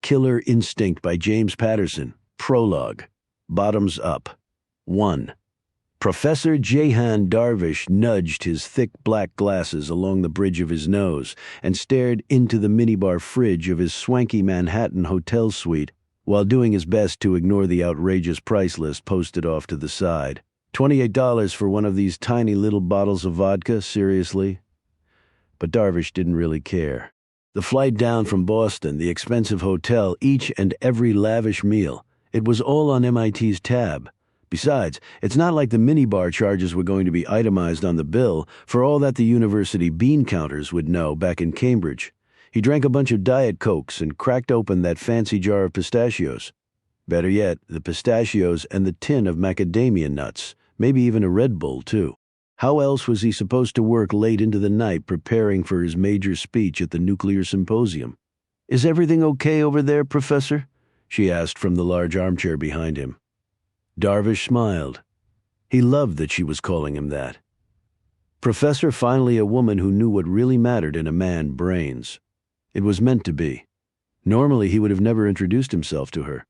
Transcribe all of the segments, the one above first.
Killer Instinct by James Patterson. Prologue. Bottoms up. 1. Professor Jahan Darvish nudged his thick black glasses along the bridge of his nose and stared into the minibar fridge of his swanky Manhattan hotel suite while doing his best to ignore the outrageous price list posted off to the side. $28 for one of these tiny little bottles of vodka, seriously? But Darvish didn't really care. The flight down from Boston, the expensive hotel, each and every lavish meal, it was all on MIT's tab. Besides, it's not like the minibar charges were going to be itemized on the bill, for all that the university bean counters would know back in Cambridge. He drank a bunch of Diet Cokes and cracked open that fancy jar of pistachios. Better yet, the pistachios and the tin of macadamia nuts, maybe even a Red Bull, too. How else was he supposed to work late into the night preparing for his major speech at the nuclear symposium? "Is everything okay over there, Professor?" she asked from the large armchair behind him. Darvish smiled. He loved that she was calling him that. Professor, finally a woman who knew what really mattered in a man, brains. It was meant to be. Normally he would have never introduced himself to her.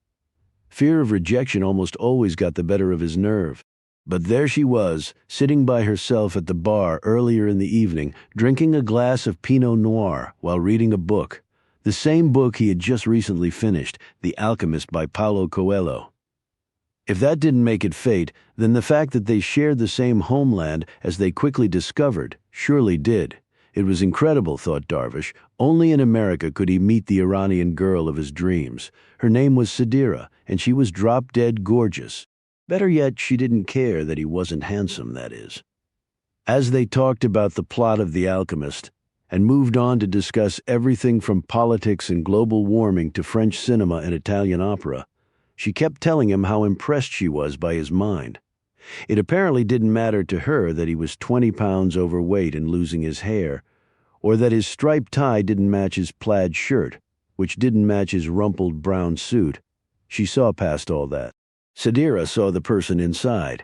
Fear of rejection almost always got the better of his nerve. But there she was, sitting by herself at the bar earlier in the evening, drinking a glass of Pinot Noir while reading a book. The same book he had just recently finished, The Alchemist by Paulo Coelho. If that didn't make it fate, then the fact that they shared the same homeland, as they quickly discovered, surely did. It was incredible, thought Darvish. Only in America could he meet the Iranian girl of his dreams. Her name was Sadira, and she was drop-dead gorgeous. Better yet, she didn't care that he wasn't handsome, that is. As they talked about the plot of The Alchemist, and moved on to discuss everything from politics and global warming to French cinema and Italian opera, she kept telling him how impressed she was by his mind. It apparently didn't matter to her that he was 20 pounds overweight and losing his hair, or that his striped tie didn't match his plaid shirt, which didn't match his rumpled brown suit. She saw past all that. Sadira saw the person inside.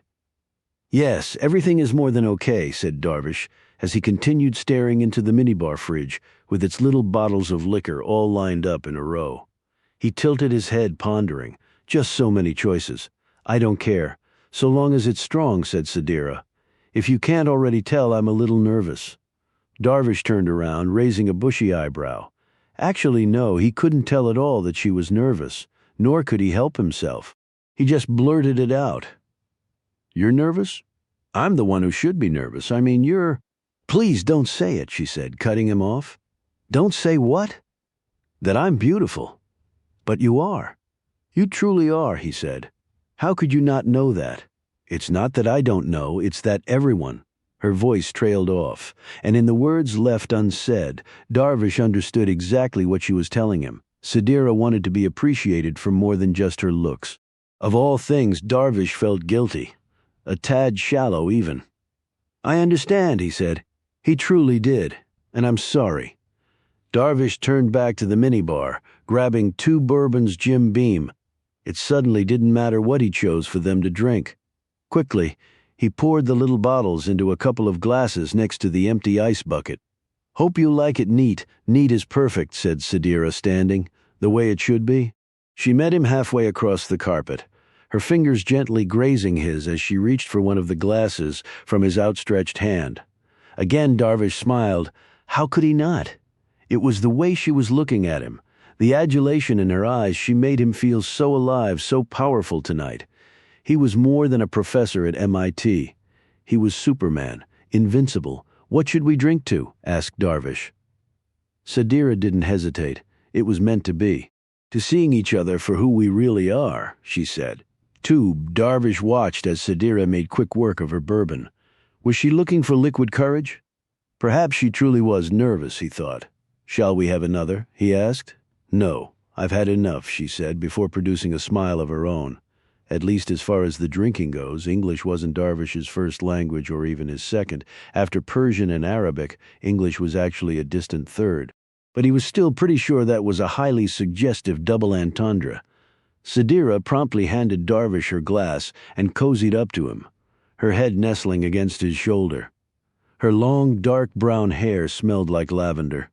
"Yes, everything is more than okay," said Darvish, as he continued staring into the minibar fridge with its little bottles of liquor all lined up in a row. He tilted his head, pondering. Just so many choices. "I don't care, so long as it's strong," said Sadira. "If you can't already tell, I'm a little nervous." Darvish turned around, raising a bushy eyebrow. Actually, no, he couldn't tell at all that she was nervous, nor could he help himself. He just blurted it out. "You're nervous? I'm the one who should be nervous. I mean, you're—" "Please don't say it," she said, cutting him off. "Don't say what?" "That I'm beautiful." "But you are. You truly are," he said. "How could you not know that?" "It's not that I don't know, it's that everyone—" Her voice trailed off, and in the words left unsaid, Darvish understood exactly what she was telling him. Sadira wanted to be appreciated for more than just her looks. Of all things, Darvish felt guilty. A tad shallow, even. "I understand," he said. He truly did. "And I'm sorry." Darvish turned back to the minibar, grabbing 2 bourbons Jim Beam. It suddenly didn't matter what he chose for them to drink. Quickly, he poured the little bottles into a couple of glasses next to the empty ice bucket. "Hope you like it neat. Neat is perfect," said Sadira, standing. "The way it should be." She met him halfway across the carpet, her fingers gently grazing his as she reached for one of the glasses from his outstretched hand. Again Darvish smiled. How could he not? It was the way she was looking at him. The adulation in her eyes. She made him feel so alive, so powerful tonight. He was more than a professor at MIT. He was Superman, invincible. "What should we drink to?" asked Darvish. Sadira didn't hesitate. It was meant to be. "To seeing each other for who we really are," she said. Darvish watched as Sadira made quick work of her bourbon. Was she looking for liquid courage? Perhaps she truly was nervous, he thought. "Shall we have another?" he asked. "No, I've had enough," she said, before producing a smile of her own. At least as far as the drinking goes, English wasn't Darvish's first language or even his second. After Persian and Arabic, English was actually a distant third. But he was still pretty sure that was a highly suggestive double entendre. Sadira promptly handed Darvish her glass and cozied up to him, her head nestling against his shoulder. Her long, dark brown hair smelled like lavender.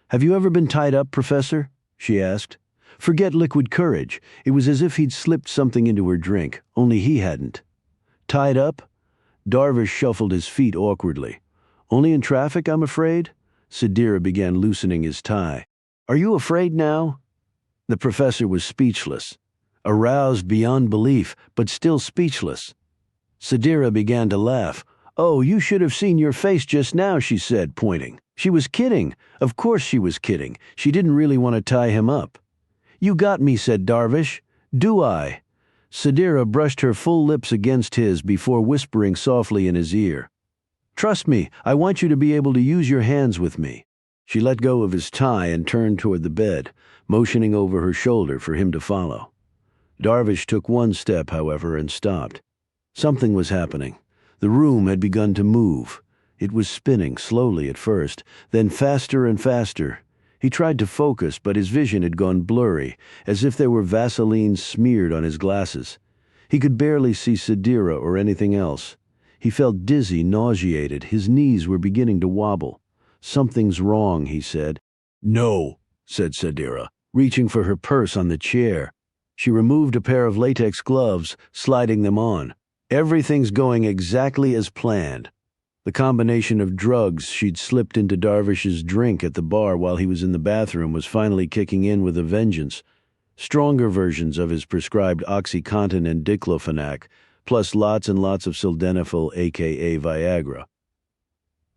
"Have you ever been tied up, Professor?" she asked. Forget liquid courage. It was as if he'd slipped something into her drink, only he hadn't. Tied up? Darvish shuffled his feet awkwardly. Only in traffic, I'm afraid? Sadira began loosening his tie. Are you afraid now? The professor was speechless. Aroused beyond belief, but still speechless. Sadira began to laugh. Oh, you should have seen your face just now, she said, pointing. She was kidding. Of course she was kidding. She didn't really want to tie him up. You got me, said Darvish. Do I? Sadira brushed her full lips against his before whispering softly in his ear. Trust me, I want you to be able to use your hands with me. She let go of his tie and turned toward the bed, motioning over her shoulder for him to follow. Darvish took one step, however, and stopped. Something was happening. The room had begun to move. It was spinning slowly at first, then faster and faster. He tried to focus, but his vision had gone blurry, as if there were Vaseline smeared on his glasses. He could barely see Sadira or anything else. He felt dizzy, nauseated. His knees were beginning to wobble. Something's wrong, he said. No, said Sadira, reaching for her purse on the chair. She removed a pair of latex gloves, sliding them on. Everything's going exactly as planned. The combination of drugs she'd slipped into Darvish's drink at the bar while he was in the bathroom was finally kicking in with a vengeance. Stronger versions of his prescribed OxyContin and diclofenac, plus lots and lots of sildenafil, aka Viagra.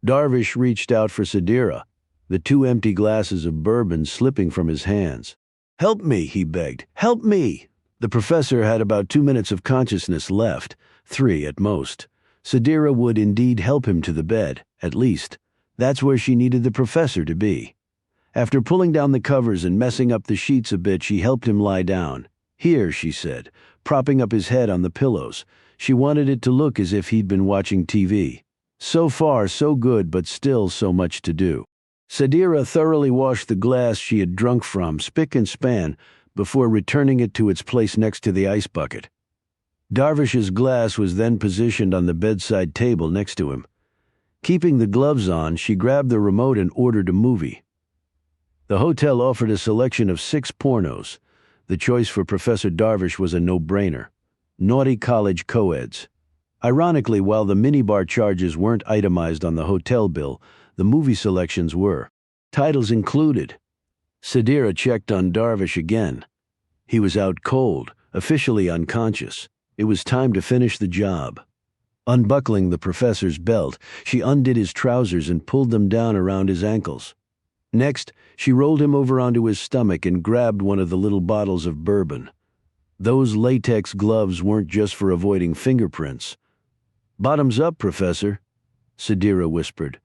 Darvish reached out for Sadira, the 2 empty glasses of bourbon slipping from his hands. Help me, he begged. Help me! The professor had about 2 minutes of consciousness left, 3 at most. Sadira would indeed help him to the bed, at least. That's where she needed the professor to be. After pulling down the covers and messing up the sheets a bit, she helped him lie down. Here, she said, propping up his head on the pillows. She wanted it to look as if he'd been watching TV. So far, so good, but still so much to do. Sadira thoroughly washed the glass she had drunk from, spick and span, before returning it to its place next to the ice bucket. Darvish's glass was then positioned on the bedside table next to him. Keeping the gloves on, she grabbed the remote and ordered a movie. The hotel offered a selection of 6 pornos. The choice for Professor Darvish was a no-brainer. Naughty college co-eds. Ironically, while the minibar charges weren't itemized on the hotel bill, the movie selections were. Titles included. Sadira checked on Darvish again. He was out cold, officially unconscious. It was time to finish the job. Unbuckling the professor's belt, she undid his trousers and pulled them down around his ankles. Next, she rolled him over onto his stomach and grabbed one of the little bottles of bourbon. Those latex gloves weren't just for avoiding fingerprints. Bottoms up, Professor, Sadira whispered.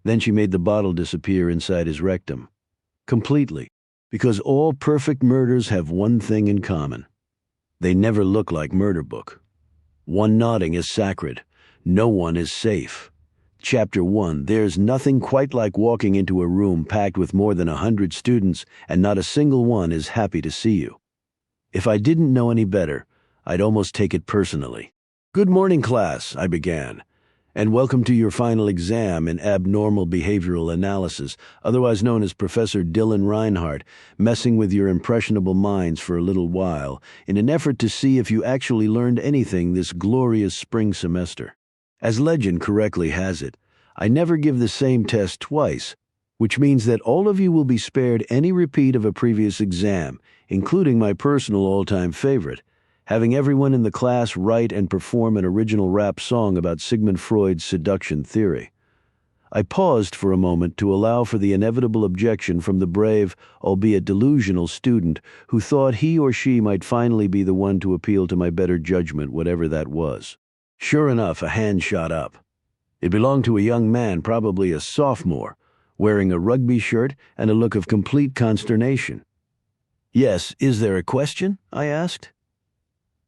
Then she made the bottle disappear inside his rectum. Completely, because all perfect murders have one thing in common. They never look like murder book. One nodding is sacred. No one is safe. Chapter 1, there's nothing quite like walking into a room packed with more than 100 students and not a single one is happy to see you. If I didn't know any better, I'd almost take it personally. Good morning, class, I began, and welcome to your final exam in abnormal behavioral analysis, otherwise known as Professor Dylan Reinhardt, messing with your impressionable minds for a little while in an effort to see if you actually learned anything this glorious spring semester. As legend correctly has it, I never give the same test twice, which means that all of you will be spared any repeat of a previous exam, including my personal all-time favorite, having everyone in the class write and perform an original rap song about Sigmund Freud's seduction theory. I paused for a moment to allow for the inevitable objection from the brave, albeit delusional student who thought he or she might finally be the one to appeal to my better judgment, whatever that was. Sure enough, a hand shot up. It belonged to a young man, probably a sophomore, wearing a rugby shirt and a look of complete consternation. Yes, is there a question? I asked.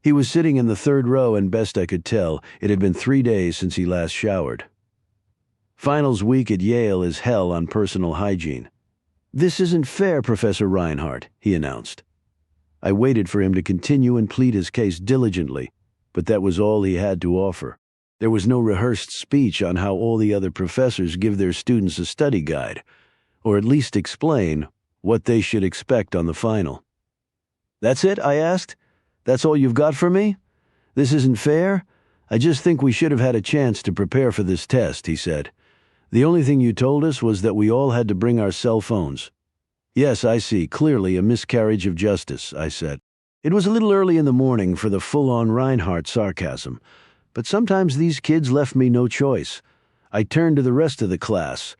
He was sitting in the 3rd row, and best I could tell, it had been 3 days since he last showered. Finals week at Yale is hell on personal hygiene. This isn't fair, Professor Reinhardt, he announced. I waited for him to continue and plead his case diligently, but that was all he had to offer. There was no rehearsed speech on how all the other professors give their students a study guide, or at least explain what they should expect on the final. That's it? I asked. That's all you've got for me? This isn't fair? I just think we should have had a chance to prepare for this test, he said. The only thing you told us was that we all had to bring our cell phones. Yes, I see. Clearly a miscarriage of justice, I said. It was a little early in the morning for the full-on Reinhardt sarcasm, but sometimes these kids left me no choice. I turned to the rest of the class.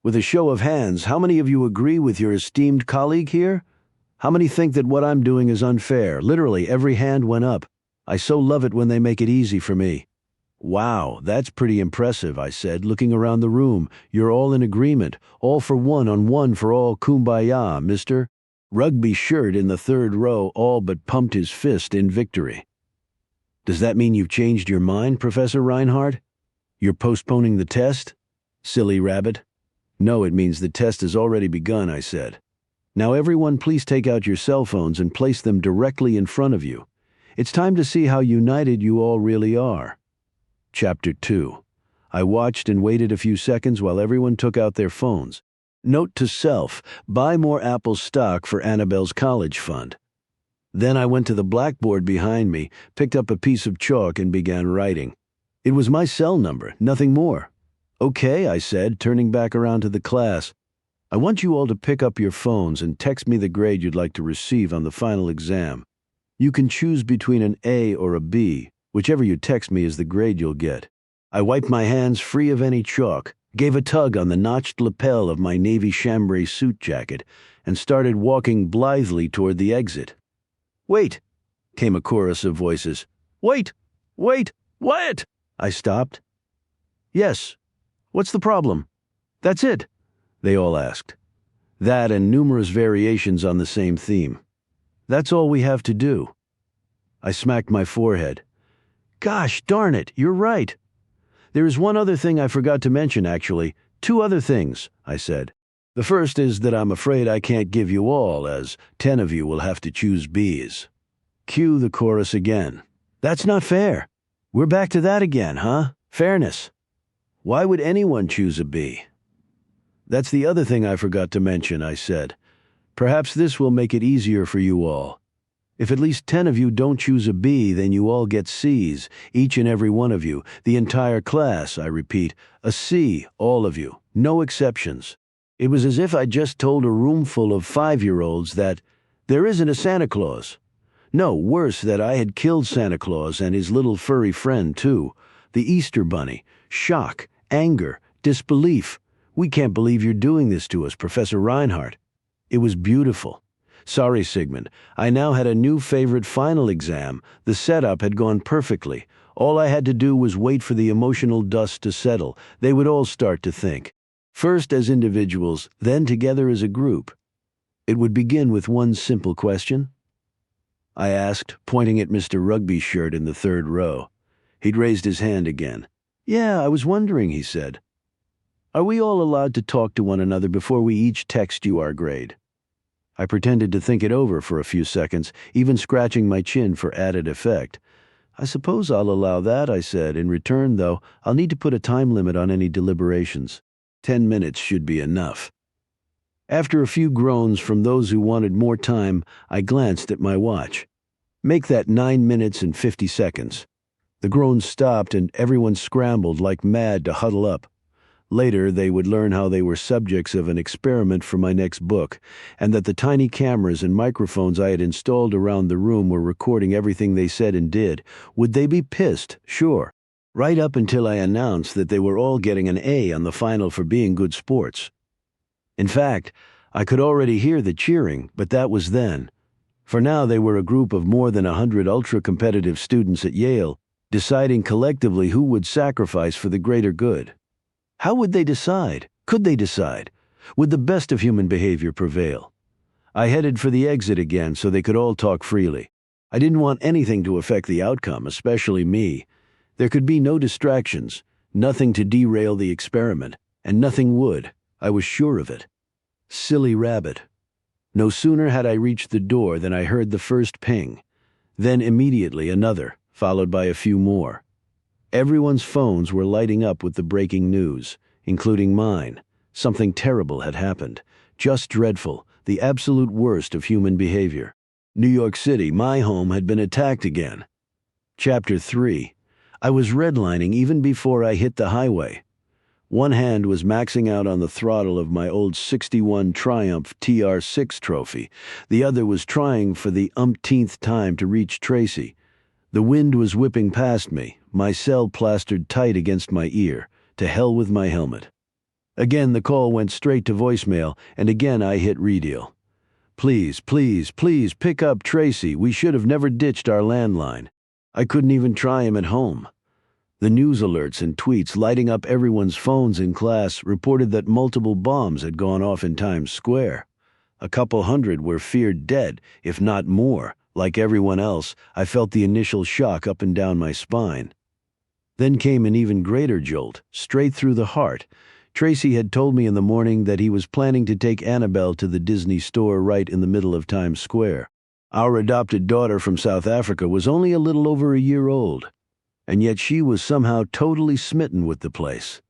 With a show of hands, how many of you agree with your esteemed colleague here? How many think that what I'm doing is unfair? Literally, every hand went up. I so love it when they make it easy for me. Wow, that's pretty impressive, I said, looking around the room. You're all in agreement. All for one on one for all, kumbaya, mister. Rugby shirt in the third row all but pumped his fist in victory. Does that mean you've changed your mind, Professor Reinhardt? You're postponing the test? Silly rabbit. No, it means the test has already begun, I said. Now everyone please take out your cell phones and place them directly in front of you. It's time to see how united you all really are. Chapter 2. I watched and waited a few seconds while everyone took out their phones. Note to self, buy more Apple stock for Annabelle's college fund. Then I went to the blackboard behind me, picked up a piece of chalk and began writing. It was my cell number, nothing more. Okay, I said, turning back around to the class. I want you all to pick up your phones and text me the grade you'd like to receive on the final exam. You can choose between an A or a B. Whichever you text me is the grade you'll get. I wiped my hands free of any chalk, gave a tug on the notched lapel of my navy chambray suit jacket, and started walking blithely toward the exit. Wait, came a chorus of voices. Wait, Wyatt! I stopped. Yes, what's the problem? That's it, they all asked. That and numerous variations on the same theme. That's all we have to do. I smacked my forehead. Gosh darn it, you're right. There is one other thing I forgot to mention, actually. 2 other things, I said. The first is that I'm afraid I can't give you all, as 10 of you will have to choose B's. Cue the chorus again. That's not fair. We're back to that again, huh? Fairness. Why would anyone choose a B? That's the other thing I forgot to mention, I said. Perhaps this will make it easier for you all. If at least 10 of you don't choose a B, then you all get C's, each and every one of you, the entire class, I repeat, a C, all of you, no exceptions. It was as if I just told a room full of 5-year-olds that there isn't a Santa Claus. No, worse, that I had killed Santa Claus and his little furry friend, too. The Easter Bunny. Shock, anger, disbelief. We can't believe you're doing this to us, Professor Reinhardt. It was beautiful. Sorry, Sigmund. I now had a new favorite final exam. The setup had gone perfectly. All I had to do was wait for the emotional dust to settle. They would all start to think. First as individuals, then together as a group. It would begin with one simple question. I asked, pointing at Mr. Rugby shirt in the third row. He'd raised his hand again. Yeah, I was wondering, he said. Are we all allowed to talk to one another before we each text you our grade? I pretended to think it over for a few seconds, even scratching my chin for added effect. I suppose I'll allow that, I said. In return, though, I'll need to put a time limit on any deliberations. 10 minutes should be enough. After a few groans from those who wanted more time, I glanced at my watch. Make that 9 minutes and 50 seconds. The groans stopped and everyone scrambled like mad to huddle up. Later, they would learn how they were subjects of an experiment for my next book, and that the tiny cameras and microphones I had installed around the room were recording everything they said and did. Would they be pissed? Sure. Right up until I announced that they were all getting an A on the final for being good sports. In fact, I could already hear the cheering, but that was then. For now they were a group of more than 100 ultra-competitive students at Yale, deciding collectively who would sacrifice for the greater good. How would they decide? Could they decide? Would the best of human behavior prevail? I headed for the exit again so they could all talk freely. I didn't want anything to affect the outcome, especially me. There could be no distractions, nothing to derail the experiment, and nothing would. I was sure of it. Silly rabbit. No sooner had I reached the door than I heard the first ping. Then immediately another, followed by a few more. Everyone's phones were lighting up with the breaking news, including mine. Something terrible had happened. Just dreadful, the absolute worst of human behavior. New York City, my home, had been attacked again. Chapter 3. I was redlining even before I hit the highway. One hand was maxing out on the throttle of my old '61 Triumph TR6 trophy. The other was trying for the umpteenth time to reach Tracy. The wind was whipping past me, my cell plastered tight against my ear. To hell with my helmet. Again the call went straight to voicemail, and again I hit redial. Please, please, please pick up Tracy. We should have never ditched our landline. I couldn't even try him at home. The news alerts and tweets lighting up everyone's phones in class reported that multiple bombs had gone off in Times Square. A couple hundred were feared dead, if not more. Like everyone else, I felt the initial shock up and down my spine. Then came an even greater jolt, straight through the heart. Tracy had told me in the morning that he was planning to take Annabelle to the Disney store right in the middle of Times Square. Our adopted daughter from South Africa was only a little over a year old, and yet she was somehow totally smitten with the place.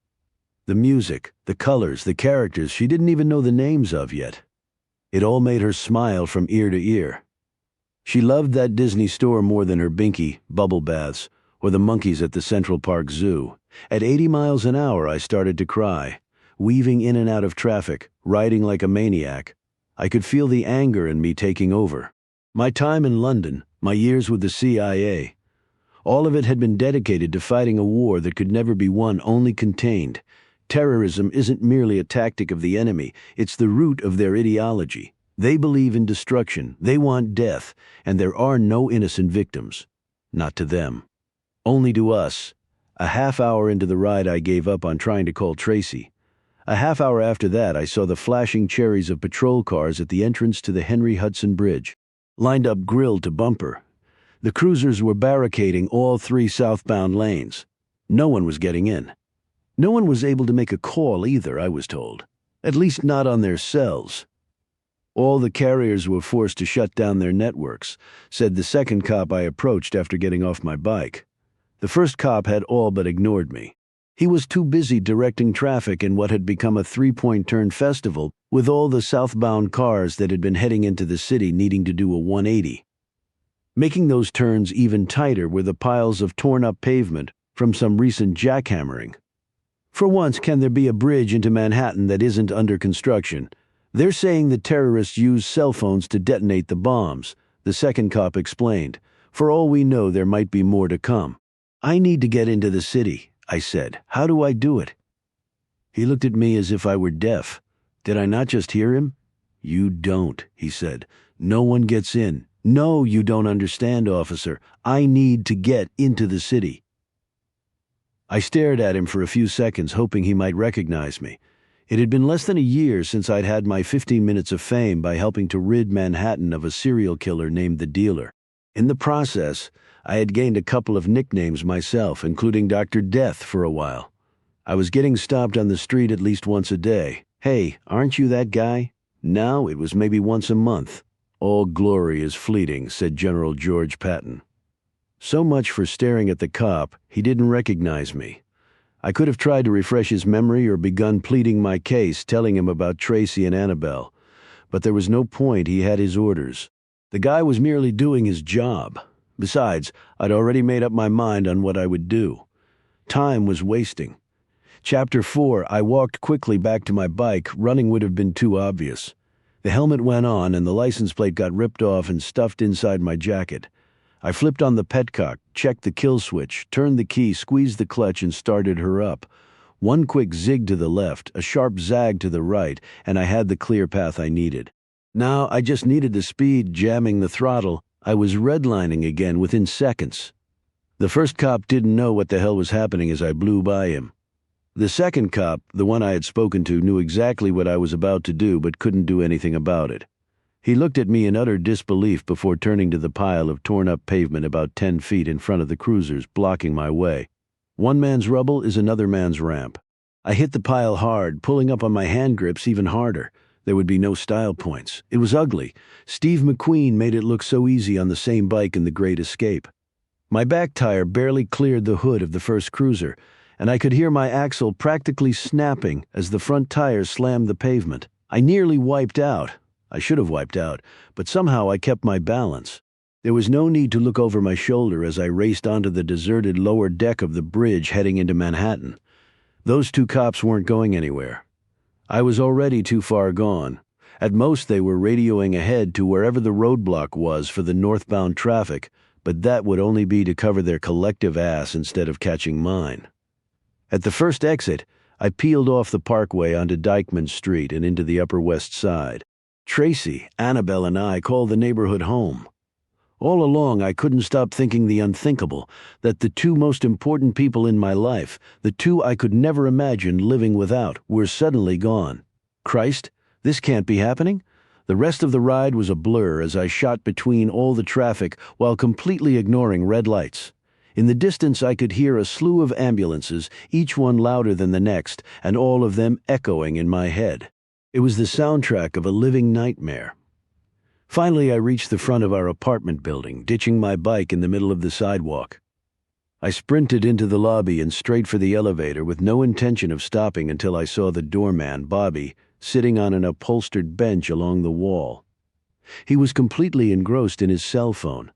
The music, the colors, the characters she didn't even know the names of yet. It all made her smile from ear to ear. She loved that Disney store more than her binky, bubble baths, or the monkeys at the Central Park Zoo. At 80 miles an hour, I started to cry, weaving in and out of traffic, riding like a maniac. I could feel the anger in me taking over. My time in London, my years with the CIA, all of it had been dedicated to fighting a war that could never be won, only contained. Terrorism isn't merely a tactic of the enemy, it's the root of their ideology. They believe in destruction, they want death, and there are no innocent victims. Not to them. Only to us. A half hour into the ride I gave up on trying to call Tracy. A half hour after that I saw the flashing cherries of patrol cars at the entrance to the Henry Hudson Bridge, lined up grille to bumper. The cruisers were barricading all 3 southbound lanes. No one was getting in. No one was able to make a call either, I was told. At least not on their cells. All the carriers were forced to shut down their networks, said the second cop I approached after getting off my bike. The first cop had all but ignored me. He was too busy directing traffic in what had become a 3-point turn festival, with all the southbound cars that had been heading into the city needing to do a 180. Making those turns even tighter were the piles of torn-up pavement from some recent jackhammering. For once, can there be a bridge into Manhattan that isn't under construction? They're saying the terrorists used cell phones to detonate the bombs, the second cop explained. For all we know, there might be more to come. I need to get into the city, I said. How do I do it? He looked at me as if I were deaf. Did I not just hear him? You don't, he said. No one gets in. No, you don't understand, officer. I need to get into the city. I stared at him for a few seconds, hoping he might recognize me. It had been less than a year since I'd had my 15 minutes of fame by helping to rid Manhattan of a serial killer named the Dealer. In the process, I had gained a couple of nicknames myself, including Dr. Death for a while. I was getting stopped on the street at least once a day. Hey, aren't you that guy? Now it was maybe once a month. All glory is fleeting, said General George Patton. So much for staring at the cop, he didn't recognize me. I could have tried to refresh his memory or begun pleading my case, telling him about Tracy and Annabelle. But there was no point, he had his orders. The guy was merely doing his job. Besides, I'd already made up my mind on what I would do. Time was wasting. Chapter 4, I walked quickly back to my bike. Running would have been too obvious. The helmet went on and the license plate got ripped off and stuffed inside my jacket. I flipped on the petcock, checked the kill switch, turned the key, squeezed the clutch and started her up. One quick zig to the left, a sharp zag to the right, and I had the clear path I needed. Now I just needed the speed, jamming the throttle. I was redlining again within seconds. The first cop didn't know what the hell was happening as I blew by him. The second cop, the one I had spoken to, knew exactly what I was about to do but couldn't do anything about it. He looked at me in utter disbelief before turning to the pile of torn-up pavement about 10 feet in front of the cruisers, blocking my way. One man's rubble is another man's ramp. I hit the pile hard, pulling up on my hand grips even harder. There would be no style points. It was ugly. Steve McQueen made it look so easy on the same bike in The Great Escape. My back tire barely cleared the hood of the first cruiser, and I could hear my axle practically snapping as the front tire slammed the pavement. I nearly wiped out. I should have wiped out, but somehow I kept my balance. There was no need to look over my shoulder as I raced onto the deserted lower deck of the bridge heading into Manhattan. Those two cops weren't going anywhere. I was already too far gone. At most, they were radioing ahead to wherever the roadblock was for the northbound traffic, but that would only be to cover their collective ass instead of catching mine. At the first exit, I peeled off the parkway onto Dyckman Street and into the Upper West Side. Tracy, Annabelle, and I called the neighborhood home. All along, I couldn't stop thinking the unthinkable, that the two most important people in my life, the two I could never imagine living without, were suddenly gone. Christ, this can't be happening? The rest of the ride was a blur as I shot between all the traffic while completely ignoring red lights. In the distance, I could hear a slew of ambulances, each one louder than the next, and all of them echoing in my head. It was the soundtrack of a living nightmare. Finally, I reached the front of our apartment building, ditching my bike in the middle of the sidewalk. I sprinted into the lobby and straight for the elevator with no intention of stopping until I saw the doorman, Bobby, sitting on an upholstered bench along the wall. He was completely engrossed in his cell phone.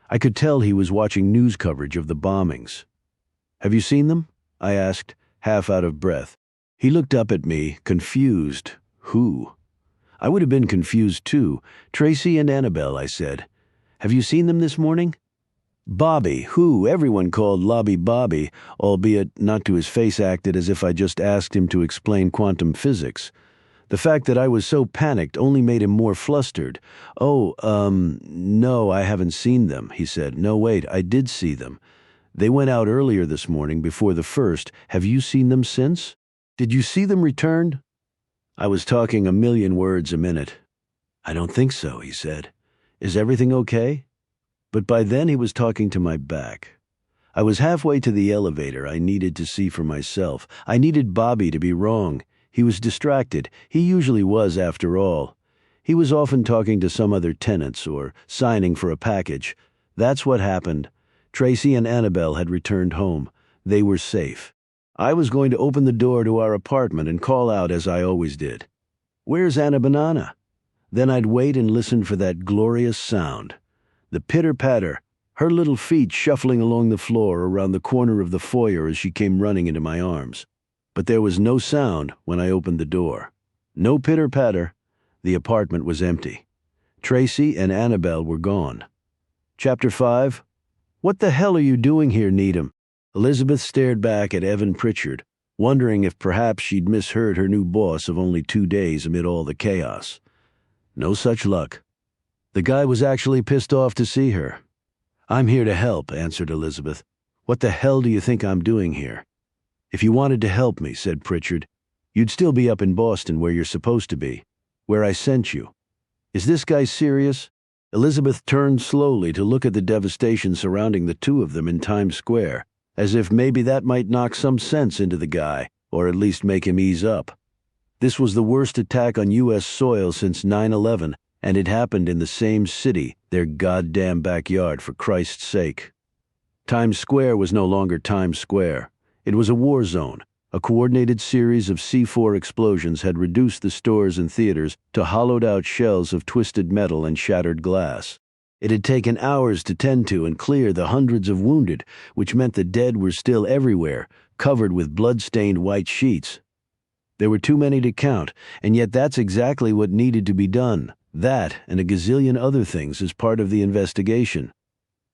I could tell he was watching news coverage of the bombings. "Have you seen them?" I asked, half out of breath. He looked up at me, confused. Who? I would have been confused too. "Tracy and Annabelle," I said. "Have you seen them this morning?" Bobby, who everyone called Lobby Bobby, albeit not to his face, acted as if I just asked him to explain quantum physics. The fact that I was so panicked only made him more flustered. No, I haven't seen them," he said. "No, wait, I did see them. They went out earlier this morning before the first. Have you seen them since? Did you see them returned?" I was talking a million words a minute. "I don't think so," he said. "Is everything okay?" But by then he was talking to my back. I was halfway to the elevator. I needed to see for myself. I needed Bobby to be wrong. He was distracted. He usually was, after all. He was often talking to some other tenants or signing for a package. That's what happened. Tracy and Annabelle had returned home. They were safe. I was going to open the door to our apartment and call out as I always did. "Where's Anna Banana?" Then I'd wait and listen for that glorious sound. The pitter-patter, her little feet shuffling along the floor around the corner of the foyer as she came running into my arms. But there was no sound when I opened the door. No pitter-patter. The apartment was empty. Tracy and Annabelle were gone. Chapter 5. "What the hell are you doing here, Needham?" Elizabeth stared back at Evan Pritchard, wondering if perhaps she'd misheard her new boss of only 2 days amid all the chaos. No such luck. The guy was actually pissed off to see her. "I'm here to help," answered Elizabeth. "What the hell do you think I'm doing here?" "If you wanted to help me," said Pritchard, "you'd still be up in Boston where you're supposed to be, where I sent you. Is this guy serious?" Elizabeth turned slowly to look at the devastation surrounding the two of them in Times Square, as if maybe that might knock some sense into the guy, or at least make him ease up. This was the worst attack on U.S. soil since 9/11, and it happened in the same city, their goddamn backyard, for Christ's sake. Times Square was no longer Times Square. It was a war zone. A coordinated series of C4 explosions had reduced the stores and theaters to hollowed-out shells of twisted metal and shattered glass. It had taken hours to tend to and clear the hundreds of wounded, which meant the dead were still everywhere, covered with blood-stained white sheets. There were too many to count, and yet that's exactly what needed to be done. That and a gazillion other things as part of the investigation.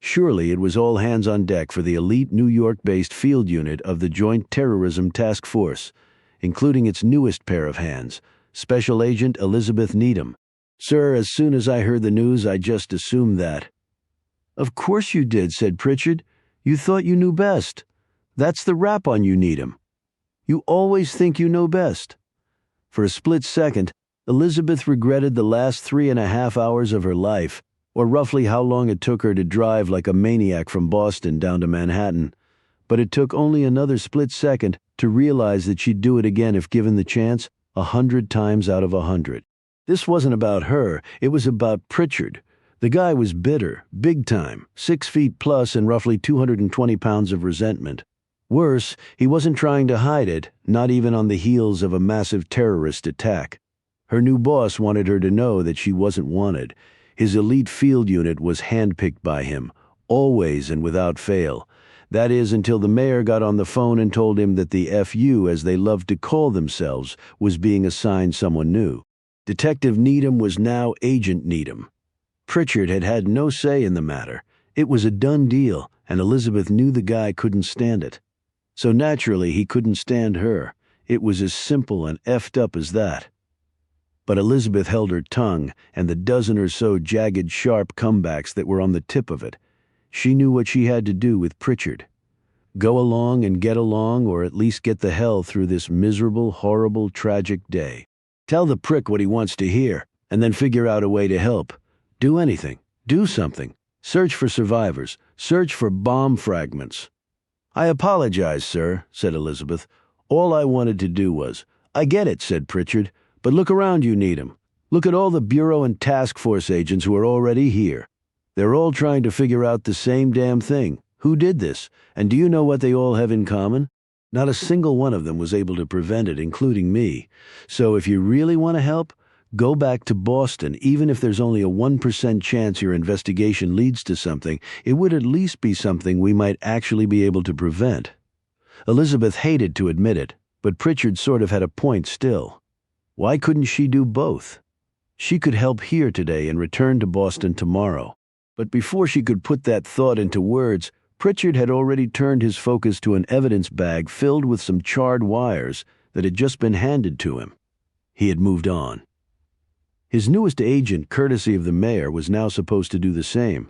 Surely it was all hands on deck for the elite New York-based field unit of the Joint Terrorism Task Force, including its newest pair of hands, Special Agent Elizabeth Needham. "Sir, as soon as I heard the news, I just assumed that." "Of course you did," said Pritchard. "You thought you knew best. That's the rap on you, Needham. You always think you know best." For a split second, Elizabeth regretted the last 3.5 hours of her life, or roughly how long it took her to drive like a maniac from Boston down to Manhattan. But it took only another split second to realize that she'd do it again if given the chance, 100 times out of 100. This wasn't about her, it was about Pritchard. The guy was bitter, big time, 6 feet plus and roughly 220 pounds of resentment. Worse, he wasn't trying to hide it, not even on the heels of a massive terrorist attack. Her new boss wanted her to know that she wasn't wanted. His elite field unit was handpicked by him, always and without fail. That is, until the mayor got on the phone and told him that the FU, as they loved to call themselves, was being assigned someone new. Detective Needham was now Agent Needham. Pritchard had had no say in the matter. It was a done deal, and Elizabeth knew the guy couldn't stand it. So naturally, he couldn't stand her. It was as simple and effed up as that. But Elizabeth held her tongue, and the dozen or so jagged, sharp comebacks that were on the tip of it. She knew what she had to do with Pritchard. Go along and get along, or at least get the hell through this miserable, horrible, tragic day. Tell the prick what he wants to hear, and then figure out a way to help. Do anything. Do something. Search for survivors. Search for bomb fragments. "I apologize, sir," said Elizabeth. "All I wanted to do was—" "I get it," said Pritchard. "But look around you, Needham. Look at all the Bureau and Task Force agents who are already here. They're all trying to figure out the same damn thing. Who did this? And do you know what they all have in common? Not a single one of them was able to prevent it, including me. So if you really want to help, go back to Boston. Even if there's only a 1% chance your investigation leads to something, it would at least be something we might actually be able to prevent." Elizabeth hated to admit it, but Pritchard sort of had a point still. Why couldn't she do both? She could help here today and return to Boston tomorrow. But before she could put that thought into words, Pritchard had already turned his focus to an evidence bag filled with some charred wires that had just been handed to him. He had moved on. His newest agent, courtesy of the mayor, was now supposed to do the same.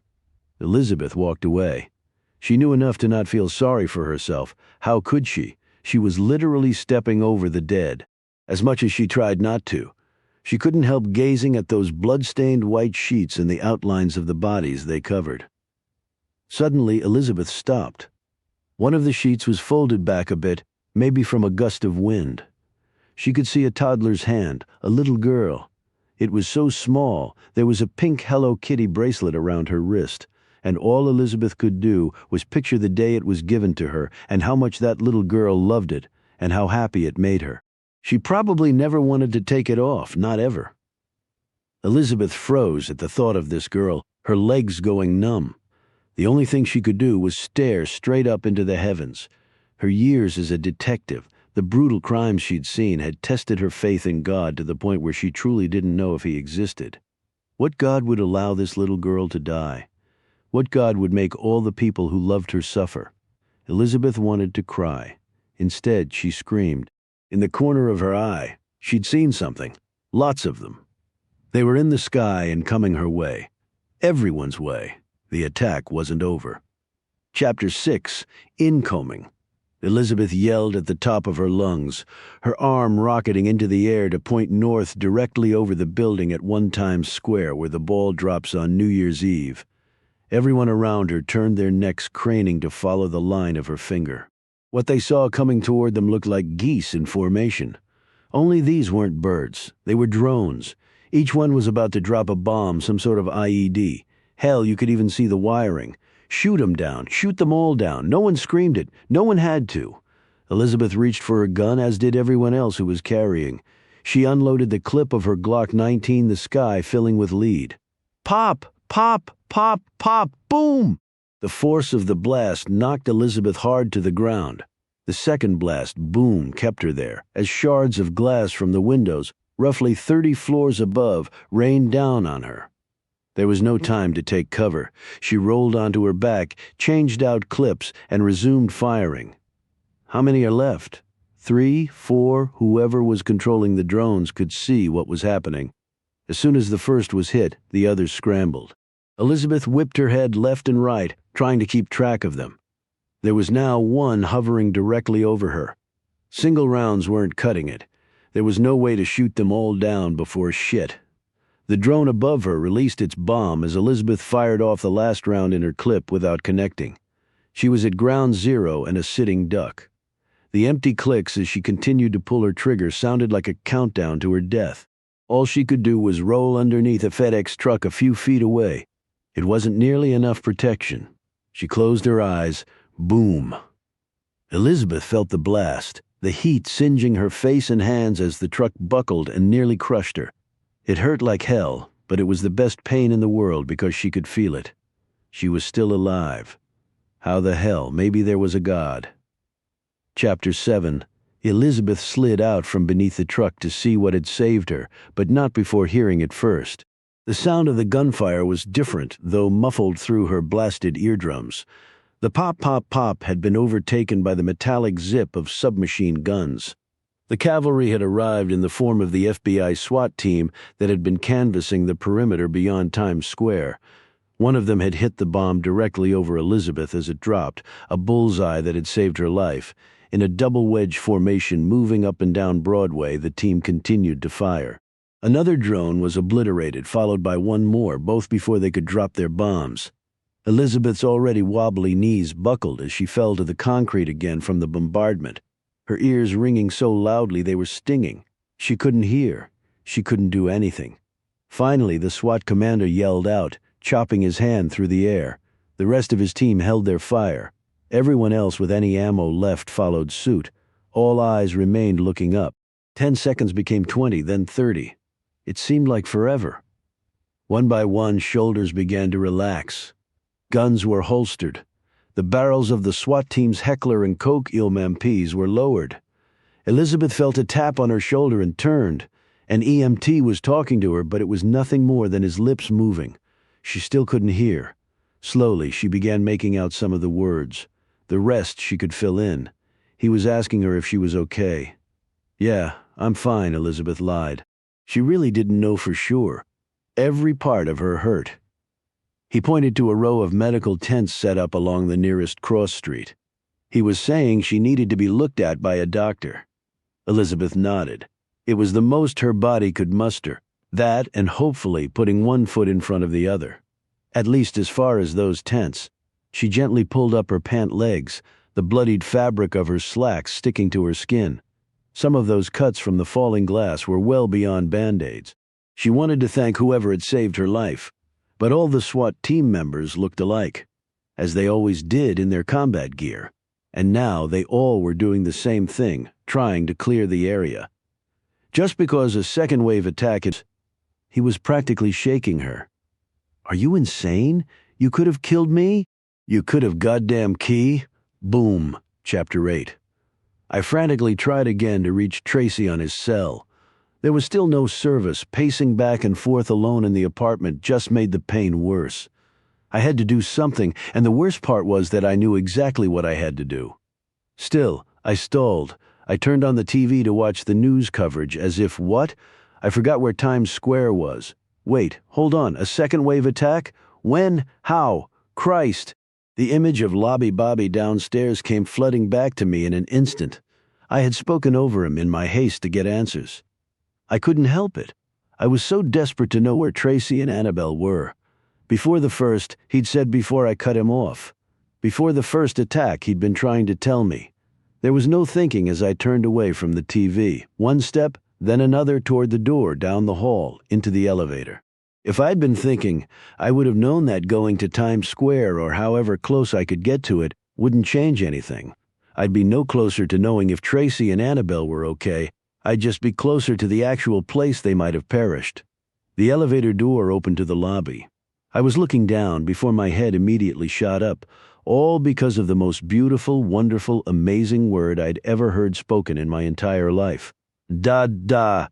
Elizabeth walked away. She knew enough to not feel sorry for herself. How could she? She was literally stepping over the dead. As much as she tried not to, she couldn't help gazing at those blood-stained white sheets and the outlines of the bodies they covered. Suddenly, Elizabeth stopped. One of the sheets was folded back a bit, maybe from a gust of wind. She could see a toddler's hand, a little girl. It was so small, there was a pink Hello Kitty bracelet around her wrist, and all Elizabeth could do was picture the day it was given to her and how much that little girl loved it and how happy it made her. She probably never wanted to take it off, not ever. Elizabeth froze at the thought of this girl, her legs going numb. The only thing she could do was stare straight up into the heavens. Her years as a detective, the brutal crimes she'd seen, had tested her faith in God to the point where she truly didn't know if he existed. What God would allow this little girl to die? What God would make all the people who loved her suffer? Elizabeth wanted to cry. Instead, she screamed. In the corner of her eye, she'd seen something. Lots of them. They were in the sky and coming her way. Everyone's way. The attack wasn't over. Chapter 6. Incoming. Elizabeth yelled at the top of her lungs, her arm rocketing into the air to point north directly over the building at One Times Square where the ball drops on New Year's Eve. Everyone around her turned their necks, craning to follow the line of her finger. What they saw coming toward them looked like geese in formation. Only these weren't birds. They were drones. Each one was about to drop a bomb, some sort of IED. Hell, you could even see the wiring. Shoot them down. Shoot them all down. No one screamed it. No one had to. Elizabeth reached for her gun, as did everyone else who was carrying. She unloaded the clip of her Glock 19, the sky filling with lead. Pop! Pop! Pop! Pop! Boom! The force of the blast knocked Elizabeth hard to the ground. The second blast, boom, kept her there, as shards of glass from the windows, roughly 30 floors above, rained down on her. There was no time to take cover. She rolled onto her back, changed out clips, and resumed firing. How many are left? 3, 4, whoever was controlling the drones could see what was happening. As soon as the first was hit, the others scrambled. Elizabeth whipped her head left and right, trying to keep track of them. There was now one hovering directly over her. Single rounds weren't cutting it. There was no way to shoot them all down before shit. The drone above her released its bomb as Elizabeth fired off the last round in her clip without connecting. She was at ground zero and a sitting duck. The empty clicks as she continued to pull her trigger sounded like a countdown to her death. All she could do was roll underneath a FedEx truck a few feet away. It wasn't nearly enough protection. She closed her eyes. Boom. Elizabeth felt the blast. the heat singeing her face and hands as the truck buckled and nearly crushed her. It hurt like hell, but it was the best pain in the world because she could feel it. She was still alive. How the hell? Maybe there was a God. Chapter 7. Elizabeth slid out from beneath the truck to see what had saved her, but not before hearing it first. The sound of the gunfire was different, though muffled through her blasted eardrums. The pop, pop, pop had been overtaken by the metallic zip of submachine guns. The cavalry had arrived in the form of the FBI SWAT team that had been canvassing the perimeter beyond Times Square. One of them had hit the bomb directly over Elizabeth as it dropped, a bullseye that had saved her life. In a double wedge formation moving up and down Broadway, the team continued to fire. Another drone was obliterated, followed by one more, both before they could drop their bombs. Elizabeth's already wobbly knees buckled as she fell to the concrete again from the bombardment, her ears ringing so loudly they were stinging. She couldn't hear. She couldn't do anything. Finally, the SWAT commander yelled out, chopping his hand through the air. The rest of his team held their fire. Everyone else with any ammo left followed suit. All eyes remained looking up. 10 seconds became 20, then 30. It seemed like forever. One by one, shoulders began to relax. Guns were holstered. The barrels of the SWAT team's Heckler and Koch MPs were lowered. Elizabeth felt a tap on her shoulder and turned. An EMT was talking to her, but it was nothing more than his lips moving. She still couldn't hear. Slowly, she began making out some of the words. The rest she could fill in. He was asking her if she was okay. "Yeah, I'm fine," Elizabeth lied. She really didn't know for sure. Every part of her hurt. He pointed to a row of medical tents set up along the nearest cross street. He was saying she needed to be looked at by a doctor. Elizabeth nodded. It was the most her body could muster. That and hopefully putting one foot in front of the other. At least as far as those tents. She gently pulled up her pant legs, the bloodied fabric of her slacks sticking to her skin. Some of those cuts from the falling glass were well beyond Band-Aids. She wanted to thank whoever had saved her life. But all the SWAT team members looked alike, as they always did in their combat gear. And now they all were doing the same thing, trying to clear the area. Just because a second-wave attack had... He was practically shaking her. "Are you insane? You could have killed me? You could have goddamn key?" Boom. Chapter 8. I frantically tried again to reach Tracy on his cell. There was still no service. Pacing back and forth alone in the apartment just made the pain worse. I had to do something, and the worst part was that I knew exactly what I had to do. Still, I stalled. I turned on the TV to watch the news coverage as if, what? I forgot where Times Square was. Wait, hold on, a second-wave attack? When? How? Christ! The image of Lobby Bobby downstairs came flooding back to me in an instant. I had spoken over him in my haste to get answers. I couldn't help it. I was so desperate to know where Tracy and Annabelle were. Before the first, he'd said before I cut him off. Before the first attack, he'd been trying to tell me. There was no thinking as I turned away from the TV. One step, then another toward the door, down the hall, into the elevator. If I'd been thinking, I would have known that going to Times Square or however close I could get to it wouldn't change anything. I'd be no closer to knowing if Tracy and Annabelle were okay. I'd just be closer to the actual place they might have perished. The elevator door opened to the lobby. I was looking down before my head immediately shot up, all because of the most beautiful, wonderful, amazing word I'd ever heard spoken in my entire life. Da-da.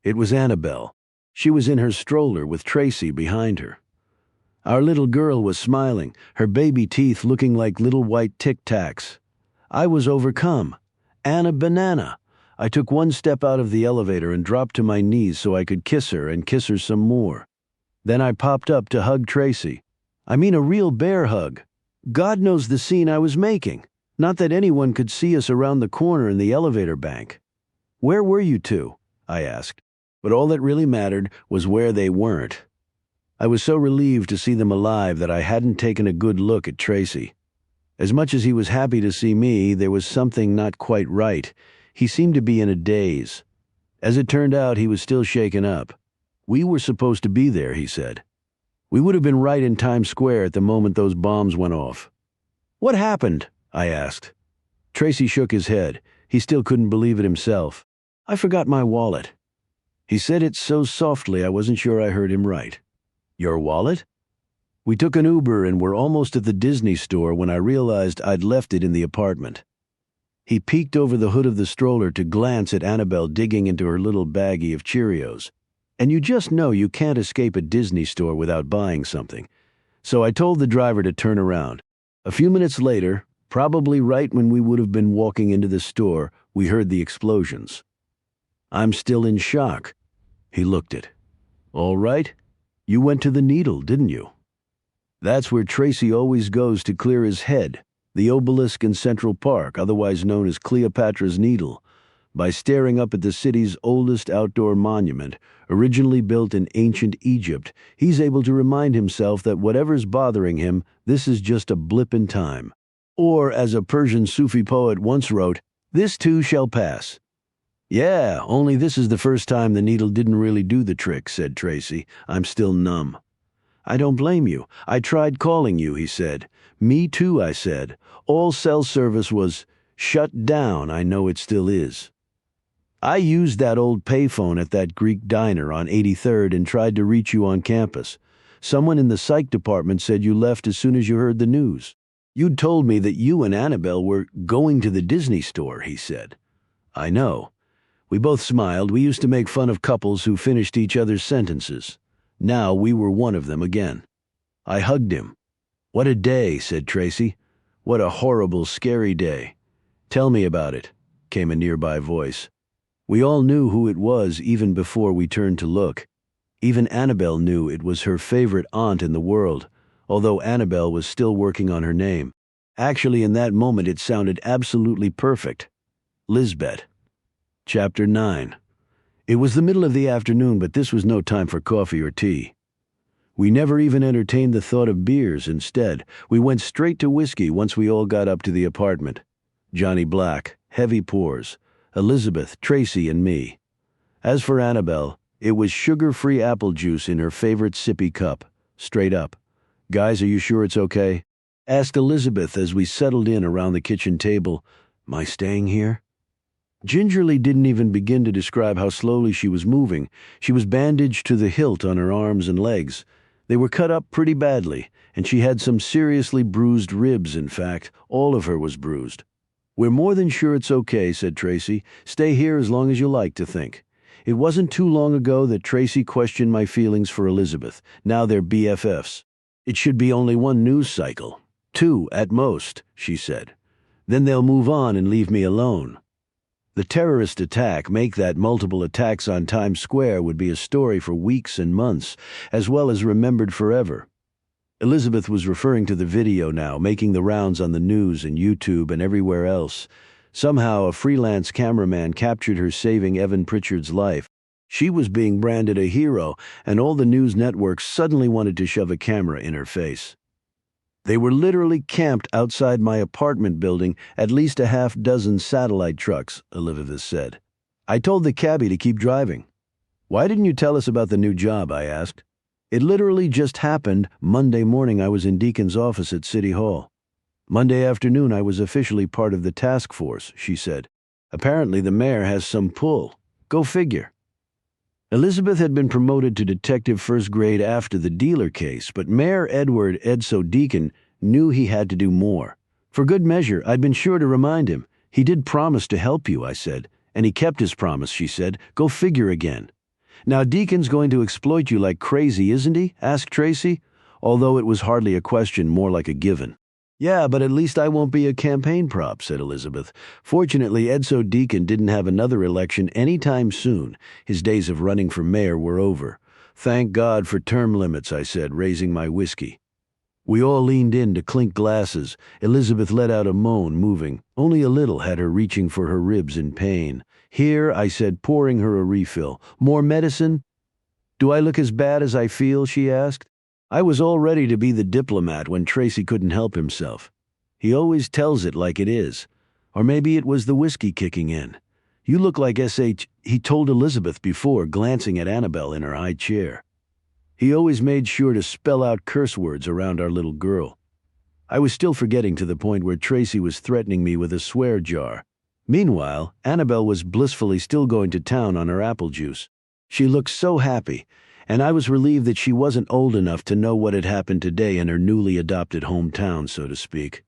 It was Annabelle. She was in her stroller with Tracy behind her. Our little girl was smiling, her baby teeth looking like little white tic-tacs. I was overcome. Anna Banana. I took one step out of the elevator and dropped to my knees so I could kiss her and kiss her some more. Then I popped up to hug Tracy. I mean a real bear hug. God knows the scene I was making. Not that anyone could see us around the corner in the elevator bank. "Where were you two?" I asked. But all that really mattered was where they weren't. I was so relieved to see them alive that I hadn't taken a good look at Tracy. As much as he was happy to see me, there was something not quite right. He seemed to be in a daze. As it turned out, he was still shaken up. "We were supposed to be there," he said. "We would have been right in Times Square at the moment those bombs went off." "What happened?" I asked. Tracy shook his head. He still couldn't believe it himself. "I forgot my wallet." He said it so softly I wasn't sure I heard him right. "Your wallet?" We took an Uber and were almost at the Disney store when I realized I'd left it in the apartment. He peeked over the hood of the stroller to glance at Annabelle digging into her little baggie of Cheerios. And you just know you can't escape a Disney store without buying something. So I told the driver to turn around. A few minutes later, probably right when we would have been walking into the store, we heard the explosions. "I'm still in shock." He looked it. "All right. You went to the Needle, didn't you?" That's where Tracy always goes to clear his head, the obelisk in Central Park, otherwise known as Cleopatra's Needle. By staring up at the city's oldest outdoor monument, originally built in ancient Egypt, he's able to remind himself that whatever's bothering him, this is just a blip in time. Or, as a Persian Sufi poet once wrote, "This too shall pass." "Yeah, only this is the first time the needle didn't really do the trick," said Tracy. "I'm still numb." "I don't blame you. I tried calling you," he said. "Me too," I said. "All cell service was shut down. I know it still is." "I used that old payphone at that Greek diner on 83rd and tried to reach you on campus. Someone in the psych department said you left as soon as you heard the news. You'd told me that you and Annabelle were going to the Disney store," he said. "I know." We both smiled. We used to make fun of couples who finished each other's sentences. Now we were one of them again. I hugged him. "What a day," said Tracy. "What a horrible, scary day." "Tell me about it," came a nearby voice. We all knew who it was even before we turned to look. Even Annabelle knew it was her favorite aunt in the world, although Annabelle was still working on her name. Actually, in that moment it sounded absolutely perfect. Lisbeth. Chapter 9. It was the middle of the afternoon, but this was no time for coffee or tea. We never even entertained the thought of beers. Instead, we went straight to whiskey once we all got up to the apartment. Johnny Black, heavy pours, Elizabeth, Tracy, and me. As for Annabelle, it was sugar-free apple juice in her favorite sippy cup, straight up. "Guys, are you sure it's okay?" asked Elizabeth as we settled in around the kitchen table. "Am I staying here?" Gingerly didn't even begin to describe how slowly she was moving. She was bandaged to the hilt on her arms and legs. They were cut up pretty badly, and she had some seriously bruised ribs, in fact. All of her was bruised. "We're more than sure it's okay," said Tracy. "Stay here as long as you like to think." It wasn't too long ago that Tracy questioned my feelings for Elizabeth. Now they're BFFs. "It should be only one news cycle. 2 at most," she said. "Then they'll move on and leave me alone." The terrorist attack, make that multiple attacks on Times Square, would be a story for weeks and months, as well as remembered forever. Elizabeth was referring to the video now, making the rounds on the news and YouTube and everywhere else. Somehow a freelance cameraman captured her saving Evan Pritchard's life. She was being branded a hero, and all the news networks suddenly wanted to shove a camera in her face. They were literally camped outside my apartment building, at least a half dozen satellite trucks, Elizabeth said. I told the cabbie to keep driving. "Why didn't you tell us about the new job?" I asked. "It literally just happened. Monday morning I was in Deacon's office at City Hall. Monday afternoon I was officially part of the task force," she said. "Apparently the mayor has some pull. Go figure." Elizabeth had been promoted to detective first grade after the dealer case, but Mayor Edward Edso Deacon knew he had to do more. "For good measure, I'd been sure to remind him. He did promise to help you," I said. "And he kept his promise," she said. "Go figure again." "Now Deacon's going to exploit you like crazy, isn't he?" asked Tracy, although it was hardly a question, more like a given. "Yeah, but at least I won't be a campaign prop," said Elizabeth. Fortunately, Edso Deacon didn't have another election anytime soon. His days of running for mayor were over. "Thank God for term limits," I said, raising my whiskey. We all leaned in to clink glasses. Elizabeth let out a moan, moving. Only a little had her reaching for her ribs in pain. "Here," I said, pouring her a refill. "More medicine?" "Do I look as bad as I feel?" she asked. I was all ready to be the diplomat when Tracy couldn't help himself. "He always tells it like it is. Or maybe it was the whiskey kicking in. You look like SH," he told Elizabeth before, glancing at Annabelle in her high chair. He always made sure to spell out curse words around our little girl. I was still forgetting to the point where Tracy was threatening me with a swear jar. Meanwhile, Annabelle was blissfully still going to town on her apple juice. She looked so happy, and I was relieved that she wasn't old enough to know what had happened today in her newly adopted hometown, so to speak.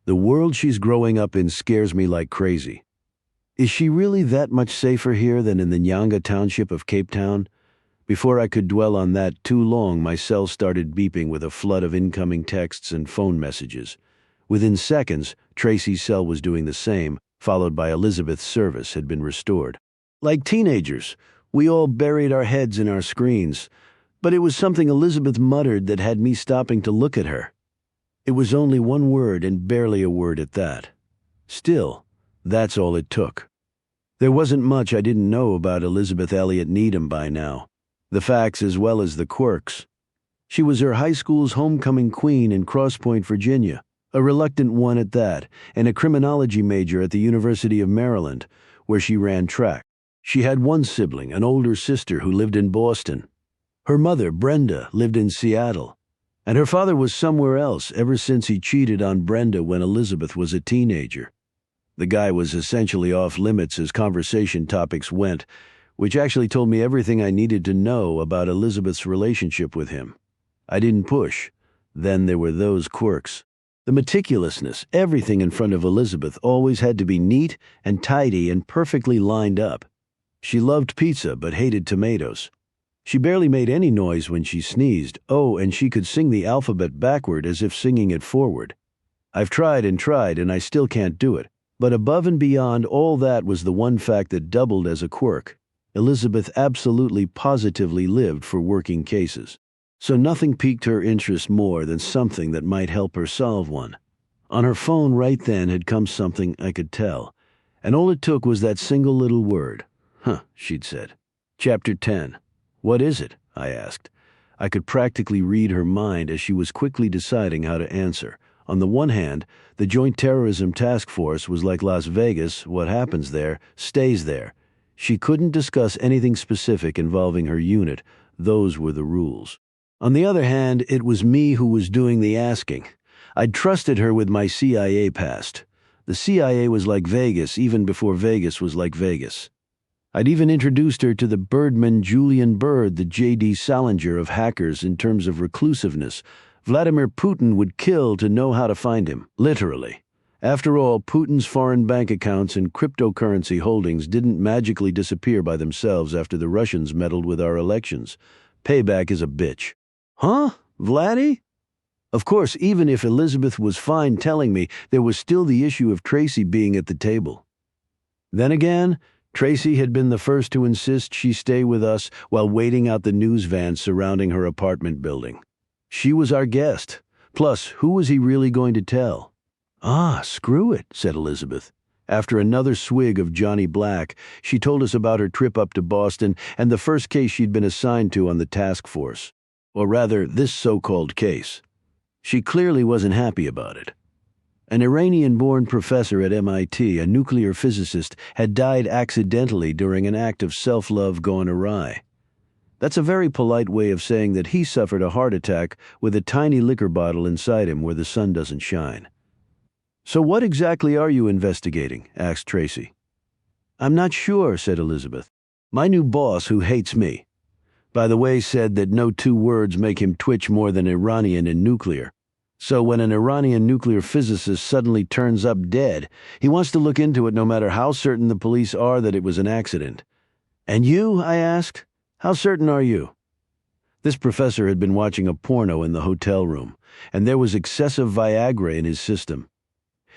The world she's growing up in scares me like crazy. Is she really that much safer here than in the Nyanga township of Cape Town? Before I could dwell on that too long, my cell started beeping with a flood of incoming texts and phone messages. Within seconds, Tracy's cell was doing the same, followed by Elizabeth's service had been restored. Like teenagers, we all buried our heads in our screens, but it was something Elizabeth muttered that had me stopping to look at her. It was only one word, and barely a word at that. Still, that's all it took. There wasn't much I didn't know about Elizabeth Elliott Needham by now, the facts as well as the quirks. She was her high school's homecoming queen in Cross Point, Virginia, a reluctant one at that, and a criminology major at the University of Maryland, where she ran track. She had one sibling, an older sister, who lived in Boston. Her mother, Brenda, lived in Seattle, and her father was somewhere else ever since he cheated on Brenda when Elizabeth was a teenager. The guy was essentially off limits as conversation topics went, which actually told me everything I needed to know about Elizabeth's relationship with him. I didn't push. Then there were those quirks. The meticulousness, everything in front of Elizabeth always had to be neat and tidy and perfectly lined up. She loved pizza but hated tomatoes. She barely made any noise when she sneezed. Oh, and she could sing the alphabet backward as if singing it forward. I've tried, and I still can't do it. But above and beyond all that was the one fact that doubled as a quirk. Elizabeth absolutely positively lived for working cases. So nothing piqued her interest more than something that might help her solve one. On her phone right then had come something I could tell, and all it took was that single little word. "Huh," she'd said. Chapter 10. "What is it?" I asked. I could practically read her mind as she was quickly deciding how to answer. On the one hand, the Joint Terrorism Task Force was like Las Vegas. What happens there stays there. She couldn't discuss anything specific involving her unit. Those were the rules. On the other hand, it was me who was doing the asking. I'd trusted her with my CIA past. The CIA was like Vegas even before Vegas was like Vegas. I'd even introduced her to the Birdman Julian Bird, the J.D. Salinger of hackers in terms of reclusiveness. Vladimir Putin would kill to know how to find him, literally. After all, Putin's foreign bank accounts and cryptocurrency holdings didn't magically disappear by themselves after the Russians meddled with our elections. Payback is a bitch. Huh? Vladdy? Of course, even if Elizabeth was fine telling me, there was still the issue of Tracy being at the table. Then again, Tracy had been the first to insist she stay with us while waiting out the news van surrounding her apartment building. She was our guest. Plus, who was he really going to tell? "Ah, screw it," said Elizabeth. After another swig of Johnny Black, she told us about her trip up to Boston and the first case she'd been assigned to on the task force. Or rather, this so-called case. She clearly wasn't happy about it. An Iranian-born professor at MIT, a nuclear physicist, had died accidentally during an act of self-love gone awry. That's a very polite way of saying that he suffered a heart attack with a tiny liquor bottle inside him where the sun doesn't shine. "So what exactly are you investigating?" asked Tracy. "I'm not sure," said Elizabeth. "My new boss, who hates me, by the way, said that no two words make him twitch more than Iranian and nuclear. So when an Iranian nuclear physicist suddenly turns up dead, he wants to look into it no matter how certain the police are that it was an accident." "And you?" I asked. "How certain are you?" This professor had been watching a porno in the hotel room, and there was excessive Viagra in his system.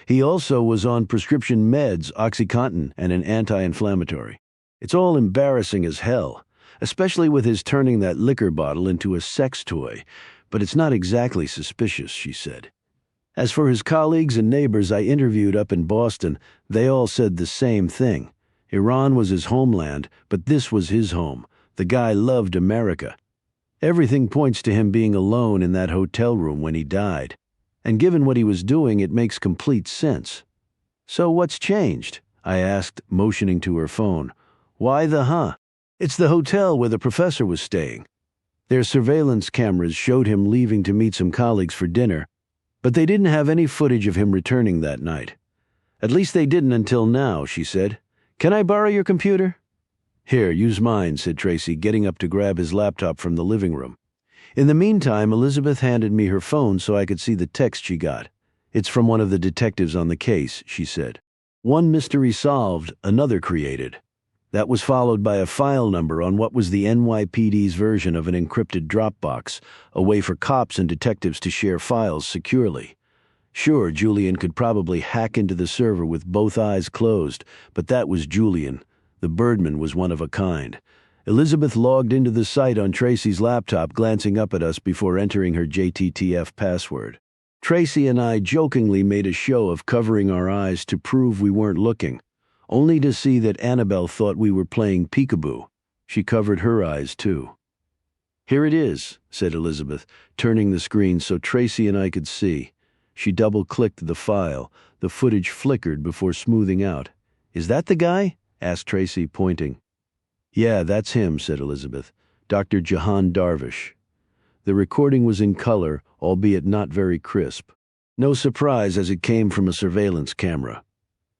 He also was on prescription meds, OxyContin, and an anti-inflammatory. It's all embarrassing as hell, especially with his turning that liquor bottle into a sex toy, but it's not exactly suspicious, she said. As for his colleagues and neighbors I interviewed up in Boston, they all said the same thing. Iran was his homeland, but this was his home. The guy loved America. Everything points to him being alone in that hotel room when he died. And given what he was doing, it makes complete sense. "So what's changed?" I asked, motioning to her phone. "Why the huh?" "It's the hotel where the professor was staying. Their surveillance cameras showed him leaving to meet some colleagues for dinner, but they didn't have any footage of him returning that night. At least they didn't until now, she said. Can I borrow your computer? Here, use mine, said Tracy, getting up to grab his laptop from the living room. In the meantime, Elizabeth handed me her phone so I could see the text she got. It's from one of the detectives on the case, she said. One mystery solved, another created. That was followed by a file number on what was the NYPD's version of an encrypted Dropbox, a way for cops and detectives to share files securely. Sure, Julian could probably hack into the server with both eyes closed, but that was Julian. The Birdman was one of a kind. Elizabeth logged into the site on Tracy's laptop, glancing up at us before entering her JTTF password. Tracy and I jokingly made a show of covering our eyes to prove we weren't looking, only to see that Annabelle thought we were playing peekaboo. She covered her eyes, too. Here it is, said Elizabeth, turning the screen so Tracy and I could see. She double-clicked the file. The footage flickered before smoothing out. Is that the guy? Asked Tracy, pointing. Yeah, that's him, said Elizabeth. Dr. Jahan Darvish. The recording was in color, albeit not very crisp. No surprise, as it came from a surveillance camera.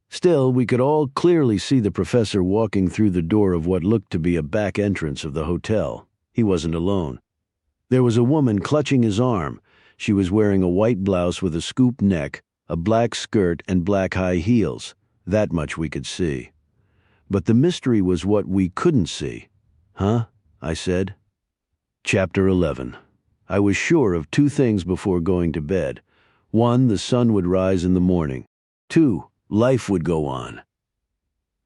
Still, we could all clearly see the professor walking through the door of what looked to be a back entrance of the hotel. He wasn't alone. There was a woman clutching his arm. She was wearing a white blouse with a scoop neck, a black skirt, and black high heels. That much we could see. But the mystery was what we couldn't see. Huh? I said. Chapter 11. I was sure of two things before going to bed. 1, the sun would rise in the morning. 2, life would go on.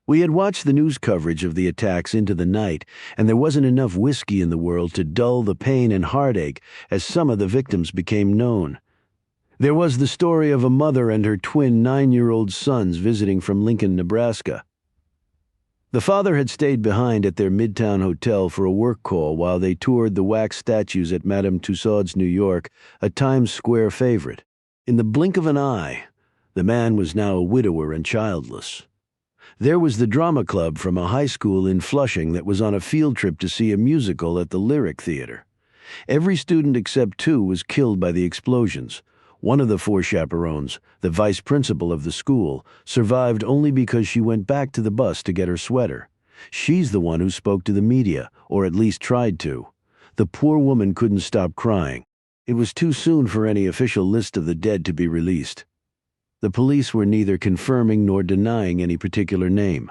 We had watched the news coverage of the attacks into the night, and there wasn't enough whiskey in the world to dull the pain and heartache as some of the victims became known. There was the story of a mother and her twin 9-year-old sons visiting from Lincoln, Nebraska. The father had stayed behind at their Midtown hotel for a work call while they toured the wax statues at Madame Tussauds, New York, a Times Square favorite. In the blink of an eye, the man was now a widower and childless. There was the drama club from a high school in Flushing that was on a field trip to see a musical at the Lyric Theater. Every student except 2 was killed by the explosions. One of the 4 chaperones, the vice principal of the school, survived only because she went back to the bus to get her sweater. She's the one who spoke to the media, or at least tried to. The poor woman couldn't stop crying. It was too soon for any official list of the dead to be released. The police were neither confirming nor denying any particular name.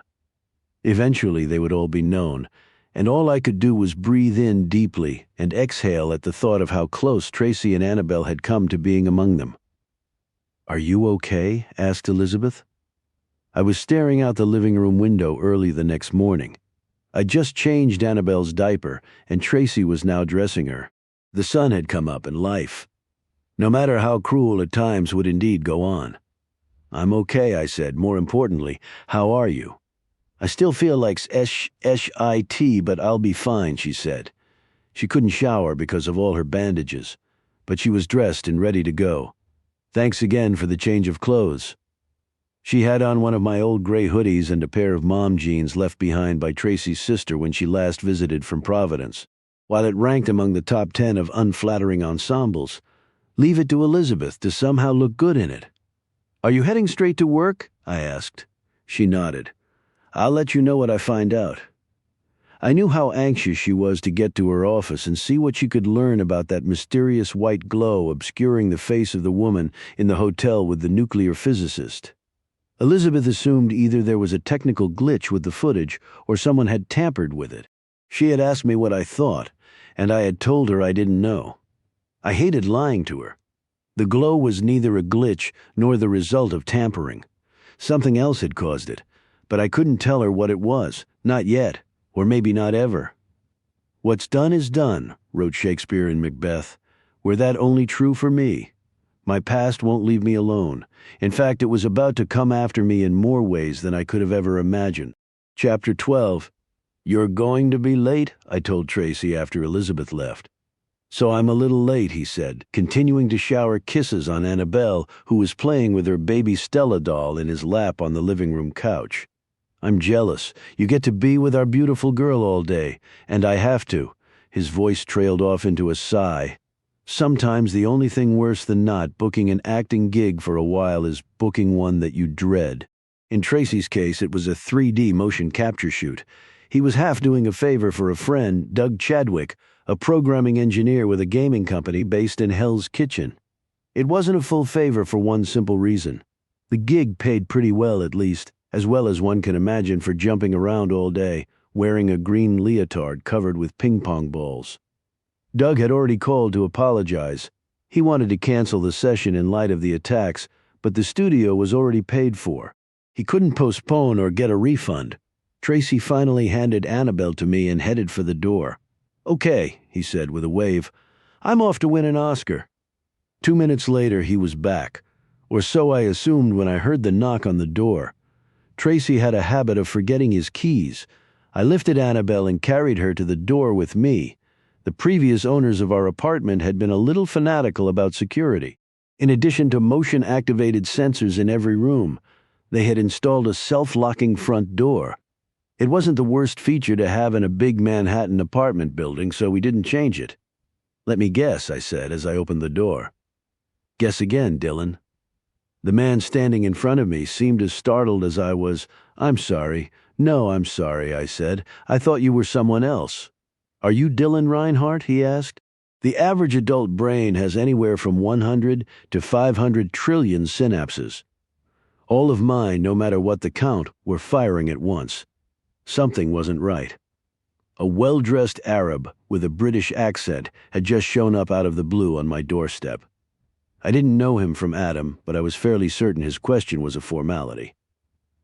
Eventually they would all be known, and all I could do was breathe in deeply and exhale at the thought of how close Tracy and Annabelle had come to being among them. Are you okay? Asked Elizabeth. I was staring out the living room window early the next morning. I'd just changed Annabelle's diaper, and Tracy was now dressing her. The sun had come up, and life, no matter how cruel at times, would indeed go on. I'm okay, I said. More importantly, how are you? I still feel like shit, but I'll be fine, she said. She couldn't shower because of all her bandages, but she was dressed and ready to go. Thanks again for the change of clothes. She had on one of my old gray hoodies and a pair of mom jeans left behind by Tracy's sister when she last visited from Providence. While it ranked among the top 10 of unflattering ensembles, leave it to Elizabeth to somehow look good in it. Are you heading straight to work? I asked. She nodded. I'll let you know what I find out. I knew how anxious she was to get to her office and see what she could learn about that mysterious white glow obscuring the face of the woman in the hotel with the nuclear physicist. Elizabeth assumed either there was a technical glitch with the footage or someone had tampered with it. She had asked me what I thought, and I had told her I didn't know. I hated lying to her. The glow was neither a glitch nor the result of tampering. Something else had caused it, but I couldn't tell her what it was, not yet, or maybe not ever. What's done is done, wrote Shakespeare in Macbeth. Were that only true for me? My past won't leave me alone. In fact, it was about to come after me in more ways than I could have ever imagined. Chapter 12. You're going to be late, I told Tracy after Elizabeth left. So I'm a little late, he said, continuing to shower kisses on Annabelle, who was playing with her baby Stella doll in his lap on the living room couch. I'm jealous. You get to be with our beautiful girl all day, and I have to. His voice trailed off into a sigh. Sometimes the only thing worse than not booking an acting gig for a while is booking one that you dread. In Tracy's case, it was a 3D motion capture shoot. He was half doing a favor for a friend, Doug Chadwick, a programming engineer with a gaming company based in Hell's Kitchen. It wasn't a full favor for one simple reason. The gig paid pretty well, at least, as well as one can imagine for jumping around all day, wearing a green leotard covered with ping pong balls. Doug had already called to apologize. He wanted to cancel the session in light of the attacks, but the studio was already paid for. He couldn't postpone or get a refund. Tracy finally handed Annabelle to me and headed for the door. "Okay," he said with a wave. "I'm off to win an Oscar." 2 minutes later, he was back. Or so I assumed when I heard the knock on the door. Tracy had a habit of forgetting his keys. I lifted Annabelle and carried her to the door with me. The previous owners of our apartment had been a little fanatical about security. In addition to motion-activated sensors in every room, they had installed a self-locking front door. It wasn't the worst feature to have in a big Manhattan apartment building, so we didn't change it. "Let me guess," I said as I opened the door. "Guess again, Dylan." The man standing in front of me seemed as startled as I was. "I'm sorry. No, I'm sorry," I said. "I thought you were someone else." "Are you Dylan Reinhardt?" he asked. The average adult brain has anywhere from 100 to 500 trillion synapses. All of mine, no matter what the count, were firing at once. Something wasn't right. A well-dressed Arab with a British accent had just shown up out of the blue on my doorstep. I didn't know him from Adam, but I was fairly certain his question was a formality.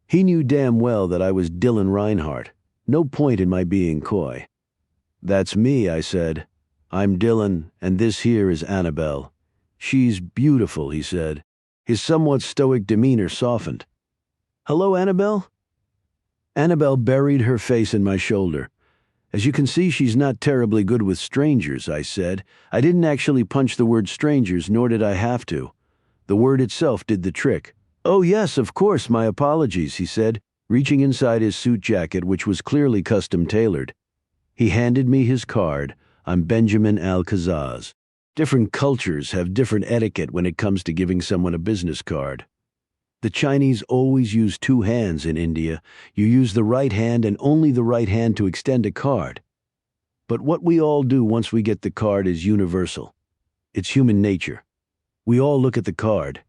He knew damn well that I was Dylan Reinhardt. No point in my being coy. "That's me," I said. "I'm Dylan, and this here is Annabelle." "She's beautiful," he said. His somewhat stoic demeanor softened. "Hello, Annabelle?" Annabelle buried her face in my shoulder. "As you can see, she's not terribly good with strangers," I said. I didn't actually punch the word strangers, nor did I have to. The word itself did the trick. "Oh yes, of course, my apologies," he said, reaching inside his suit jacket, which was clearly custom-tailored. He handed me his card. "I'm Benjamin Alcazaz." Different cultures have different etiquette when it comes to giving someone a business card. The Chinese always use two hands in India. You use the right hand and only the right hand to extend a card. But what we all do once we get the card is universal. It's human nature. We all look at the card.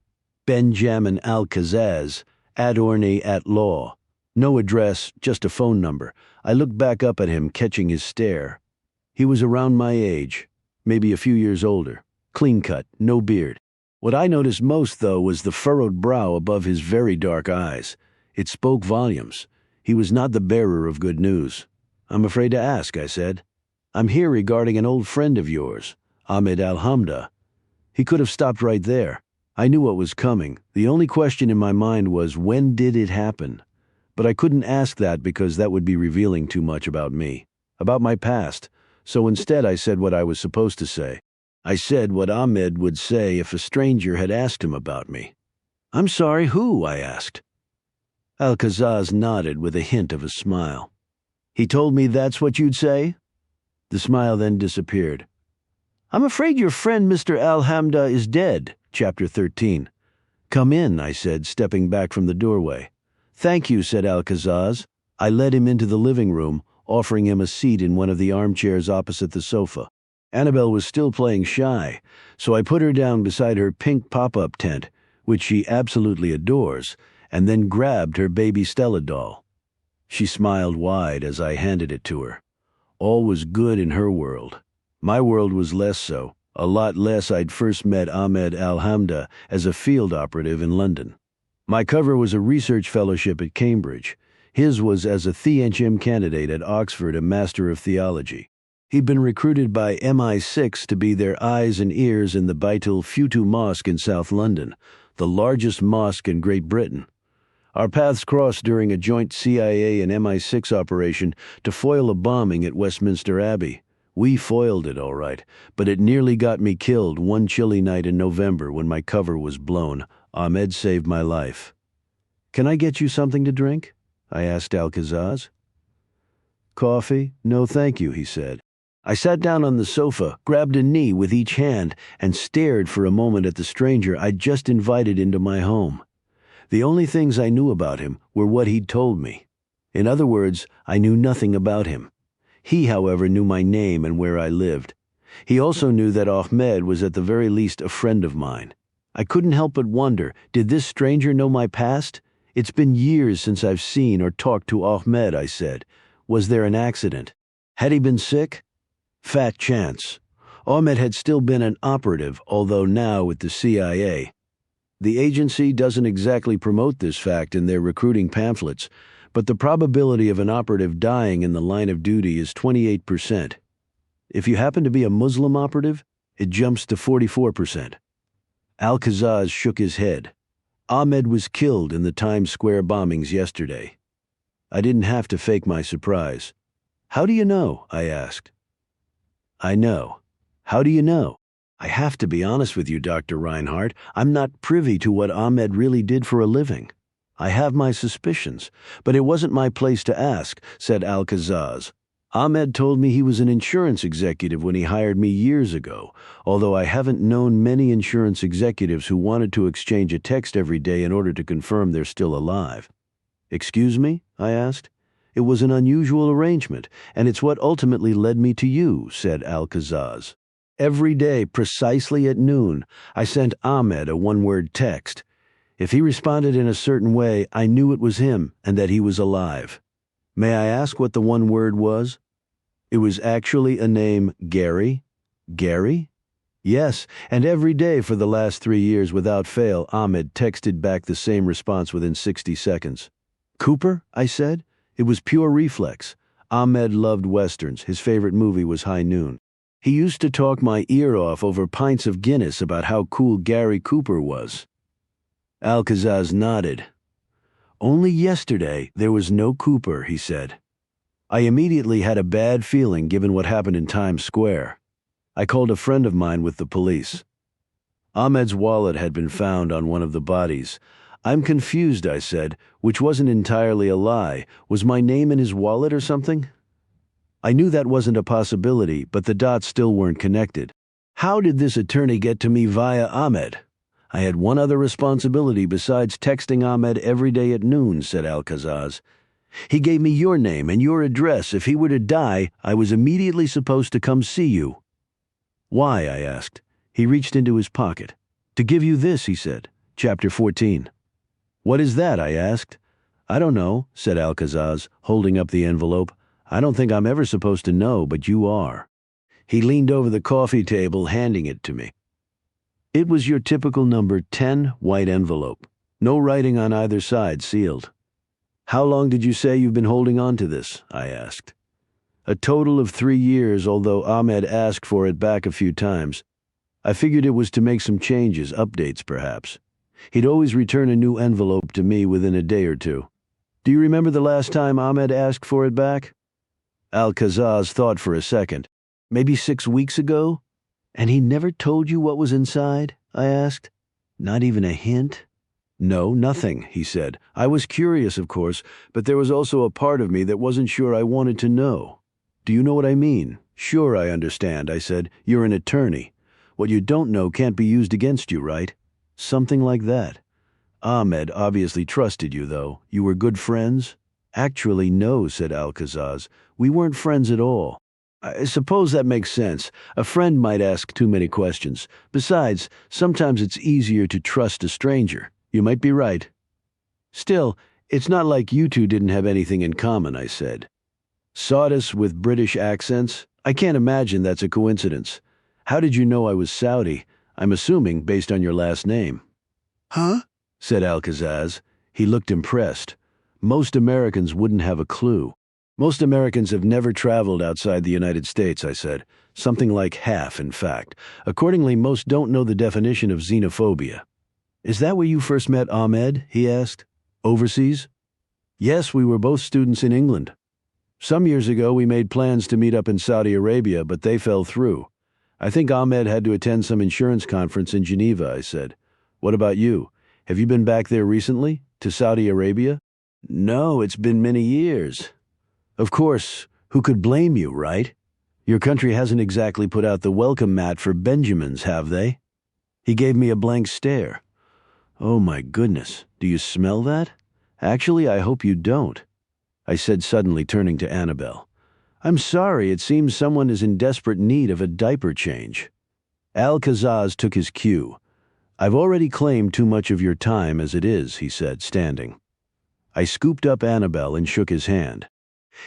Benjamin Alcazaz, Adorney at law. No address, just a phone number. I looked back up at him, catching his stare. He was around my age, maybe a few years older. Clean cut, no beard. What I noticed most, though, was the furrowed brow above his very dark eyes. It spoke volumes. He was not the bearer of good news. "I'm afraid to ask," I said. "I'm here regarding an old friend of yours, Ahmed Alhamda." He could have stopped right there. I knew what was coming. The only question in my mind was, when did it happen? But I couldn't ask that because that would be revealing too much about me, about my past. So instead I said what I was supposed to say. I said what Ahmed would say if a stranger had asked him about me. "I'm sorry, who?" I asked. Alcazaz nodded with a hint of a smile. "He told me that's what you'd say?" The smile then disappeared. "I'm afraid your friend Mr. Alhamda is dead." Chapter 13. "Come in," I said, stepping back from the doorway. "Thank you," said Alcazaz. I led him into the living room, offering him a seat in one of the armchairs opposite the sofa. Annabelle was still playing shy, so I put her down beside her pink pop-up tent, which she absolutely adores, and then grabbed her baby Stella doll. She smiled wide as I handed it to her. All was good in her world. My world was less so, a lot less. I'd first met Ahmed Alhamda as a field operative in London. My cover was a research fellowship at Cambridge. His was as a Theologian candidate at Oxford, a Master of Theology. He'd been recruited by MI6 to be their eyes and ears in the Baitul Futu Mosque in South London, the largest mosque in Great Britain. Our paths crossed during a joint CIA and MI6 operation to foil a bombing at Westminster Abbey. We foiled it, all right, but it nearly got me killed one chilly night in November when my cover was blown. Ahmed saved my life. "Can I get you something to drink?" I asked Alcazaz. "Coffee? No, thank you," he said. I sat down on the sofa, grabbed a knee with each hand, and stared for a moment at the stranger I'd just invited into my home. The only things I knew about him were what he'd told me. In other words, I knew nothing about him. He, however, knew my name and where I lived. He also knew that Ahmed was at the very least a friend of mine. I couldn't help but wonder, did this stranger know my past? It's been years since I've seen or talked to Ahmed, I said. Was there an accident? Had he been sick? Fat chance. Ahmed had still been an operative, although now with the CIA. The agency doesn't exactly promote this fact in their recruiting pamphlets, but the probability of an operative dying in the line of duty is 28%. If you happen to be a Muslim operative, it jumps to 44%. Al-Kazaz shook his head. Ahmed was killed in the Times Square bombings yesterday. I didn't have to fake my surprise. How do you know? I asked. I know. How do you know? I have to be honest with you, Dr. Reinhardt. I'm not privy to what Ahmed really did for a living. I have my suspicions, but it wasn't my place to ask, said Al-Kazaz. Ahmed told me he was an insurance executive when he hired me years ago, although I haven't known many insurance executives who wanted to exchange a text every day in order to confirm they're still alive. Excuse me? I asked. It was an unusual arrangement, and it's what ultimately led me to you, said Al-Kazaz. Every day, precisely at noon, I sent Ahmed a one-word text. If he responded in a certain way, I knew it was him and that he was alive. May I ask what the one word was? It was actually a name, Gary. Gary? Yes, and every day for the last 3 years without fail, Ahmed texted back the same response within 60 seconds. Cooper? I said. It was pure reflex. Ahmed loved westerns. His favorite movie was High Noon. He used to talk my ear off over pints of Guinness about how cool Gary Cooper was. Al-Kazaz nodded. Only yesterday there was no Cooper, he said. I immediately had a bad feeling given what happened in Times Square. I called a friend of mine with the police. Ahmed's wallet had been found on one of the bodies. I'm confused, I said, which wasn't entirely a lie. Was my name in his wallet or something? I knew that wasn't a possibility, but the dots still weren't connected. How did this attorney get to me via Ahmed? I had one other responsibility besides texting Ahmed every day at noon, said Al-Kazaz. He gave me your name and your address. If he were to die, I was immediately supposed to come see you. Why? I asked. He reached into his pocket. To give you this, he said. Chapter 14. What is that? I asked. I don't know, said Al-Kazaz, holding up the envelope. I don't think I'm ever supposed to know, but you are. He leaned over the coffee table, handing it to me. It was your typical number 10 white envelope. No writing on either side, sealed. How long did you say you've been holding on to this? I asked. A total of 3 years, although Ahmed asked for it back a few times. I figured it was to make some changes, updates perhaps. He'd always return a new envelope to me within a day or two. Do you remember the last time Ahmed asked for it back? Al-Kazaz thought for a second. Maybe 6 weeks ago? And he never told you what was inside? I asked. Not even a hint? No, nothing, he said. I was curious, of course, but there was also a part of me that wasn't sure I wanted to know. Do you know what I mean? Sure, I understand, I said. You're an attorney. What you don't know can't be used against you, right? Something like that. Ahmed obviously trusted you, though. You were good friends? Actually, no, said Al-Kazaz. We weren't friends at all. I suppose that makes sense. A friend might ask too many questions. Besides, sometimes it's easier to trust a stranger. You might be right. Still, it's not like you two didn't have anything in common, I said. Saudis with British accents? I can't imagine that's a coincidence. How did you know I was Saudi? I'm assuming based on your last name. Huh? Said Al-Kazaz. He looked impressed. Most Americans wouldn't have a clue. Most Americans have never traveled outside the United States, I said. Something like half, in fact. Accordingly, most don't know the definition of xenophobia. Is that where you first met Ahmed? He asked. Overseas? Yes, we were both students in England. Some years ago, we made plans to meet up in Saudi Arabia, but they fell through. I think Ahmed had to attend some insurance conference in Geneva, I said. What about you? Have you been back there recently? To Saudi Arabia? No, it's been many years. Of course, who could blame you, right? Your country hasn't exactly put out the welcome mat for Benjamins, have they? He gave me a blank stare. Oh my goodness, do you smell that? Actually, I hope you don't, I said suddenly, turning to Annabelle. I'm sorry, it seems someone is in desperate need of a diaper change. Al-Kazaz took his cue. I've already claimed too much of your time as it is, he said, standing. I scooped up Annabelle and shook his hand.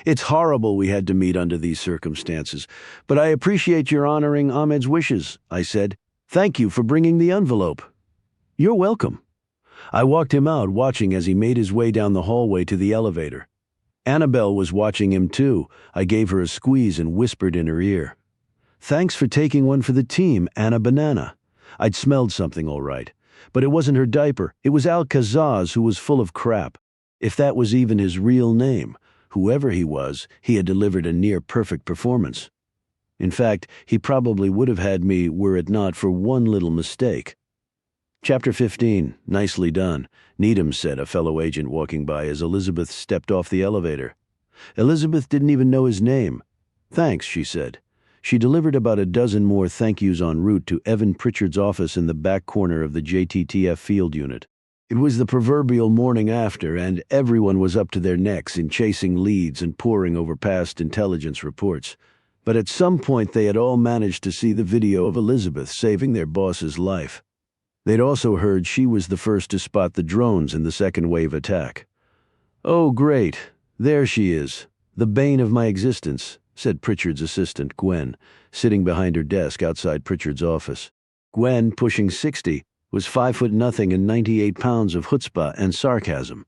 It's horrible we had to meet under these circumstances, but I appreciate your honoring Ahmed's wishes, I said. Thank you for bringing the envelope. You're welcome. I walked him out, watching as he made his way down the hallway to the elevator. Annabelle was watching him too. I gave her a squeeze and whispered in her ear. Thanks for taking one for the team, Anna Banana. I'd smelled something all right, but it wasn't her diaper. It was Al-Kazaz, who was full of crap. If that was even his real name, whoever he was, he had delivered a near-perfect performance. In fact, he probably would have had me were it not for one little mistake. Chapter 15. Nicely done, Needham said, a fellow agent walking by as Elizabeth stepped off the elevator. Elizabeth didn't even know his name. Thanks, she said. She delivered about a dozen more thank yous en route to Evan Pritchard's office in the back corner of the JTTF field unit. It was the proverbial morning after, and everyone was up to their necks in chasing leads and poring over past intelligence reports. But at some point they had all managed to see the video of Elizabeth saving their boss's life. They'd also heard she was the first to spot the drones in the second wave attack. Oh, great. There she is. The bane of my existence, said Pritchard's assistant, Gwen, sitting behind her desk outside Pritchard's office. Gwen, pushing 60, was 5'0" and 98 pounds of chutzpah and sarcasm.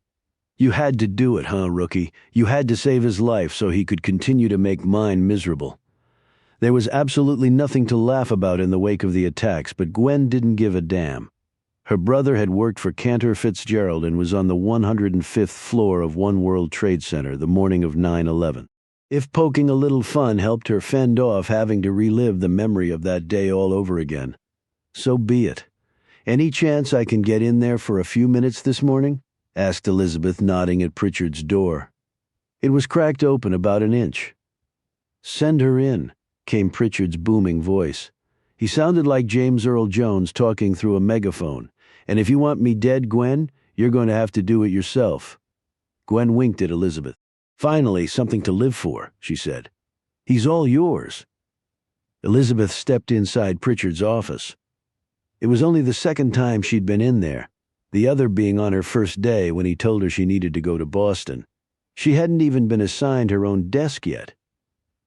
You had to do it, huh, rookie? You had to save his life so he could continue to make mine miserable. There was absolutely nothing to laugh about in the wake of the attacks, but Gwen didn't give a damn. Her brother had worked for Cantor Fitzgerald and was on the 105th floor of One World Trade Center the morning of 9/11. If poking a little fun helped her fend off having to relive the memory of that day all over again, so be it. Any chance I can get in there for a few minutes this morning? Asked Elizabeth, nodding at Pritchard's door. It was cracked open about an inch. Send her in, came Pritchard's booming voice. He sounded like James Earl Jones talking through a megaphone. And if you want me dead, Gwen, you're going to have to do it yourself. Gwen winked at Elizabeth. Finally, something to live for, she said. He's all yours. Elizabeth stepped inside Pritchard's office. It was only the second time she'd been in there, the other being on her first day when he told her she needed to go to Boston. She hadn't even been assigned her own desk yet.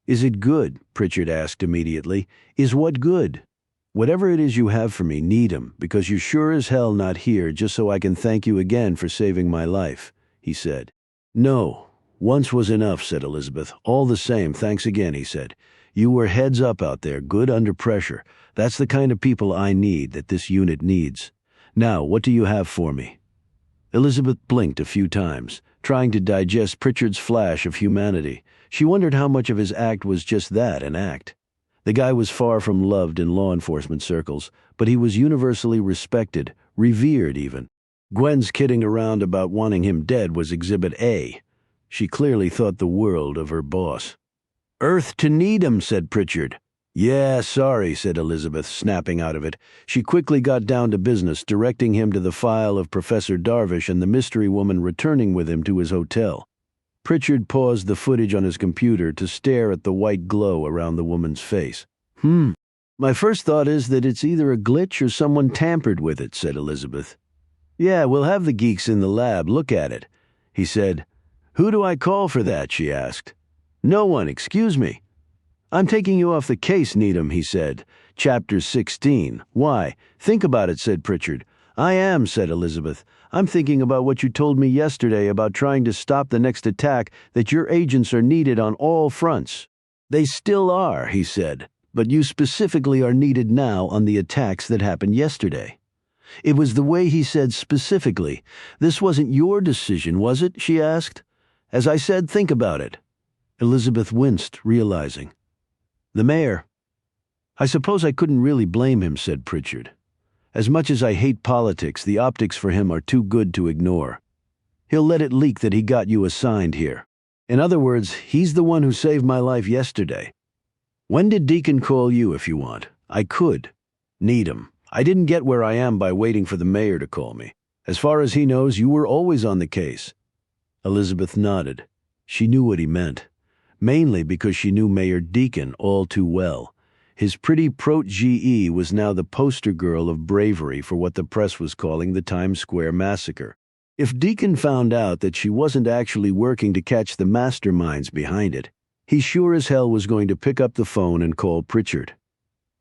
Is it good? Pritchard asked immediately. Is what good? Whatever it is you have for me, Needham, because you're sure as hell not here just so I can thank you again for saving my life, he said. No, once was enough, said Elizabeth. All the same, thanks again, he said. You were heads up out there, good under pressure. That's the kind of people I need, that this unit needs. Now, what do you have for me? Elizabeth blinked a few times, trying to digest Pritchard's flash of humanity. She wondered how much of his act was just that, an act. The guy was far from loved in law enforcement circles, but he was universally respected, revered even. Gwen's kidding around about wanting him dead was Exhibit A. She clearly thought the world of her boss. Earth to Needham, said Pritchard. Yeah, sorry, said Elizabeth, snapping out of it. She quickly got down to business, directing him to the file of Professor Darvish and the mystery woman returning with him to his hotel. Pritchard paused the footage on his computer to stare at the white glow around the woman's face. My first thought is that it's either a glitch or someone tampered with it, said Elizabeth. Yeah, we'll have the geeks in the lab look at it, he said. Who do I call for that, she asked. No one, excuse me. I'm taking you off the case, Needham, he said. Chapter 16. Why? Think about it, said Pritchard. I am, said Elizabeth. I'm thinking about what you told me yesterday about trying to stop the next attack, that your agents are needed on all fronts. They still are, he said, but you specifically are needed now on the attacks that happened yesterday. It was the way he said specifically. This wasn't your decision, was it? She asked. As I said, think about it. Elizabeth winced, realizing. The mayor. I suppose I couldn't really blame him, said Pritchard. As much as I hate politics, the optics for him are too good to ignore. He'll let it leak that he got you assigned here. In other words, he's the one who saved my life yesterday. When did Deacon call you if you want? I could. Need him. I didn't get where I am by waiting for the mayor to call me. As far as he knows, you were always on the case. Elizabeth nodded. She knew what he meant, mainly because she knew Mayor Deacon all too well. His pretty protégée was now the poster girl of bravery for what the press was calling the Times Square massacre. If Deacon found out that she wasn't actually working to catch the masterminds behind it, he sure as hell was going to pick up the phone and call Pritchard.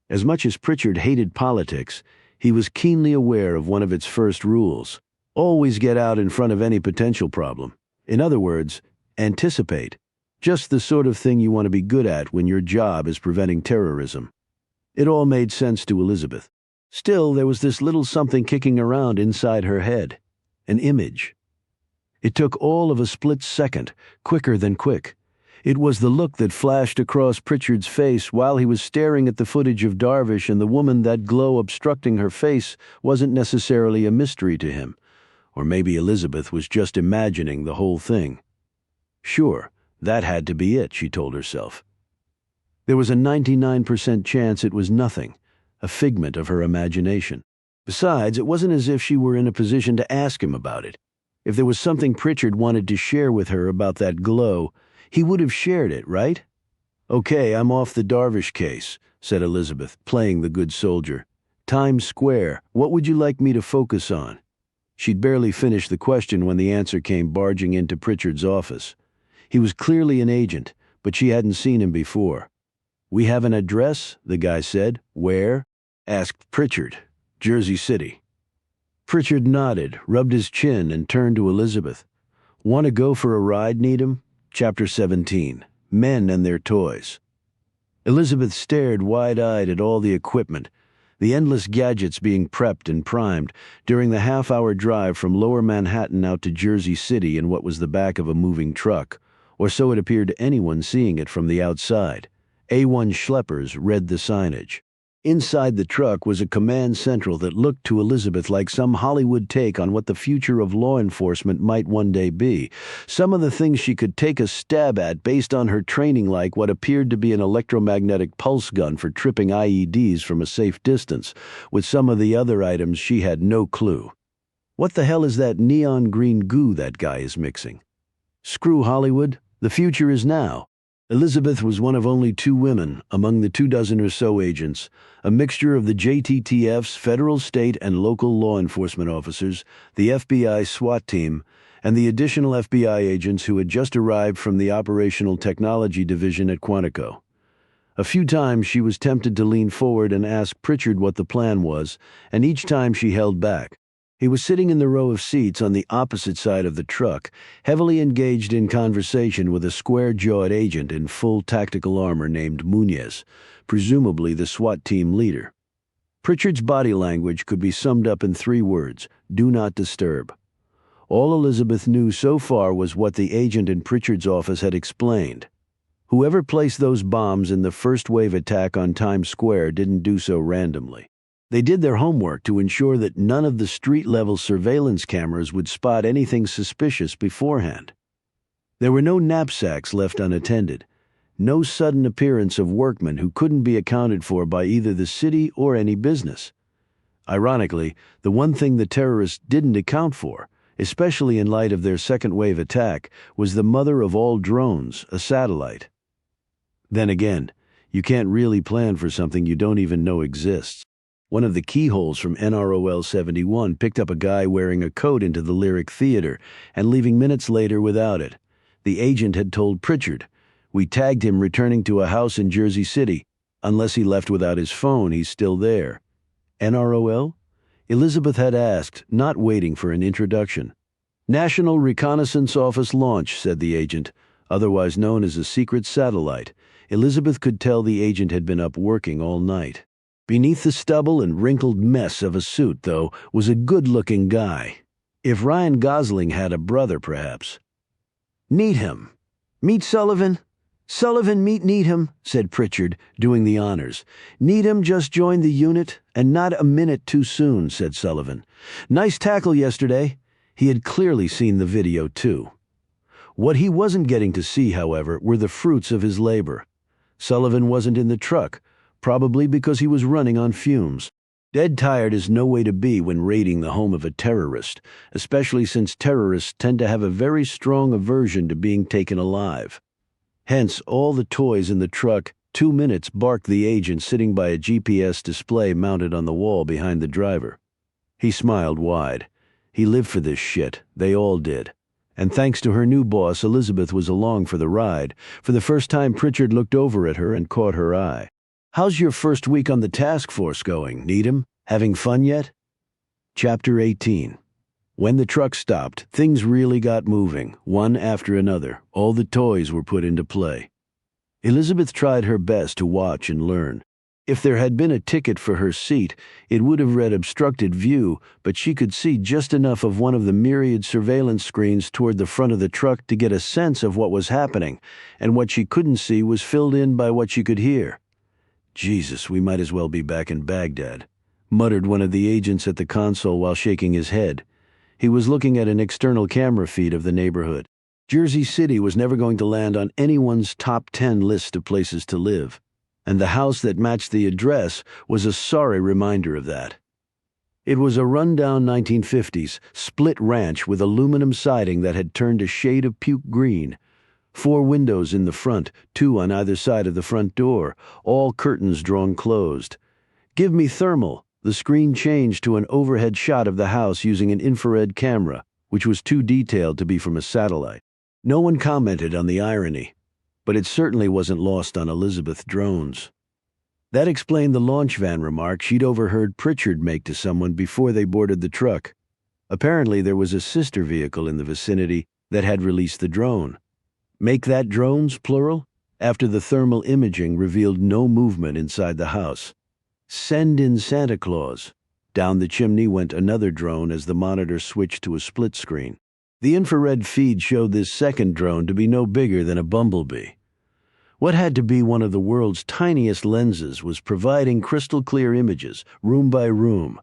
As much as Pritchard hated politics, he was keenly aware of one of its first rules: always get out in front of any potential problem. In other words, anticipate. Just the sort of thing you want to be good at when your job is preventing terrorism. It all made sense to Elizabeth. Still, there was this little something kicking around inside her head. An image. It took all of a split second, quicker than quick. It was the look that flashed across Pritchard's face while he was staring at the footage of Darvish and the woman. That glow obstructing her face wasn't necessarily a mystery to him. Or maybe Elizabeth was just imagining the whole thing. Sure, that had to be it, she told herself. There was a 99% chance it was nothing, a figment of her imagination. Besides, it wasn't as if she were in a position to ask him about it. If there was something Pritchard wanted to share with her about that glow, he would have shared it, right? Okay, I'm off the Darvish case, said Elizabeth, playing the good soldier. Times Square, what would you like me to focus on? She'd barely finished the question when the answer came barging into Pritchard's office. He was clearly an agent, but she hadn't seen him before. We have an address, the guy said. Where? Asked Pritchard. Jersey City. Pritchard nodded, rubbed his chin, and turned to Elizabeth. Want to go for a ride, Needham? Chapter 17. Men and Their Toys. Elizabeth stared wide-eyed at all the equipment, the endless gadgets being prepped and primed during the half-hour drive from Lower Manhattan out to Jersey City in what was the back of a moving truck, or so it appeared to anyone seeing it from the outside. A1 schleppers read the signage. Inside the truck was a command central that looked to Elizabeth like some Hollywood take on what the future of law enforcement might one day be. Some of the things she could take a stab at based on her training, like what appeared to be an electromagnetic pulse gun for tripping IEDs from a safe distance. With some of the other items she had no clue. What the hell is that neon green goo that guy is mixing? Screw Hollywood. The future is now. Elizabeth was one of only 2 women among the 24 or so agents, a mixture of the JTTF's federal, state, and local law enforcement officers, the FBI SWAT team, and the additional FBI agents who had just arrived from the Operational Technology Division at Quantico. A few times she was tempted to lean forward and ask Pritchard what the plan was, and each time she held back. He was sitting in the row of seats on the opposite side of the truck, heavily engaged in conversation with a square-jawed agent in full tactical armor named Muñez, presumably the SWAT team leader. Pritchard's body language could be summed up in 3 words: do not disturb. All Elizabeth knew so far was what the agent in Pritchard's office had explained. Whoever placed those bombs in the first wave attack on Times Square didn't do so randomly. They did their homework to ensure that none of the street-level surveillance cameras would spot anything suspicious beforehand. There were no knapsacks left unattended, no sudden appearance of workmen who couldn't be accounted for by either the city or any business. Ironically, the one thing the terrorists didn't account for, especially in light of their second-wave attack, was the mother of all drones, a satellite. Then again, you can't really plan for something you don't even know exists. One of the keyholes from NROL 71 picked up a guy wearing a coat into the Lyric Theater and leaving minutes later without it. The agent had told Pritchard, "We tagged him returning to a house in Jersey City. Unless he left without his phone, he's still there." NROL? Elizabeth had asked, not waiting for an introduction. "National Reconnaissance Office Launch," said the agent, otherwise known as a secret satellite. Elizabeth could tell the agent had been up working all night. Beneath the stubble and wrinkled mess of a suit, though, was a good-looking guy. If Ryan Gosling had a brother, perhaps. "Needham. Meet Sullivan." "Sullivan, meet Needham," said Pritchard, doing the honors. "Needham just joined the unit, and not a minute too soon," said Sullivan. "Nice tackle yesterday." He had clearly seen the video, too. What he wasn't getting to see, however, were the fruits of his labor. Sullivan wasn't in the truck, probably because he was running on fumes. Dead tired is no way to be when raiding the home of a terrorist, especially since terrorists tend to have a very strong aversion to being taken alive. Hence, all the toys in the truck, 2 minutes barked the agent sitting by a GPS display mounted on the wall behind the driver. He smiled wide. He lived for this shit. They all did. And thanks to her new boss, Elizabeth was along for the ride. For the first time, Pritchard looked over at her and caught her eye. "How's your first week on the task force going, Needham? Having fun yet?" Chapter 18. When the truck stopped, things really got moving, one after another. All the toys were put into play. Elizabeth tried her best to watch and learn. If there had been a ticket for her seat, it would have read obstructed view, but she could see just enough of one of the myriad surveillance screens toward the front of the truck to get a sense of what was happening, and what she couldn't see was filled in by what she could hear. "Jesus, we might as well be back in Baghdad," muttered one of the agents at the console while shaking his head. He was looking at an external camera feed of the neighborhood. Jersey City was never going to land on anyone's top 10 list of places to live, and the house that matched the address was a sorry reminder of that. It was a rundown 1950s split ranch with aluminum siding that had turned a shade of puke green. 4 windows in the front, 2 on either side of the front door, all curtains drawn closed. "Give me thermal." The screen changed to an overhead shot of the house using an infrared camera, which was too detailed to be from a satellite. No one commented on the irony, but it certainly wasn't lost on Elizabeth Drones. That explained the launch van remark she'd overheard Pritchard make to someone before they boarded the truck. Apparently there was a sister vehicle in the vicinity that had released the drone. Make that drones, plural? After the thermal imaging revealed no movement inside the house. "Send in Santa Claus." Down the chimney went another drone as the monitor switched to a split screen. The infrared feed showed this second drone to be no bigger than a bumblebee. What had to be one of the world's tiniest lenses was providing crystal clear images, room by room.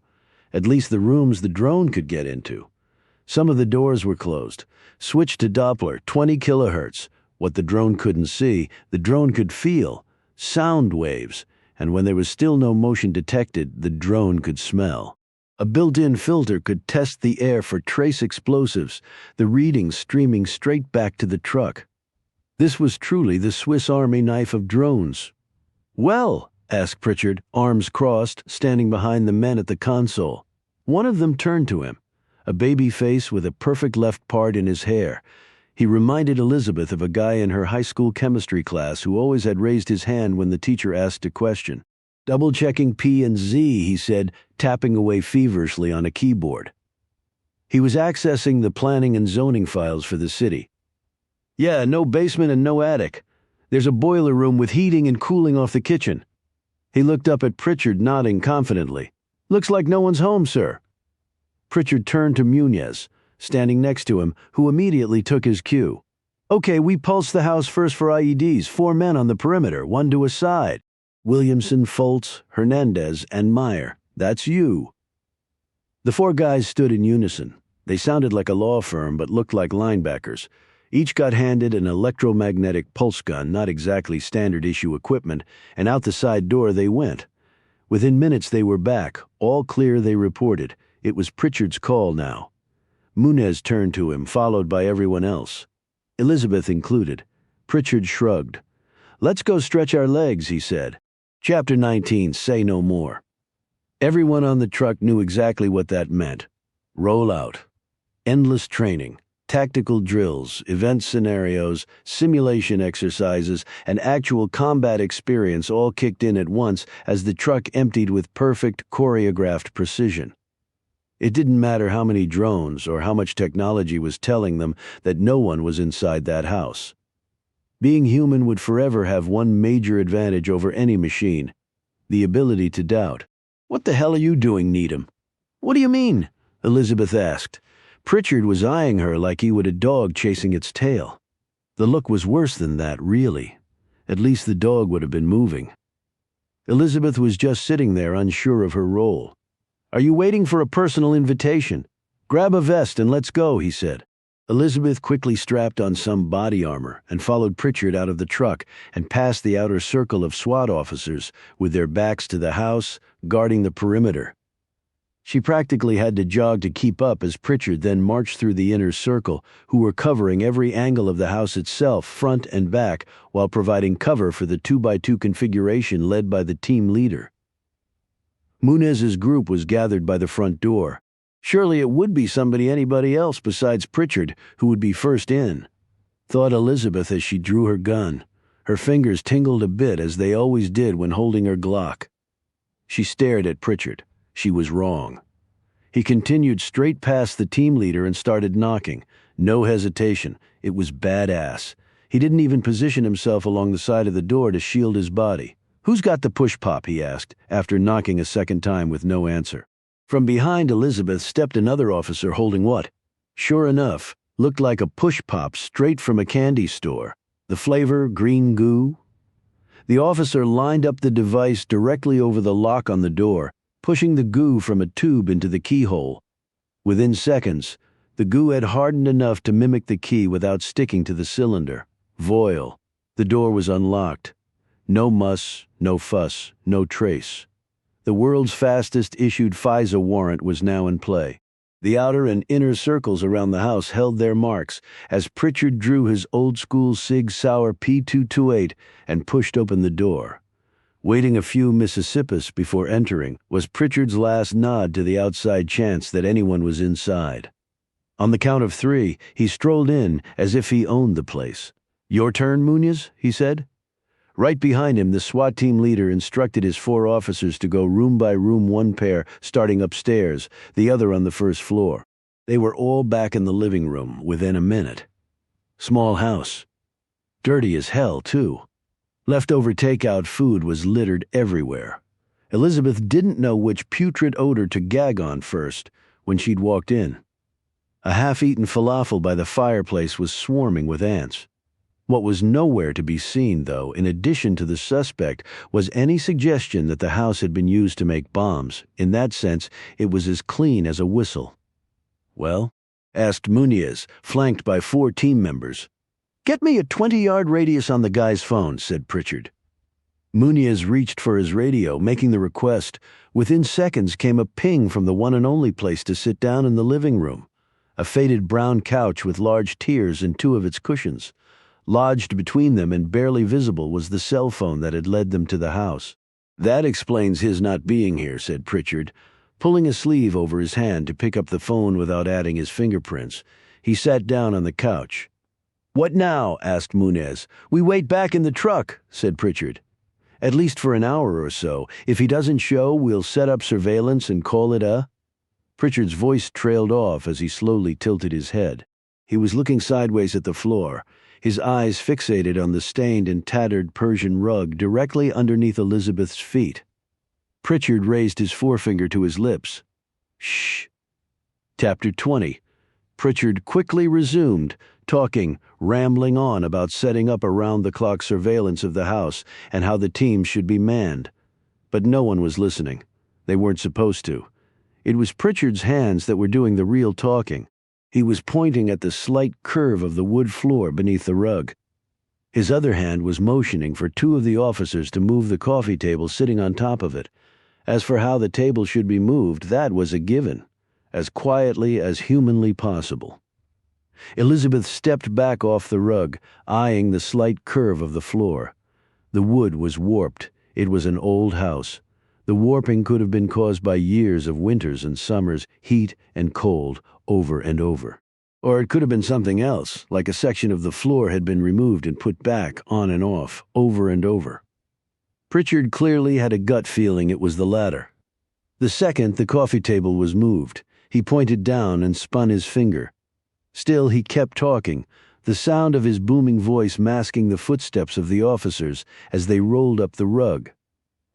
At least the rooms the drone could get into. Some of the doors were closed. Switch to Doppler, 20 kilohertz. What the drone couldn't see, the drone could feel. Sound waves. And when there was still no motion detected, the drone could smell. A built-in filter could test the air for trace explosives, the readings streaming straight back to the truck. This was truly the Swiss Army knife of drones. "Well?" asked Pritchard, arms crossed, standing behind the men at the console. One of them turned to him, a baby face with a perfect left part in his hair. He reminded Elizabeth of a guy in her high school chemistry class who always had raised his hand when the teacher asked a question. "Double-checking P and Z," he said, tapping away feverishly on a keyboard. He was accessing the planning and zoning files for the city. "Yeah, no basement and no attic. There's a boiler room with heating and cooling off the kitchen." He looked up at Pritchard, nodding confidently. "Looks like no one's home, sir." Pritchard turned to Munez, standing next to him, who immediately took his cue. "Okay, we pulsed the house first for IEDs, 4 men on the perimeter, 1 to a side. Williamson, Foltz, Hernandez, and Meyer. That's you." The 4 guys stood in unison. They sounded like a law firm, but looked like linebackers. Each got handed an electromagnetic pulse gun, not exactly standard issue equipment, and out the side door they went. Within minutes they were back. All clear, they reported. It was Pritchard's call now. Munez turned to him, followed by everyone else. Elizabeth included. Pritchard shrugged. "Let's go stretch our legs," he said. Chapter 19, Say No More. Everyone on the truck knew exactly what that meant. Roll out. Endless training, tactical drills, event scenarios, simulation exercises, and actual combat experience all kicked in at once as the truck emptied with perfect, choreographed precision. It didn't matter how many drones or how much technology was telling them that no one was inside that house. Being human would forever have one major advantage over any machine: the ability to doubt. "What the hell are you doing, Needham?" "What do you mean?" Elizabeth asked. Pritchard was eyeing her like he would a dog chasing its tail. The look was worse than that, really. At least the dog would have been moving. Elizabeth was just sitting there, unsure of her role. "Are you waiting for a personal invitation? Grab a vest and let's go," he said. Elizabeth quickly strapped on some body armor and followed Pritchard out of the truck and past the outer circle of SWAT officers with their backs to the house, guarding the perimeter. She practically had to jog to keep up as Pritchard then marched through the inner circle, who were covering every angle of the house itself, front and back, while providing cover for the 2x2 configuration led by the team leader. Munez's group was gathered by the front door. Surely it would be anybody else besides Pritchard who would be first in, thought Elizabeth as she drew her gun. Her fingers tingled a bit, as they always did when holding her Glock. She stared at Pritchard. She was wrong. He continued straight past the team leader and started knocking. No hesitation. It was badass. He didn't even position himself along the side of the door to shield his body. "Who's got the push-pop?" he asked, after knocking a second time with no answer. From behind Elizabeth stepped another officer holding what? Sure enough, looked like a push-pop straight from a candy store. The flavor, green goo. The officer lined up the device directly over the lock on the door, pushing the goo from a tube into the keyhole. Within seconds, the goo had hardened enough to mimic the key without sticking to the cylinder. Voil. The door was unlocked. No muss, no fuss, no trace. The world's fastest issued FISA warrant was now in play. The outer and inner circles around the house held their marks as Pritchard drew his old-school Sig Sauer P228 and pushed open the door. Waiting a few Mississippis before entering was Pritchard's last nod to the outside chance that anyone was inside. On the count of 3, he strolled in as if he owned the place. "Your turn, Munez," he said. Right behind him, the SWAT team leader instructed his 4 officers to go room by room, one pair starting upstairs, the other on the first floor. They were all back in the living room within a minute. Small house. Dirty as hell, too. Leftover takeout food was littered everywhere. Elizabeth didn't know which putrid odor to gag on first when she'd walked in. A half-eaten falafel by the fireplace was swarming with ants. What was nowhere to be seen, though, in addition to the suspect, was any suggestion that the house had been used to make bombs. In that sense, it was as clean as a whistle. "Well?" asked Munez, flanked by 4 team members. "Get me a 20-yard radius on the guy's phone," said Pritchard. Munez reached for his radio, making the request. Within seconds came a ping from the one and only place to sit down in the living room. A faded brown couch with large tiers in 2 of its cushions. Lodged between them and barely visible was the cell phone that had led them to the house. "That explains his not being here," said Pritchard, pulling a sleeve over his hand to pick up the phone without adding his fingerprints. He sat down on the couch. "What now?" asked Munez. "We wait back in the truck," said Pritchard. "At least for an hour or so. If he doesn't show, we'll set up surveillance and call it a—" Pritchard's voice trailed off as he slowly tilted his head. He was looking sideways at the floor, his eyes fixated on the stained and tattered Persian rug directly underneath Elizabeth's feet. Pritchard raised his forefinger to his lips. "Shh." Chapter 20. Pritchard quickly resumed, talking, rambling on about setting up around-the-clock surveillance of the house and how the team should be manned. But no one was listening. They weren't supposed to. It was Pritchard's hands that were doing the real talking. He was pointing at the slight curve of the wood floor beneath the rug. His other hand was motioning for 2 of the officers to move the coffee table sitting on top of it. As for how the table should be moved, that was a given, as quietly as humanly possible. Elizabeth stepped back off the rug, eyeing the slight curve of the floor. The wood was warped. It was an old house. The warping could have been caused by years of winters and summers, heat and cold, over and over. Or it could have been something else, like a section of the floor had been removed and put back, on and off, over and over. Pritchard clearly had a gut feeling it was the latter. The second the coffee table was moved, he pointed down and spun his finger. Still he kept talking, the sound of his booming voice masking the footsteps of the officers as they rolled up the rug.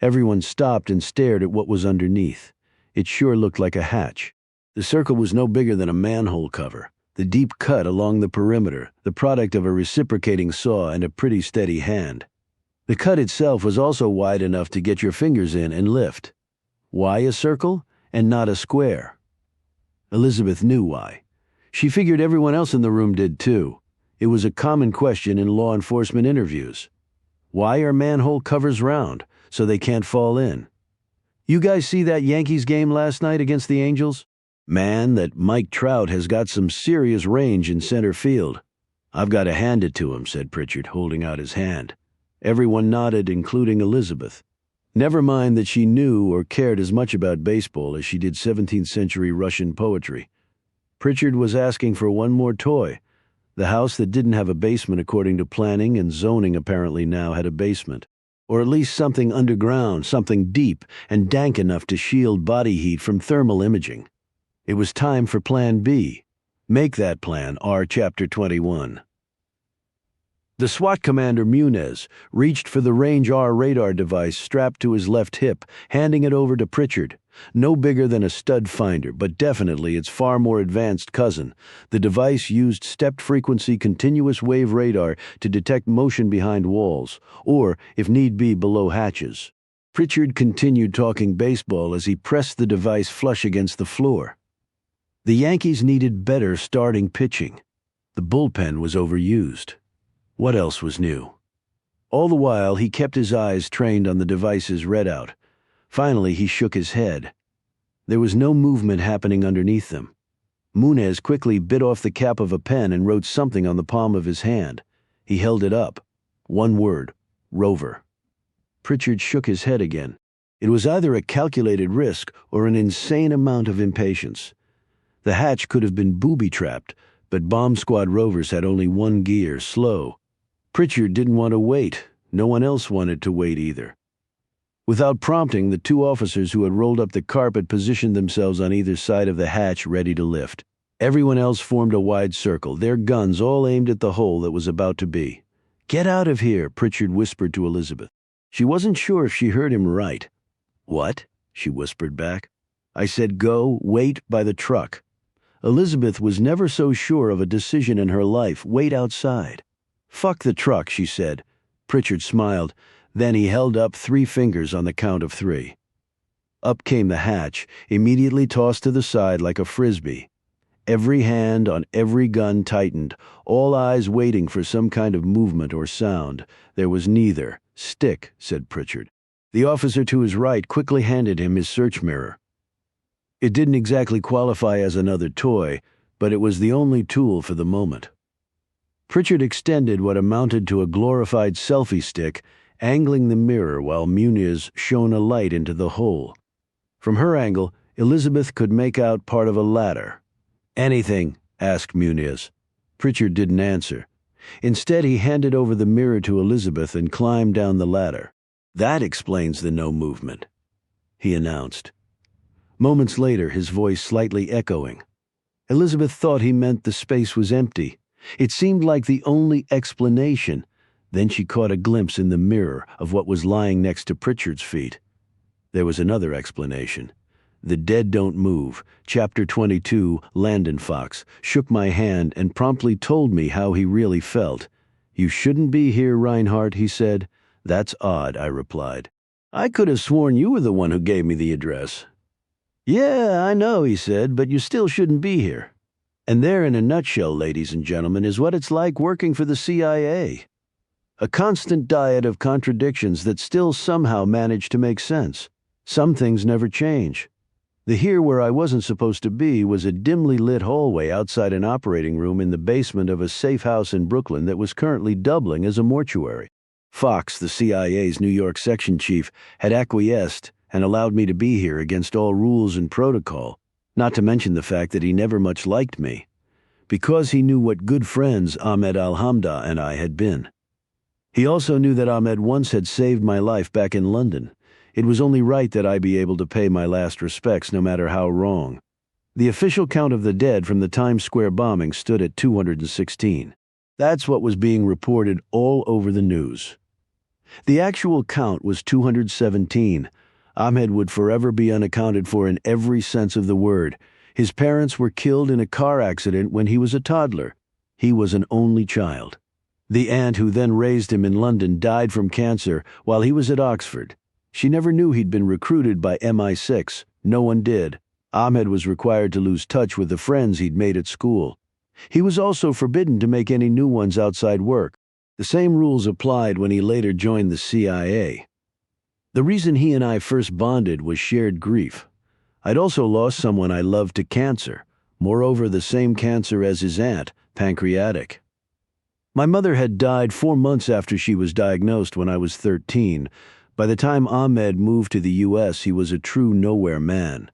Everyone stopped and stared at what was underneath. It sure looked like a hatch. The circle was no bigger than a manhole cover, the deep cut along the perimeter, the product of a reciprocating saw and a pretty steady hand. The cut itself was also wide enough to get your fingers in and lift. Why a circle and not a square? Elizabeth knew why. She figured everyone else in the room did too. It was a common question in law enforcement interviews. Why are manhole covers round? So they can't fall in. You guys see that Yankees game last night against the Angels? Man, that Mike Trout has got some serious range in center field. I've got to hand it to him, said Pritchard, holding out his hand. Everyone nodded, including Elizabeth. Never mind that she knew or cared as much about baseball as she did 17th century Russian poetry. Pritchard was asking for one more toy. The house that didn't have a basement according to planning and zoning apparently now had a basement. Or at least something underground, something deep and dank enough to shield body heat from thermal imaging. It was time for Plan B. Make that plan, R. Chapter 21. The SWAT commander, Muniz, reached for the Range R radar device strapped to his left hip, handing it over to Pritchard. No bigger than a stud finder, but definitely its far more advanced cousin. The device used stepped-frequency continuous wave radar to detect motion behind walls, or, if need be, below hatches. Pritchard continued talking baseball as he pressed the device flush against the floor. The Yankees needed better starting pitching. The bullpen was overused. What else was new? All the while, he kept his eyes trained on the device's readout. Finally, he shook his head. There was no movement happening underneath them. Muniz quickly bit off the cap of a pen and wrote something on the palm of his hand. He held it up. One word: Rover. Pritchard shook his head again. It was either a calculated risk or an insane amount of impatience. The hatch could have been booby-trapped, but bomb squad rovers had only one gear, slow. Pritchard didn't want to wait. No one else wanted to wait either. Without prompting, the two officers who had rolled up the carpet positioned themselves on either side of the hatch, ready to lift. Everyone else formed a wide circle, their guns all aimed at the hole that was about to be. "Get out of here," Pritchard whispered to Elizabeth. She wasn't sure if she heard him right. "What?" she whispered back. "I said go, wait by the truck." Elizabeth was never so sure of a decision in her life. Wait outside. "Fuck the truck," she said. Pritchard smiled. Then he held up 3 fingers on the count of 3. Up came the hatch, immediately tossed to the side like a frisbee. Every hand on every gun tightened, all eyes waiting for some kind of movement or sound. There was neither. "Stick," said Pritchard. The officer to his right quickly handed him his search mirror. It didn't exactly qualify as another toy, but it was the only tool for the moment. Pritchard extended what amounted to a glorified selfie stick, angling the mirror while Muniz shone a light into the hole. From her angle, Elizabeth could make out part of a ladder. "Anything?" asked Muniz. Pritchard didn't answer. Instead, he handed over the mirror to Elizabeth and climbed down the ladder. "That explains the no movement," he announced. Moments later, his voice slightly echoing. Elizabeth thought he meant the space was empty. It seemed like the only explanation. Then she caught a glimpse in the mirror of what was lying next to Pritchard's feet. There was another explanation. The Dead Don't Move, Chapter 22, Landon Fox, shook my hand and promptly told me how he really felt. "You shouldn't be here, Reinhardt," he said. "That's odd," I replied. "I could have sworn you were the one who gave me the address." "Yeah, I know," he said, "but you still shouldn't be here." And there, in a nutshell, ladies and gentlemen, is what it's like working for the CIA. A constant diet of contradictions that still somehow manage to make sense. Some things never change. The here where I wasn't supposed to be was a dimly lit hallway outside an operating room in the basement of a safe house in Brooklyn that was currently doubling as a mortuary. Fox, the CIA's New York section chief, had acquiesced and allowed me to be here against all rules and protocol, not to mention the fact that he never much liked me, because he knew what good friends Ahmed Al-Hamda and I had been. He also knew that Ahmed once had saved my life back in London. It was only right that I be able to pay my last respects no matter how wrong. The official count of the dead from the Times Square bombing stood at 216. That's what was being reported all over the news. The actual count was 217. Ahmed would forever be unaccounted for in every sense of the word. His parents were killed in a car accident when he was a toddler. He was an only child. The aunt who then raised him in London died from cancer while he was at Oxford. She never knew he'd been recruited by MI6. No one did. Ahmed was required to lose touch with the friends he'd made at school. He was also forbidden to make any new ones outside work. The same rules applied when he later joined the CIA. The reason he and I first bonded was shared grief. I'd also lost someone I loved to cancer, moreover the same cancer as his aunt, pancreatic. My mother had died 4 months after she was diagnosed when I was 13. By the time Ahmed moved to the U.S., he was a true nowhere man.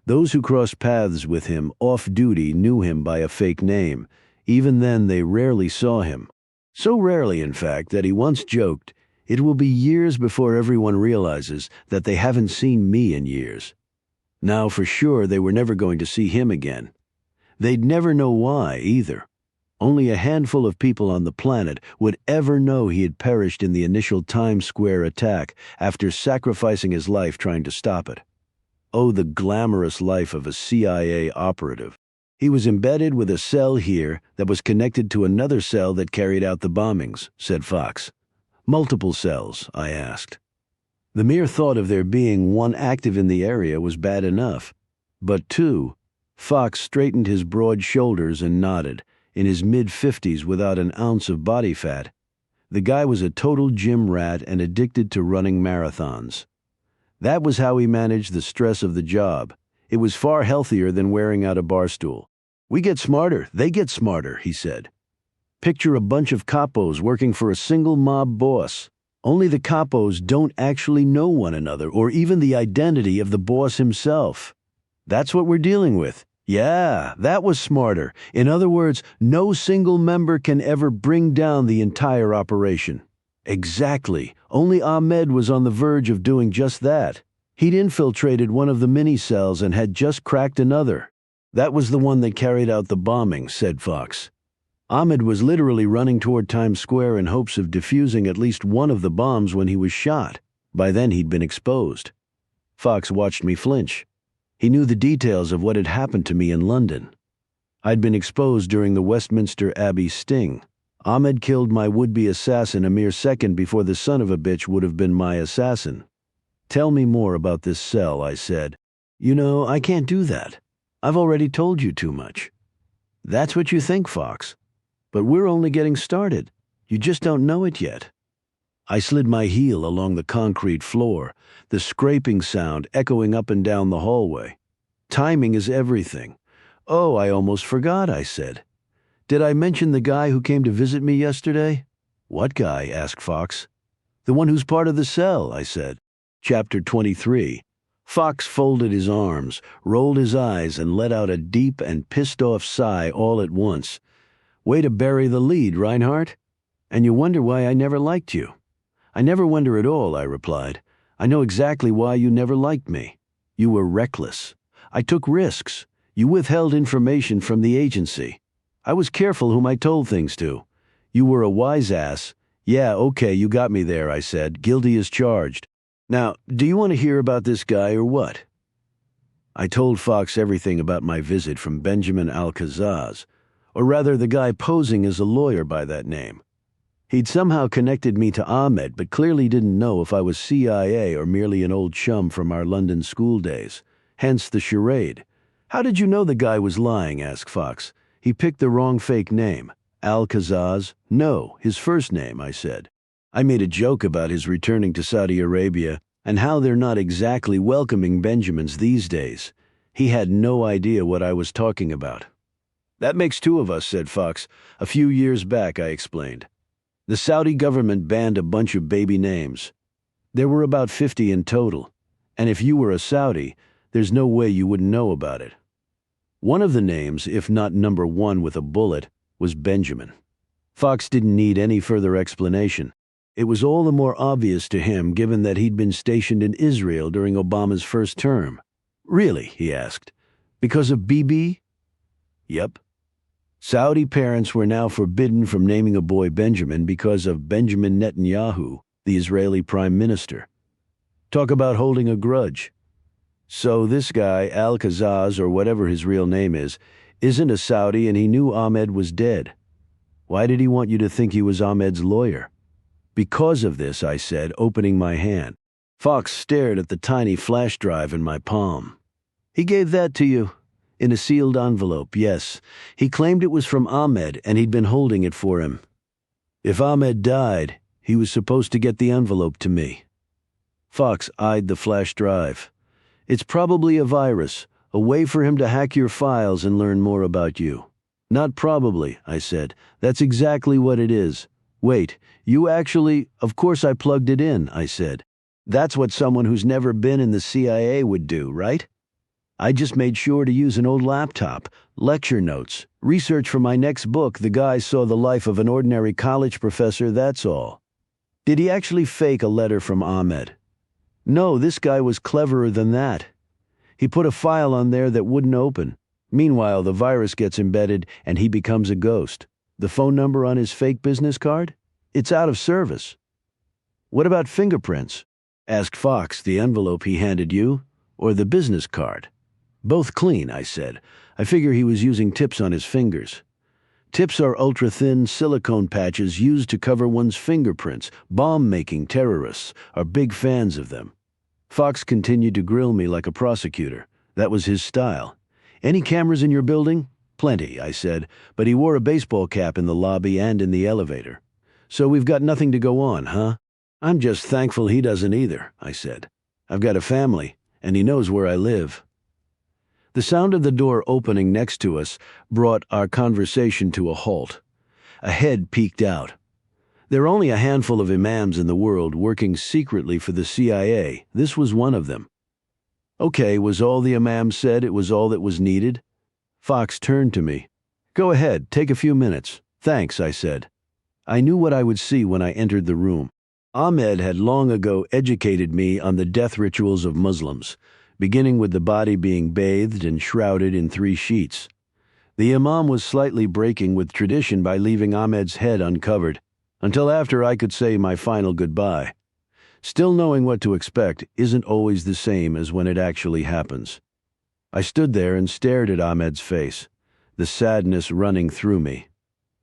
Those who crossed paths with him off-duty knew him by a fake name. Even then, they rarely saw him. So rarely, in fact, that he once joked, "It will be years before everyone realizes that they haven't seen me in years." Now, for sure, they were never going to see him again. They'd never know why, either. Only a handful of people on the planet would ever know he had perished in the initial Times Square attack after sacrificing his life trying to stop it. Oh, the glamorous life of a CIA operative. He was embedded with a cell here that was connected to another cell that carried out the bombings, said Fox. Multiple cells, I asked. The mere thought of there being one active in the area was bad enough. But two, Fox straightened his broad shoulders and nodded, in his mid-50s without an ounce of body fat. The guy was a total gym rat and addicted to running marathons. That was how he managed the stress of the job. It was far healthier than wearing out a bar stool. "We get smarter, they get smarter," he said. "Picture a bunch of capos working for a single mob boss. Only the capos don't actually know one another or even the identity of the boss himself. That's what we're dealing with. Yeah, that was smarter. In other words, no single member can ever bring down the entire operation." Exactly. Only Ahmed was on the verge of doing just that. He'd infiltrated one of the mini-cells and had just cracked another. That was the one that carried out the bombing, said Fox. Ahmed was literally running toward Times Square in hopes of defusing at least one of the bombs when he was shot. By then he'd been exposed. Fox watched me flinch. He knew the details of what had happened to me in London. I'd been exposed during the Westminster Abbey sting. Ahmed killed my would-be assassin a mere second before the son of a bitch would have been my assassin. "Tell me more about this cell," I said. "You know, I can't do that. I've already told you too much." "That's what you think, Fox. But we're only getting started. You just don't know it yet." I slid my heel along the concrete floor, the scraping sound echoing up and down the hallway. Timing is everything. "Oh, I almost forgot," I said. "Did I mention the guy who came to visit me yesterday?" "What guy?" asked Fox. "The one who's part of the cell," I said. Chapter 23. Fox folded his arms, rolled his eyes, and let out a deep and pissed-off sigh all at once. "Way to bury the lead, Reinhardt. And you wonder why I never liked you." "I never wonder at all," I replied. "I know exactly why you never liked me. You were reckless. I took risks. You withheld information from the agency. I was careful whom I told things to. You were a wise ass." "Yeah, okay, you got me there," I said. "Guilty as charged. Now, do you want to hear about this guy or what?" I told Fox everything about my visit from Benjamin Alcazaz, or rather the guy posing as a lawyer by that name. He'd somehow connected me to Ahmed, but clearly didn't know if I was CIA or merely an old chum from our London school days. Hence the charade. "How did you know the guy was lying?" asked Fox. "He picked the wrong fake name." "Alcazaz?" "No, his first name," I said. I made a joke about his returning to Saudi Arabia and how they're not exactly welcoming Benjamins these days. He had no idea what I was talking about. "That makes two of us," said Fox. "A few years back," I explained. "The Saudi government banned a bunch of baby names. There were about 50 in total. And if you were a Saudi, there's no way you wouldn't know about it. One of the names, if not number one with a bullet, was Benjamin." Fox didn't need any further explanation. It was all the more obvious to him given that he'd been stationed in Israel during Obama's first term. "Really?" he asked. "Because of BB?" "Yep." Saudi parents were now forbidden from naming a boy Benjamin because of Benjamin Netanyahu, the Israeli prime minister. Talk about holding a grudge. So this guy, Alcazaz, or whatever his real name is, isn't a Saudi and he knew Ahmed was dead. Why did he want you to think he was Ahmed's lawyer? "Because of this," I said, opening my hand. Fox stared at the tiny flash drive in my palm. "He gave that to you. In a sealed envelope, yes. He claimed it was from Ahmed, and he'd been holding it for him. If Ahmed died, he was supposed to get the envelope to me. Fox eyed the flash drive. It's probably a virus, a way for him to hack your files and learn more about you. Not probably, I said. That's exactly what it is. Wait, you actually... Of course I plugged it in, I said. That's what someone who's never been in the CIA would do, right? I just made sure to use an old laptop, lecture notes, research for my next book. The guy saw the life of an ordinary college professor, that's all. Did he actually fake a letter from Ahmed? No, this guy was cleverer than that. He put a file on there that wouldn't open. Meanwhile, the virus gets embedded and he becomes a ghost. The phone number on his fake business card? It's out of service. What about fingerprints? Asked Fox. The envelope he handed you, or the business card? Both clean, I said. I figure he was using tips on his fingers. Tips are ultra-thin silicone patches used to cover one's fingerprints. Bomb-making terrorists are big fans of them. Fox continued to grill me like a prosecutor. That was his style. Any cameras in your building? Plenty, I said, but he wore a baseball cap in the lobby and in the elevator. So we've got nothing to go on, huh? I'm just thankful he doesn't either, I said. I've got a family, and he knows where I live. The sound of the door opening next to us brought our conversation to a halt. A head peeked out. There are only a handful of imams in the world working secretly for the CIA. This was one of them. Okay, was all the imam said it was all that was needed? Fox turned to me. Go ahead, take a few minutes. Thanks, I said. I knew what I would see when I entered the room. Ahmed had long ago educated me on the death rituals of Muslims, beginning with the body being bathed and shrouded in 3 sheets. The imam was slightly breaking with tradition by leaving Ahmed's head uncovered, until after I could say my final goodbye. Still knowing what to expect isn't always the same as when it actually happens. I stood there and stared at Ahmed's face, the sadness running through me.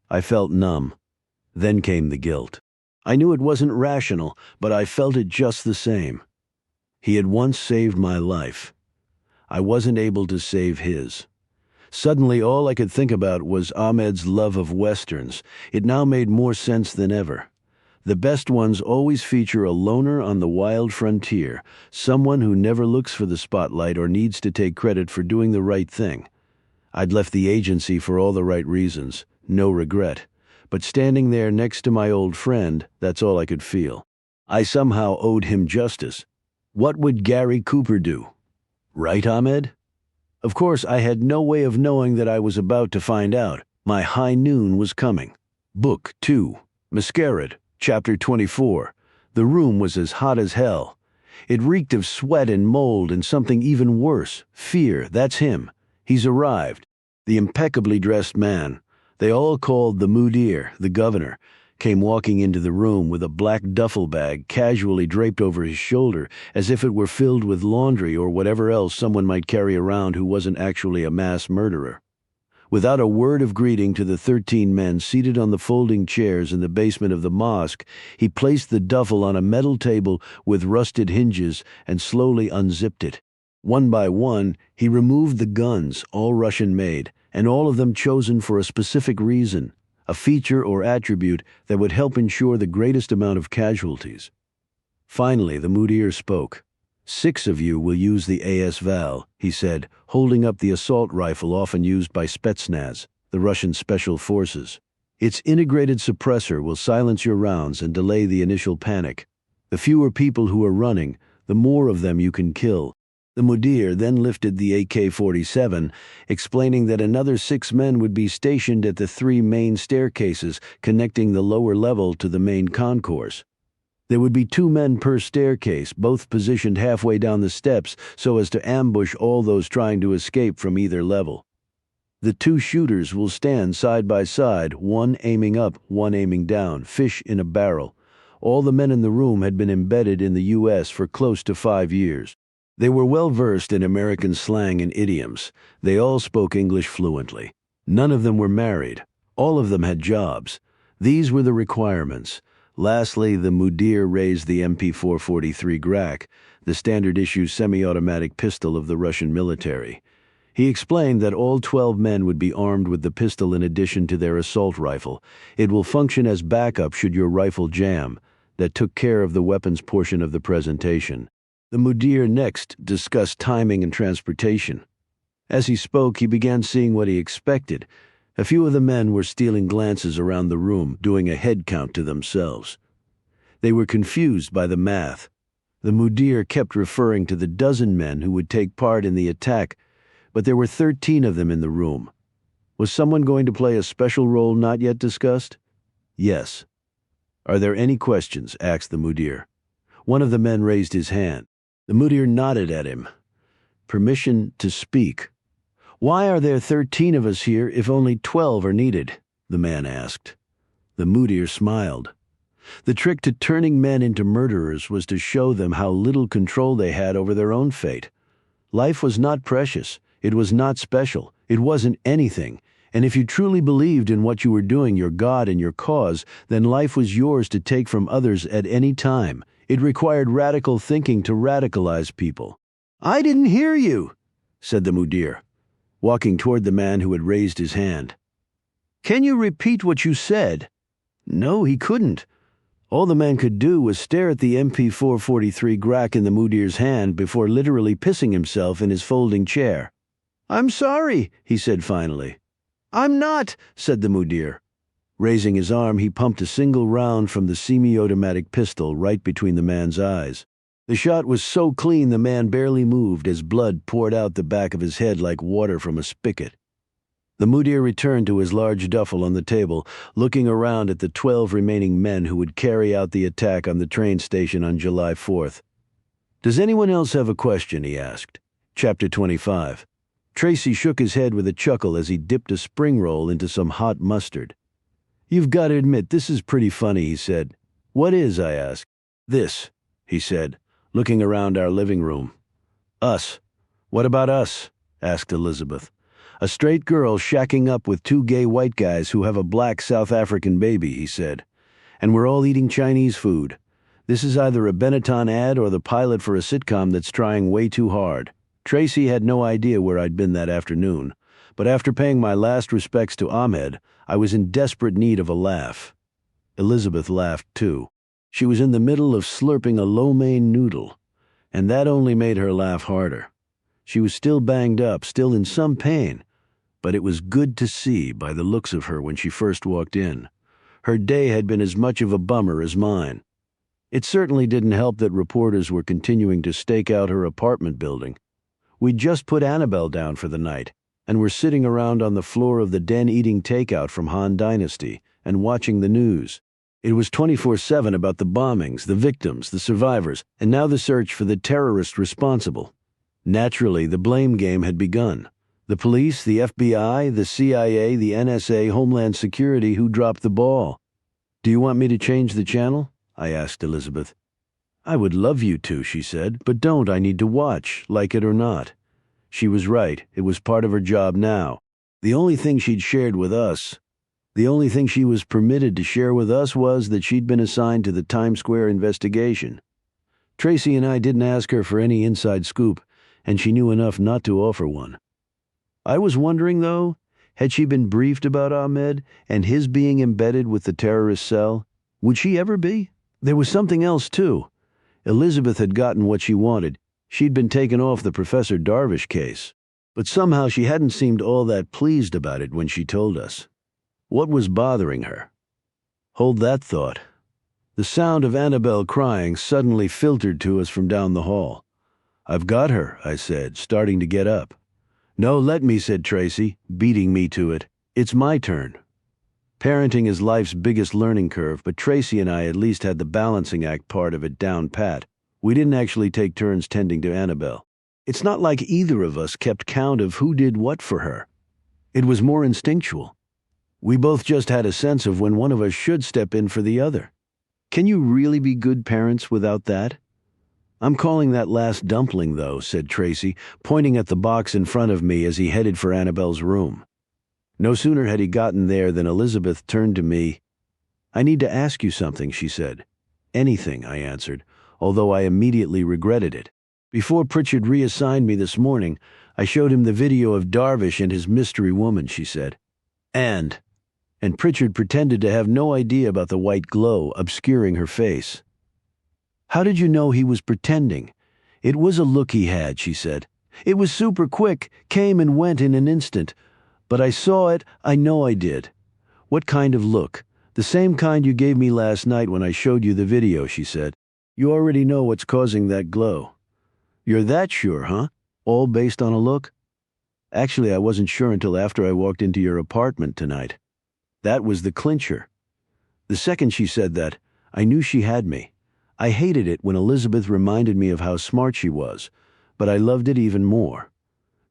I felt numb. Then came the guilt. I knew it wasn't rational, but I felt it just the same. He had once saved my life. I wasn't able to save his. Suddenly, all I could think about was Ahmed's love of westerns. It now made more sense than ever. The best ones always feature a loner on the wild frontier, someone who never looks for the spotlight or needs to take credit for doing the right thing. I'd left the agency for all the right reasons, no regret. But standing there next to my old friend, that's all I could feel. I somehow owed him justice. What would Gary Cooper do? Right, Ahmed? Of course, I had no way of knowing that I was about to find out. My high noon was coming. Book 2. Masquerade, Chapter 24. The room was as hot as hell. It reeked of sweat and mold and something even worse. Fear, that's him. He's arrived. The impeccably dressed man, they all called the mudir, the governor, came walking into the room with a black duffel bag casually draped over his shoulder as if it were filled with laundry or whatever else someone might carry around who wasn't actually a mass murderer. Without a word of greeting to the 13 men seated on the folding chairs in the basement of the mosque, he placed the duffel on a metal table with rusted hinges and slowly unzipped it. One by one, he removed the guns, all Russian-made, and all of them chosen for a specific reason, a feature or attribute that would help ensure the greatest amount of casualties. Finally, the mudir spoke. 6 of you will use the AS-Val, he said, holding up the assault rifle often used by Spetsnaz, the Russian special forces. Its integrated suppressor will silence your rounds and delay the initial panic. The fewer people who are running, the more of them you can kill. The mudir then lifted the AK-47, explaining that another 6 men would be stationed at the 3 main staircases connecting the lower level to the main concourse. There would be 2 men per staircase, both positioned halfway down the steps so as to ambush all those trying to escape from either level. The 2 shooters will stand side by side, one aiming up, one aiming down, fish in a barrel. All the men in the room had been embedded in the U.S. for close to 5 years. They were well versed in American slang and idioms. They all spoke English fluently. None of them were married. All of them had jobs. These were the requirements. Lastly, the mudir raised the MP443 Grak, the standard-issue semi-automatic pistol of the Russian military. He explained that all 12 men would be armed with the pistol in addition to their assault rifle. It will function as backup should your rifle jam. That took care of the weapons portion of the presentation. The mudir next discussed timing and transportation. As he spoke, he began seeing what he expected. A few of the men were stealing glances around the room, doing a head count to themselves. They were confused by the math. The mudir kept referring to the dozen men who would take part in the attack, but there were 13 of them in the room. Was someone going to play a special role not yet discussed? Yes. Are there any questions? Asked the mudir. One of the men raised his hand. The mudir nodded at him. Permission to speak. Why are there 13 of us here if only 12 are needed? The man asked. The mudir smiled. The trick to turning men into murderers was to show them how little control they had over their own fate. Life was not precious. It was not special. It wasn't anything. And if you truly believed in what you were doing, your God and your cause, then life was yours to take from others at any time. It required radical thinking to radicalize people. I didn't hear you, said the mudir, walking toward the man who had raised his hand. Can you repeat what you said? No, he couldn't. All the man could do was stare at the MP443 Grack in the mudir's hand before literally pissing himself in his folding chair. I'm sorry, he said finally. I'm not, said the mudir. Raising his arm, he pumped a single round from the semi-automatic pistol right between the man's eyes. The shot was so clean the man barely moved as blood poured out the back of his head like water from a spigot. The mudir returned to his large duffel on the table, looking around at the 12 remaining men who would carry out the attack on the train station on July 4th. Does anyone else have a question? He asked. Chapter 25. Tracy shook his head with a chuckle as he dipped a spring roll into some hot mustard. You've got to admit, this is pretty funny, he said. What is? I asked. This, he said, looking around our living room. Us. What about us? Asked Elizabeth. A straight girl shacking up with 2 gay white guys who have a black South African baby, he said. And we're all eating Chinese food. This is either a Benetton ad or the pilot for a sitcom that's trying way too hard. Tracy had no idea where I'd been that afternoon, but after paying my last respects to Ahmed, I was in desperate need of a laugh. Elizabeth laughed too. She was in the middle of slurping a lo mein noodle, and that only made her laugh harder. She was still banged up, still in some pain, but it was good to see by the looks of her when she first walked in. Her day had been as much of a bummer as mine. It certainly didn't help that reporters were continuing to stake out her apartment building. We'd just put Annabelle down for the night, and were sitting around on the floor of the den eating takeout from Han Dynasty and watching the news. It was 24/7 about the bombings, the victims, the survivors, and now the search for the terrorist responsible. Naturally, the blame game had begun. The police, the FBI, the CIA, the NSA, Homeland Security, who dropped the ball. Do you want me to change the channel? I asked Elizabeth. I would love you to, she said, but don't. I need to watch, like it or not. She was right. It was part of her job now. The only thing she'd shared with us, the only thing she was permitted to share with us was that she'd been assigned to the Times Square investigation. Tracy and I didn't ask her for any inside scoop, and she knew enough not to offer one. I was wondering, though, had she been briefed about Ahmed and his being embedded with the terrorist cell? Would she ever be? There was something else, too. Elizabeth had gotten what she wanted. She'd been taken off the Professor Darvish case. But somehow she hadn't seemed all that pleased about it when she told us. What was bothering her? Hold that thought. The sound of Annabelle crying suddenly filtered to us from down the hall. I've got her, I said, starting to get up. No, let me, said Tracy, beating me to it. It's my turn. Parenting is life's biggest learning curve, but Tracy and I at least had the balancing act part of it down pat. We didn't actually take turns tending to Annabelle. It's not like either of us kept count of who did what for her. It was more instinctual. We both just had a sense of when one of us should step in for the other. Can you really be good parents without that? I'm calling that last dumpling, though, said Tracy, pointing at the box in front of me as he headed for Annabelle's room. No sooner had he gotten there than Elizabeth turned to me. I need to ask you something, she said. Anything, I answered, although I immediately regretted it. Before Pritchard reassigned me this morning, I showed him the video of Darvish and his mystery woman, she said. And Pritchard pretended to have no idea about the white glow obscuring her face. How did you know he was pretending? It was a look he had, she said. It was super quick, came and went in an instant. But I saw it, I know I did. What kind of look? The same kind you gave me last night when I showed you the video, she said. You already know what's causing that glow. You're that sure, huh? All based on a look? Actually, I wasn't sure until after I walked into your apartment tonight. That was the clincher. The second she said that, I knew she had me. I hated it when Elizabeth reminded me of how smart she was, but I loved it even more.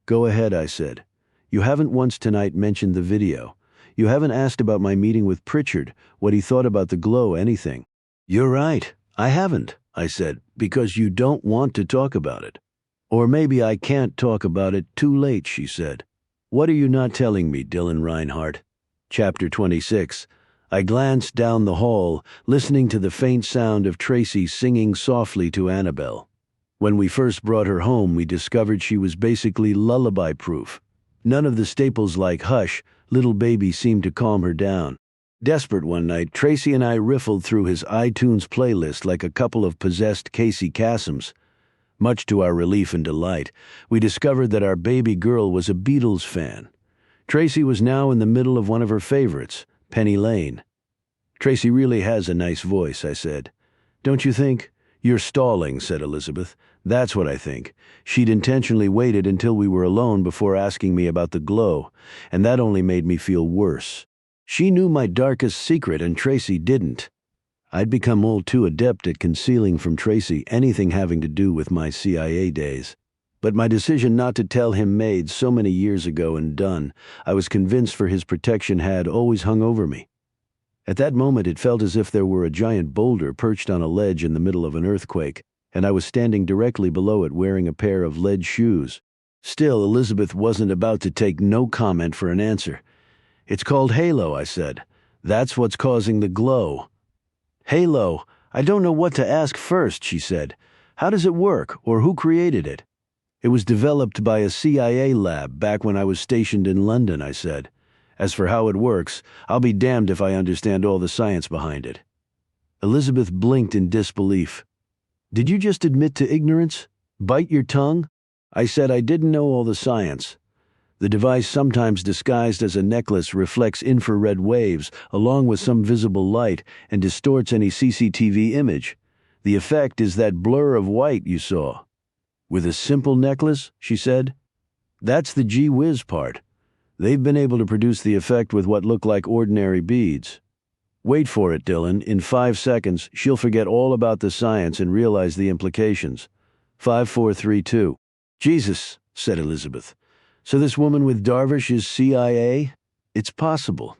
Go ahead, I said. You haven't once tonight mentioned the video. You haven't asked about my meeting with Pritchard, what he thought about the glow, anything. You're right, I haven't, I said, because you don't want to talk about it. Or maybe I can't talk about it, too late, she said. What are you not telling me, Dylan Reinhardt? Chapter 26. I glanced down the hall, listening to the faint sound of Tracy singing softly to Annabelle. When we first brought her home, we discovered she was basically lullaby-proof. None of the staples like Hush, Little Baby seemed to calm her down. Desperate one night, Tracy and I riffled through his iTunes playlist like a couple of possessed Casey Kassams. Much to our relief and delight, we discovered that our baby girl was a Beatles fan. Tracy was now in the middle of one of her favorites, Penny Lane. Tracy really has a nice voice, I said. Don't you think? You're stalling, said Elizabeth. That's what I think. She'd intentionally waited until we were alone before asking me about the glow, and that only made me feel worse. She knew my darkest secret, and Tracy didn't. I'd become all too adept at concealing from Tracy anything having to do with my CIA days. But my decision not to tell him made so many years ago and done, I was convinced for his protection had always hung over me. At that moment it felt as if there were a giant boulder perched on a ledge in the middle of an earthquake, and I was standing directly below it wearing a pair of lead shoes. Still, Elizabeth wasn't about to take no comment for an answer. It's called Halo, I said. That's what's causing the glow. Halo, I don't know what to ask first, she said. How does it work, or who created it? It was developed by a CIA lab back when I was stationed in London, I said. As for how it works, I'll be damned if I understand all the science behind it. Elizabeth blinked in disbelief. Did you just admit to ignorance? Bite your tongue? I said I didn't know all the science. The device, sometimes disguised as a necklace, reflects infrared waves along with some visible light and distorts any CCTV image. The effect is that blur of white you saw. With a simple necklace, she said. That's the gee whiz part. They've been able to produce the effect with what look like ordinary beads. Wait for it, Dylan. In 5 seconds, she'll forget all about the science and realize the implications. 5, 4, 3, 2. Jesus, said Elizabeth. So this woman with Darvish is CIA? It's possible.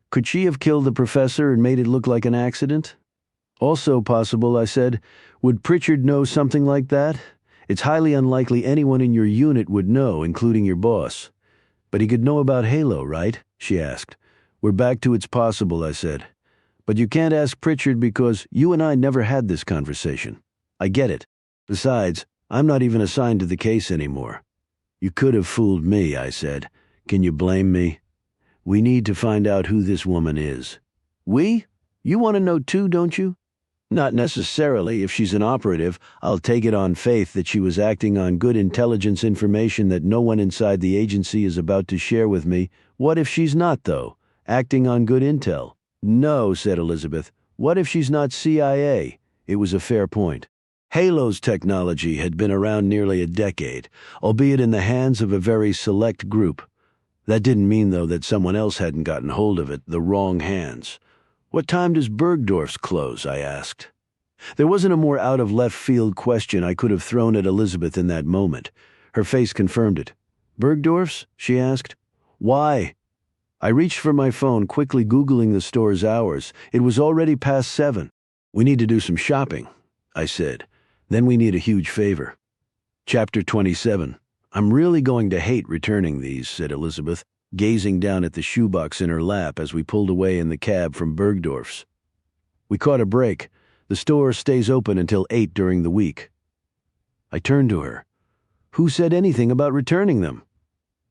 Could she have killed the professor and made it look like an accident? Also possible, I said. Would Pritchard know something like that? It's highly unlikely anyone in your unit would know, including your boss. But he could know about Halo, right? She asked. We're back to it's possible, I said. But you can't ask Pritchard because you and I never had this conversation. I get it. Besides, I'm not even assigned to the case anymore. You could have fooled me, I said. Can you blame me? We need to find out who this woman is. We? You want to know too, don't you? Not necessarily. If she's an operative, I'll take it on faith that she was acting on good intelligence information that no one inside the agency is about to share with me. What if she's not, though? Acting on good intel? No, said Elizabeth. What if she's not CIA? It was a fair point. Halo's technology had been around nearly a decade, albeit in the hands of a very select group. That didn't mean, though, that someone else hadn't gotten hold of it, the wrong hands. What time does Bergdorf's close? I asked. There wasn't a more out-of-left-field question I could have thrown at Elizabeth in that moment. Her face confirmed it. Bergdorf's? She asked. Why? I reached for my phone, quickly Googling the store's hours. It was already past 7. We need to do some shopping, I said. Then we need a huge favor. Chapter 27. I'm really going to hate returning these, said Elizabeth, gazing down at the shoebox in her lap as we pulled away in the cab from Bergdorf's. We caught a break. The store stays open until 8 during the week. I turned to her. Who said anything about returning them?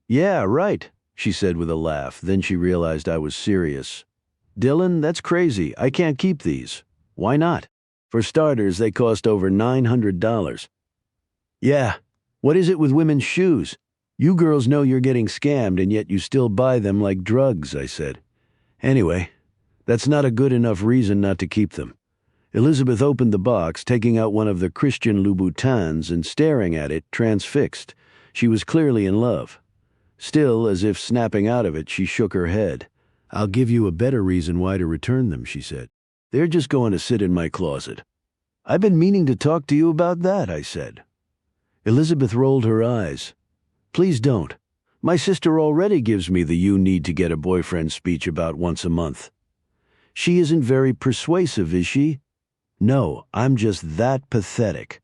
Yeah, right, she said with a laugh. Then she realized I was serious. Dylan, that's crazy. I can't keep these. Why not? For starters, they cost over $900. Yeah. What is it with women's shoes? You girls know you're getting scammed and yet you still buy them like drugs, I said. Anyway, that's not a good enough reason not to keep them. Elizabeth opened the box, taking out one of the Christian Louboutins and staring at it, transfixed. She was clearly in love. Still, as if snapping out of it, she shook her head. I'll give you a better reason why to return them, she said. They're just going to sit in my closet. I've been meaning to talk to you about that, I said. Elizabeth rolled her eyes. Please don't. My sister already gives me the "you need to get a boyfriend" speech about once a month. She isn't very persuasive, is she? No, I'm just that pathetic.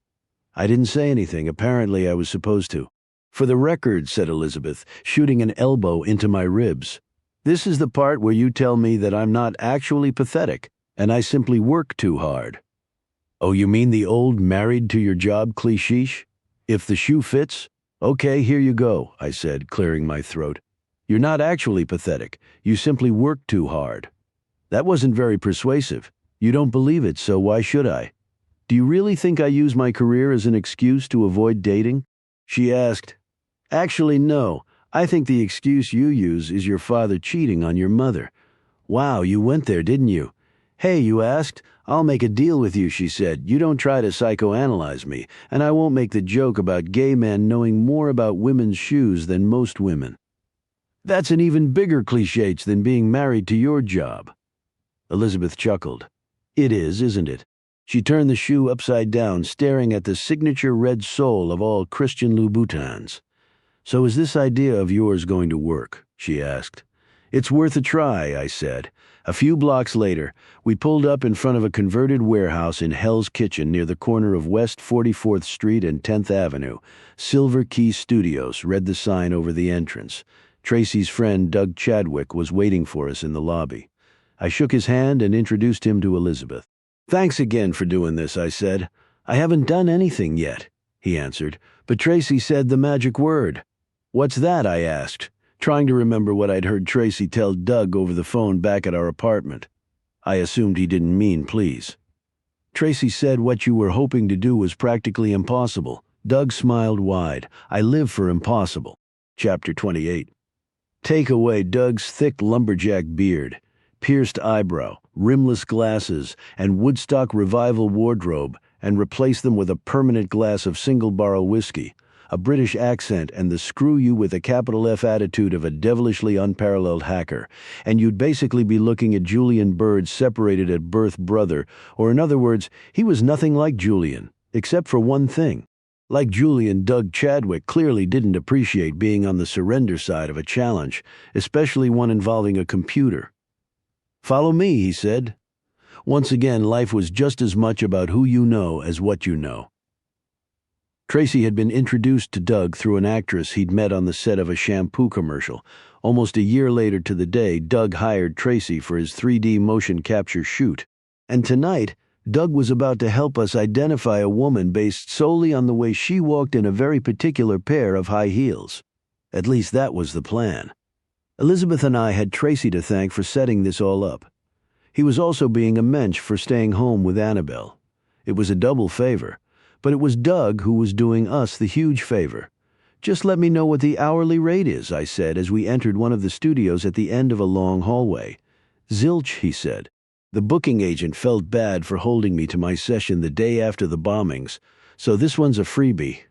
I didn't say anything. Apparently I was supposed to. For the record, said Elizabeth, shooting an elbow into my ribs. This is the part where you tell me that I'm not actually pathetic, and I simply work too hard. Oh, you mean the old married to your job cliché? If the shoe fits? Okay, here you go, I said, clearing my throat. You're not actually pathetic. You simply work too hard. That wasn't very persuasive. You don't believe it, so why should I? Do you really think I use my career as an excuse to avoid dating? She asked. Actually, no. I think the excuse you use is your father cheating on your mother. Wow, you went there, didn't you? Hey, you asked. I'll make a deal with you, she said. You don't try to psychoanalyze me, and I won't make the joke about gay men knowing more about women's shoes than most women. That's an even bigger cliché than being married to your job. Elizabeth chuckled. It is, isn't it? She turned the shoe upside down, staring at the signature red sole of all Christian Louboutins. So is this idea of yours going to work? She asked. It's worth a try, I said. A few blocks later, we pulled up in front of a converted warehouse in Hell's Kitchen near the corner of West 44th Street and 10th Avenue. Silver Key Studios read the sign over the entrance. Tracy's friend Doug Chadwick was waiting for us in the lobby. I shook his hand and introduced him to Elizabeth. Thanks again for doing this, I said. I haven't done anything yet, he answered, but Tracy said the magic word. What's that? I asked, trying to remember what I'd heard Tracy tell Doug over the phone back at our apartment. I assumed he didn't mean please. Tracy said what you were hoping to do was practically impossible. Doug smiled wide. I live for impossible. Chapter 28. Take away Doug's thick lumberjack beard, pierced eyebrow, rimless glasses, and Woodstock Revival wardrobe, and replace them with a permanent glass of single-barrel whiskey, a British accent, and the screw you with a capital F attitude of a devilishly unparalleled hacker, and you'd basically be looking at Julian Byrd's separated at birth brother, or in other words, he was nothing like Julian, except for one thing. Like Julian, Doug Chadwick clearly didn't appreciate being on the surrender side of a challenge, especially one involving a computer. Follow me, he said. Once again, life was just as much about who you know as what you know. Tracy had been introduced to Doug through an actress he'd met on the set of a shampoo commercial. Almost a year later to the day, Doug hired Tracy for his 3D motion capture shoot. And tonight, Doug was about to help us identify a woman based solely on the way she walked in a very particular pair of high heels. At least that was the plan. Elizabeth and I had Tracy to thank for setting this all up. He was also being a mensch for staying home with Annabelle. It was a double favor, but it was Doug who was doing us the huge favor. Just let me know what the hourly rate is, I said as we entered one of the studios at the end of a long hallway. Zilch, he said. The booking agent felt bad for holding me to my session the day after the bombings, so this one's a freebie.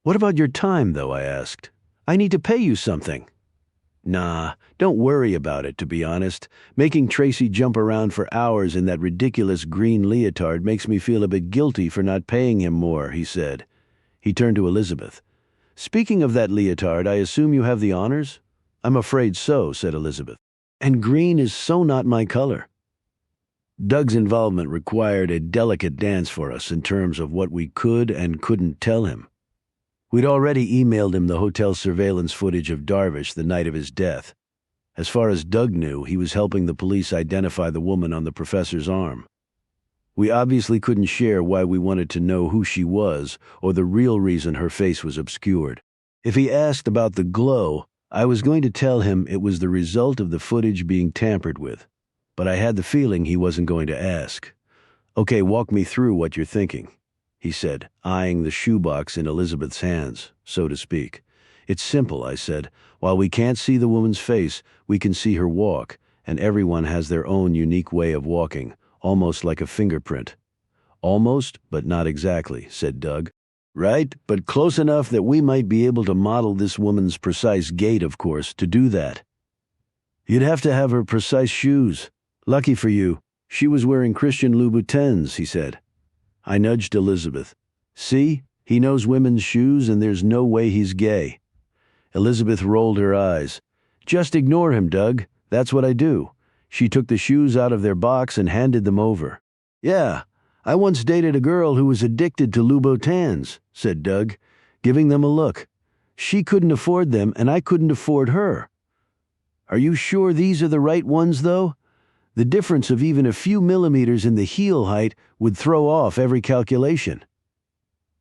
What about your time, though? I asked. I need to pay you something. Nah, don't worry about it, to be honest. Making Tracy jump around for hours in that ridiculous green leotard makes me feel a bit guilty for not paying him more, he said. He turned to Elizabeth. Speaking of that leotard, I assume you have the honors? I'm afraid so, said Elizabeth. And green is so not my color. Doug's involvement required a delicate dance for us in terms of what we could and couldn't tell him. We'd already emailed him the hotel surveillance footage of Darvish the night of his death. As far as Doug knew, he was helping the police identify the woman on the professor's arm. We obviously couldn't share why we wanted to know who she was or the real reason her face was obscured. If he asked about the glow, I was going to tell him it was the result of the footage being tampered with. But I had the feeling he wasn't going to ask. "Okay, walk me through what you're thinking," he said, eyeing the shoebox in Elizabeth's hands, so to speak. "It's simple," I said. "While we can't see the woman's face, we can see her walk, and everyone has their own unique way of walking, almost like a fingerprint." "Almost, but not exactly," said Doug. "Right, but close enough that we might be able to model this woman's precise gait, of course, to do that." "You'd have to have her precise shoes. Lucky for you, she was wearing Christian Louboutins," he said. I nudged Elizabeth. "See? He knows women's shoes, and there's no way he's gay." Elizabeth rolled her eyes. "Just ignore him, Doug. That's what I do." She took the shoes out of their box and handed them over. "Yeah, I once dated a girl who was addicted to Louboutins," said Doug, giving them a look. "She couldn't afford them, and I couldn't afford her." "Are you sure these are the right ones, though? The difference of even a few millimeters in the heel height would throw off every calculation."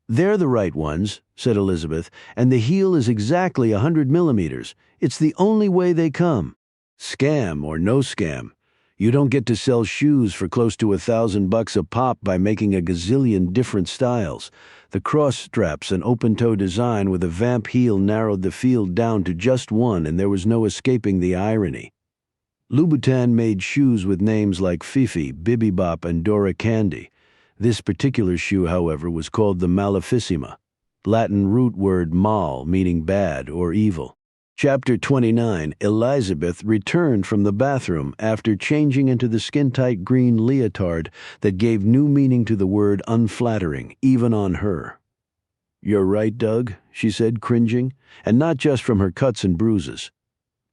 "They're the right ones," said Elizabeth, "and the heel is exactly 100 millimeters. It's the only way they come." Scam or no scam, you don't get to sell shoes for close to $1,000 a pop by making a gazillion different styles. The cross straps and open-toe design with a vamp heel narrowed the field down to just one, and there was no escaping the irony. Louboutin made shoes with names like Fifi, Bibi Bop, and Dora Candy. This particular shoe, however, was called the Maleficima, Latin root word mal, meaning bad or evil. Chapter 29, Elizabeth returned from the bathroom after changing into the skin-tight green leotard that gave new meaning to the word unflattering, even on her. "You're right, Doug," she said, cringing, and not just from her cuts and bruises.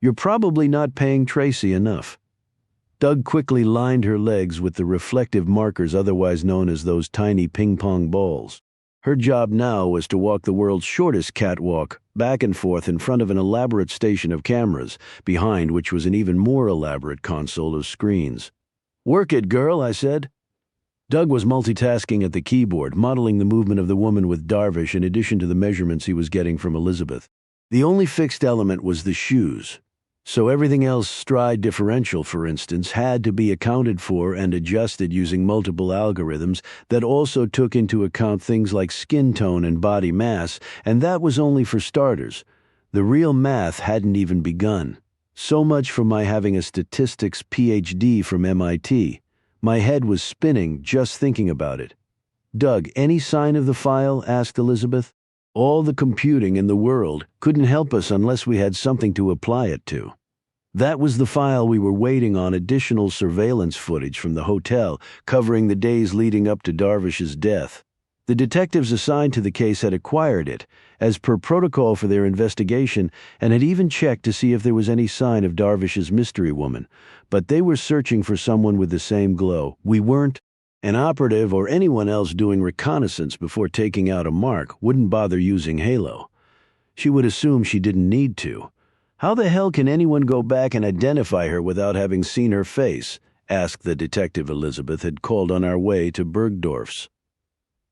"You're probably not paying Tracy enough." Doug quickly lined her legs with the reflective markers otherwise known as those tiny ping-pong balls. Her job now was to walk the world's shortest catwalk, back and forth in front of an elaborate station of cameras, behind which was an even more elaborate console of screens. "Work it, girl," I said. Doug was multitasking at the keyboard, modeling the movement of the woman with Darvish in addition to the measurements he was getting from Elizabeth. The only fixed element was the shoes. So everything else, stride differential, for instance, had to be accounted for and adjusted using multiple algorithms that also took into account things like skin tone and body mass, and that was only for starters. The real math hadn't even begun. So much for my having a statistics PhD from MIT. My head was spinning just thinking about it. "Doug, any sign of the file?" asked Elizabeth. "All the computing in the world couldn't help us unless we had something to apply it to." That was the file we were waiting on, additional surveillance footage from the hotel covering the days leading up to Darvish's death. The detectives assigned to the case had acquired it, as per protocol for their investigation, and had even checked to see if there was any sign of Darvish's mystery woman, but they were searching for someone with the same glow. We weren't. An operative or anyone else doing reconnaissance before taking out a mark wouldn't bother using Halo. She would assume she didn't need to. "How the hell can anyone go back and identify her without having seen her face?" asked the detective Elizabeth had called on our way to Bergdorf's.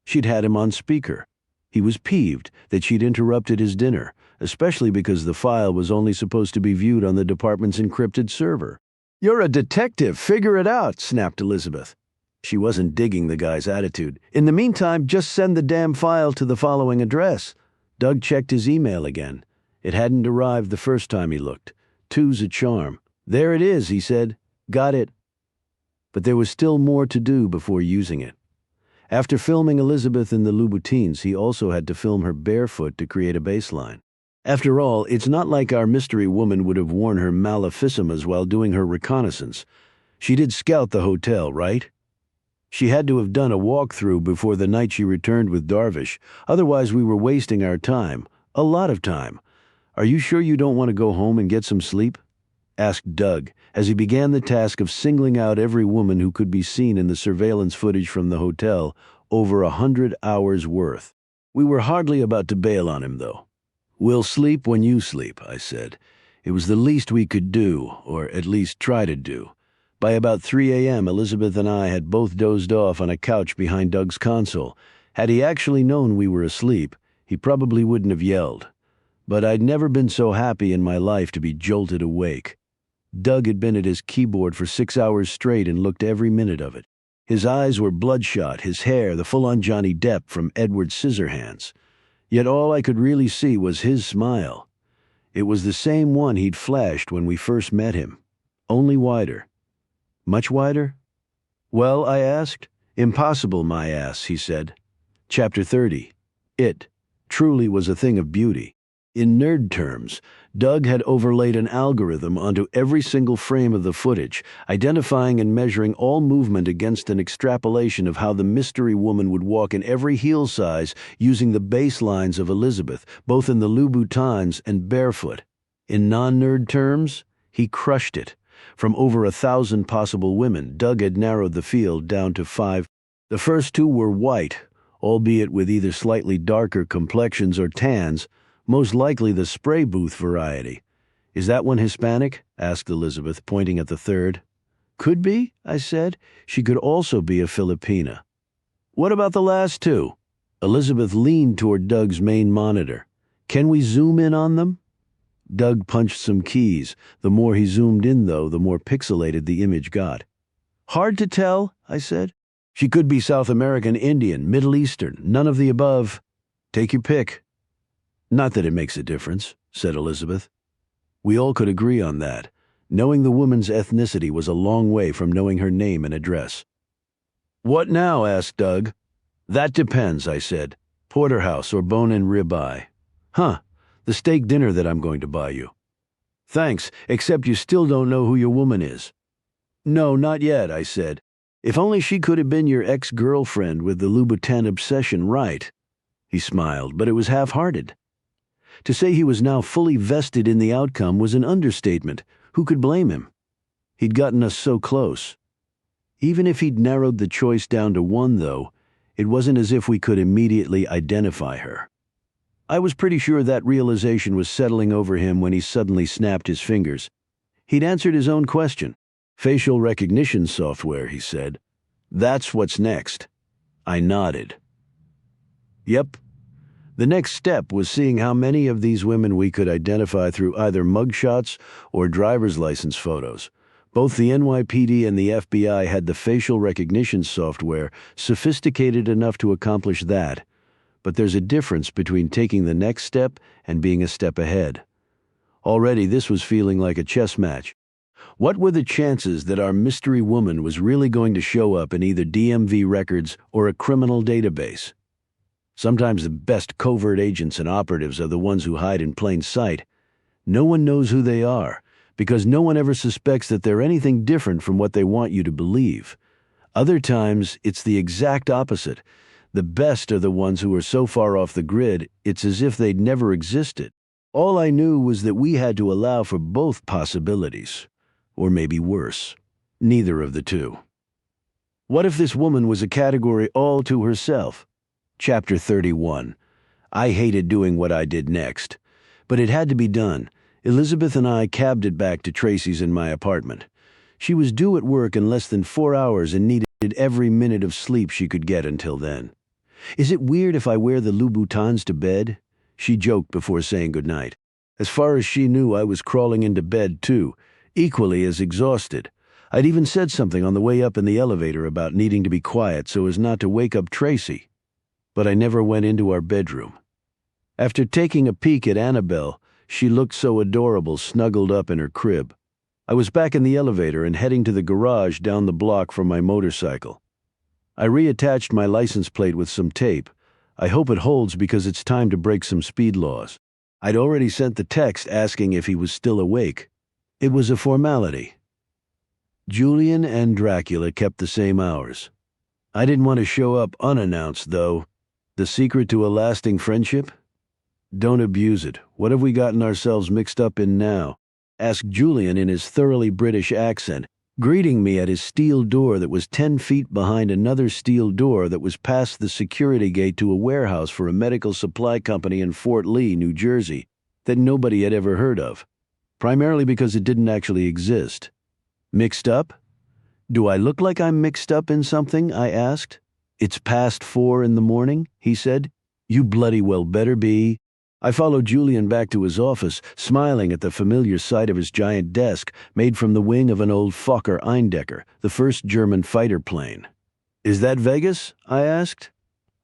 She'd had him on speaker. He was peeved that she'd interrupted his dinner, especially because the file was only supposed to be viewed on the department's encrypted server. "You're a detective, figure it out," snapped Elizabeth. She wasn't digging the guy's attitude. "In the meantime, just send the damn file to the following address." Doug checked his email again. It hadn't arrived the first time he looked. Two's a charm. "There it is," he said. "Got it." But there was still more to do before using it. After filming Elizabeth in the Louboutins, he also had to film her barefoot to create a baseline. After all, it's not like our mystery woman would have worn her Maleficimas while doing her reconnaissance. She did scout the hotel, right? She had to have done a walkthrough before the night she returned with Darvish. Otherwise, we were wasting our time. A lot of time. "Are you sure you don't want to go home and get some sleep?" asked Doug, as he began the task of singling out every woman who could be seen in the surveillance footage from the hotel, over 100 hours worth. We were hardly about to bail on him, though. "We'll sleep when you sleep," I said. It was the least we could do, or at least try to do. By about 3 a.m., Elizabeth and I had both dozed off on a couch behind Doug's console. Had he actually known we were asleep, he probably wouldn't have yelled. But I'd never been so happy in my life to be jolted awake. Doug had been at his keyboard for 6 hours straight and looked every minute of it. His eyes were bloodshot, his hair the full-on Johnny Depp from Edward Scissorhands. Yet all I could really see was his smile. It was the same one he'd flashed when we first met him, only wider. Much wider? Well, I asked. Impossible, my ass, he said. Chapter 30. It truly was a thing of beauty. In nerd terms, Doug had overlaid an algorithm onto every single frame of the footage, identifying and measuring all movement against an extrapolation of how the mystery woman would walk in every heel size using the baselines of Elizabeth, both in the Louboutins and barefoot. In non-nerd terms, he crushed it. From over 1,000 possible women, Doug had narrowed the field down to 5. The first 2 were white, albeit with either slightly darker complexions or tans, most likely the spray booth variety. Is that one Hispanic? Asked Elizabeth, pointing at the third. Could be, I said. She could also be a Filipina. What about the last 2? Elizabeth leaned toward Doug's main monitor. Can we zoom in on them? Doug punched some keys. The more he zoomed in, though, the more pixelated the image got. Hard to tell, I said. She could be South American, Indian, Middle Eastern, none of the above. Take your pick. Not that it makes a difference, said Elizabeth. We all could agree on that. Knowing the woman's ethnicity was a long way from knowing her name and address. What now? Asked Doug. That depends, I said. Porterhouse or bone-in ribeye. Huh. The steak dinner that I'm going to buy you. Thanks, except you still don't know who your woman is. No, not yet, I said. If only she could have been your ex-girlfriend with the Louboutin obsession, right? He smiled, but it was half-hearted. To say he was now fully vested in the outcome was an understatement. Who could blame him? He'd gotten us so close. Even if he'd narrowed the choice down to 1, though, it wasn't as if we could immediately identify her. I was pretty sure that realization was settling over him when he suddenly snapped his fingers. He'd answered his own question. Facial recognition software, he said. That's what's next. I nodded. Yep. The next step was seeing how many of these women we could identify through either mugshots or driver's license photos. Both the NYPD and the FBI had the facial recognition software sophisticated enough to accomplish that. But there's a difference between taking the next step and being a step ahead. Already this was feeling like a chess match. What were the chances that our mystery woman was really going to show up in either DMV records or a criminal database? Sometimes the best covert agents and operatives are the ones who hide in plain sight. No one knows who they are, because no one ever suspects that they're anything different from what they want you to believe. Other times, it's the exact opposite. The best are the ones who are so far off the grid, it's as if they'd never existed. All I knew was that we had to allow for both possibilities. Or maybe worse. Neither of the two. What if this woman was a category all to herself? Chapter 31. I hated doing what I did next. But it had to be done. Elizabeth and I cabbed it back to Tracy's in my apartment. She was due at work in less than 4 hours and needed every minute of sleep she could get until then. Is it weird if I wear the Louboutins to bed? She joked before saying goodnight. As far as she knew, I was crawling into bed too, equally as exhausted. I'd even said something on the way up in the elevator about needing to be quiet so as not to wake up Tracy. But I never went into our bedroom. After taking a peek at Annabelle, she looked so adorable snuggled up in her crib. I was back in the elevator and heading to the garage down the block from my motorcycle. I reattached my license plate with some tape. I hope it holds because it's time to break some speed laws. I'd already sent the text asking if he was still awake. It was a formality. Julian and Dracula kept the same hours. I didn't want to show up unannounced, though. The secret to a lasting friendship? Don't abuse it. What have we gotten ourselves mixed up in now? Asked Julian in his thoroughly British accent, greeting me at his steel door that was 10 feet behind another steel door that was past the security gate to a warehouse for a medical supply company in Fort Lee, New Jersey, that nobody had ever heard of, primarily because it didn't actually exist. Mixed up? Do I look like I'm mixed up in something? I asked. It's past 4 in the morning, he said. You bloody well better be. I followed Julian back to his office, smiling at the familiar sight of his giant desk, made from the wing of an old Fokker Eindecker, the first German fighter plane. Is that Vegas? I asked.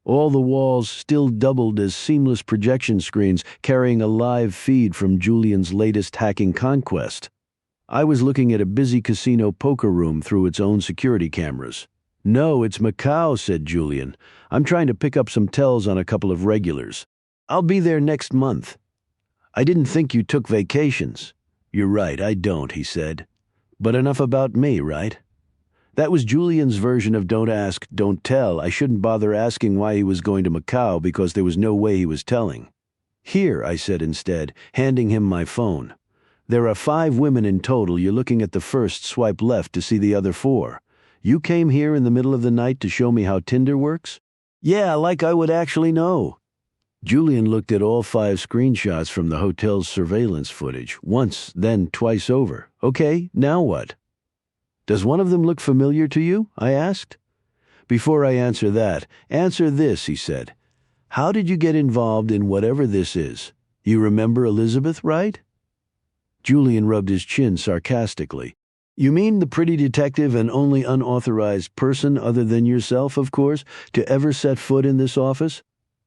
All the walls still doubled as seamless projection screens carrying a live feed from Julian's latest hacking conquest. I was looking at a busy casino poker room through its own security cameras. No, it's Macau, said Julian. I'm trying to pick up some tells on a couple of regulars. I'll be there next month. I didn't think you took vacations. You're right, I don't, he said. But enough about me, right? That was Julian's version of don't ask, don't tell. I shouldn't bother asking why he was going to Macau because there was no way he was telling. Here, I said instead, handing him my phone. There are 5 women in total. You're looking at the first, swipe left to see the other 4. You came here in the middle of the night to show me how Tinder works? Yeah, like I would actually know. Julian looked at all 5 screenshots from the hotel's surveillance footage, once, then twice over. Okay, now what? Does one of them look familiar to you? I asked. Before I answer that, answer this, he said. How did you get involved in whatever this is? You remember Elizabeth, right? Julian rubbed his chin sarcastically. You mean the pretty detective and only unauthorized person other than yourself, of course, to ever set foot in this office?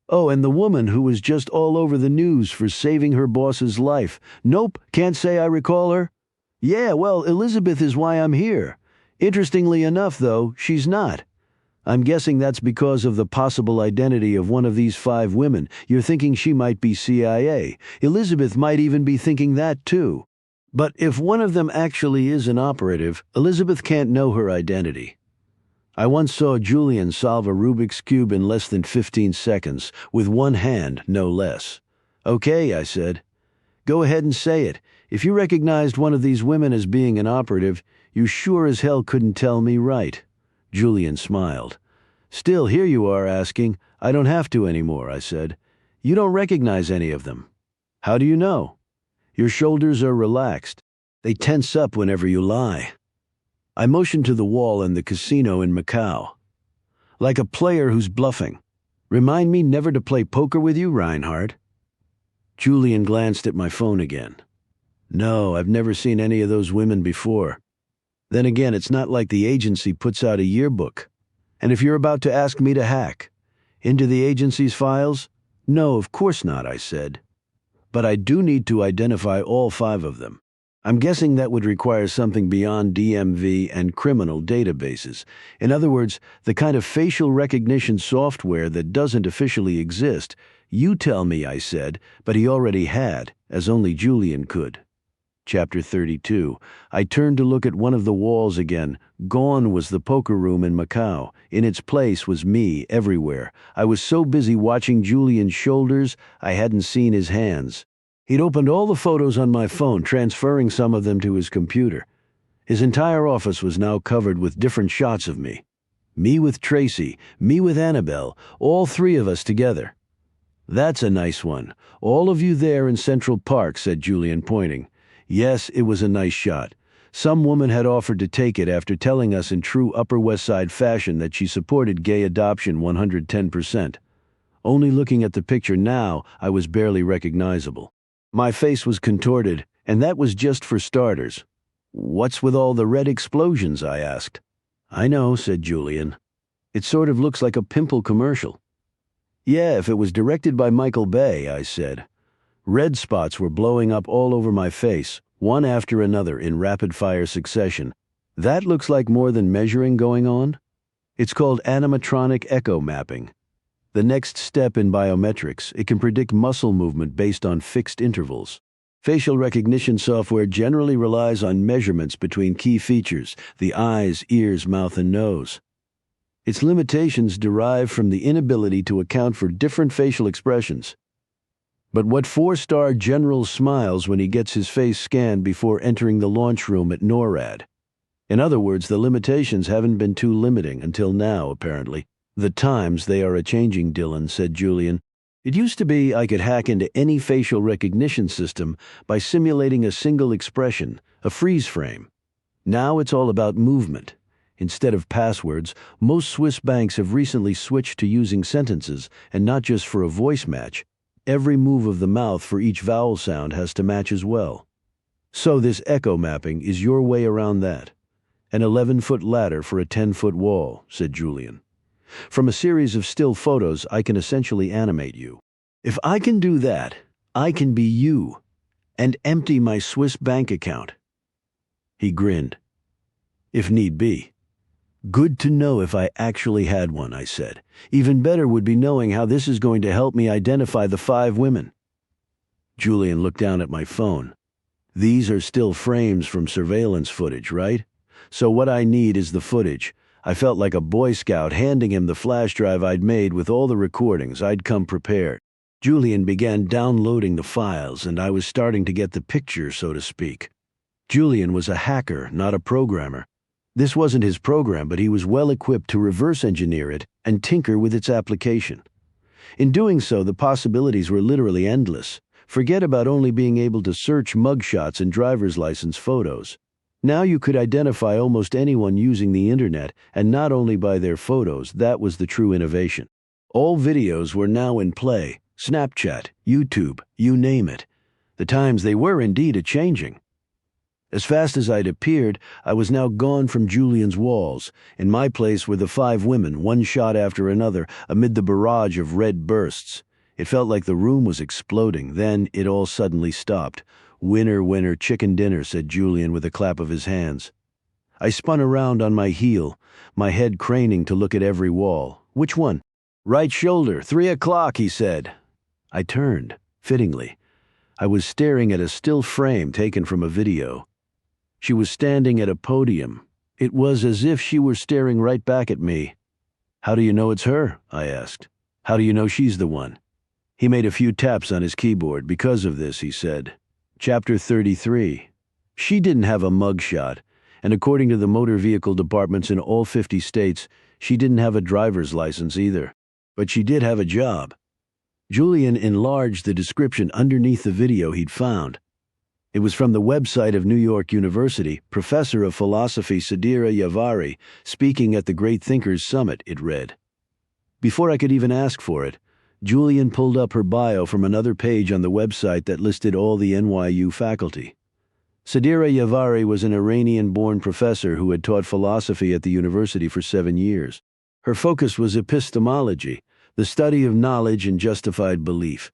Oh, and the woman who was just all over the news for saving her boss's life. Nope, can't say I recall her. Yeah, well, Elizabeth is why I'm here. Interestingly enough, though, she's not. I'm guessing that's because of the possible identity of one of these 5 women. You're thinking she might be CIA. Elizabeth might even be thinking that, too. But if one of them actually is an operative, Elizabeth can't know her identity. I once saw Julian solve a Rubik's Cube in less than 15 seconds, with one hand, no less. Okay, I said. Go ahead and say it. If you recognized one of these women as being an operative, you sure as hell couldn't tell me right. Julian smiled. Still, here you are asking. I don't have to anymore, I said. You don't recognize any of them. How do you know? Your shoulders are relaxed. They tense up whenever you lie. I motioned to the wall in the casino in Macau. Like a player who's bluffing. Remind me never to play poker with you, Reinhardt. Julian glanced at my phone again. No, I've never seen any of those women before. Then again, it's not like the agency puts out a yearbook. And if you're about to ask me to hack into the agency's files? No, of course not, I said. But I do need to identify all 5 of them. I'm guessing that would require something beyond DMV and criminal databases. In other words, the kind of facial recognition software that doesn't officially exist. You tell me, I said, but he already had, as only Julian could. Chapter 32. I turned to look at one of the walls again. Gone was the poker room in Macau. In its place was me everywhere. I was so busy watching Julian's shoulders, I hadn't seen his hands. He'd opened all the photos on my phone, transferring some of them to his computer. His entire office was now covered with different shots of me. Me with Tracy, me with Annabelle, all 3 of us together. That's a nice one. All of you there in Central Park, said Julian, pointing. Yes, it was a nice shot. Some woman had offered to take it after telling us in true Upper West Side fashion that she supported gay adoption 110%. Only looking at the picture now, I was barely recognizable. My face was contorted, and that was just for starters. What's with all the red explosions? I asked. I know, said Julian. It sort of looks like a pimple commercial. Yeah, if it was directed by Michael Bay, I said. Red spots were blowing up all over my face, one after another in rapid-fire succession. That looks like more than measuring going on. It's called animatronic echo mapping. The next step in biometrics, it can predict muscle movement based on fixed intervals. Facial recognition software generally relies on measurements between key features, the eyes, ears, mouth, and nose. Its limitations derive from the inability to account for different facial expressions. But what 4-star general smiles when he gets his face scanned before entering the launch room at NORAD? In other words, the limitations haven't been too limiting until now, apparently. The times they are a-changing, Dylan, said Julian. It used to be I could hack into any facial recognition system by simulating a single expression, a freeze frame. Now it's all about movement. Instead of passwords, most Swiss banks have recently switched to using sentences, and not just for a voice match. Every move of the mouth for each vowel sound has to match as well. So this echo mapping is your way around that. An 11-foot ladder for a 10-foot wall, said Julian. From a series of still photos, I can essentially animate you. If I can do that, I can be you and empty my Swiss bank account. He grinned. If need be. Good to know if I actually had one, I said. Even better would be knowing how this is going to help me identify the 5 women. Julian looked down at my phone. These are still frames from surveillance footage, right? So what I need is the footage. I felt like a Boy Scout handing him the flash drive I'd made with all the recordings. I'd come prepared. Julian began downloading the files, and I was starting to get the picture, so to speak. Julian was a hacker, not a programmer. This wasn't his program, but he was well equipped to reverse engineer it and tinker with its application. In doing so, the possibilities were literally endless. Forget about only being able to search mugshots and driver's license photos. Now you could identify almost anyone using the internet, and not only by their photos. That was the true innovation. All videos were now in play. Snapchat, YouTube, you name it. The times they were indeed a-changing. As fast as I'd appeared, I was now gone from Julian's walls. In my place were the 5 women, one shot after another, amid the barrage of red bursts. It felt like the room was exploding. Then it all suddenly stopped. "Winner, winner, chicken dinner," said Julian with a clap of his hands. I spun around on my heel, my head craning to look at every wall. "Which one?" "Right shoulder, 3 o'clock, he said. I turned, fittingly. I was staring at a still frame taken from a video. She was standing at a podium. It was as if she were staring right back at me. "How do you know it's her?" I asked. "How do you know she's the one?" He made a few taps on his keyboard. "Because of this," he said. Chapter 33. She didn't have a mugshot, and according to the motor vehicle departments in all 50 states, she didn't have a driver's license either. But she did have a job. Julian enlarged the description underneath the video he'd found. It was from the website of New York University, Professor of Philosophy Sadira Yavari, speaking at the Great Thinkers Summit, it read. Before I could even ask for it, Julian pulled up her bio from another page on the website that listed all the NYU faculty. Sadira Yavari was an Iranian-born professor who had taught philosophy at the university for 7 years. Her focus was epistemology, the study of knowledge and justified belief.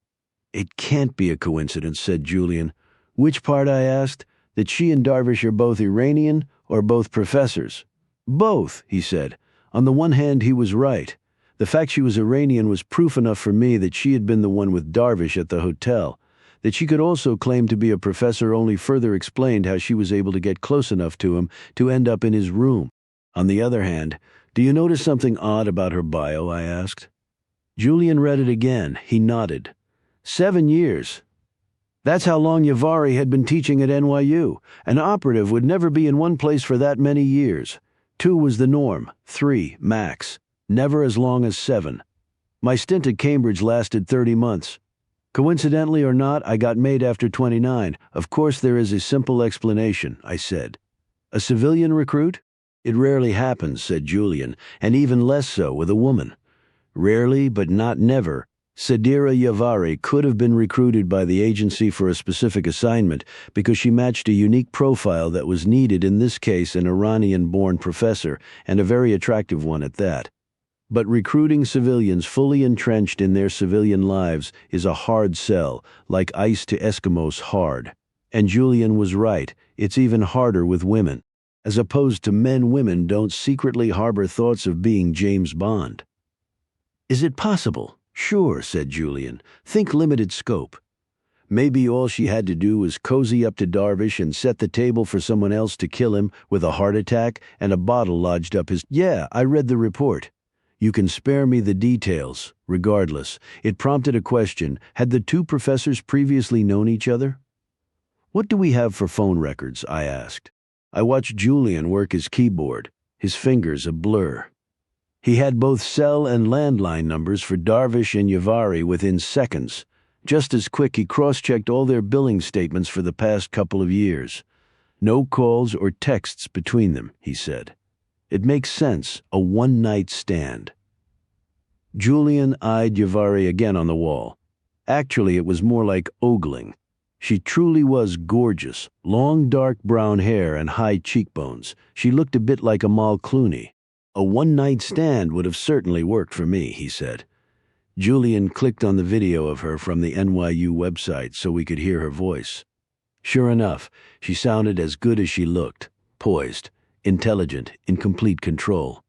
"It can't be a coincidence," said Julian. "Which part?" I asked. "That she and Darvish are both Iranian or both professors?" "Both," he said. On the one hand, he was right. The fact she was Iranian was proof enough for me that she had been the one with Darvish at the hotel. That she could also claim to be a professor only further explained how she was able to get close enough to him to end up in his room. On the other hand, "Do you notice something odd about her bio?" I asked. Julian read it again. He nodded. 7 years. That's how long Yavari had been teaching at NYU. An operative would never be in one place for that many years. 2 was the norm, 3 max. Never as long as 7. My stint at Cambridge lasted 30 months. Coincidentally or not, I got made after 29. Of course there is a simple explanation, I said. A civilian recruit? It rarely happens, said Julian, and even less so with a woman. Rarely, but not never, Sadira Yavari could have been recruited by the agency for a specific assignment because she matched a unique profile that was needed, in this case an Iranian-born professor, and a very attractive one at that. But recruiting civilians fully entrenched in their civilian lives is a hard sell, like ice to Eskimos hard. And Julian was right, it's even harder with women. As opposed to men, women don't secretly harbor thoughts of being James Bond. Is it possible? Sure, said Julian. Think limited scope. Maybe all she had to do was cozy up to Darvish and set the table for someone else to kill him with a heart attack and a bottle lodged up his... Yeah, I read the report. You can spare me the details. Regardless, it prompted a question. Had the 2 professors previously known each other? What do we have for phone records? I asked. I watched Julian work his keyboard, his fingers a blur. He had both cell and landline numbers for Darvish and Yavari within seconds. Just as quick, he cross-checked all their billing statements for the past couple of years. No calls or texts between them, he said. It makes sense, a one-night stand. Julian eyed Yavari again on the wall. Actually, it was more like ogling. She truly was gorgeous, long dark brown hair and high cheekbones. She looked a bit like Amal Clooney. A one-night stand would have certainly worked for me, he said. Julian clicked on the video of her from the NYU website so we could hear her voice. Sure enough, she sounded as good as she looked, poised, intelligent, in complete control.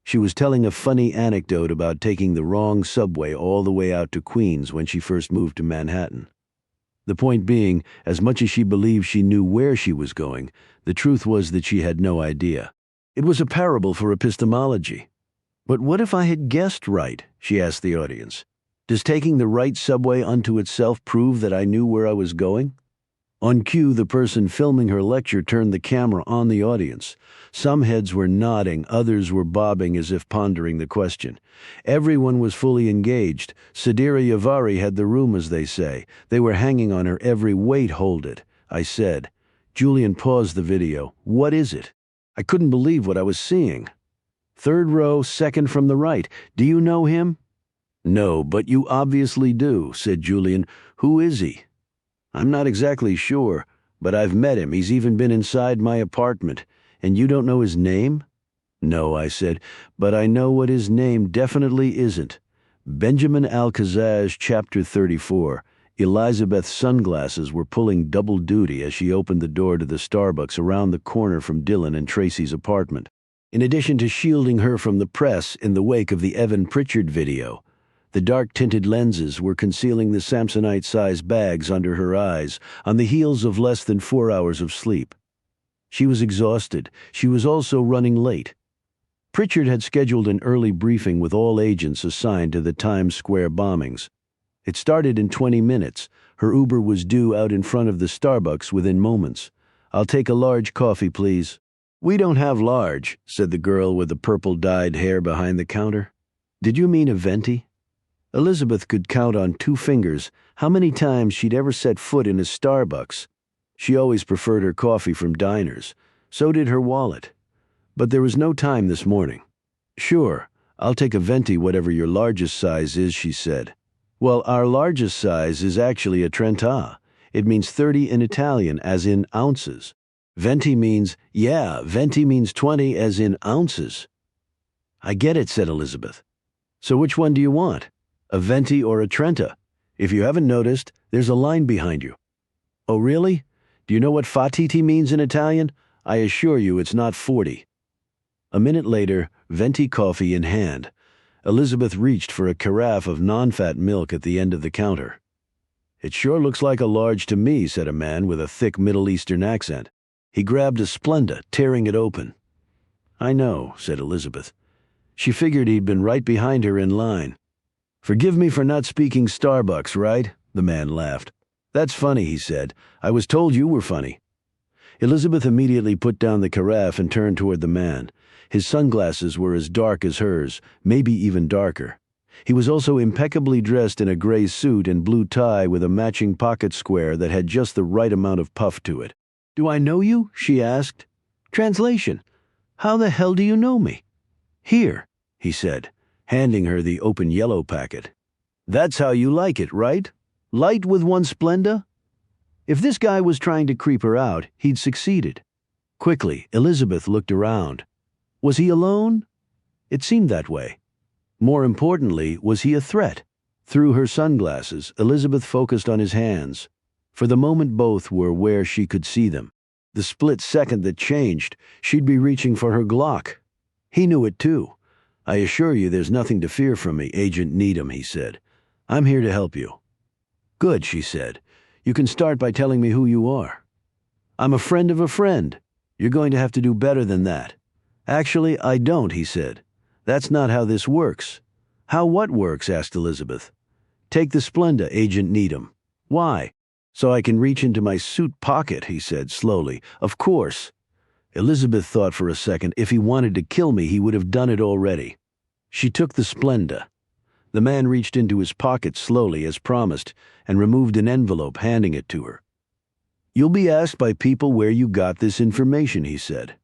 She was telling a funny anecdote about taking the wrong subway all the way out to Queens when she first moved to Manhattan. The point being, as much as she believed she knew where she was going, the truth was that she had no idea. It was a parable for epistemology. But what if I had guessed right? She asked the audience. Does taking the right subway unto itself prove that I knew where I was going? On cue, the person filming her lecture turned the camera on the audience. Some heads were nodding, others were bobbing as if pondering the question. Everyone was fully engaged. Sadira Yavari had the room, as they say. They were hanging on her every wait, hold it, I said. Julian paused the video. What is it? I couldn't believe what I was seeing. Third row, second from the right. Do you know him? No, but you obviously do, said Julian. Who is he? I'm not exactly sure, but I've met him. He's even been inside my apartment. And you don't know his name? No, I said, but I know what his name definitely isn't. Benjamin Alcazaz, Chapter 34. Elizabeth's sunglasses were pulling double duty as she opened the door to the Starbucks around the corner from Dylan and Tracy's apartment. In addition to shielding her from the press in the wake of the Evan Pritchard video, the dark-tinted lenses were concealing the Samsonite-sized bags under her eyes on the heels of less than 4 hours of sleep. She was exhausted. She was also running late. Pritchard had scheduled an early briefing with all agents assigned to the Times Square bombings. It started in 20 minutes. Her Uber was due out in front of the Starbucks within moments. I'll take a large coffee, please. We don't have large, said the girl with the purple-dyed hair behind the counter. Did you mean a venti? Elizabeth could count on 2 fingers how many times she'd ever set foot in a Starbucks. She always preferred her coffee from diners. So did her wallet. But there was no time this morning. Sure, I'll take a venti whatever your largest size is, she said. Well, our largest size is actually a trenta. It means 30 in Italian, as in ounces. Venti means 20 as in ounces. I get it, said Elizabeth. So which one do you want? A venti or a trenta? If you haven't noticed, there's a line behind you. Oh, really? Do you know what fatiti means in Italian? I assure you it's not 40. A minute later, venti coffee in hand, Elizabeth reached for a carafe of non-fat milk at the end of the counter. It sure looks like a large to me, said a man with a thick Middle Eastern accent. He grabbed a Splenda, tearing it open. I know, said Elizabeth. She figured he'd been right behind her in line. Forgive me for not speaking Starbucks, right? The man laughed. That's funny, he said. I was told you were funny. Elizabeth immediately put down the carafe and turned toward the man. His sunglasses were as dark as hers, maybe even darker. He was also impeccably dressed in a gray suit and blue tie with a matching pocket square that had just the right amount of puff to it. Do I know you? She asked. Translation. How the hell do you know me? Here, he said, handing her the open yellow packet. That's how you like it, right? Light with one Splenda? If this guy was trying to creep her out, he'd succeeded. Quickly, Elizabeth looked around. Was he alone? It seemed that way. More importantly, was he a threat? Through her sunglasses, Elizabeth focused on his hands. For the moment, both were where she could see them. The split second that changed, she'd be reaching for her Glock. He knew it too. I assure you there's nothing to fear from me, Agent Needham, he said. I'm here to help you. Good, she said. You can start by telling me who you are. I'm a friend of a friend. You're going to have to do better than that. Actually, I don't, he said. That's not how this works. How what works? Asked Elizabeth. Take the Splenda, Agent Needham. Why? So I can reach into my suit pocket, he said slowly. Of course. Elizabeth thought for a second if he wanted to kill me, he would have done it already. She took the Splenda. The man reached into his pocket slowly, as promised, and removed an envelope, handing it to her. You'll be asked by people where you got this information, he said.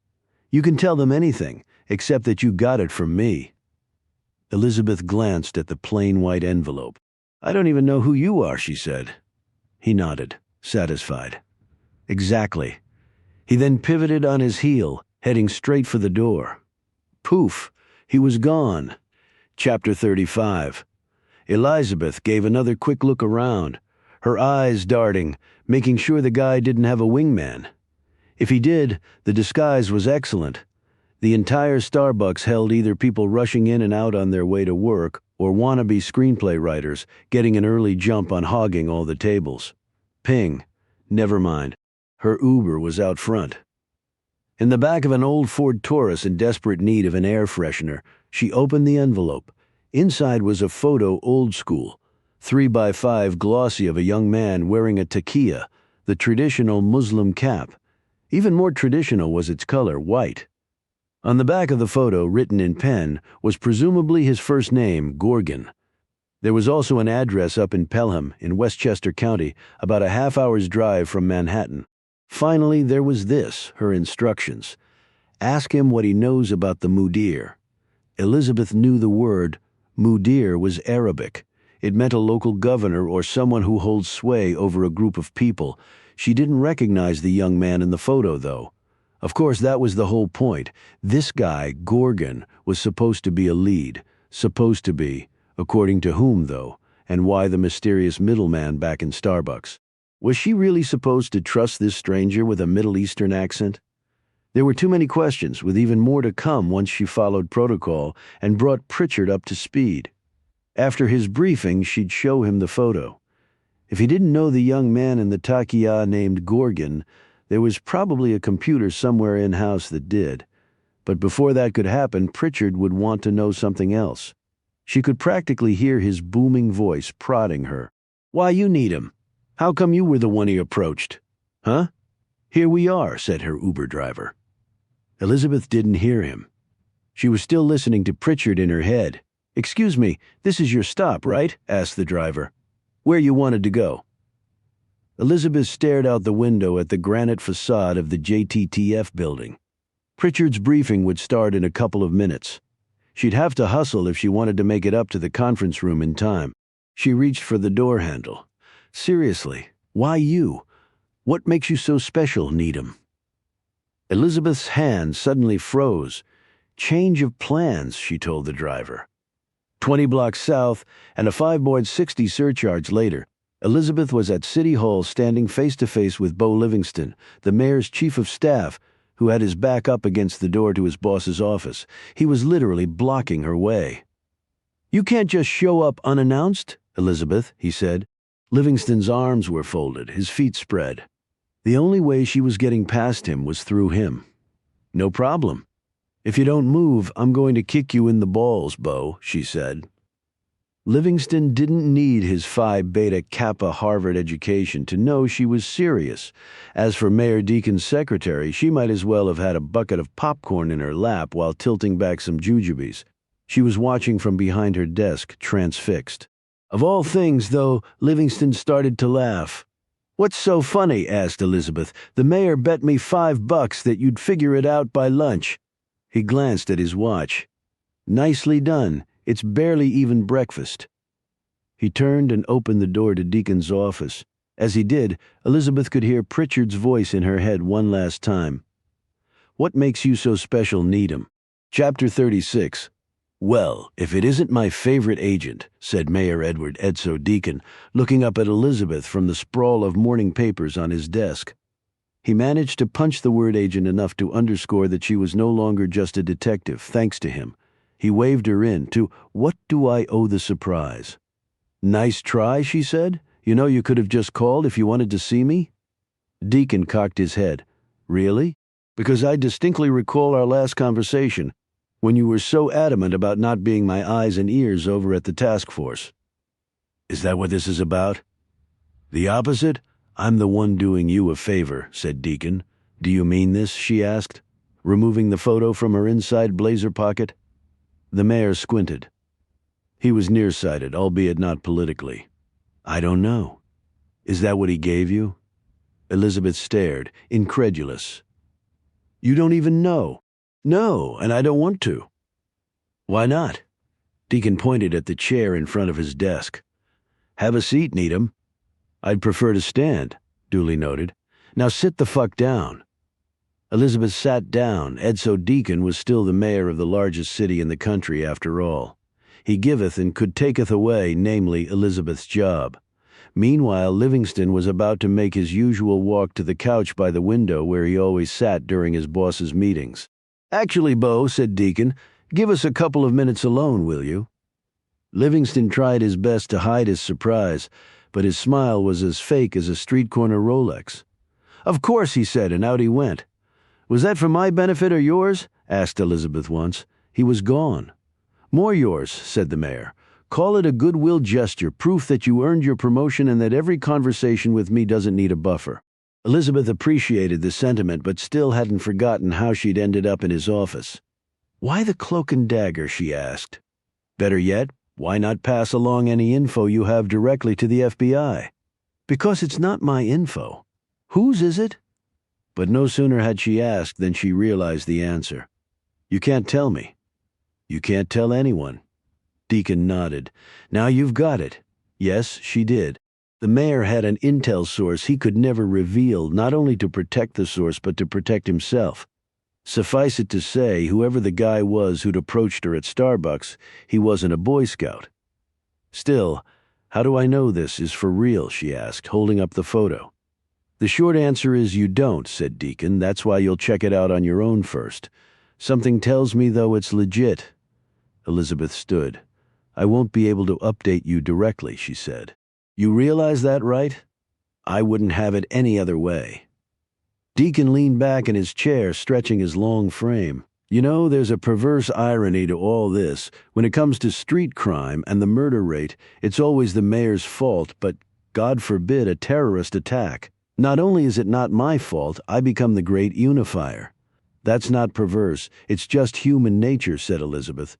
You can tell them anything, except that you got it from me." Elizabeth glanced at the plain white envelope. "I don't even know who you are," she said. He nodded, satisfied. "Exactly." He then pivoted on his heel, heading straight for the door. Poof, he was gone. Chapter 35. Elizabeth gave another quick look around, her eyes darting, making sure the guy didn't have a wingman. If he did, the disguise was excellent. The entire Starbucks held either people rushing in and out on their way to work or wannabe screenplay writers getting an early jump on hogging all the tables. Ping. Never mind. Her Uber was out front. In the back of an old Ford Taurus in desperate need of an air freshener, she opened the envelope. Inside was a photo old school, 3x5 glossy of a young man wearing a taqiyya, the traditional Muslim cap. Even more traditional was its color, white. On the back of the photo, written in pen, was presumably his first name, Gorgon. There was also an address up in Pelham, in Westchester County, about a half-hour's drive from Manhattan. Finally, there was this, her instructions. Ask him what he knows about the mudir. Elizabeth knew the word. Mudir was Arabic. It meant a local governor or someone who holds sway over a group of people. She didn't recognize the young man in the photo, though. Of course, that was the whole point. This guy, Gorgon, was supposed to be a lead. Supposed to be. According to whom, though? And why the mysterious middleman back in Starbucks? Was she really supposed to trust this stranger with a Middle Eastern accent? There were too many questions, with even more to come once she followed protocol and brought Pritchard up to speed. After his briefing, she'd show him the photo. If he didn't know the young man in the taqiyya named Gorgon, there was probably a computer somewhere in-house that did. But before that could happen, Pritchard would want to know something else. She could practically hear his booming voice prodding her. "Why you need him? How come you were the one he approached?" "Huh? Here we are," said her Uber driver. Elizabeth didn't hear him. She was still listening to Pritchard in her head. "Excuse me, this is your stop, right?" asked the driver. "Where you wanted to go?" Elizabeth stared out the window at the granite facade of the JTTF building. Pritchard's briefing would start in a couple of minutes. She'd have to hustle if she wanted to make it up to the conference room in time. She reached for the door handle. "Seriously, why you? What makes you so special, Needham?" Elizabeth's hand suddenly froze. "Change of plans," she told the driver. 20 blocks south, and a 5.60 surcharge later, Elizabeth was at City Hall standing face-to-face with Bo Livingston, the mayor's chief of staff, who had his back up against the door to his boss's office. He was literally blocking her way. "You can't just show up unannounced, Elizabeth," he said. Livingston's arms were folded, his feet spread. The only way she was getting past him was through him. "No problem. If you don't move, I'm going to kick you in the balls, Bo," she said. Livingston didn't need his Phi Beta Kappa Harvard education to know she was serious. As for Mayor Deacon's secretary, she might as well have had a bucket of popcorn in her lap while tilting back some jujubes. She was watching from behind her desk, transfixed. Of all things, though, Livingston started to laugh. "What's so funny?" asked Elizabeth. "The mayor bet me $5 that you'd figure it out by lunch." He glanced at his watch. "Nicely done. It's barely even breakfast." He turned and opened the door to Deacon's office. As he did, Elizabeth could hear Pritchard's voice in her head one last time. "What makes you so special, Needham?" Chapter 36. "Well, if it isn't my favorite agent," said Mayor Edward Edso Deacon, looking up at Elizabeth from the sprawl of morning papers on his desk. He managed to punch the word agent enough to underscore that she was no longer just a detective, thanks to him. He waved her in to, "What do I owe the surprise?" "Nice try," she said. "You know you could have just called if you wanted to see me." Deacon cocked his head. "Really? Because I distinctly recall our last conversation, when you were so adamant about not being my eyes and ears over at the task force." "Is that what this is about?" "The opposite? I'm the one doing you a favor," said Deacon. "Do you mean this?" she asked, removing the photo from her inside blazer pocket. The mayor squinted. He was nearsighted, albeit not politically. "I don't know. Is that what he gave you?" Elizabeth stared, incredulous. "You don't even know?" No, and I don't want to. Why not? Deacon pointed at the chair in front of his desk. Have a seat, Needham. I'd prefer to stand, Dooley noted. Now sit the fuck down. Elizabeth sat down. Edso Deacon was still the mayor of the largest city in the country after all. He giveth and could taketh away, namely Elizabeth's job. Meanwhile, Livingston was about to make his usual walk to the couch by the window where he always sat during his boss's meetings. Actually, Bo, said Deacon, give us a couple of minutes alone, will you? Livingston tried his best to hide his surprise, but his smile was as fake as a street corner Rolex. Of course, he said, and out he went. Was that for my benefit or yours? Asked Elizabeth once. He was gone. More yours, said the mayor. Call it a goodwill gesture, proof that you earned your promotion and that every conversation with me doesn't need a buffer. Elizabeth appreciated the sentiment, but still hadn't forgotten how she'd ended up in his office. Why the cloak and dagger, she asked. Better yet, why not pass along any info you have directly to the FBI? Because it's not my info. Whose is it? But no sooner had she asked than she realized the answer. You can't tell me. You can't tell anyone. Deacon nodded. Now you've got it. Yes, she did. The mayor had an intel source he could never reveal, not only to protect the source but to protect himself. Suffice it to say, whoever the guy was who'd approached her at Starbucks, he wasn't a Boy Scout. Still, how do I know this is for real, she asked, holding up the photo. The short answer is you don't, said Deacon. That's why you'll check it out on your own first. Something tells me, though, it's legit. Elizabeth stood. I won't be able to update you directly, she said. You realize that, right? I wouldn't have it any other way. Deacon leaned back in his chair, stretching his long frame. You know, there's a perverse irony to all this. When it comes to street crime and the murder rate, it's always the mayor's fault, but, God forbid, a terrorist attack. Not only is it not my fault, I become the great unifier. That's not perverse, it's just human nature, said Elizabeth.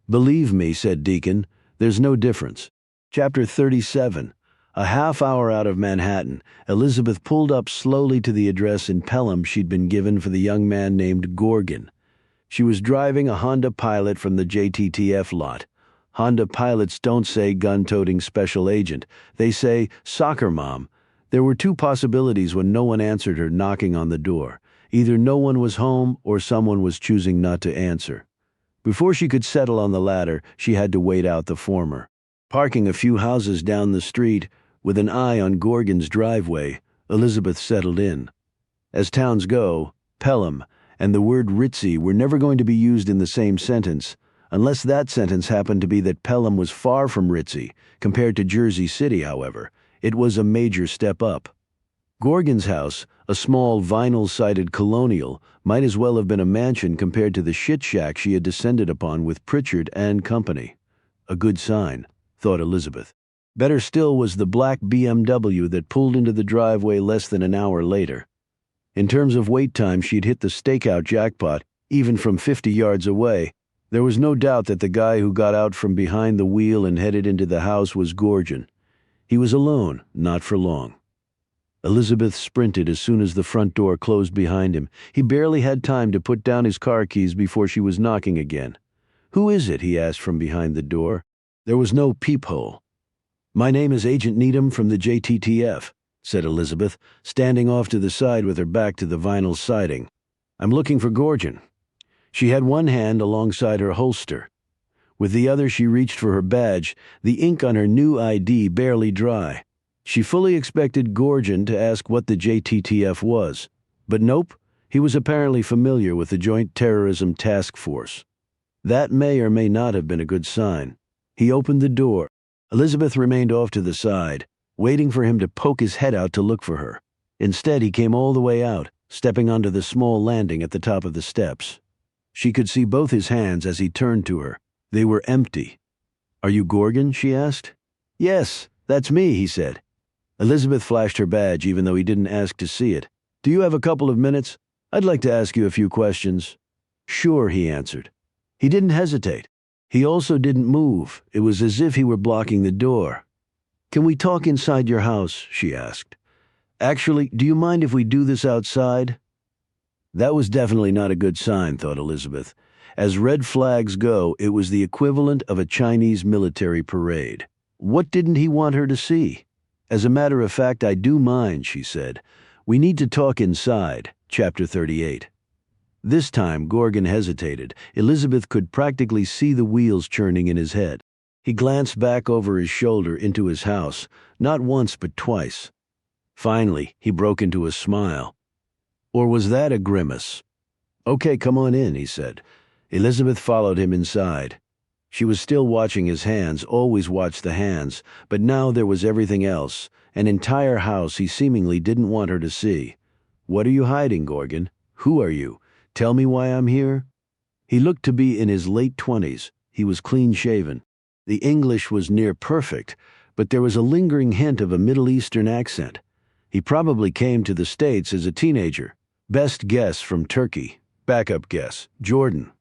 Believe me, said Deacon, there's no difference. Chapter 37. A half hour out of Manhattan, Elizabeth pulled up slowly to the address in Pelham she'd been given for the young man named Gorgon. She was driving a Honda Pilot from the JTTF lot. Honda Pilots don't say gun-toting special agent. They say soccer mom. There were two possibilities when no one answered her knocking on the door. Either no one was home or someone was choosing not to answer. Before she could settle on the latter, she had to wait out the former. Parking a few houses down the street, with an eye on Gorgon's driveway, Elizabeth settled in. As towns go, Pelham and the word ritzy were never going to be used in the same sentence, unless that sentence happened to be that Pelham was far from ritzy. Compared to Jersey City, however, it was a major step up. Gorgon's house, a small vinyl-sided colonial, might as well have been a mansion compared to the shit shack she had descended upon with Pritchard and company. A good sign, thought Elizabeth. Better still was the black BMW that pulled into the driveway less than an hour later. In terms of wait time, she'd hit the stakeout jackpot, even from 50 yards away. There was no doubt that the guy who got out from behind the wheel and headed into the house was Gorgon. He was alone, not for long. Elizabeth sprinted as soon as the front door closed behind him. He barely had time to put down his car keys before she was knocking again. Who is it? He asked from behind the door. There was no peephole. My name is Agent Needham from the JTTF, said Elizabeth, standing off to the side with her back to the vinyl siding. I'm looking for Gorgon. She had one hand alongside her holster. With the other she reached for her badge, the ink on her new ID barely dry. She fully expected Gorgon to ask what the JTTF was. But nope, he was apparently familiar with the Joint Terrorism Task Force. That may or may not have been a good sign. He opened the door. Elizabeth remained off to the side, waiting for him to poke his head out to look for her. Instead, he came all the way out, stepping onto the small landing at the top of the steps. She could see both his hands as he turned to her. They were empty. Are you Gorgon? She asked. Yes, that's me, he said. Elizabeth flashed her badge even though he didn't ask to see it. Do you have a couple of minutes? I'd like to ask you a few questions. Sure, he answered. He didn't hesitate. He also didn't move. It was as if he were blocking the door. Can we talk inside your house? She asked. Actually, do you mind if we do this outside? That was definitely not a good sign, thought Elizabeth. As red flags go, it was the equivalent of a Chinese military parade. What didn't he want her to see? As a matter of fact, I do mind, she said. We need to talk inside. Chapter 38. This time, Gorgon hesitated. Elizabeth could practically see the wheels churning in his head. He glanced back over his shoulder into his house, not once but twice. Finally, he broke into a smile. Or was that a grimace? Okay, come on in, he said. Elizabeth followed him inside. She was still watching his hands, always watched the hands, but now there was everything else, an entire house he seemingly didn't want her to see. What are you hiding, Gorgon? Who are you? Tell me why I'm here? He looked to be in his late 20s. He was clean-shaven. The English was near perfect, but there was a lingering hint of a Middle Eastern accent. He probably came to the States as a teenager. Best guess from Turkey. Backup guess, Jordan.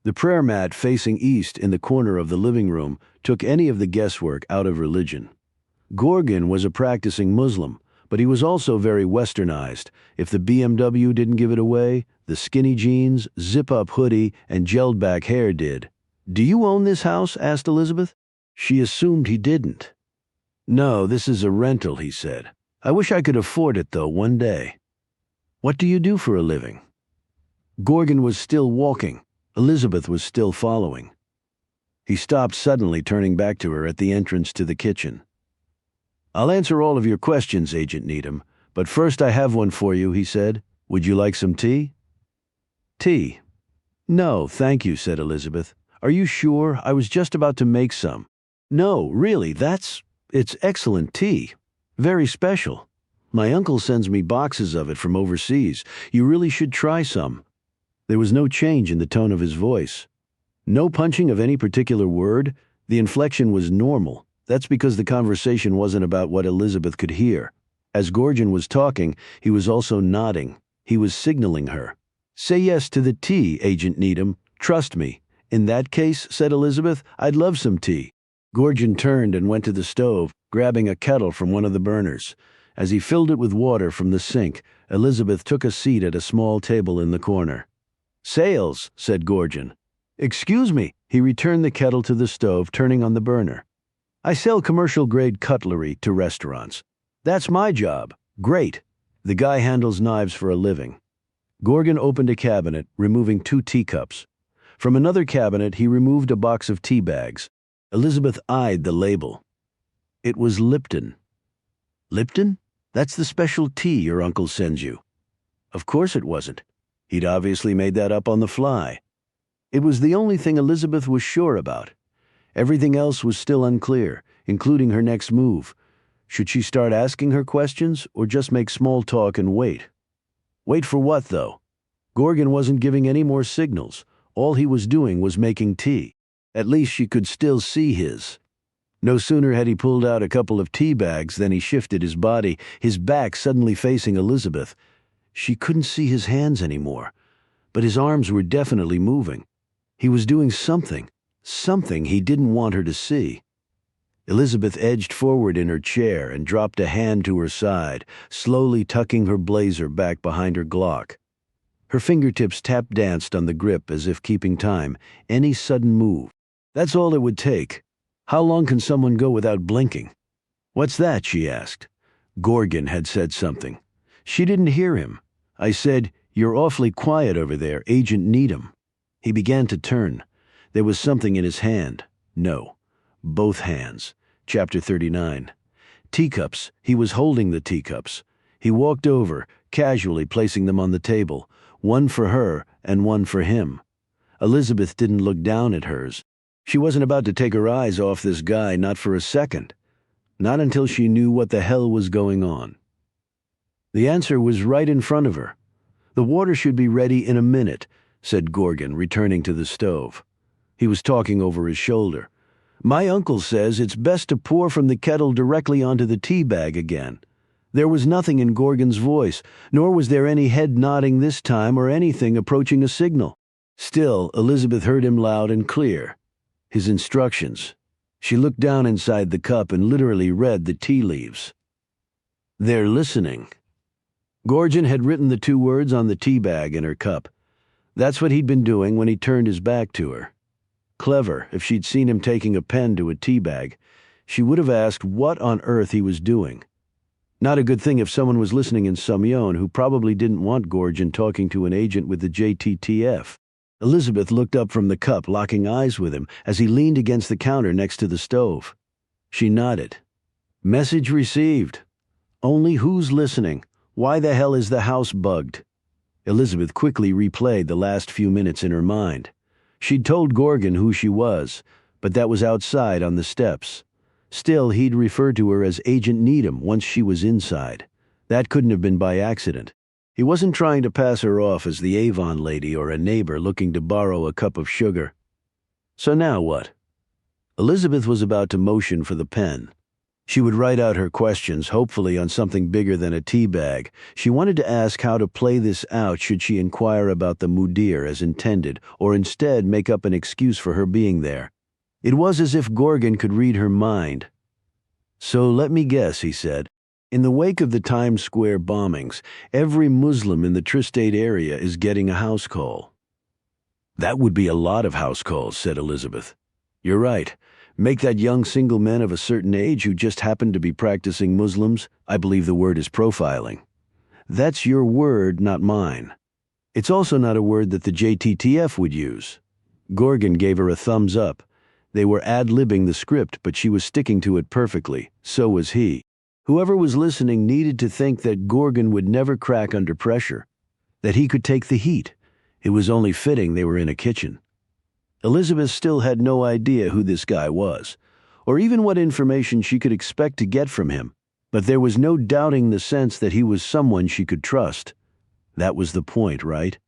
The prayer mat facing east in the corner of the living room took any of the guesswork out of religion. Gorgon was a practicing Muslim, but he was also very westernized. If the BMW didn't give it away, the skinny jeans, zip-up hoodie, and gelled-back hair did. Do you own this house? Asked Elizabeth. She assumed he didn't. No, this is a rental, he said. I wish I could afford it, though, one day. What do you do for a living? Gorgon was still walking. Elizabeth was still following. He stopped suddenly, turning back to her at the entrance to the kitchen. I'll answer all of your questions, Agent Needham, but first I have one for you, he said. Would you like some tea? Tea? No, thank you, said Elizabeth. Are you sure? I was just about to make some. No, really, it's excellent tea. Very special. My uncle sends me boxes of it from overseas. You really should try some. There was no change in the tone of his voice. No punching of any particular word. The inflection was normal. That's because the conversation wasn't about what Elizabeth could hear. As Gorgon was talking, he was also nodding. He was signaling her. Say yes to the tea, Agent Needham. Trust me. In that case, said Elizabeth, I'd love some tea. Gorgon turned and went to the stove, grabbing a kettle from one of the burners. As he filled it with water from the sink, Elizabeth took a seat at a small table in the corner. Sales, said Gorgon. Excuse me. He returned the kettle to the stove, turning on the burner. I sell commercial-grade cutlery to restaurants. That's my job. Great. The guy handles knives for a living. Gorgon opened a cabinet, removing 2 teacups. From another cabinet, he removed a box of tea bags. Elizabeth eyed the label. It was Lipton. Lipton? That's the special tea your uncle sends you. Of course it wasn't. He'd obviously made that up on the fly. It was the only thing Elizabeth was sure about. Everything else was still unclear, including her next move. Should she start asking her questions, or just make small talk and wait? Wait for what, though? Gorgon wasn't giving any more signals. All he was doing was making tea. At least she could still see his. No sooner had he pulled out a couple of tea bags than he shifted his body, his back suddenly facing Elizabeth. She couldn't see his hands anymore, but his arms were definitely moving. He was doing something he didn't want her to see. Elizabeth edged forward in her chair and dropped a hand to her side, slowly tucking her blazer back behind her Glock. Her fingertips tap-danced on the grip as if keeping time, any sudden move. That's all it would take. How long can someone go without blinking? What's that? She asked. Gorgon had said something. She didn't hear him. I said, You're awfully quiet over there, Agent Needham. He began to turn. There was something in his hand. No, both hands. Chapter 39. Teacups. He was holding the teacups. He walked over, casually placing them on the table, one for her and one for him. Elizabeth didn't look down at hers. She wasn't about to take her eyes off this guy, not for a second. Not until she knew what the hell was going on. The answer was right in front of her. The water should be ready in a minute, said Gorgon, returning to the stove. He was talking over his shoulder. My uncle says it's best to pour from the kettle directly onto the tea bag again. There was nothing in Gorgon's voice, nor was there any head nodding this time or anything approaching a signal. Still, Elizabeth heard him loud and clear. His instructions. She looked down inside the cup and literally read the tea leaves. They're listening. Gorgon had written the two words on the tea bag in her cup. That's what he'd been doing when he turned his back to her. Clever, if she'd seen him taking a pen to a tea bag, she would have asked what on earth he was doing. Not a good thing if someone was listening in Sumyon who probably didn't want Gorgon talking to an agent with the JTTF. Elizabeth looked up from the cup, locking eyes with him as he leaned against the counter next to the stove. She nodded. Message received. Only who's listening? Why the hell is the house bugged? Elizabeth quickly replayed the last few minutes in her mind. She'd told Gorgon who she was, but that was outside on the steps. Still, he'd referred to her as Agent Needham once she was inside. That couldn't have been by accident. He wasn't trying to pass her off as the Avon lady or a neighbor looking to borrow a cup of sugar. So now what? Elizabeth was about to motion for the pen. She would write out her questions, hopefully on something bigger than a tea bag. She wanted to ask how to play this out should she inquire about the mudir as intended, or instead make up an excuse for her being there. It was as if Gorgon could read her mind. So let me guess, he said. In the wake of the Times Square bombings, every Muslim in the tri-state area is getting a house call. That would be a lot of house calls, said Elizabeth. You're right. Make that young single men of a certain age who just happen to be practicing Muslims. I believe the word is profiling. That's your word, not mine. It's also not a word that the JTTF would use. Gorgon gave her a thumbs up. They were ad-libbing the script, but she was sticking to it perfectly. So was he. Whoever was listening needed to think that Gorgon would never crack under pressure, that he could take the heat. It was only fitting they were in a kitchen. Elizabeth still had no idea who this guy was, or even what information she could expect to get from him, but there was no doubting the sense that he was someone she could trust. That was the point, right?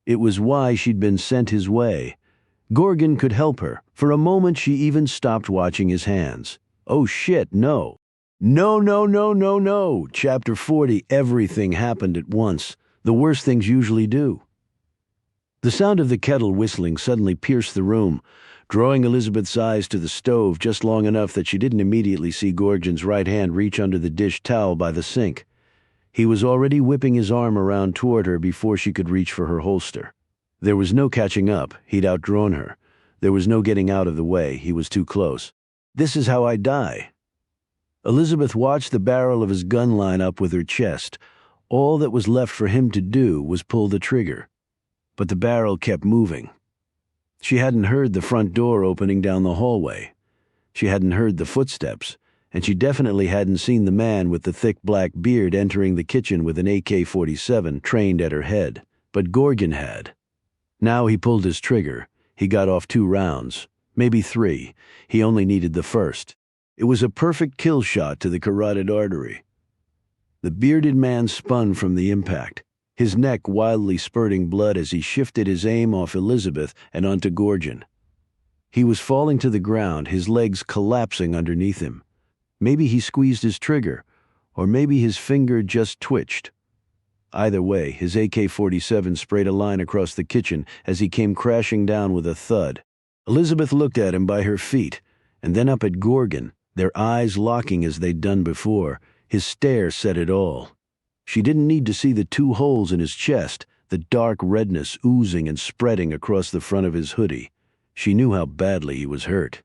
It was why she'd been sent his way. Gorgon could help her. For a moment she even stopped watching his hands. Oh shit, no. No. Chapter 40, everything happened at once. The worst things usually do. The sound of the kettle whistling suddenly pierced the room, drawing Elizabeth's eyes to the stove just long enough that she didn't immediately see Gorgon's right hand reach under the dish towel by the sink. He was already whipping his arm around toward her before she could reach for her holster. There was no catching up. He'd outdrawn her. There was no getting out of the way. He was too close. This is how I die. Elizabeth watched the barrel of his gun line up with her chest. All that was left for him to do was pull the trigger. But the barrel kept moving. She hadn't heard the front door opening down the hallway. She hadn't heard the footsteps, and she definitely hadn't seen the man with the thick black beard entering the kitchen with an AK-47 trained at her head. But Gorgon had. Now he pulled his trigger. He got off 2 rounds, maybe 3. He only needed the first. It was a perfect kill shot to the carotid artery. The bearded man spun from the impact, his neck wildly spurting blood as he shifted his aim off Elizabeth and onto Gorgon. He was falling to the ground, his legs collapsing underneath him. Maybe he squeezed his trigger, or maybe his finger just twitched. Either way, his AK-47 sprayed a line across the kitchen as he came crashing down with a thud. Elizabeth looked at him by her feet, and then up at Gorgon, their eyes locking as they'd done before. His stare said it all. She didn't need to see the 2 holes in his chest, the dark redness oozing and spreading across the front of his hoodie. She knew how badly he was hurt.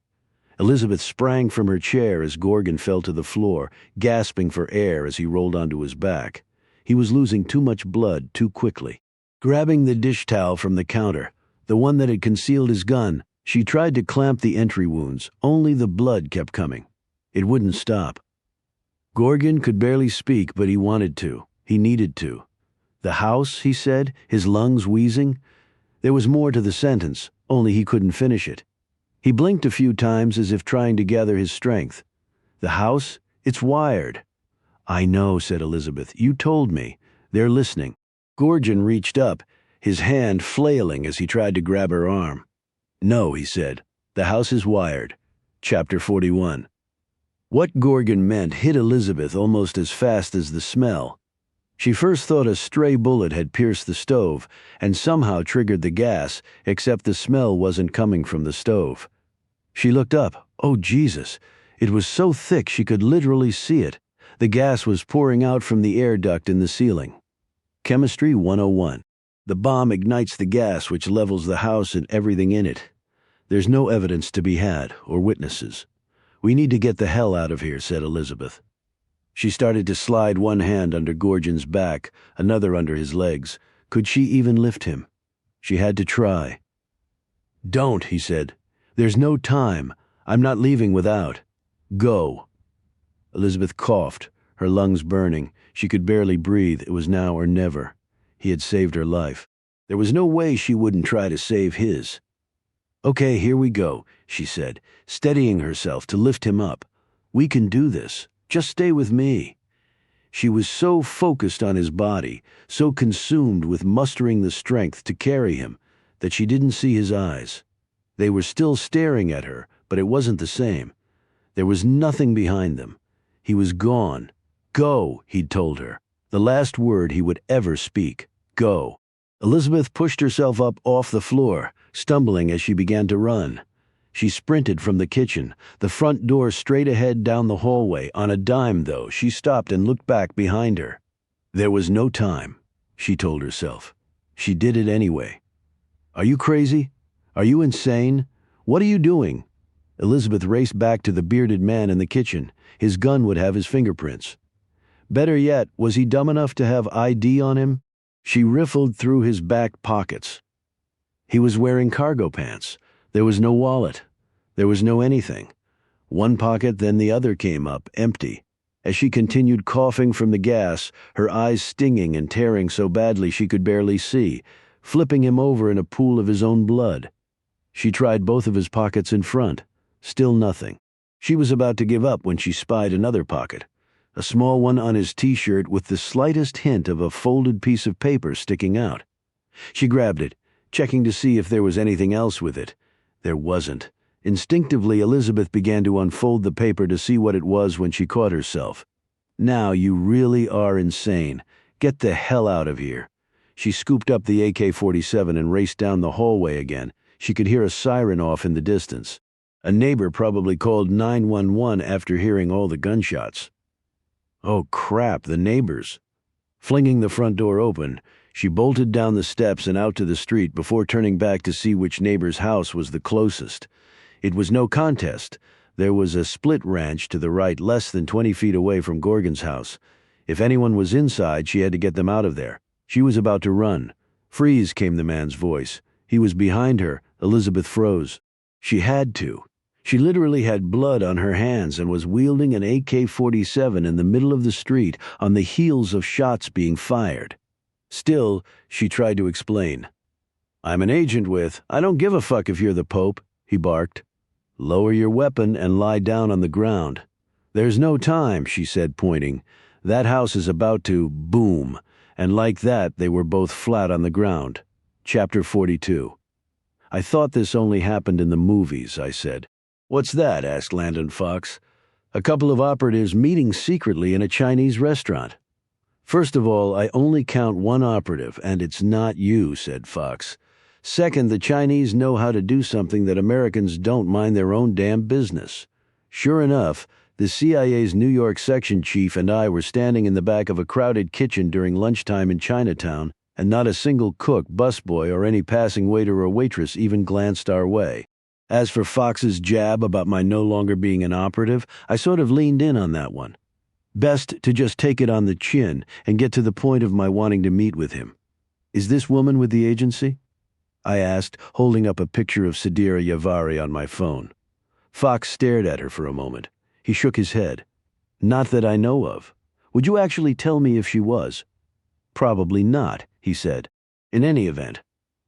Elizabeth sprang from her chair as Gorgon fell to the floor, gasping for air as he rolled onto his back. He was losing too much blood too quickly. Grabbing the dish towel from the counter, the one that had concealed his gun, she tried to clamp the entry wounds, only the blood kept coming. It wouldn't stop. Gorgon could barely speak, but he wanted to. He needed to. The house, he said, his lungs wheezing. There was more to the sentence, only he couldn't finish it. He blinked a few times as if trying to gather his strength. The house? It's wired. I know, said Elizabeth. You told me. They're listening. Gorgon reached up, his hand flailing as he tried to grab her arm. No, he said. The house is wired. Chapter 41. What Gorgon meant hit Elizabeth almost as fast as the smell. She first thought a stray bullet had pierced the stove and somehow triggered the gas, except the smell wasn't coming from the stove. She looked up. Oh, Jesus! It was so thick she could literally see it. The gas was pouring out from the air duct in the ceiling. Chemistry 101. The bomb ignites the gas which levels the house and everything in it. There's no evidence to be had, or witnesses. We need to get the hell out of here, said Elizabeth. She started to slide one hand under Gorgon's back, another under his legs. Could she even lift him? She had to try. Don't, he said. There's no time. I'm not leaving without. Go. Elizabeth coughed, her lungs burning. She could barely breathe. It was now or never. He had saved her life. There was no way she wouldn't try to save his. Okay, here we go, she said, steadying herself to lift him up. We can do this. Just stay with me. She was so focused on his body, so consumed with mustering the strength to carry him, that she didn't see his eyes. They were still staring at her, but it wasn't the same. There was nothing behind them. He was gone. Go, he'd told her. The last word he would ever speak. Go. Elizabeth pushed herself up off the floor, stumbling as she began to run. She sprinted from the kitchen, the front door straight ahead down the hallway. On a dime, though, she stopped and looked back behind her. There was no time, she told herself. She did it anyway. Are you crazy? Are you insane? What are you doing? Elizabeth raced back to the bearded man in the kitchen. His gun would have his fingerprints. Better yet, was he dumb enough to have ID on him? She riffled through his back pockets. He was wearing cargo pants. There was no wallet. There was no anything. One pocket, then the other came up, empty. As she continued coughing from the gas, her eyes stinging and tearing so badly she could barely see, flipping him over in a pool of his own blood. She tried both of his pockets in front. Still nothing. She was about to give up when she spied another pocket. A small one on his t-shirt with the slightest hint of a folded piece of paper sticking out. She grabbed it, checking to see if there was anything else with it. There wasn't. Instinctively, Elizabeth began to unfold the paper to see what it was when she caught herself. Now you really are insane. Get the hell out of here. She scooped up the AK-47 and raced down the hallway again. She could hear a siren off in the distance. A neighbor probably called 911 after hearing all the gunshots. Oh crap, the neighbors. Flinging the front door open, she bolted down the steps and out to the street before turning back to see which neighbor's house was the closest. It was no contest. There was a split ranch to the right less than 20 feet away from Gorgon's house. If anyone was inside, she had to get them out of there. She was about to run. Freeze, came the man's voice. He was behind her. Elizabeth froze. She had to. She literally had blood on her hands and was wielding an AK-47 in the middle of the street on the heels of shots being fired. Still, she tried to explain. I'm an agent with, I don't give a fuck if you're the Pope, he barked. Lower your weapon and lie down on the ground. There's no time, she said, pointing. That house is about to boom. And like that, they were both flat on the ground. Chapter 42. I thought this only happened in the movies, I said. What's that? Asked Landon Fox. A couple of operatives meeting secretly in a Chinese restaurant. First of all, I only count one operative, and it's not you, said Fox. Second, the Chinese know how to do something that Americans don't mind their own damn business. Sure enough, the CIA's New York section chief and I were standing in the back of a crowded kitchen during lunchtime in Chinatown, and not a single cook, busboy, or any passing waiter or waitress even glanced our way. As for Fox's jab about my no longer being an operative, I sort of leaned in on that one. Best to just take it on the chin and get to the point of my wanting to meet with him. Is this woman with the agency? I asked, holding up a picture of Sadira Yavari on my phone. Fox stared at her for a moment. He shook his head. Not that I know of. Would you actually tell me if she was? Probably not, he said. In any event,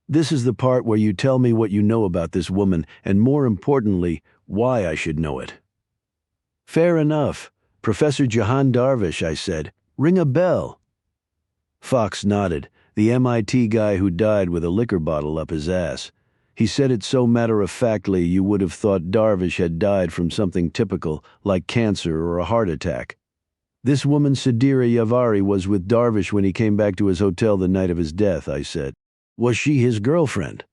this is the part where you tell me what you know about this woman, and more importantly, why I should know it. Fair enough. Professor Jahan Darvish, I said. Ring a bell. Fox nodded, the MIT guy who died with a liquor bottle up his ass. He said it so matter-of-factly you would have thought Darvish had died from something typical, like cancer or a heart attack. This woman Sadira Yavari was with Darvish when he came back to his hotel the night of his death, I said. Was she his girlfriend?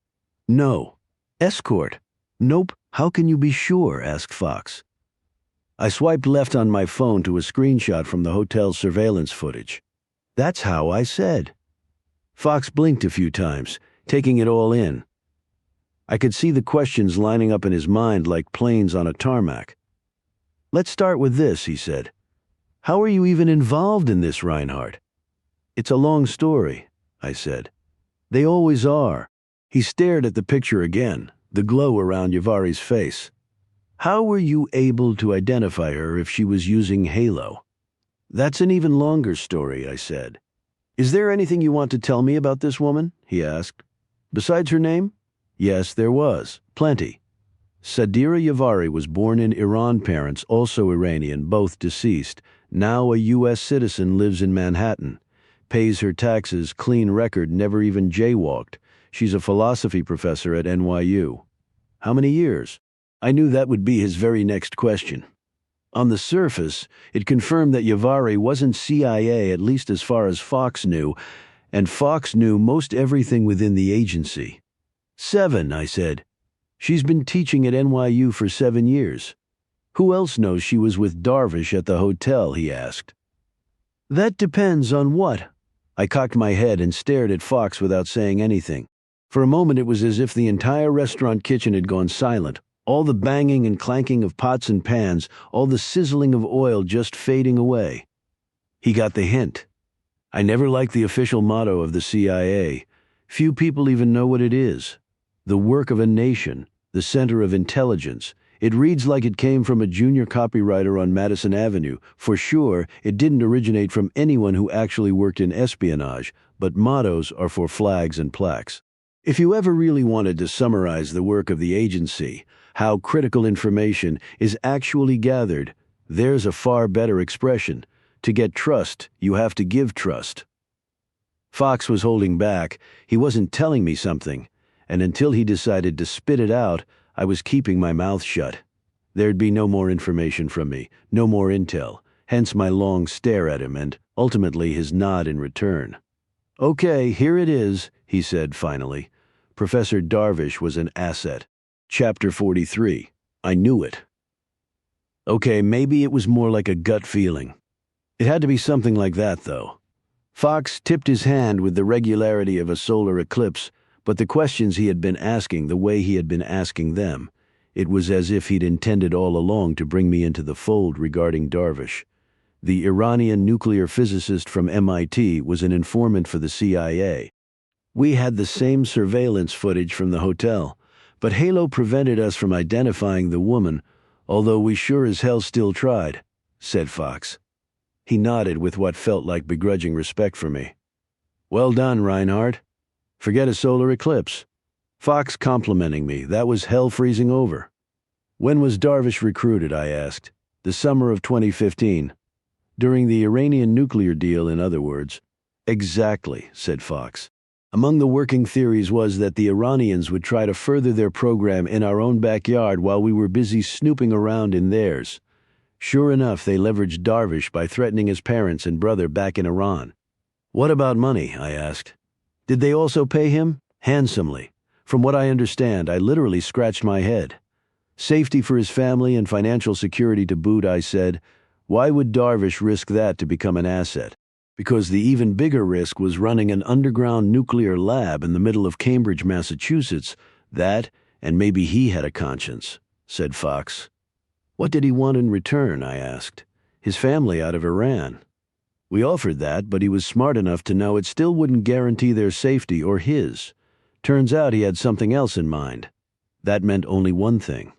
No. Escort? Nope. How can you be sure? Asked Fox. I swiped left on my phone to a screenshot from the hotel's surveillance footage. That's how I said. Fox blinked a few times, taking it all in. I could see the questions lining up in his mind like planes on a tarmac. "Let's start with this," he said. "How are you even involved in this, Reinhardt?" "It's a long story," I said. "They always are." He stared at the picture again, the glow around Yavari's face. "How were you able to identify her if she was using Halo?" "That's an even longer story," I said. "Is there anything you want to tell me about this woman?" he asked. "Besides her name?" Yes, there was. Plenty. Sadira Yavari was born in Iran, parents also Iranian, both deceased. Now a U.S. citizen, lives in Manhattan. Pays her taxes, clean record, never even jaywalked. She's a philosophy professor at NYU. How many years? I knew that would be his very next question. On the surface, it confirmed that Yavari wasn't CIA, at least as far as Fox knew, and Fox knew most everything within the agency. 7, I said. She's been teaching at NYU for 7 years. Who else knows she was with Darvish at the hotel, he asked. That depends on what? I cocked my head and stared at Fox without saying anything. For a moment it was as if the entire restaurant kitchen had gone silent, all the banging and clanking of pots and pans, all the sizzling of oil just fading away. He got the hint. I never liked the official motto of the CIA. Few people even know what it is. The work of a nation, the center of intelligence. It reads like it came from a junior copywriter on Madison Avenue. For sure, it didn't originate from anyone who actually worked in espionage, but mottos are for flags and plaques. If you ever really wanted to summarize the work of the agency, how critical information is actually gathered, there's a far better expression. To get trust, you have to give trust. Fox was holding back. He wasn't telling me something. And until he decided to spit it out, I was keeping my mouth shut. There'd be no more information from me, no more intel, hence my long stare at him and, ultimately, his nod in return. Okay, here it is, he said finally. Professor Darvish was an asset. Chapter 43. I knew it. Okay, maybe it was more like a gut feeling. It had to be something like that, though. Fox tipped his hand with the regularity of a solar eclipse, but the questions he had been asking, the way he had been asking them, it was as if he'd intended all along to bring me into the fold regarding Darvish. The Iranian nuclear physicist from MIT was an informant for the CIA. We had the same surveillance footage from the hotel, but Halo prevented us from identifying the woman, although we sure as hell still tried, said Fox. He nodded with what felt like begrudging respect for me. Well done, Reinhardt. Forget a solar eclipse. Fox complimenting me, that was hell freezing over. When was Darvish recruited, I asked. The summer of 2015. During the Iranian nuclear deal, in other words. Exactly, said Fox. Among the working theories was that the Iranians would try to further their program in our own backyard while we were busy snooping around in theirs. Sure enough, they leveraged Darvish by threatening his parents and brother back in Iran. What about money, I asked. Did they also pay him? Handsomely. From what I understand, I literally scratched my head. Safety for his family and financial security to boot, I said. Why would Darvish risk that to become an asset? Because the even bigger risk was running an underground nuclear lab in the middle of Cambridge, Massachusetts. That, and maybe he had a conscience, said Fox. What did he want in return, I asked. His family out of Iran. We offered that, but he was smart enough to know it still wouldn't guarantee their safety or his. Turns out he had something else in mind. That meant only one thing.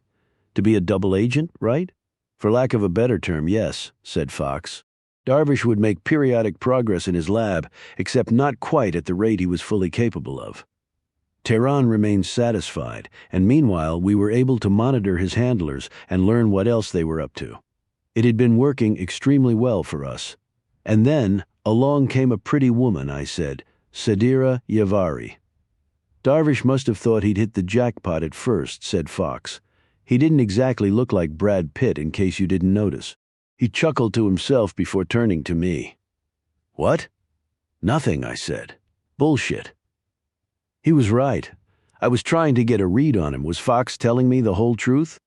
To be a double agent, right? For lack of a better term, yes, said Fox. Darvish would make periodic progress in his lab, except not quite at the rate he was fully capable of. Tehran remained satisfied, and meanwhile we were able to monitor his handlers and learn what else they were up to. It had been working extremely well for us. And then, along came a pretty woman, I said, Sadira Yavari. Darvish must have thought he'd hit the jackpot at first, said Fox. He didn't exactly look like Brad Pitt, in case you didn't notice. He chuckled to himself before turning to me. What? Nothing, I said. Bullshit. He was right. I was trying to get a read on him. Was Fox telling me the whole truth?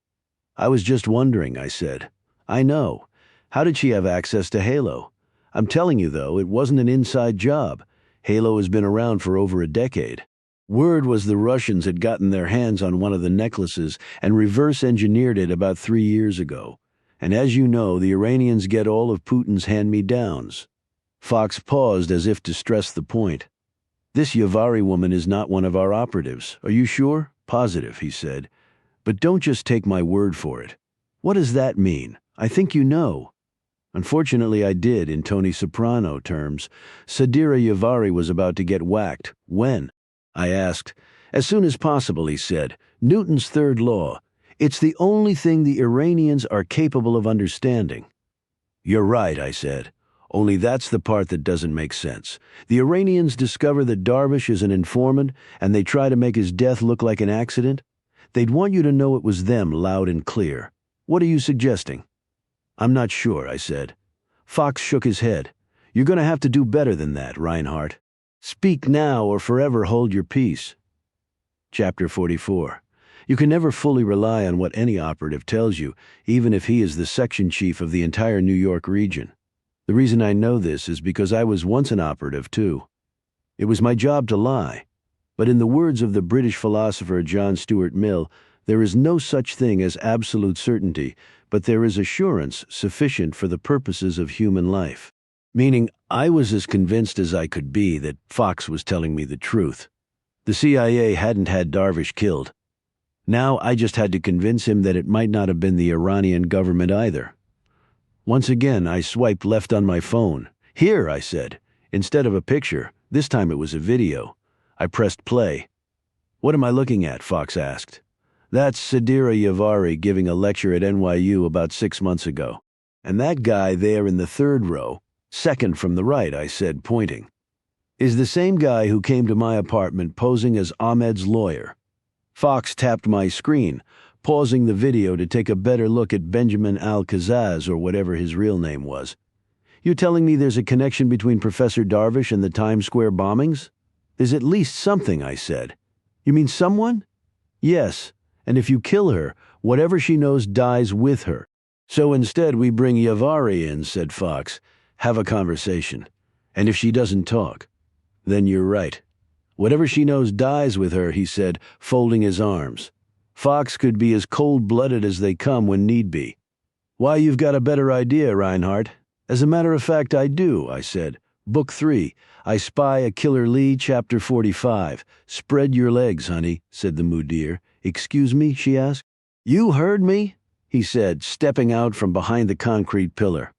I was just wondering, I said. I know. How did she have access to Halo? I'm telling you, though, it wasn't an inside job. Halo has been around for over a decade. Word was the Russians had gotten their hands on one of the necklaces and reverse engineered it about 3 years ago. And as you know, the Iranians get all of Putin's hand-me-downs. Fox paused as if to stress the point. This Yavari woman is not one of our operatives. Are you sure? Positive, he said. But don't just take my word for it. What does that mean? I think you know. Unfortunately, I did, in Tony Soprano terms. Sadira Yavari was about to get whacked. When? I asked. As soon as possible, he said. Newton's third law. It's the only thing the Iranians are capable of understanding. You're right, I said. Only that's the part that doesn't make sense. The Iranians discover that Darvish is an informant, and they try to make his death look like an accident. They'd want you to know it was them loud and clear. What are you suggesting? I'm not sure, I said. Fox shook his head. You're going to have to do better than that, Reinhardt. Speak now or forever hold your peace. Chapter 44. You can never fully rely on what any operative tells you, even if he is the section chief of the entire New York region. The reason I know this is because I was once an operative, too. It was my job to lie. But in the words of the British philosopher John Stuart Mill, there is no such thing as absolute certainty, but there is assurance sufficient for the purposes of human life. Meaning, I was as convinced as I could be that Fox was telling me the truth. The CIA hadn't had Darvish killed. Now I just had to convince him that it might not have been the Iranian government either. Once again, I swiped left on my phone. Here, I said. Instead of a picture, this time it was a video. I pressed play. What am I looking at? Fox asked. That's Sadira Yavari giving a lecture at NYU about 6 months ago. And that guy there in the third row, second from the right, I said, pointing, is the same guy who came to my apartment posing as Ahmed's lawyer. Fox tapped my screen, pausing the video to take a better look at Benjamin Al-Kazaz, or whatever his real name was. You telling me there's a connection between Professor Darvish and the Times Square bombings? There's at least something, I said. You mean someone? Yes. And if you kill her, whatever she knows dies with her. So instead we bring Yavari in, said Fox. Have a conversation. And if she doesn't talk, then you're right. Whatever she knows dies with her, he said, folding his arms. Fox could be as cold-blooded as they come when need be. Why, you've got a better idea, Reinhardt. As a matter of fact, I do, I said. Book 3, I Spy a Killer Lee, Chapter 45. Spread your legs, honey, said the mudir. Excuse me, she asked. You heard me, he said, stepping out from behind the concrete pillar.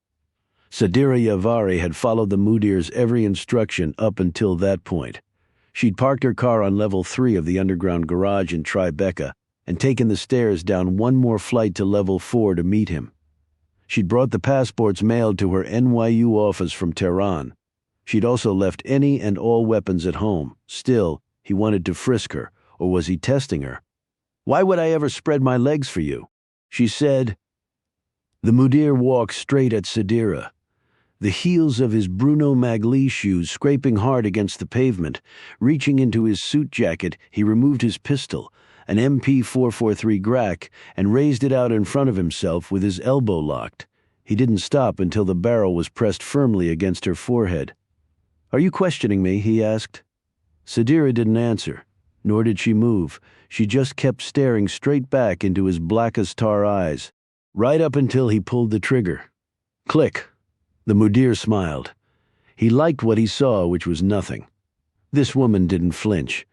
Sadira Yavari had followed the mudir's every instruction up until that point. She'd parked her car on level 3 of the underground garage in Tribeca and taken the stairs down one more flight to level 4 to meet him. She'd brought the passports mailed to her NYU office from Tehran. She'd also left any and all weapons at home. Still, he wanted to frisk her, or was he testing her? Why would I ever spread my legs for you? She said. The mudir walked straight at Sadira, the heels of his Bruno Magli shoes scraping hard against the pavement. Reaching into his suit jacket, he removed his pistol, an MP443 Grack, and raised it out in front of himself with his elbow locked. He didn't stop until the barrel was pressed firmly against her forehead. Are you questioning me? He asked. Sadira didn't answer, nor did she move. She just kept staring straight back into his black as tar eyes, right up until he pulled the trigger. Click. The mudir smiled. He liked what he saw, which was nothing. This woman didn't flinch.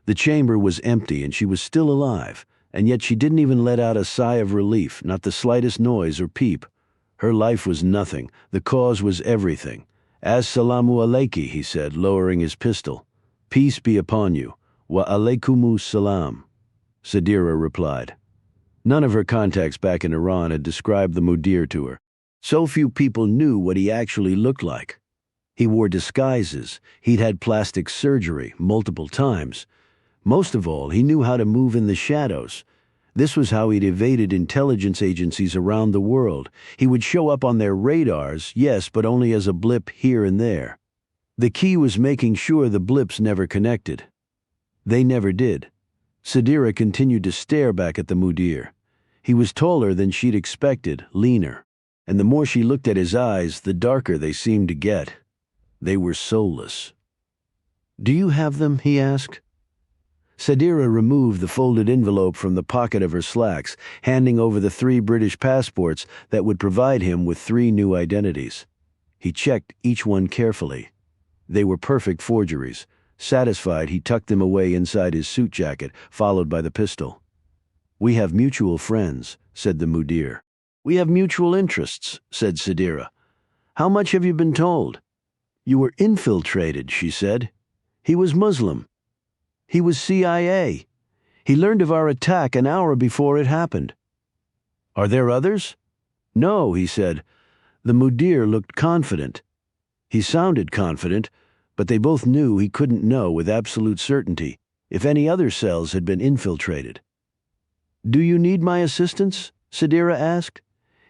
The chamber was empty and she was still alive, and yet she didn't even let out a sigh of relief, not the slightest noise or peep. Her life was nothing. The cause was everything. As-salamu alayki, he said, lowering his pistol. Peace be upon you. Wa alaykumus salam, Sadira replied. None of her contacts back in Iran had described the mudir to her. So few people knew what he actually looked like. He wore disguises. He'd had plastic surgery multiple times. Most of all, he knew how to move in the shadows. This was how he'd evaded intelligence agencies around the world. He would show up on their radars, yes, but only as a blip here and there. The key was making sure the blips never connected. They never did. Sadira continued to stare back at the mudir. He was taller than she'd expected, leaner. And the more she looked at his eyes, the darker they seemed to get. They were soulless. Do you have them? He asked. Sadira removed the folded envelope from the pocket of her slacks, handing over the 3 British passports that would provide him with 3 new identities. He checked each one carefully. They were perfect forgeries. Satisfied, he tucked them away inside his suit jacket, followed by the pistol. "We have mutual friends," said the mudir. "We have mutual interests," said Sadira. "How much have you been told?" "You were infiltrated," she said. "He was Muslim. He was CIA. He learned of our attack an hour before it happened." "Are there others?" "No," he said. The mudir looked confident. He sounded confident, but they both knew he couldn't know with absolute certainty if any other cells had been infiltrated. "Do you need my assistance?" Sadira asked.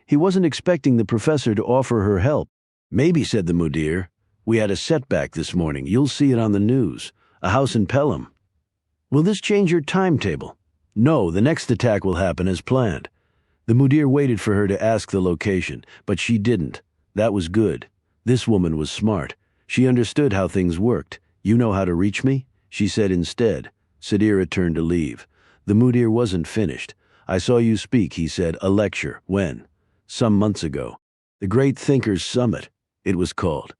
He wasn't expecting the professor to offer her help. "Maybe," said the mudir. "We had a setback this morning. You'll see it on the news. A house in Pelham." "Will this change your timetable?" "No, the next attack will happen as planned." The mudir waited for her to ask the location, but she didn't. That was good. This woman was smart. She understood how things worked. "You know how to reach me?" she said instead. Sadira turned to leave. The mudir wasn't finished. "I saw you speak," he said. "A lecture. When?" "Some months ago. The Great Thinkers Summit, it was called."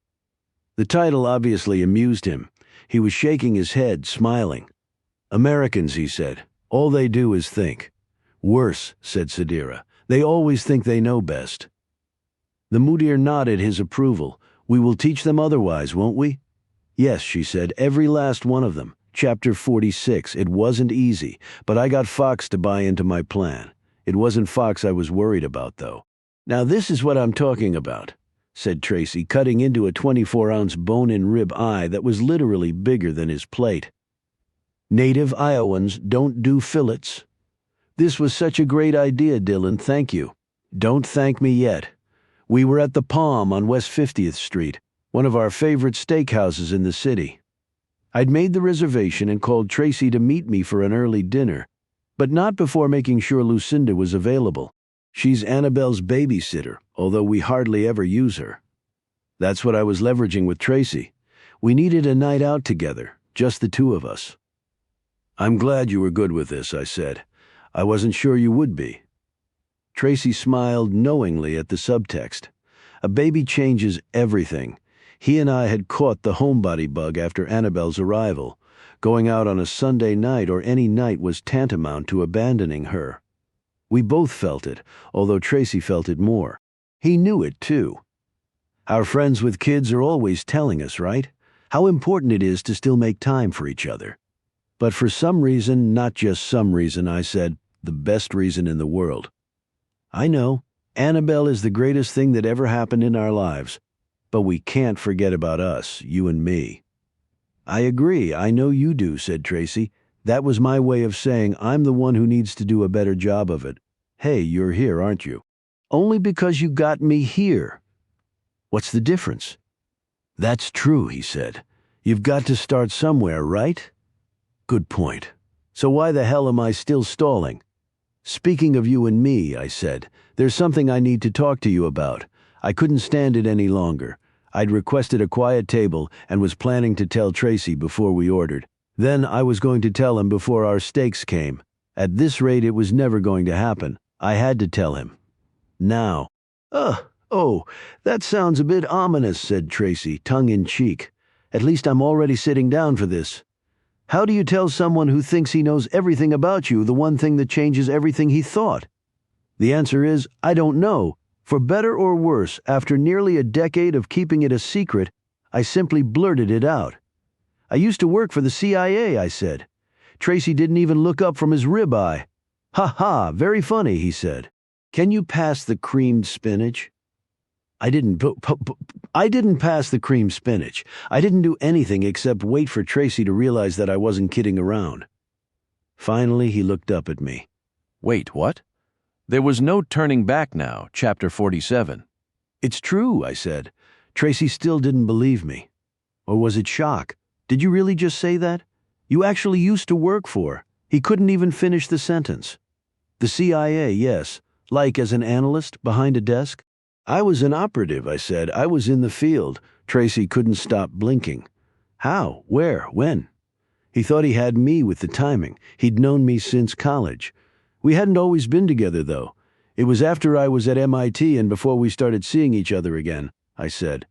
The title obviously amused him. He was shaking his head, smiling. "Americans," he said. "All they do is think." "Worse," said Sadira. "They always think they know best." The mudir nodded his approval. "We will teach them otherwise, won't we?" "Yes," she said, "every last one of them. Chapter 46. It wasn't easy, but I got Fox to buy into my plan. It wasn't Fox I was worried about, though." "Now this is what I'm talking about," said Tracy, cutting into a 24-ounce bone-in rib eye that was literally bigger than his plate. "Native Iowans don't do fillets." "This was such a great idea, Dylan, thank you." "Don't thank me yet. We were at the Palm on West 50th Street, one of our favorite steakhouses in the city. I'd made the reservation and called Tracy to meet me for an early dinner, but not before making sure Lucinda was available. She's Annabelle's babysitter, although we hardly ever use her. That's what I was leveraging with Tracy. We needed a night out together, just the 2 of us. "I'm glad you were good with this," I said. "I wasn't sure you would be." Tracy smiled knowingly at the subtext. A baby changes everything. He and I had caught the homebody bug after Annabelle's arrival. Going out on a Sunday night or any night was tantamount to abandoning her. We both felt it, although Tracy felt it more. He knew it, too. Our friends with kids are always telling us, right? How important it is to still make time for each other. But for some reason, not just some reason, I said, the best reason in the world. "I know. Annabelle is the greatest thing that ever happened in our lives. But we can't forget about us, you and me." "I agree. I know you do," said Tracy. "That was my way of saying I'm the one who needs to do a better job of it. Hey, you're here, aren't you?" "Only because you got me here." "What's the difference?" "That's true," he said. "You've got to start somewhere, right?" "Good point. So why the hell am I still stalling?" "Speaking of you and me," I said, "there's something I need to talk to you about. I couldn't stand it any longer. I'd requested a quiet table and was planning to tell Tracy before we ordered. Then I was going to tell him before our steaks came. At this rate, it was never going to happen. I had to tell him. Now." Oh, that sounds a bit ominous," said Tracy, tongue in cheek. "At least I'm already sitting down for this. How do you tell someone who thinks he knows everything about you the one thing that changes everything he thought?" The answer is, I don't know. For better or worse, after nearly a decade of keeping it a secret, I simply blurted it out. "I used to work for the CIA," I said. Tracy didn't even look up from his ribeye. "Ha ha, very funny," he said. "Can you pass the creamed spinach?" I didn't pass the creamed spinach. I didn't do anything except wait for Tracy to realize that I wasn't kidding around. Finally, he looked up at me. "Wait, what?" There was no turning back now, chapter 47. "It's true," I said. Tracy still didn't believe me. Or was it shock? "Did you really just say that? You actually used to work for..." He couldn't even finish the sentence. "The CIA, yes. Like as an analyst behind a desk?" "I was an operative," I said. "I was in the field." Tracy couldn't stop blinking. How? Where? When? He thought he had me with the timing. He'd known me since college. We hadn't always been together, though. It was after I was at MIT and before we started seeing each other again, I said.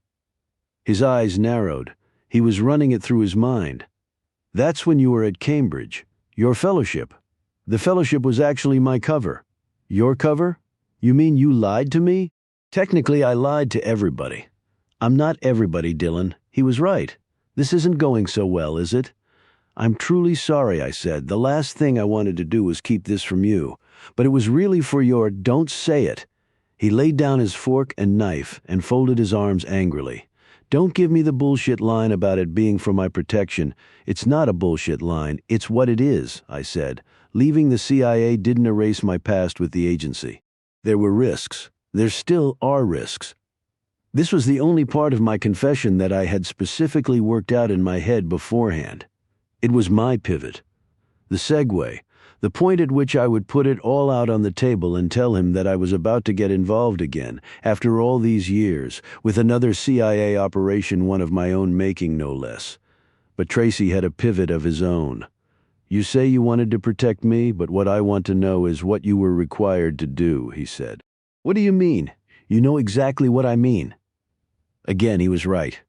His eyes narrowed. He was running it through his mind. That's when you were at Cambridge. Your fellowship. The fellowship was actually my cover. Your cover? You mean you lied to me? Technically, I lied to everybody. I'm not everybody, Dylan. He was right. This isn't going so well, is it? I'm truly sorry, I said. The last thing I wanted to do was keep this from you. But it was really for your don't say it. He laid down his fork and knife and folded his arms angrily. Don't give me the bullshit line about it being for my protection. It's not a bullshit line. It's what it is, I said. Leaving the CIA didn't erase my past with the agency. There were risks. There still are risks. This was the only part of my confession that I had specifically worked out in my head beforehand. It was my pivot. The segue, the point at which I would put it all out on the table and tell him that I was about to get involved again, after all these years, with another CIA operation, one of my own making no less. But Tracy had a pivot of his own. You say you wanted to protect me, but what I want to know is what you were required to do, he said. What do you mean? You know exactly what I mean. Again, he was right.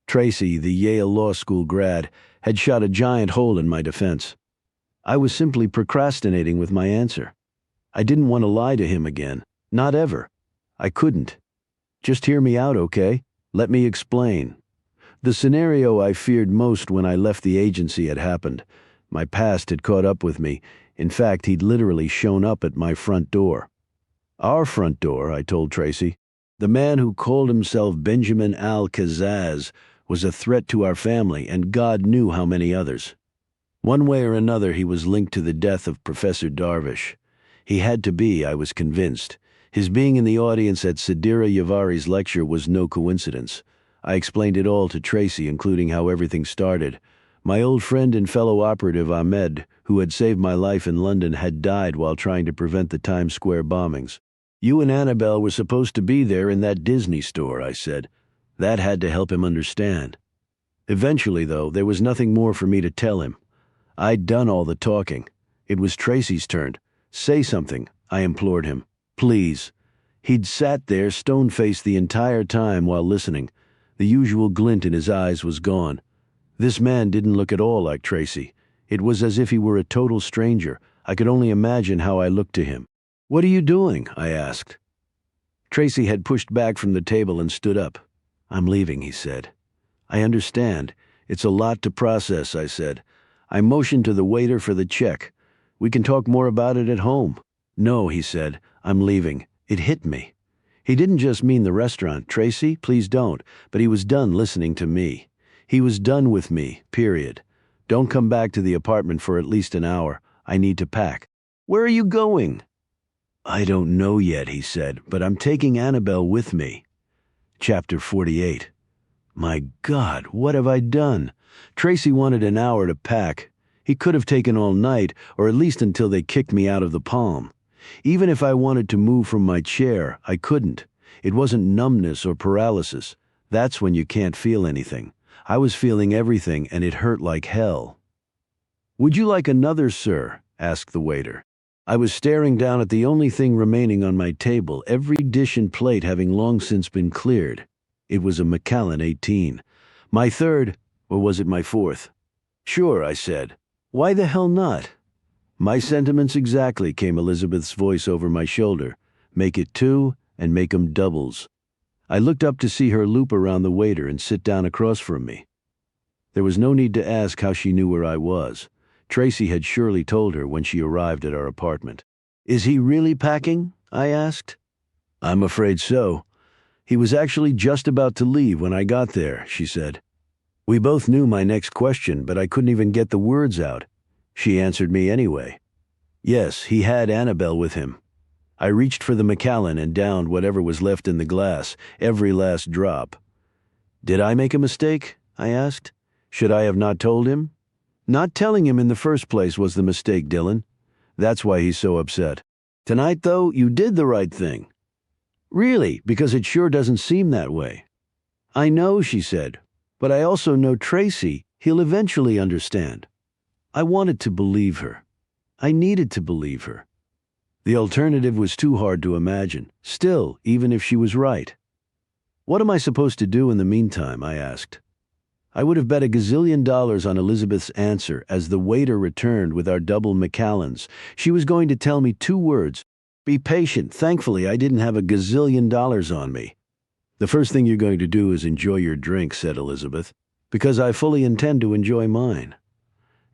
Tracy, the Yale Law School grad, had shot a giant hole in my defense. I was simply procrastinating with my answer. I didn't want to lie to him again. Not ever. I couldn't. Just hear me out, okay? Let me explain. The scenario I feared most when I left the agency had happened. My past had caught up with me. In fact, he'd literally shown up at my front door. Our front door, I told Tracy. The man who called himself Benjamin Al-Kazaz was a threat to our family, and God knew how many others. One way or another, he was linked to the death of Professor Darvish. He had to be, I was convinced. His being in the audience at Sadira Yavari's lecture was no coincidence. I explained it all to Tracy, including how everything started. My old friend and fellow operative Ahmed, who had saved my life in London, had died while trying to prevent the Times Square bombings. You and Annabelle were supposed to be there in that Disney store, I said. That had to help him understand. Eventually, though, there was nothing more for me to tell him. I'd done all the talking. It was Tracy's turn. Say something, I implored him. Please. He'd sat there stone-faced the entire time while listening. The usual glint in his eyes was gone. This man didn't look at all like Tracy. It was as if he were a total stranger. I could only imagine how I looked to him. What are you doing? I asked. Tracy had pushed back from the table and stood up. I'm leaving, he said. I understand. It's a lot to process, I said. I motioned to the waiter for the check. We can talk more about it at home. No, he said. I'm leaving. It hit me. He didn't just mean the restaurant. Tracy, please don't. But he was done listening to me. He was done with me, period. Don't come back to the apartment for at least an hour. I need to pack. Where are you going? I don't know yet, he said, but I'm taking Annabelle with me. Chapter 48. My God, what have I done? Tracy wanted an hour to pack. He could have taken all night, or at least until they kicked me out of the Palm. Even if I wanted to move from my chair, I couldn't. It wasn't numbness or paralysis. That's when you can't feel anything. I was feeling everything, and it hurt like hell. Would you like another, sir? Asked the waiter. I was staring down at the only thing remaining on my table, every dish and plate having long since been cleared. It was a Macallan 18. My third, or was it my fourth? Sure, I said. Why the hell not? My sentiments exactly, came Elizabeth's voice over my shoulder. Make it 2 and make 'em doubles. I looked up to see her loop around the waiter and sit down across from me. There was no need to ask how she knew where I was. Tracy had surely told her when she arrived at our apartment. Is he really packing? I asked. I'm afraid so. He was actually just about to leave when I got there, she said. We both knew my next question, but I couldn't even get the words out. She answered me anyway. Yes, he had Annabelle with him. I reached for the Macallan and downed whatever was left in the glass, every last drop. Did I make a mistake? I asked. Should I have not told him? Not telling him in the first place was the mistake, Dylan. That's why he's so upset. Tonight, though, you did the right thing. Really, because it sure doesn't seem that way. I know, she said. But I also know Tracy. He'll eventually understand. I wanted to believe her. I needed to believe her. The alternative was too hard to imagine. Still, even if she was right. What am I supposed to do in the meantime? I asked. I would have bet $1 gazillion on Elizabeth's answer as the waiter returned with our double Macallans. She was going to tell me 2 words. Be patient. Thankfully, I didn't have $1 gazillion on me. The first thing you're going to do is enjoy your drink, said Elizabeth, because I fully intend to enjoy mine.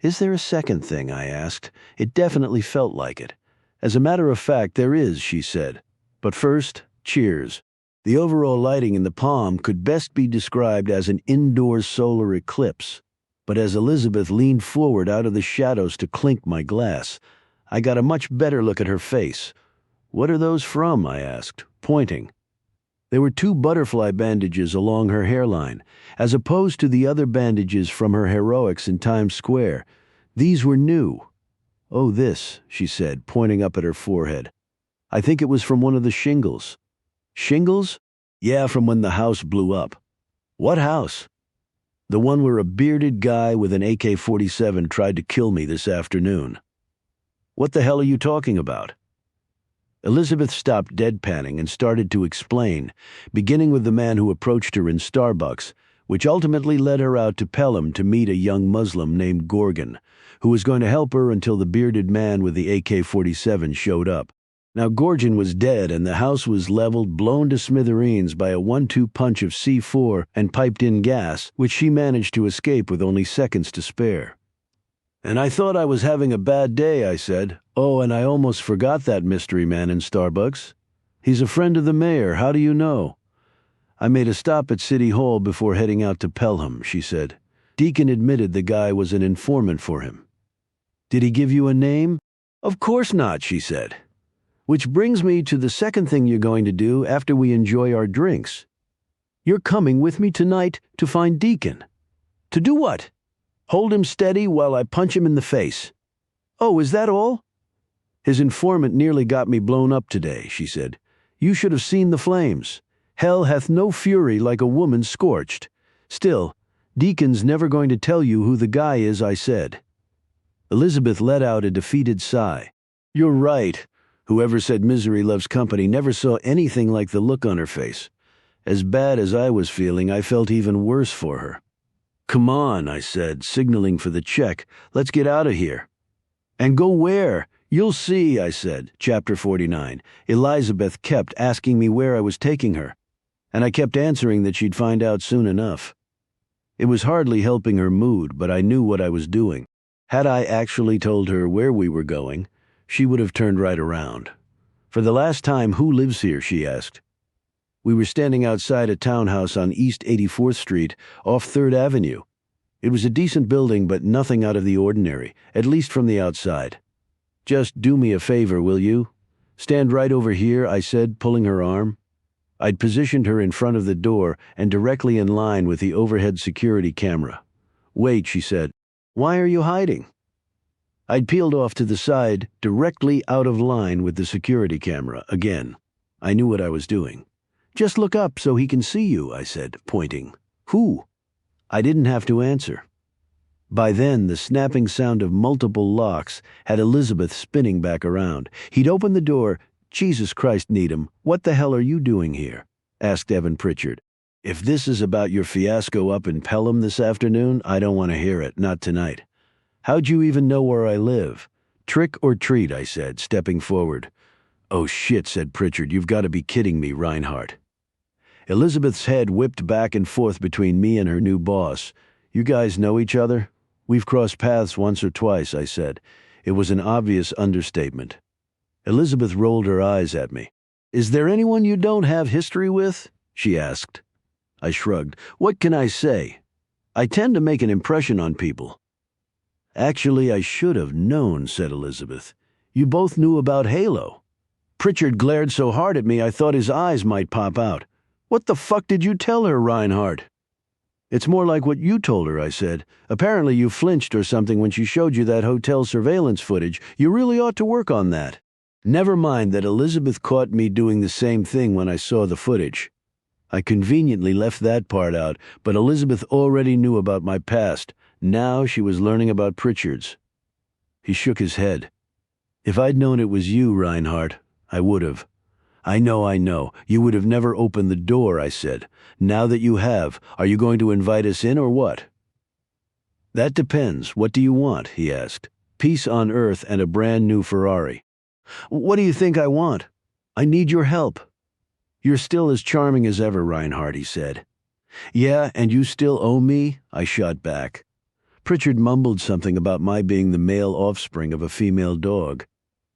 Is there a second thing? I asked. It definitely felt like it. As a matter of fact, there is, she said. But first, cheers. The overall lighting in the palm could best be described as an indoor solar eclipse. But as Elizabeth leaned forward out of the shadows to clink my glass, I got a much better look at her face. What are those from? I asked, pointing. There were 2 butterfly bandages along her hairline, as opposed to the other bandages from her heroics in Times Square. These were new. Oh, this, she said, pointing up at her forehead. I think it was from one of the shingles. Shingles? Yeah, from when the house blew up. What house? The one where a bearded guy with an AK-47 tried to kill me this afternoon. What the hell are you talking about? Elizabeth stopped deadpanning and started to explain, beginning with the man who approached her in Starbucks, which ultimately led her out to Pelham to meet a young Muslim named Gorgon, who was going to help her until the bearded man with the AK-47 showed up. Now Gorgon was dead and the house was leveled, blown to smithereens by a 1-2 punch of C4 and piped-in gas, which she managed to escape with only seconds to spare. And I thought I was having a bad day, I said. Oh, and I almost forgot that mystery man in Starbucks. He's a friend of the mayor. How do you know? I made a stop at City Hall before heading out to Pelham, she said. Deacon admitted the guy was an informant for him. Did he give you a name? Of course not, she said. Which brings me to the second thing you're going to do after we enjoy our drinks. You're coming with me tonight to find Deacon. To do what? Hold him steady while I punch him in the face. Oh, is that all? His informant nearly got me blown up today, she said. You should have seen the flames. Hell hath no fury like a woman scorched. Still, Deacon's never going to tell you who the guy is, I said. Elizabeth let out a defeated sigh. You're right. Whoever said misery loves company never saw anything like the look on her face. As bad as I was feeling, I felt even worse for her. Come on, I said, signaling for the check. Let's get out of here. And go where? You'll see, I said. Chapter 49. Elizabeth kept asking me where I was taking her, and I kept answering that she'd find out soon enough. It was hardly helping her mood, but I knew what I was doing. Had I actually told her where we were going, she would have turned right around. For the last time, who lives here? She asked. We were standing outside a townhouse on East 84th Street, off 3rd Avenue. It was a decent building, but nothing out of the ordinary, at least from the outside. Just do me a favor, will you? Stand right over here, I said, pulling her arm. I'd positioned her in front of the door and directly in line with the overhead security camera. Wait, she said. Why are you hiding? I'd peeled off to the side, directly out of line with the security camera again. I knew what I was doing. Just look up so he can see you, I said, pointing. Who? I didn't have to answer. By then, the snapping sound of multiple locks had Elizabeth spinning back around. He'd opened the door. Jesus Christ, Needham, what the hell are you doing here? Asked Evan Pritchard. If this is about your fiasco up in Pelham this afternoon, I don't want to hear it, not tonight. How'd you even know where I live? Trick or treat, I said, stepping forward. Oh shit, said Pritchard, you've got to be kidding me, Reinhardt. Elizabeth's head whipped back and forth between me and her new boss. You guys know each other? We've crossed paths once or twice, I said. It was an obvious understatement. Elizabeth rolled her eyes at me. Is there anyone you don't have history with? She asked. I shrugged. What can I say? I tend to make an impression on people. Actually, I should have known, said Elizabeth. You both knew about Halo. Pritchard glared so hard at me I thought his eyes might pop out. What the fuck did you tell her, Reinhardt? It's more like what you told her, I said. Apparently you flinched or something when she showed you that hotel surveillance footage. You really ought to work on that. Never mind that Elizabeth caught me doing the same thing when I saw the footage. I conveniently left that part out, but Elizabeth already knew about my past. Now she was learning about Pritchard's. He shook his head. If I'd known it was you, Reinhardt, I would have. I know. You would have never opened the door, I said. Now that you have, are you going to invite us in or what? That depends. What do you want? He asked. Peace on Earth and a brand new Ferrari. What do you think I want? I need your help. You're still as charming as ever, Reinhardt, he said. Yeah, and you still owe me? I shot back. Pritchard mumbled something about my being the male offspring of a female dog.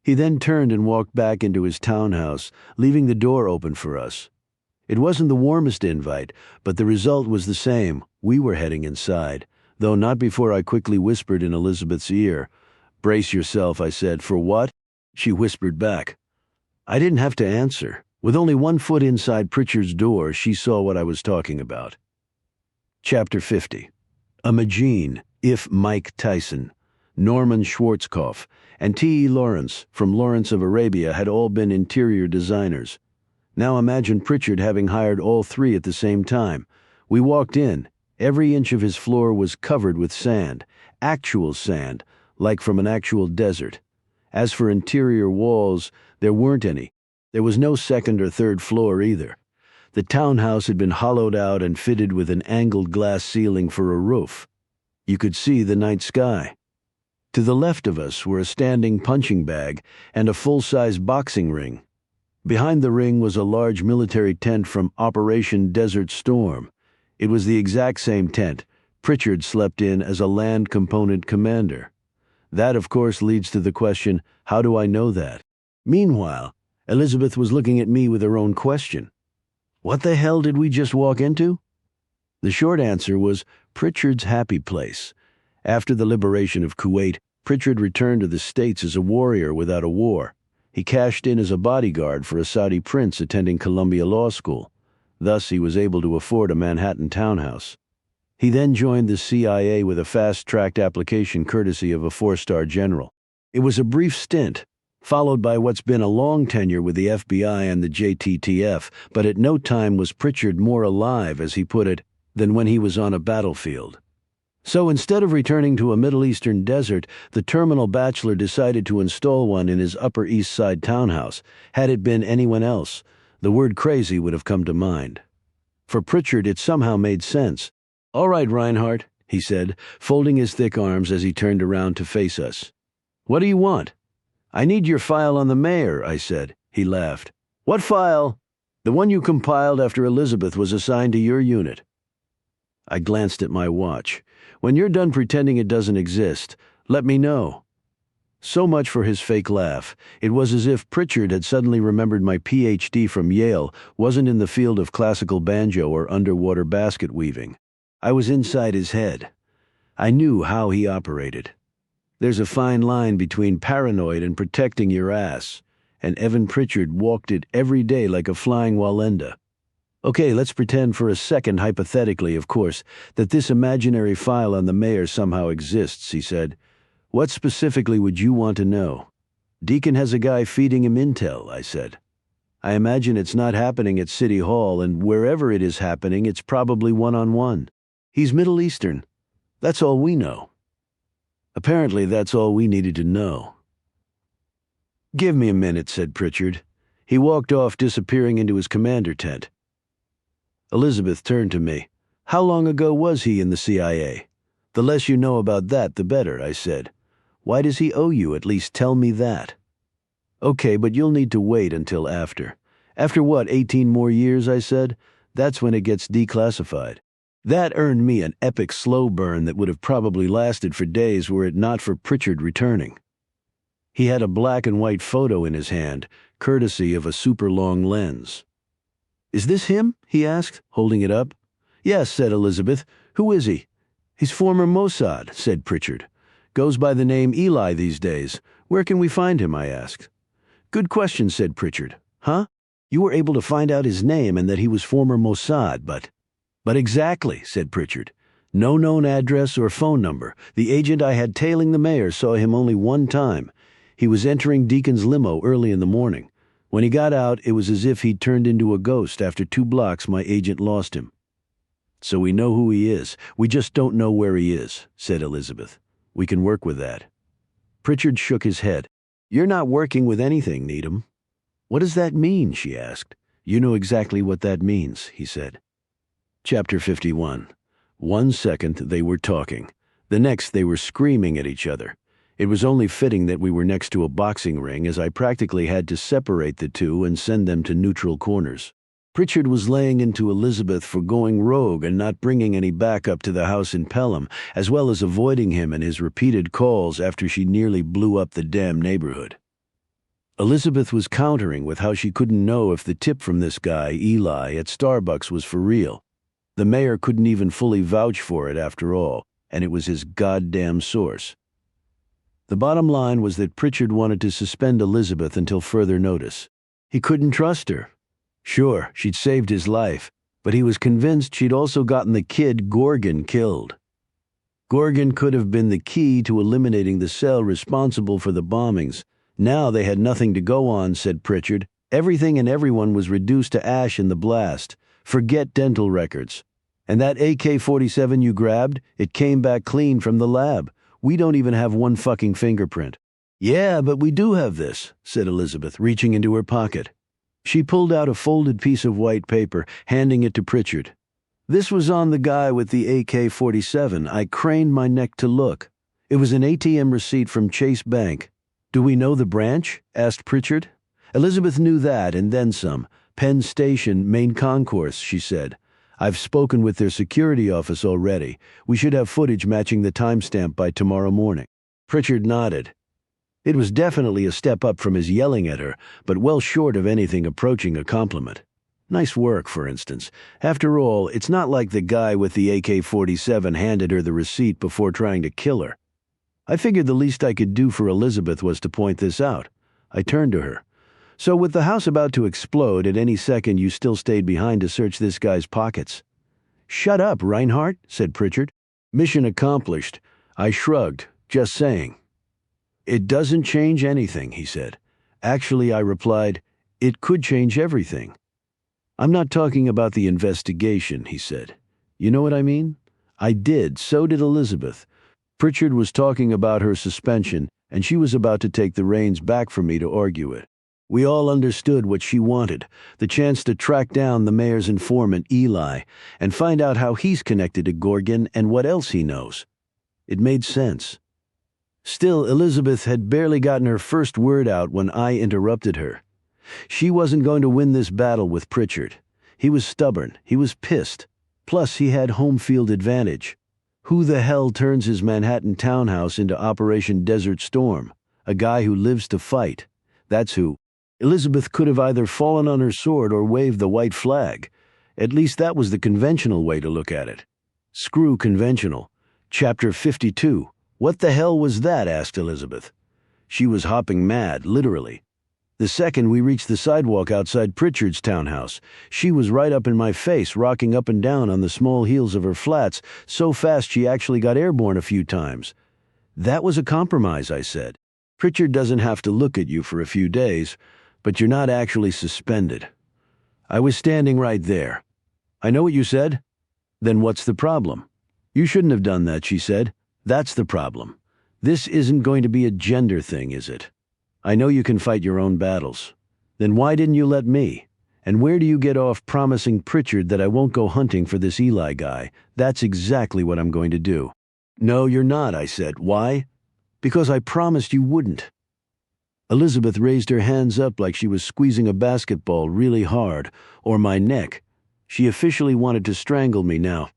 He then turned and walked back into his townhouse, leaving the door open for us. It wasn't the warmest invite, but the result was the same. We were heading inside, though not before I quickly whispered in Elizabeth's ear. Brace yourself, I said. For what? She whispered back. I didn't have to answer. With only 1 foot inside Pritchard's door, she saw what I was talking about. Chapter 50. Imogene, if Mike Tyson, Norman Schwarzkopf, and T.E. Lawrence from Lawrence of Arabia had all been interior designers. Now imagine Pritchard having hired all 3 at the same time. We walked in. Every inch of his floor was covered with sand, actual sand, like from an actual desert. As for interior walls, there weren't any. There was no 2nd or 3rd floor either. The townhouse had been hollowed out and fitted with an angled glass ceiling for a roof. You could see the night sky. To the left of us were a standing punching bag and a full-size boxing ring. Behind the ring was a large military tent from Operation Desert Storm. It was the exact same tent Pritchard slept in as a land component commander. That, of course, leads to the question, how do I know that? Meanwhile, Elizabeth was looking at me with her own question. What the hell did we just walk into? The short answer was Pritchard's happy place. After the liberation of Kuwait, Pritchard returned to the States as a warrior without a war. He cashed in as a bodyguard for a Saudi prince attending Columbia Law School. Thus, he was able to afford a Manhattan townhouse. He then joined the CIA with a fast-tracked application courtesy of a 4-star general. It was a brief stint, followed by what's been a long tenure with the FBI and the JTTF, but at no time was Pritchard more alive, as he put it, than when he was on a battlefield. So instead of returning to a Middle Eastern desert, the terminal bachelor decided to install one in his Upper East Side townhouse. Had it been anyone else, the word crazy would have come to mind. For Pritchard, it somehow made sense. All right, Reinhardt, he said, folding his thick arms as he turned around to face us. What do you want? I need your file on the mayor, I said. He laughed. What file? The one you compiled after Elizabeth was assigned to your unit. I glanced at my watch. When you're done pretending it doesn't exist, let me know. So much for his fake laugh. It was as if Pritchard had suddenly remembered my PhD from Yale wasn't in the field of classical banjo or underwater basket weaving. I was inside his head. I knew how he operated. There's a fine line between paranoid and protecting your ass, and Evan Pritchard walked it every day like a flying Wallenda. Okay, let's pretend for a second, hypothetically, of course, that this imaginary file on the mayor somehow exists, he said. What specifically would you want to know? Deacon has a guy feeding him intel, I said. I imagine it's not happening at City Hall, and wherever it is happening, it's probably one-on-one. He's Middle Eastern. That's all we know. Apparently, that's all we needed to know. Give me a minute, said Pritchard. He walked off, disappearing into his commander tent. Elizabeth turned to me. How long ago was he in the CIA? The less you know about that, the better, I said. Why does he owe you? At least tell me that. Okay, but you'll need to wait until after. After what, 18 more years, I said? That's when it gets declassified. That earned me an epic slow burn that would have probably lasted for days were it not for Pritchard returning. He had a black and white photo in his hand, courtesy of a super long lens. Is this him? He asked, holding it up. Yes, said Elizabeth. Who is he? He's former Mossad, said Pritchard. Goes by the name Eli these days. Where can we find him? I asked. Good question, said Pritchard. Huh? You were able to find out his name and that he was former Mossad, But exactly, said Pritchard. No known address or phone number. The agent I had tailing the mayor saw him only one time. He was entering Deacon's limo early in the morning. When he got out, it was as if he'd turned into a ghost. After 2 blocks, my agent lost him. So we know who he is. We just don't know where he is, said Elizabeth. We can work with that. Pritchard shook his head. You're not working with anything, Needham. What does that mean? She asked. You know exactly what that means, he said. Chapter 51. 1 second they were talking. The next they were screaming at each other. It was only fitting that we were next to a boxing ring, as I practically had to separate the two and send them to neutral corners. Pritchard was laying into Elizabeth for going rogue and not bringing any backup to the house in Pelham, as well as avoiding him and his repeated calls after she nearly blew up the damn neighborhood. Elizabeth was countering with how she couldn't know if the tip from this guy, Eli, at Starbucks was for real. The mayor couldn't even fully vouch for it after all, and it was his goddamn source. The bottom line was that Pritchard wanted to suspend Elizabeth until further notice. He couldn't trust her. Sure, she'd saved his life, but he was convinced she'd also gotten the kid Gorgon killed. Gorgon could have been the key to eliminating the cell responsible for the bombings. Now they had nothing to go on, said Pritchard. Everything and everyone was reduced to ash in the blast. Forget dental records. And that AK-47 you grabbed, it came back clean from the lab. We don't even have one fucking fingerprint. Yeah, but we do have this, said Elizabeth, reaching into her pocket. She pulled out a folded piece of white paper, handing it to Pritchard. This was on the guy with the AK-47. I craned my neck to look. It was an ATM receipt from Chase Bank. Do we know the branch? Asked Pritchard. Elizabeth knew that, and then some. Penn Station, Main Concourse, she said. I've spoken with their security office already. We should have footage matching the timestamp by tomorrow morning. Pritchard nodded. It was definitely a step up from his yelling at her, but well short of anything approaching a compliment. Nice work, for instance. After all, it's not like the guy with the AK-47 handed her the receipt before trying to kill her. I figured the least I could do for Elizabeth was to point this out. I turned to her. So with the house about to explode at any second, you still stayed behind to search this guy's pockets? Shut up, Reinhardt, said Pritchard. Mission accomplished. I shrugged. Just saying. It doesn't change anything, he said. Actually, I replied, it could change everything. I'm not talking about the investigation, he said. You know what I mean? I did, so did Elizabeth. Pritchard was talking about her suspension, and she was about to take the reins back from me to argue it. We all understood what she wanted, the chance to track down the mayor's informant, Eli, and find out how he's connected to Gorgon and what else he knows. It made sense. Still, Elizabeth had barely gotten her first word out when I interrupted her. She wasn't going to win this battle with Pritchard. He was stubborn, he was pissed. Plus, he had home field advantage. Who the hell turns his Manhattan townhouse into Operation Desert Storm? A guy who lives to fight. That's who. Elizabeth could have either fallen on her sword or waved the white flag. At least that was the conventional way to look at it. Screw conventional. Chapter 52. What the hell was that? Asked Elizabeth. She was hopping mad, literally. The second we reached the sidewalk outside Pritchard's townhouse, she was right up in my face, rocking up and down on the small heels of her flats, so fast she actually got airborne a few times. That was a compromise, I said. Pritchard doesn't have to look at you for a few days, but you're not actually suspended. I was standing right there. I know what you said. Then what's the problem? You shouldn't have done that, she said. That's the problem. This isn't going to be a gender thing, is it? I know you can fight your own battles. Then why didn't you let me? And where do you get off promising Pritchard that I won't go hunting for this Eli guy? That's exactly what I'm going to do. No, you're not, I said. Why? Because I promised you wouldn't. Elizabeth raised her hands up like she was squeezing a basketball really hard, or my neck. She officially wanted to strangle me now.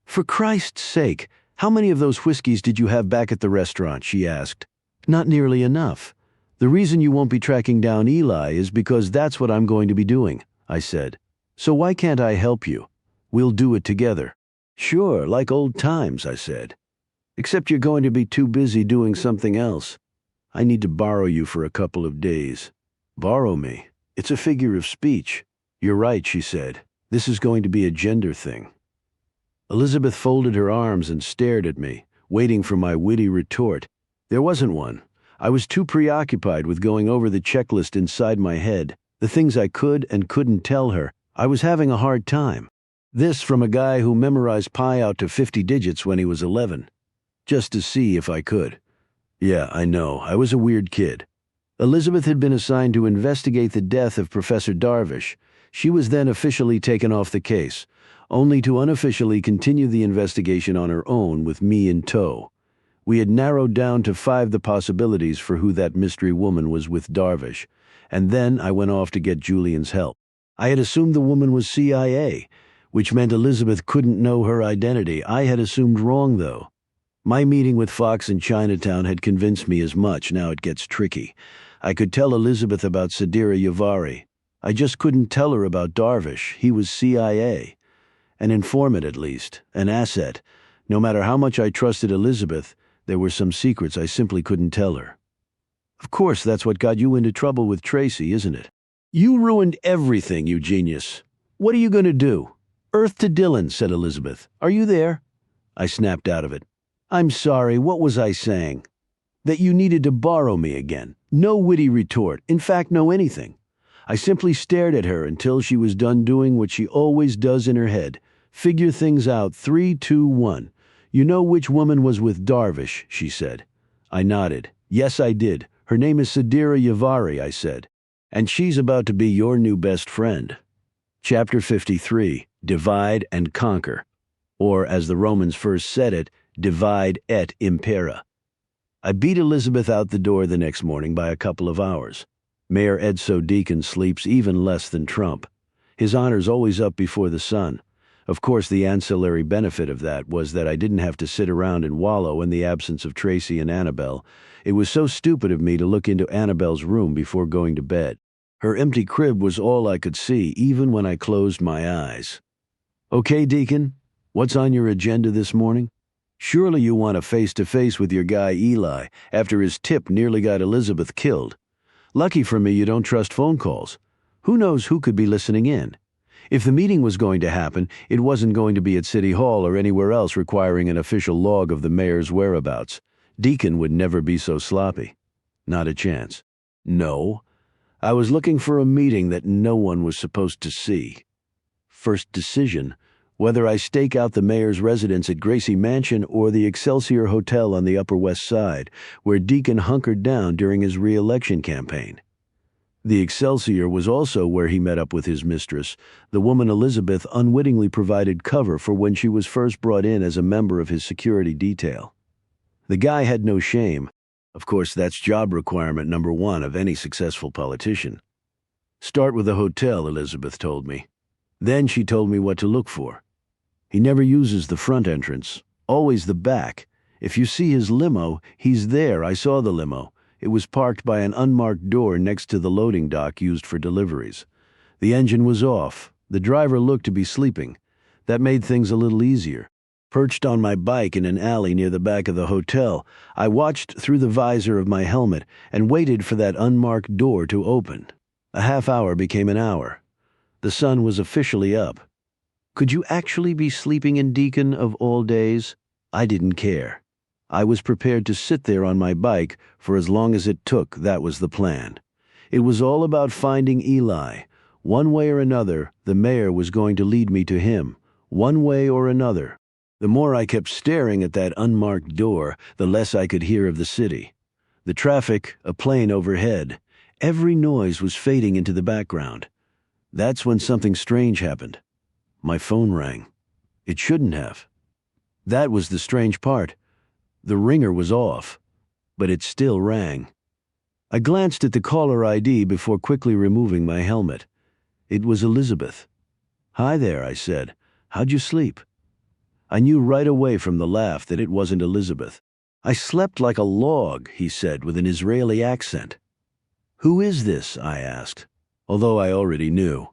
For Christ's sake, how many of those whiskeys did you have back at the restaurant? She asked. Not nearly enough. The reason you won't be tracking down Eli is because that's what I'm going to be doing, I said. So why can't I help you? We'll do it together. Sure, like old times, I said. Except you're going to be too busy doing something else. I need to borrow you for a couple of days. Borrow me? It's a figure of speech. You're right, she said. This is going to be a gender thing. Elizabeth folded her arms and stared at me, waiting for my witty retort. There wasn't one. I was too preoccupied with going over the checklist inside my head. The things I could and couldn't tell her, I was having a hard time. This from a guy who memorized pi out to 50 digits when he was 11. Just to see if I could. Yeah, I know, I was a weird kid. Elizabeth had been assigned to investigate the death of Professor Darvish. She was then officially taken off the case, only to unofficially continue the investigation on her own with me in tow. We had narrowed down to 5 the possibilities for who that mystery woman was with Darvish, and then I went off to get Julian's help. I had assumed the woman was CIA, which meant Elizabeth couldn't know her identity. I had assumed wrong, though. My meeting with Fox in Chinatown had convinced me as much. Now it gets tricky. I could tell Elizabeth about Sadira Yavari. I just couldn't tell her about Darvish. He was CIA. An informant, at least. An asset. No matter how much I trusted Elizabeth, there were some secrets I simply couldn't tell her. Of course, that's what got you into trouble with Tracy, isn't it? You ruined everything, you genius. What are you going to do? Earth to Dylan, said Elizabeth. Are you there? I snapped out of it. I'm sorry, what was I saying? That you needed to borrow me again. No witty retort. In fact, no anything. I simply stared at her until she was done doing what she always does in her head. Figure things out. 3, 2, 1. You know which woman was with Darvish, she said. I nodded. Yes, I did. Her name is Sadira Yavari, I said. And she's about to be your new best friend. Chapter 53, Divide and Conquer. Or, as the Romans first said it, Divide et Impera. I beat Elizabeth out the door the next morning by a couple of hours. Mayor Edso Deacon sleeps even less than Trump. His honor's always up before the sun. Of course, the ancillary benefit of that was that I didn't have to sit around and wallow in the absence of Tracy and Annabelle. It was so stupid of me to look into Annabelle's room before going to bed. Her empty crib was all I could see, even when I closed my eyes. Okay, Deacon, what's on your agenda this morning? Surely you want a face-to-face with your guy Eli after his tip nearly got Elizabeth killed. Lucky for me you don't trust phone calls. Who knows who could be listening in? If the meeting was going to happen, it wasn't going to be at City Hall or anywhere else requiring an official log of the mayor's whereabouts. Deacon would never be so sloppy. Not a chance. No. I was looking for a meeting that no one was supposed to see. First decision, whether I stake out the mayor's residence at Gracie Mansion or the Excelsior Hotel on the Upper West Side, where Deacon hunkered down during his re-election campaign. The Excelsior was also where he met up with his mistress, the woman Elizabeth unwittingly provided cover for when she was first brought in as a member of his security detail. The guy had no shame. Of course, that's job requirement number 1 of any successful politician. Start with the hotel, Elizabeth told me. Then she told me what to look for. He never uses the front entrance, always the back. If you see his limo, he's there. I saw the limo. It was parked by an unmarked door next to the loading dock used for deliveries. The engine was off. The driver looked to be sleeping. That made things a little easier. Perched on my bike in an alley near the back of the hotel, I watched through the visor of my helmet and waited for that unmarked door to open. A half hour became an hour. The sun was officially up. Could you actually be sleeping in Deacon of all days? I didn't care. I was prepared to sit there on my bike for as long as it took. That was the plan. It was all about finding Eli. One way or another, the mayor was going to lead me to him. One way or another. The more I kept staring at that unmarked door, the less I could hear of the city. The traffic, a plane overhead. Every noise was fading into the background. That's when something strange happened. My phone rang. It shouldn't have. That was the strange part. The ringer was off, but it still rang. I glanced at the caller ID before quickly removing my helmet. It was Elizabeth. Hi there, I said. How'd you sleep? I knew right away from the laugh that it wasn't Elizabeth. I slept like a log, he said with an Israeli accent. Who is this? I asked, although I already knew.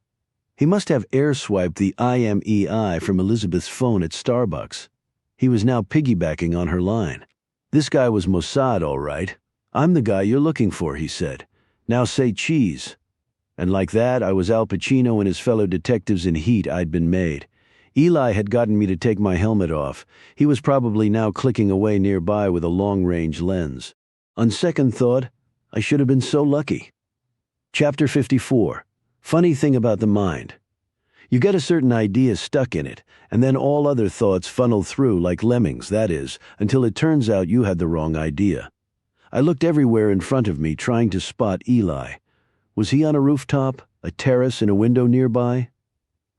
He must have air-swiped the IMEI from Elizabeth's phone at Starbucks. He was now piggybacking on her line. This guy was Mossad, all right. I'm the guy you're looking for, he said. Now say cheese. And like that, I was Al Pacino and his fellow detectives in Heat. I'd been made. Eli had gotten me to take my helmet off. He was probably now clicking away nearby with a long-range lens. On second thought, I should have been so lucky. Chapter 54. Funny thing about the mind. You get a certain idea stuck in it, and then all other thoughts funnel through like lemmings, that is, until it turns out you had the wrong idea. I looked everywhere in front of me trying to spot Eli. Was he on a rooftop, a terrace, in a window nearby?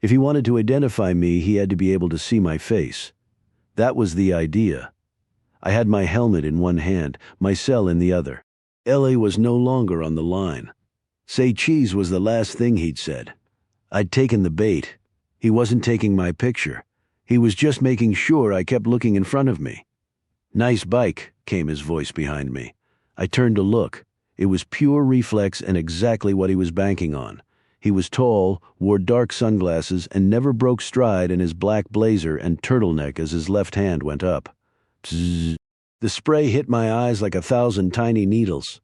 If he wanted to identify me, he had to be able to see my face. That was the idea. I had my helmet in one hand, my cell in the other. Ellie was no longer on the line. Say cheese was the last thing he'd said. I'd taken the bait. He wasn't taking my picture. He was just making sure I kept looking in front of me. "Nice bike," came his voice behind me. I turned to look. It was pure reflex and exactly what he was banking on. He was tall, wore dark sunglasses, and never broke stride in his black blazer and turtleneck as his left hand went up. Bzzz. The spray hit my eyes like 1,000 tiny needles.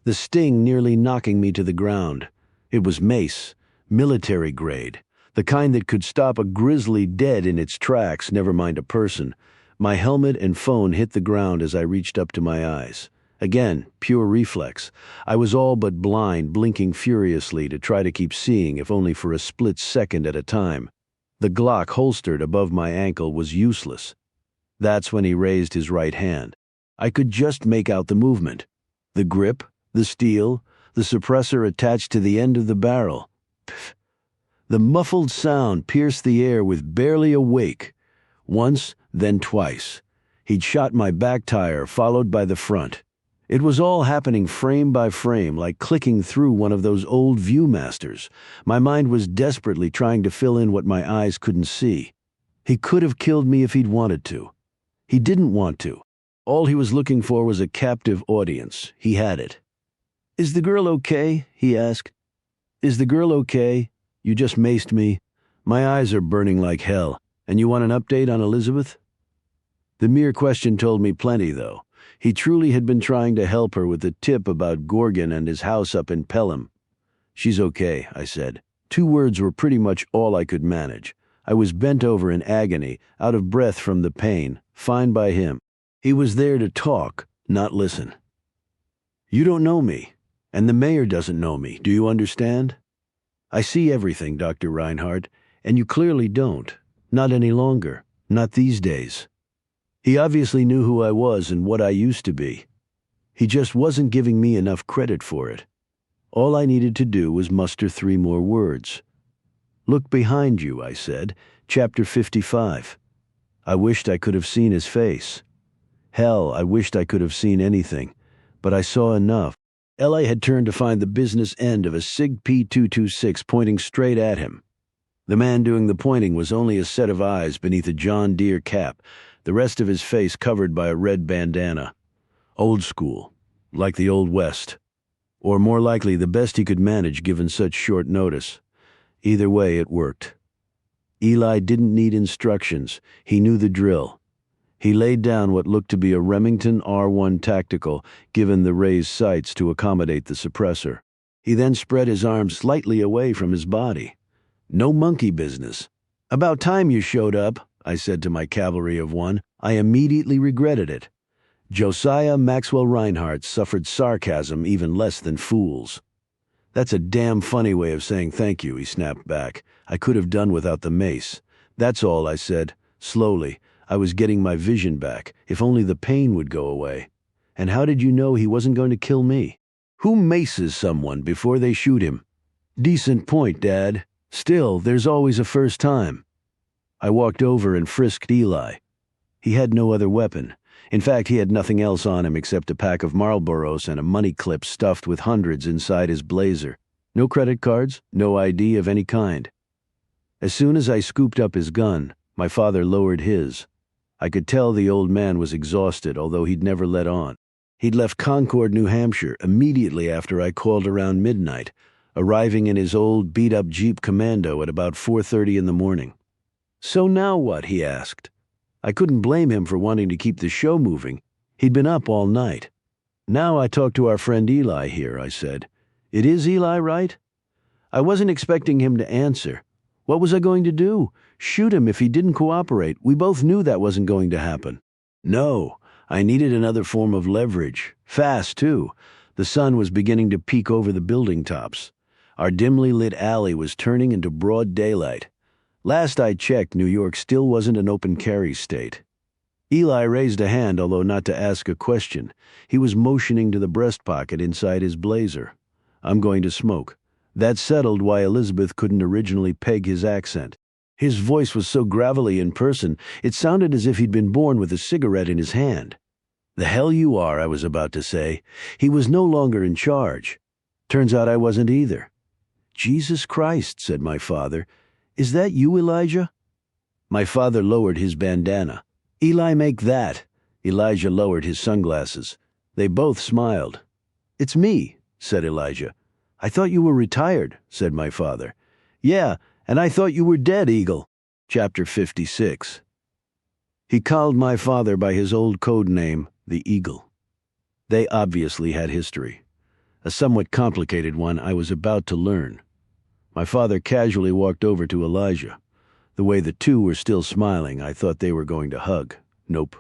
The sting nearly knocking me to the ground. It was mace, military grade, the kind that could stop a grizzly dead in its tracks, never mind a person. My helmet and phone hit the ground as I reached up to my eyes. Again, pure reflex. I was all but blind, blinking furiously to try to keep seeing, if only for a split second at a time. The Glock holstered above my ankle was useless. That's when he raised his right hand. I could just make out the movement. The grip, the steel, the suppressor attached to the end of the barrel. Pff. The muffled sound pierced the air with barely a wake. Once, then twice. He'd shot my back tire, followed by the front. It was all happening frame by frame, like clicking through one of those old Viewmasters. My mind was desperately trying to fill in what my eyes couldn't see. He could have killed me if he'd wanted to. He didn't want to. All he was looking for was a captive audience. He had it. "Is the girl okay?" he asked. "Is the girl okay? You just maced me. My eyes are burning like hell. And you want an update on Elizabeth?" The mere question told me plenty, though. He truly had been trying to help her with the tip about Gorgon and his house up in Pelham. "She's okay," I said. 2 words were pretty much all I could manage. I was bent over in agony, out of breath from the pain, fine by him. He was there to talk, not listen. "You don't know me, and the mayor doesn't know me. Do you understand? I see everything, Dr. Reinhardt, and you clearly don't. Not any longer. Not these days." He obviously knew who I was and what I used to be. He just wasn't giving me enough credit for it. All I needed to do was muster 3 more words. "Look behind you," I said. Chapter 55. I wished I could have seen his face. Hell, I wished I could have seen anything. But I saw enough. Ellie had turned to find the business end of a SIG P226 pointing straight at him. The man doing the pointing was only a set of eyes beneath a John Deere cap, the rest of his face covered by a red bandana. Old school, like the Old West. Or more likely the best he could manage given such short notice. Either way, it worked. Eli didn't need instructions. He knew the drill. He laid down what looked to be a Remington R1 tactical, given the raised sights to accommodate the suppressor. He then spread his arms slightly away from his body. No monkey business. "About time you showed up," I said to my cavalry of 1. I immediately regretted it. Josiah Maxwell Reinhardt suffered sarcasm even less than fools. "That's a damn funny way of saying thank you," he snapped back. "I could have done without the mace." "That's all," I said, slowly. I was getting my vision back. If only the pain would go away. "And how did you know he wasn't going to kill me?" "Who maces someone before they shoot him?" "Decent point, Dad. Still, there's always a first time." I walked over and frisked Eli. He had no other weapon. In fact, he had nothing else on him except a pack of Marlboros and a money clip stuffed with hundreds inside his blazer. No credit cards, no ID of any kind. As soon as I scooped up his gun, my father lowered his. I could tell the old man was exhausted, although he'd never let on. He'd left Concord, New Hampshire, immediately after I called around midnight, arriving in his old beat-up Jeep Commando at about 4:30 in the morning. "So now what?" he asked. I couldn't blame him for wanting to keep the show moving. He'd been up all night. "Now I talk to our friend Eli here," I said. "It is Eli, right?" I wasn't expecting him to answer. What was I going to do? Shoot him if he didn't cooperate? We both knew that wasn't going to happen. No, I needed another form of leverage. Fast, too. The sun was beginning to peek over the building tops. Our dimly lit alley was turning into broad daylight. Last I checked, New York still wasn't an open carry state. Eli raised a hand, although not to ask a question. He was motioning to the breast pocket inside his blazer. I'm going to smoke. That settled why Elizabeth couldn't originally peg his accent. His voice was so gravelly in person, it sounded as if he'd been born with a cigarette in his hand. The hell you are, I was about to say. He was no longer in charge. Turns out I wasn't either. Jesus Christ, said my father. Is that you, Elijah? My father lowered his bandana. Eli, make that. Elijah lowered his sunglasses. They both smiled. It's me, said Elijah. I thought you were retired, said my father. Yeah, and I thought you were dead, Eagle. Chapter 56. He called my father by his old code name, the Eagle. They obviously had history. A somewhat complicated one I was about to learn. My father casually walked over to Elijah. The way the two were still smiling, I thought they were going to hug. Nope.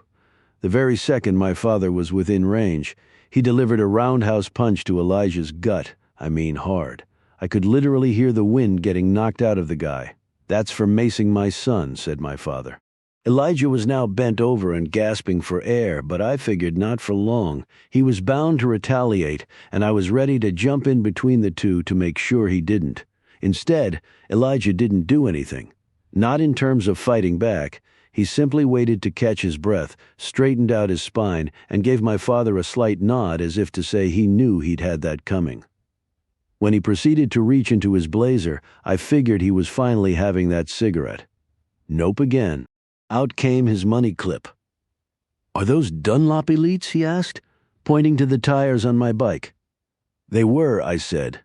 The very second my father was within range, he delivered a roundhouse punch to Elijah's gut. I mean hard. I could literally hear the wind getting knocked out of the guy. That's for macing my son, said my father. Elijah was now bent over and gasping for air, but I figured not for long. He was bound to retaliate, and I was ready to jump in between the two to make sure he didn't. Instead, Elijah didn't do anything. Not in terms of fighting back. He simply waited to catch his breath, straightened out his spine, and gave my father a slight nod as if to say he knew he'd had that coming. When he proceeded to reach into his blazer, I figured he was finally having that cigarette. Nope again. Out came his money clip. Are those Dunlop Elites? He asked, pointing to the tires on my bike. They were, I said.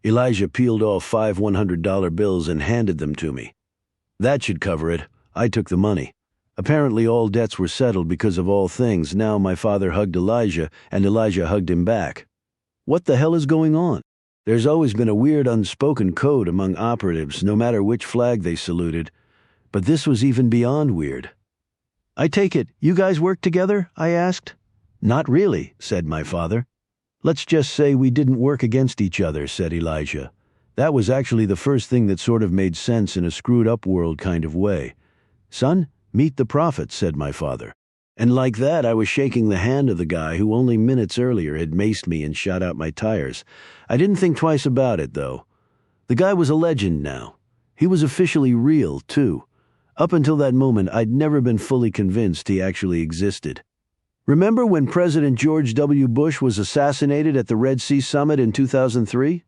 Elijah peeled off 5 $100 bills and handed them to me. That should cover it. I took the money. Apparently all debts were settled because of all things. Now my father hugged Elijah, and Elijah hugged him back. What the hell is going on? There's always been a weird unspoken code among operatives, no matter which flag they saluted. But this was even beyond weird. I take it, you guys work together? I asked. Not really, said my father. Let's just say we didn't work against each other, said Elijah. That was actually the first thing that sort of made sense in a screwed-up world kind of way. Son, meet the prophet, said my father. And like that, I was shaking the hand of the guy who only minutes earlier had maced me and shot out my tires. I didn't think twice about it, though. The guy was a legend now. He was officially real, too. Up until that moment, I'd never been fully convinced he actually existed. Remember when President George W. Bush was assassinated at the Red Sea Summit in 2003?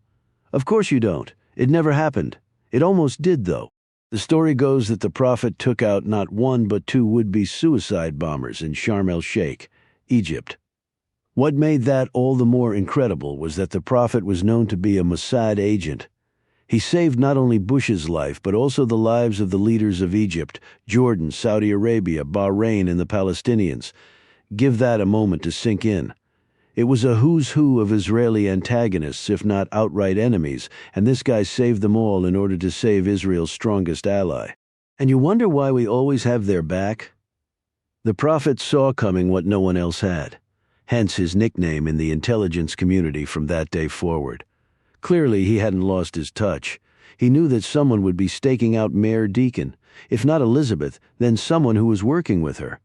Of course you don't. It never happened. It almost did, though. The story goes that the prophet took out not one but 2 would-be suicide bombers in Sharm el-Sheikh, Egypt. What made that all the more incredible was that the prophet was known to be a Mossad agent. He saved not only Bush's life, but also the lives of the leaders of Egypt, Jordan, Saudi Arabia, Bahrain, and the Palestinians. Give that a moment to sink in. It was a who's who of Israeli antagonists, if not outright enemies, and this guy saved them all in order to save Israel's strongest ally. And you wonder why we always have their back? The prophet saw coming what no one else had, hence his nickname in the intelligence community from that day forward. Clearly, he hadn't lost his touch. He knew that someone would be staking out Mayor Deacon. If not Elizabeth, then someone who was working with her.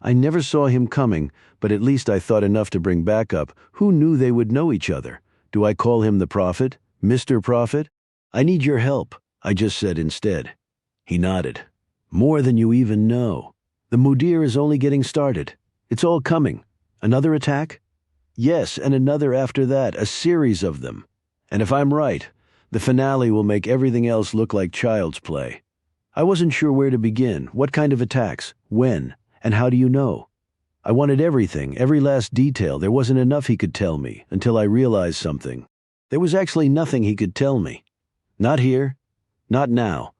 I never saw him coming, but at least I thought enough to bring backup. Who knew they would know each other? Do I call him the Prophet? Mr. Prophet? I need your help, I just said instead. He nodded. More than you even know. The Mudir is only getting started. It's all coming. Another attack? Yes, and another after that, a series of them. And if I'm right, the finale will make everything else look like child's play. I wasn't sure where to begin. What kind of attacks? When? And how do you know? I wanted everything, every last detail. There wasn't enough he could tell me, until I realized something. There was actually nothing he could tell me. Not here. Not now.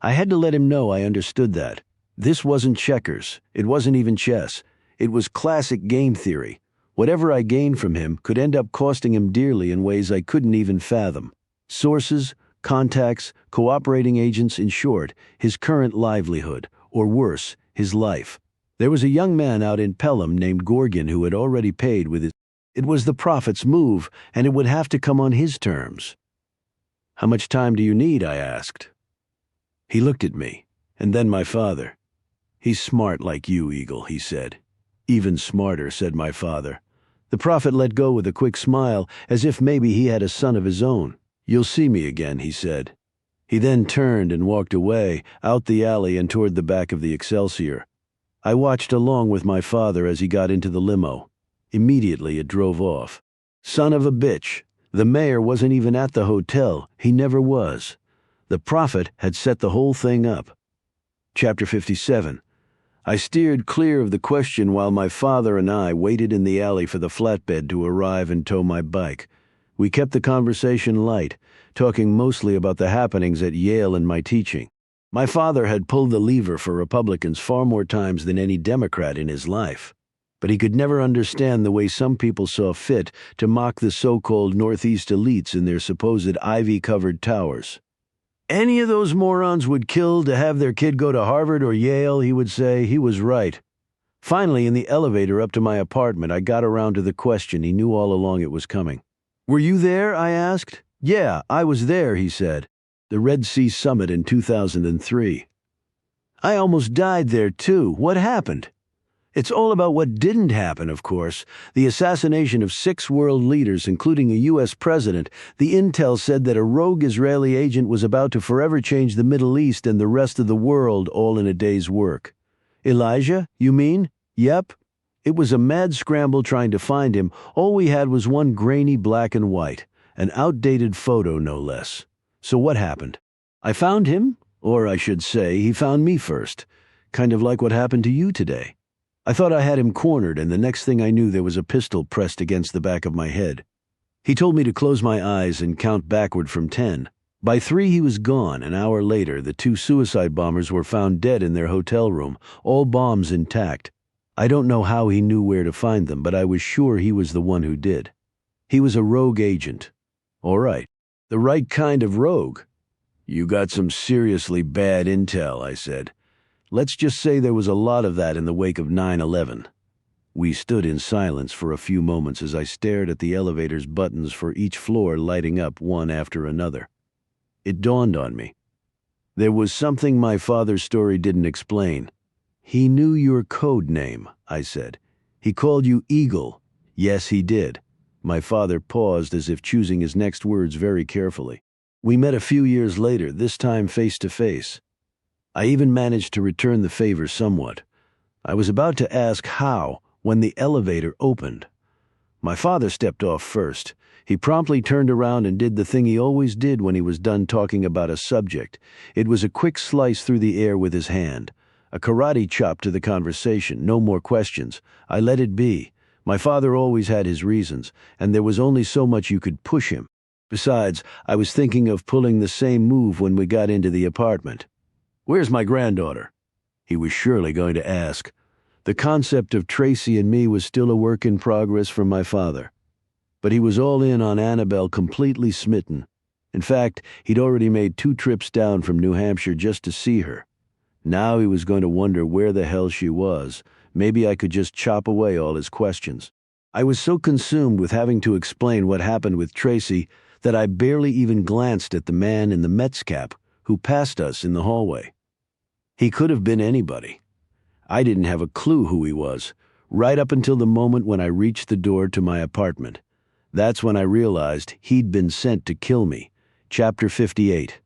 I had to let him know I understood that. This wasn't checkers. It wasn't even chess. It was classic game theory. Whatever I gained from him could end up costing him dearly in ways I couldn't even fathom. Sources, contacts, cooperating agents, in short, his current livelihood, or worse, his life. There was a young man out in Pelham named Gorgon who had already paid with his. It was the prophet's move, and it would have to come on his terms. How much time do you need? I asked. He looked at me, and then my father. He's smart like you, Eagle, he said. Even smarter, said my father. The prophet let go with a quick smile, as if maybe he had a son of his own. You'll see me again, he said. He then turned and walked away, out the alley and toward the back of the Excelsior. I watched along with my father as he got into the limo. Immediately it drove off. Son of a bitch. The mayor wasn't even at the hotel. He never was. The prophet had set the whole thing up. Chapter 57. I steered clear of the question while my father and I waited in the alley for the flatbed to arrive and tow my bike. We kept the conversation light, talking mostly about the happenings at Yale and my teaching. My father had pulled the lever for Republicans far more times than any Democrat in his life. But he could never understand the way some people saw fit to mock the so-called Northeast elites in their supposed ivy-covered towers. Any of those morons would kill to have their kid go to Harvard or Yale, he would say. He was right. Finally, in the elevator up to my apartment, I got around to the question he knew all along it was coming. Were you there? I asked. Yeah, I was there, he said. The Red Sea Summit in 2003. I almost died there, too. What happened? It's all about what didn't happen, of course. The assassination of 6 world leaders, including a U.S. president. The intel said that a rogue Israeli agent was about to forever change the Middle East and the rest of the world all in a day's work. Elijah, you mean? Yep. It was a mad scramble trying to find him. All we had was one grainy black and white. An outdated photo, no less. So what happened? I found him, or I should say, he found me first. Kind of like what happened to you today. I thought I had him cornered, and the next thing I knew there was a pistol pressed against the back of my head. He told me to close my eyes and count backward from 10. By 3 he was gone. An hour later, the 2 suicide bombers were found dead in their hotel room, all bombs intact. I don't know how he knew where to find them, but I was sure he was the one who did. He was a rogue agent. All right. The right kind of rogue. You got some seriously bad intel, I said. Let's just say there was a lot of that in the wake of 9/11. We stood in silence for a few moments as I stared at the elevator's buttons for each floor lighting up one after another. It dawned on me. There was something my father's story didn't explain. He knew your code name, I said. He called you Eagle. Yes, he did. My father paused as if choosing his next words very carefully. We met a few years later, this time face to face. I even managed to return the favor somewhat. I was about to ask how when the elevator opened. My father stepped off first. He promptly turned around and did the thing he always did when he was done talking about a subject. It was a quick slice through the air with his hand. A karate chop to the conversation, no more questions. I let it be. My father always had his reasons, and there was only so much you could push him. Besides, I was thinking of pulling the same move when we got into the apartment. Where's my granddaughter? He was surely going to ask. The concept of Tracy and me was still a work in progress for my father. But he was all in on Annabelle, completely smitten. In fact, he'd already made 2 trips down from New Hampshire just to see her. Now he was going to wonder where the hell she was. Maybe I could just chop away all his questions. I was so consumed with having to explain what happened with Tracy that I barely even glanced at the man in the Mets cap who passed us in the hallway. He could have been anybody. I didn't have a clue who he was, right up until the moment when I reached the door to my apartment. That's when I realized he'd been sent to kill me. Chapter 58.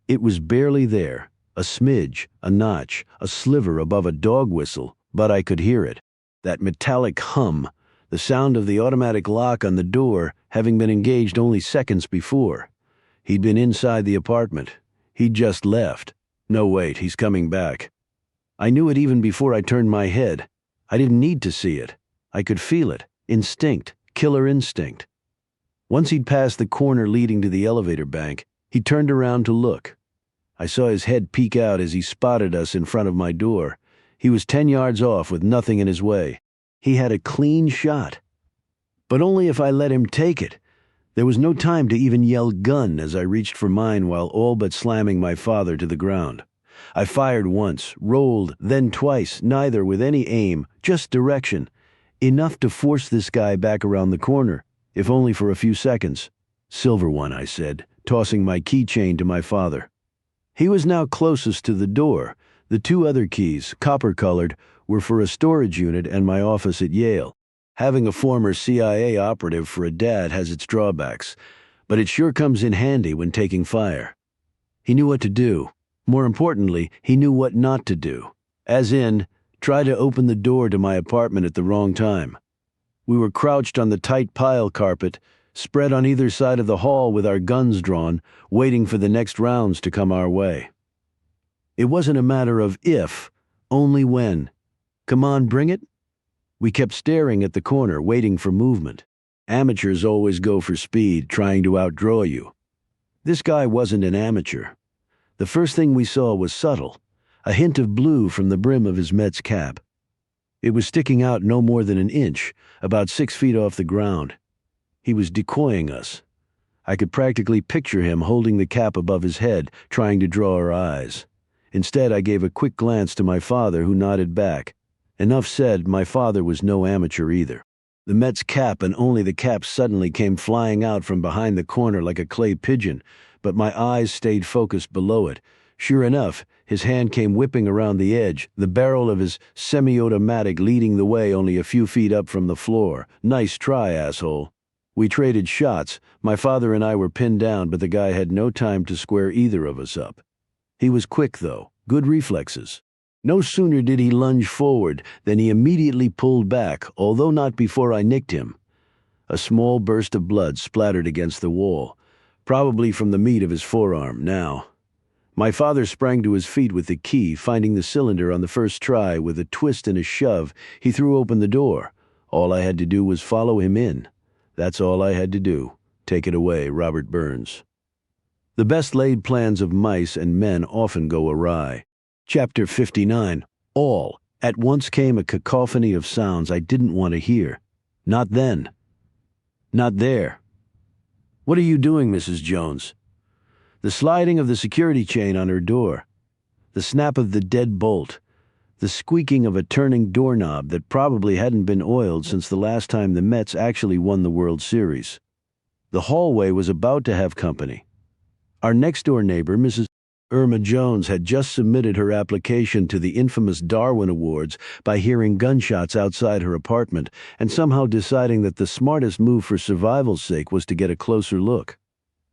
It was barely there, a smidge, a notch, a sliver above a dog whistle, but I could hear it. That metallic hum, the sound of the automatic lock on the door having been engaged only seconds before. He'd been inside the apartment. He'd just left. No, wait, he's coming back. I knew it even before I turned my head. I didn't need to see it. I could feel it. Instinct. Killer instinct. Once he'd passed the corner leading to the elevator bank, he turned around to look. I saw his head peek out as he spotted us in front of my door. He was 10 yards off with nothing in his way. He had a clean shot. But only if I let him take it. There was no time to even yell gun as I reached for mine while all but slamming my father to the ground. I fired once, rolled, then twice, neither with any aim, just direction. Enough to force this guy back around the corner, if only for a few seconds. Silver one, I said, tossing my keychain to my father. He was now closest to the door. The two other keys, copper-colored, were for a storage unit and my office at Yale. Having a former CIA operative for a dad has its drawbacks, but it sure comes in handy when taking fire. He knew what to do. More importantly, he knew what not to do. As in, try to open the door to my apartment at the wrong time. We were crouched on the tight pile carpet, spread on either side of the hall with our guns drawn, waiting for the next rounds to come our way. It wasn't a matter of if, only when. Come on, bring it? We kept staring at the corner, waiting for movement. Amateurs always go for speed, trying to outdraw you. This guy wasn't an amateur. The first thing we saw was subtle, a hint of blue from the brim of his Mets cap. It was sticking out no more than an inch, about 6 feet off the ground. He was decoying us. I could practically picture him holding the cap above his head, trying to draw our eyes. Instead, I gave a quick glance to my father, who nodded back. Enough said, my father was no amateur either. The Mets cap and only the cap suddenly came flying out from behind the corner like a clay pigeon, but my eyes stayed focused below it. Sure enough, his hand came whipping around the edge, the barrel of his semi-automatic leading the way only a few feet up from the floor. Nice try, asshole. We traded shots. My father and I were pinned down, but the guy had no time to square either of us up. He was quick, though. Good reflexes. No sooner did he lunge forward than he immediately pulled back, although not before I nicked him. A small burst of blood splattered against the wall, probably from the meat of his forearm now. My father sprang to his feet with the key, finding the cylinder on the first try. With a twist and a shove, he threw open the door. All I had to do was follow him in. That's all I had to do. Take it away, Robert Burns. The best laid plans of mice and men often go awry. Chapter 59. All. At once came a cacophony of sounds I didn't want to hear. Not then. Not there. What are you doing, Mrs. Jones? The sliding of the security chain on her door. The snap of the dead bolt. The squeaking of a turning doorknob that probably hadn't been oiled since the last time the Mets actually won the World Series. The hallway was about to have company. Our next-door neighbor, Mrs. Irma Jones, had just submitted her application to the infamous Darwin Awards by hearing gunshots outside her apartment and somehow deciding that the smartest move for survival's sake was to get a closer look.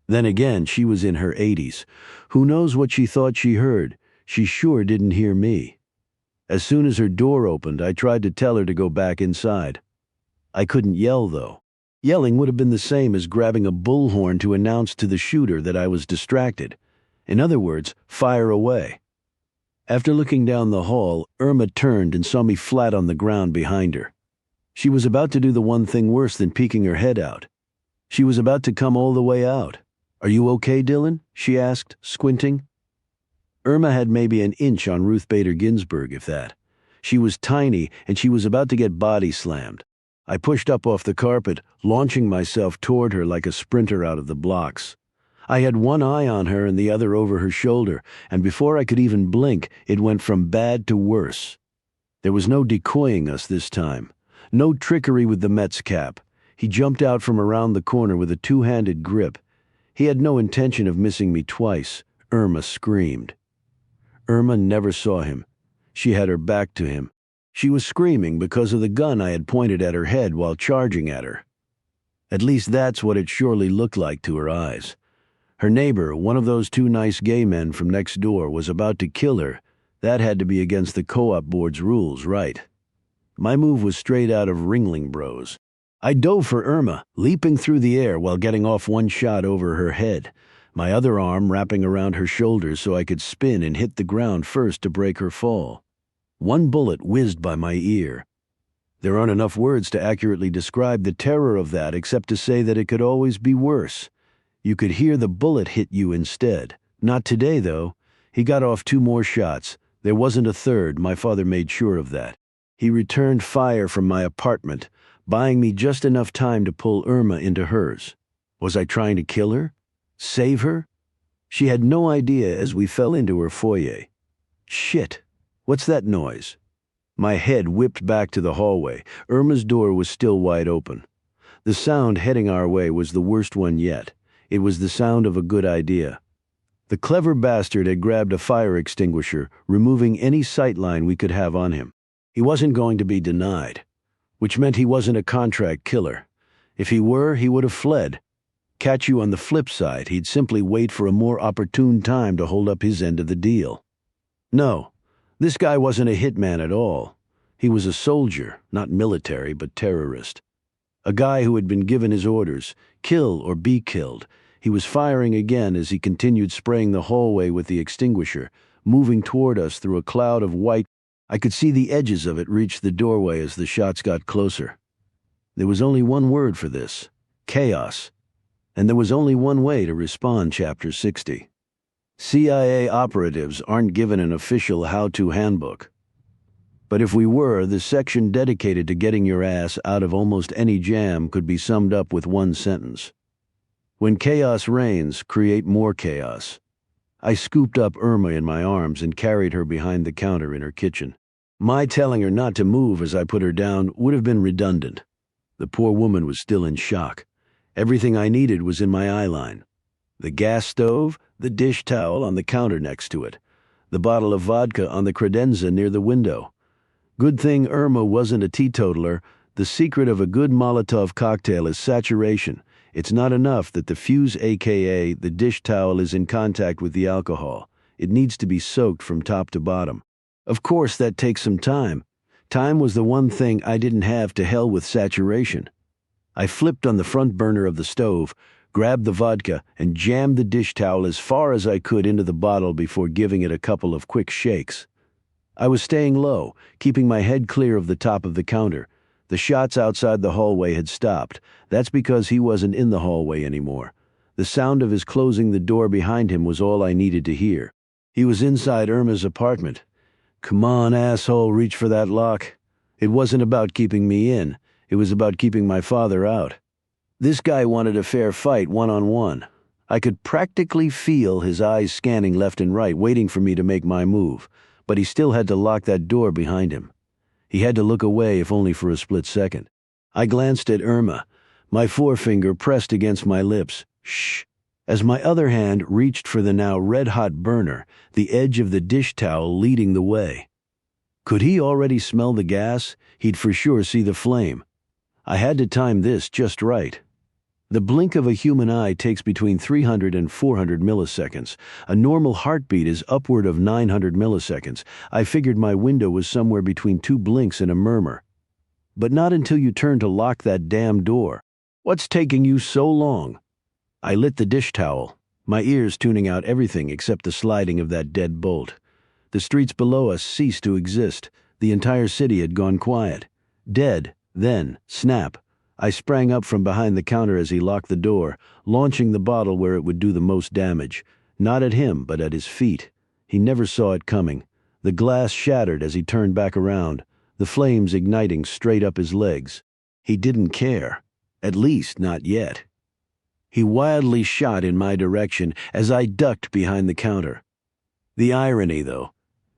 Then again, she was in her 80s. Who knows what she thought she heard? She sure didn't hear me. As soon as her door opened, I tried to tell her to go back inside. I couldn't yell, though. Yelling would have been the same as grabbing a bullhorn to announce to the shooter that I was distracted. In other words, fire away. After looking down the hall, Irma turned and saw me flat on the ground behind her. She was about to do the one thing worse than peeking her head out. She was about to come all the way out. "Are you okay, Dylan?" she asked, squinting. Irma had maybe an inch on Ruth Bader Ginsburg, if that. She was tiny, and she was about to get body slammed. I pushed up off the carpet, launching myself toward her like a sprinter out of the blocks. I had one eye on her and the other over her shoulder, and before I could even blink, it went from bad to worse. There was no decoying us this time. No trickery with the Mets cap. He jumped out from around the corner with a two-handed grip. He had no intention of missing me twice. Irma screamed. Irma never saw him. She had her back to him. She was screaming because of the gun I had pointed at her head while charging at her. At least that's what it surely looked like to her eyes. Her neighbor, one of those two nice gay men from next door, was about to kill her. That had to be against the co-op board's rules, right? My move was straight out of Ringling Bros. I dove for Irma, leaping through the air while getting off one shot over her head, my other arm wrapping around her shoulders so I could spin and hit the ground first to break her fall. One bullet whizzed by my ear. There aren't enough words to accurately describe the terror of that except to say that it could always be worse. You could hear the bullet hit you instead. Not today, though. He got off 2 more shots. There wasn't a third. My father made sure of that. He returned fire from my apartment, buying me just enough time to pull Irma into hers. Was I trying to kill her? Save her? She had no idea as we fell into her foyer. Shit! What's that noise? My head whipped back to the hallway. Irma's door was still wide open. The sound heading our way was the worst one yet. It was the sound of a good idea. The clever bastard had grabbed a fire extinguisher, removing any sightline we could have on him. He wasn't going to be denied, which meant he wasn't a contract killer. If he were, he would have fled. Catch you on the flip side, he'd simply wait for a more opportune time to hold up his end of the deal. No, this guy wasn't a hitman at all. He was a soldier, not military, but terrorist. A guy who had been given his orders, kill or be killed. He was firing again as he continued spraying the hallway with the extinguisher, moving toward us through a cloud of white. I could see the edges of it reach the doorway as the shots got closer. There was only one word for this: chaos. And there was only one way to respond, Chapter 60. CIA operatives aren't given an official how-to handbook. But if we were, the section dedicated to getting your ass out of almost any jam could be summed up with one sentence. When chaos reigns, create more chaos. I scooped up Irma in my arms and carried her behind the counter in her kitchen. My telling her not to move as I put her down would have been redundant. The poor woman was still in shock. Everything I needed was in my eyeline. The gas stove, the dish towel on the counter next to it, the bottle of vodka on the credenza near the window. Good thing Irma wasn't a teetotaler. The secret of a good Molotov cocktail is saturation. It's not enough that the fuse, aka the dish towel, is in contact with the alcohol. It needs to be soaked from top to bottom. Of course, that takes some time. Time was the one thing I didn't have. To hell with saturation. I flipped on the front burner of the stove, grabbed the vodka, and jammed the dish towel as far as I could into the bottle before giving it a couple of quick shakes. I was staying low, keeping my head clear of the top of the counter. The shots outside the hallway had stopped. That's because he wasn't in the hallway anymore. The sound of his closing the door behind him was all I needed to hear. He was inside Irma's apartment. Come on, asshole, reach for that lock. It wasn't about keeping me in. It was about keeping my father out. This guy wanted a fair fight, one-on-one. I could practically feel his eyes scanning left and right, waiting for me to make my move, but he still had to lock that door behind him. He had to look away, if only for a split second. I glanced at Irma, my forefinger pressed against my lips. Shh. As my other hand reached for the now red-hot burner, the edge of the dish towel leading the way. Could he already smell the gas? He'd for sure see the flame. I had to time this just right. The blink of a human eye takes between 300 and 400 milliseconds. A normal heartbeat is upward of 900 milliseconds. I figured my window was somewhere between 2 blinks and a murmur. But not until you turn to lock that damn door. What's taking you so long? I lit the dish towel, my ears tuning out everything except the sliding of that dead bolt. The streets below us ceased to exist. The entire city had gone quiet. Dead. Then, snap. I sprang up from behind the counter as he locked the door, launching the bottle where it would do the most damage. Not at him, but at his feet. He never saw it coming. The glass shattered as he turned back around, the flames igniting straight up his legs. He didn't care. At least, not yet. He wildly shot in my direction as I ducked behind the counter. The irony, though.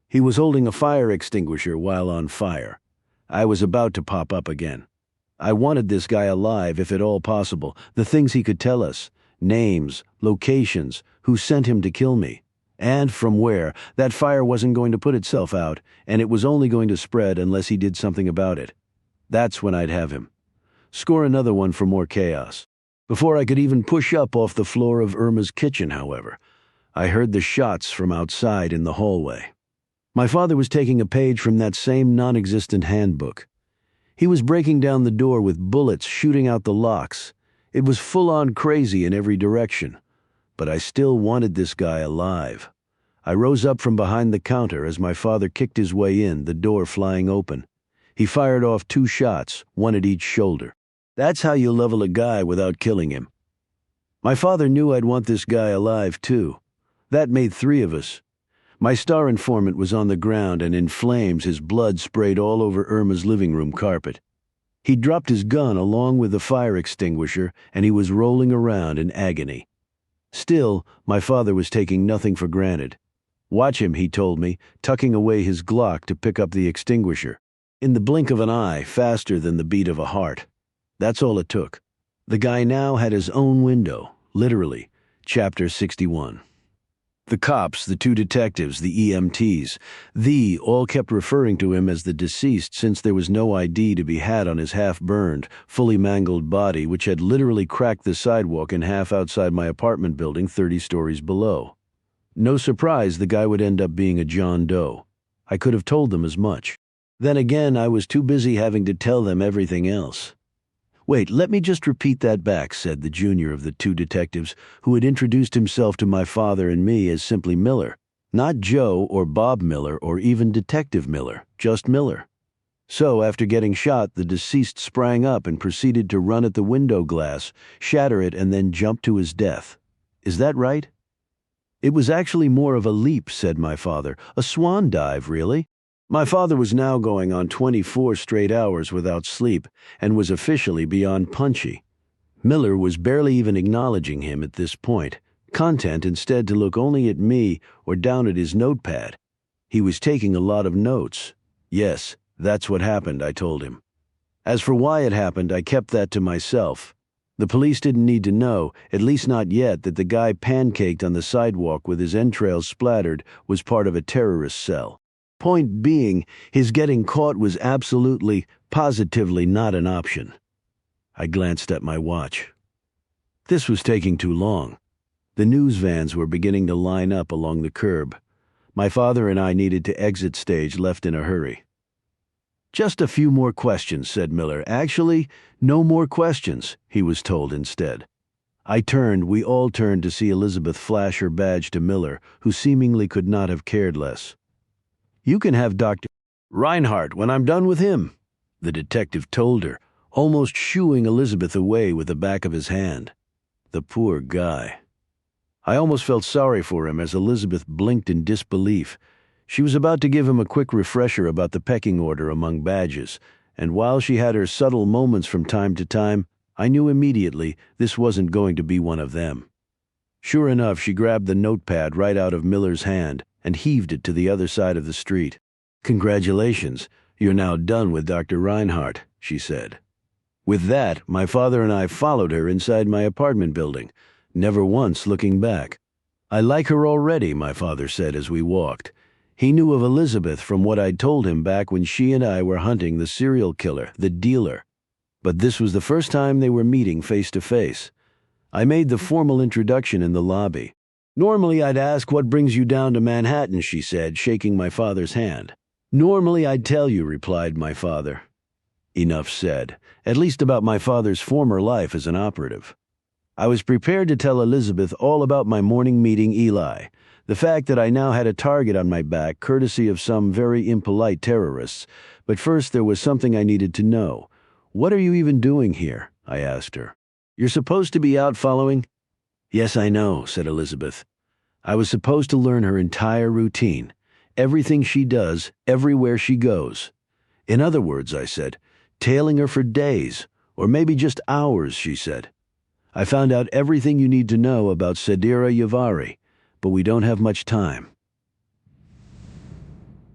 He was holding a fire extinguisher while on fire. I was about to pop up again. I wanted this guy alive, if at all possible. The things he could tell us. Names, locations, who sent him to kill me. And from where. That fire wasn't going to put itself out, and it was only going to spread unless he did something about it. That's when I'd have him. Score another one for more chaos. Before I could even push up off the floor of Irma's kitchen, however, I heard the shots from outside in the hallway. My father was taking a page from that same non-existent handbook. He was breaking down the door with bullets shooting out the locks. It was full-on crazy in every direction. But I still wanted this guy alive. I rose up from behind the counter as my father kicked his way in, the door flying open. He fired off 2 shots, one at each shoulder. That's how you level a guy without killing him. My father knew I'd want this guy alive, too. That made 3 of us. My star informant was on the ground, and in flames his blood sprayed all over Irma's living room carpet. He dropped his gun along with the fire extinguisher, and he was rolling around in agony. Still, my father was taking nothing for granted. Watch him, he told me, tucking away his Glock to pick up the extinguisher. In the blink of an eye, faster than the beat of a heart. That's all it took. The guy now had his own window, literally. Chapter 61. The cops, the two detectives, the EMTs, all kept referring to him as the deceased since there was no ID to be had on his half-burned, fully mangled body which had literally cracked the sidewalk in half outside my apartment building 30 stories below. No surprise the guy would end up being a John Doe. I could have told them as much. Then again, I was too busy having to tell them everything else. "Wait, let me just repeat that back," said the junior of the two detectives, who had introduced himself to my father and me as simply Miller. Not Joe or Bob Miller or even Detective Miller, just Miller. So, after getting shot, the deceased sprang up and proceeded to run at the window glass, shatter it, and then jump to his death. Is that right? "It was actually more of a leap," said my father. "A swan dive, really." My father was now going on 24 straight hours without sleep and was officially beyond punchy. Miller was barely even acknowledging him at this point, content instead to look only at me or down at his notepad. He was taking a lot of notes. "Yes, that's what happened," I told him. As for why it happened, I kept that to myself. The police didn't need to know, at least not yet, that the guy pancaked on the sidewalk with his entrails splattered was part of a terrorist cell. Point being, his getting caught was absolutely, positively not an option. I glanced at my watch. This was taking too long. The news vans were beginning to line up along the curb. My father and I needed to exit stage left in a hurry. "Just a few more questions," said Miller. "Actually, no more questions," he was told instead. We all turned to see Elizabeth flash her badge to Miller, who seemingly could not have cared less. "You can have Dr. Reinhardt when I'm done with him," the detective told her, almost shooing Elizabeth away with the back of his hand. The poor guy. I almost felt sorry for him as Elizabeth blinked in disbelief. She was about to give him a quick refresher about the pecking order among badges, and while she had her subtle moments from time to time, I knew immediately this wasn't going to be one of them. Sure enough, she grabbed the notepad right out of Miller's hand and heaved it to the other side of the street. "Congratulations, you're now done with Dr. Reinhardt," she said. With that, my father and I followed her inside my apartment building, never once looking back. "I like her already," my father said as we walked. He knew of Elizabeth from what I'd told him back when she and I were hunting the serial killer, the dealer. But this was the first time they were meeting face to face. I made the formal introduction in the lobby. "Normally I'd ask what brings you down to Manhattan," she said, shaking my father's hand. "Normally I'd tell you," replied my father. Enough said, at least about my father's former life as an operative. I was prepared to tell Elizabeth all about my morning meeting Eli, the fact that I now had a target on my back courtesy of some very impolite terrorists, but first there was something I needed to know. "What are you even doing here?" I asked her. "You're supposed to be out following—" "Yes, I know," said Elizabeth. "I was supposed to learn her entire routine, everything she does, everywhere she goes." "In other words," I said, "tailing her for days, or maybe just hours," she said. "I found out everything you need to know about Sadira Yavari, but we don't have much time."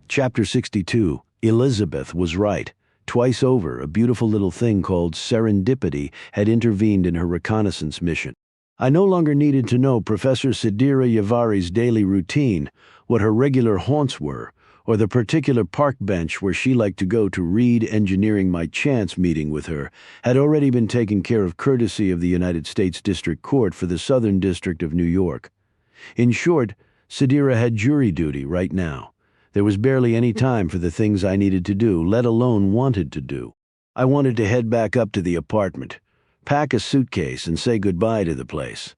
Chapter 62. Elizabeth was right. Twice over, a beautiful little thing called serendipity had intervened in her reconnaissance mission. I no longer needed to know Professor Sadira Yavari's daily routine, what her regular haunts were, or the particular park bench where she liked to go to read. Engineering my chance meeting with her had already been taken care of courtesy of the United States District Court for the Southern District of New York. In short, Sadira had jury duty right now. There was barely any time for the things I needed to do, let alone wanted to do. I wanted to head back up to the apartment, pack a suitcase, and say goodbye to the place.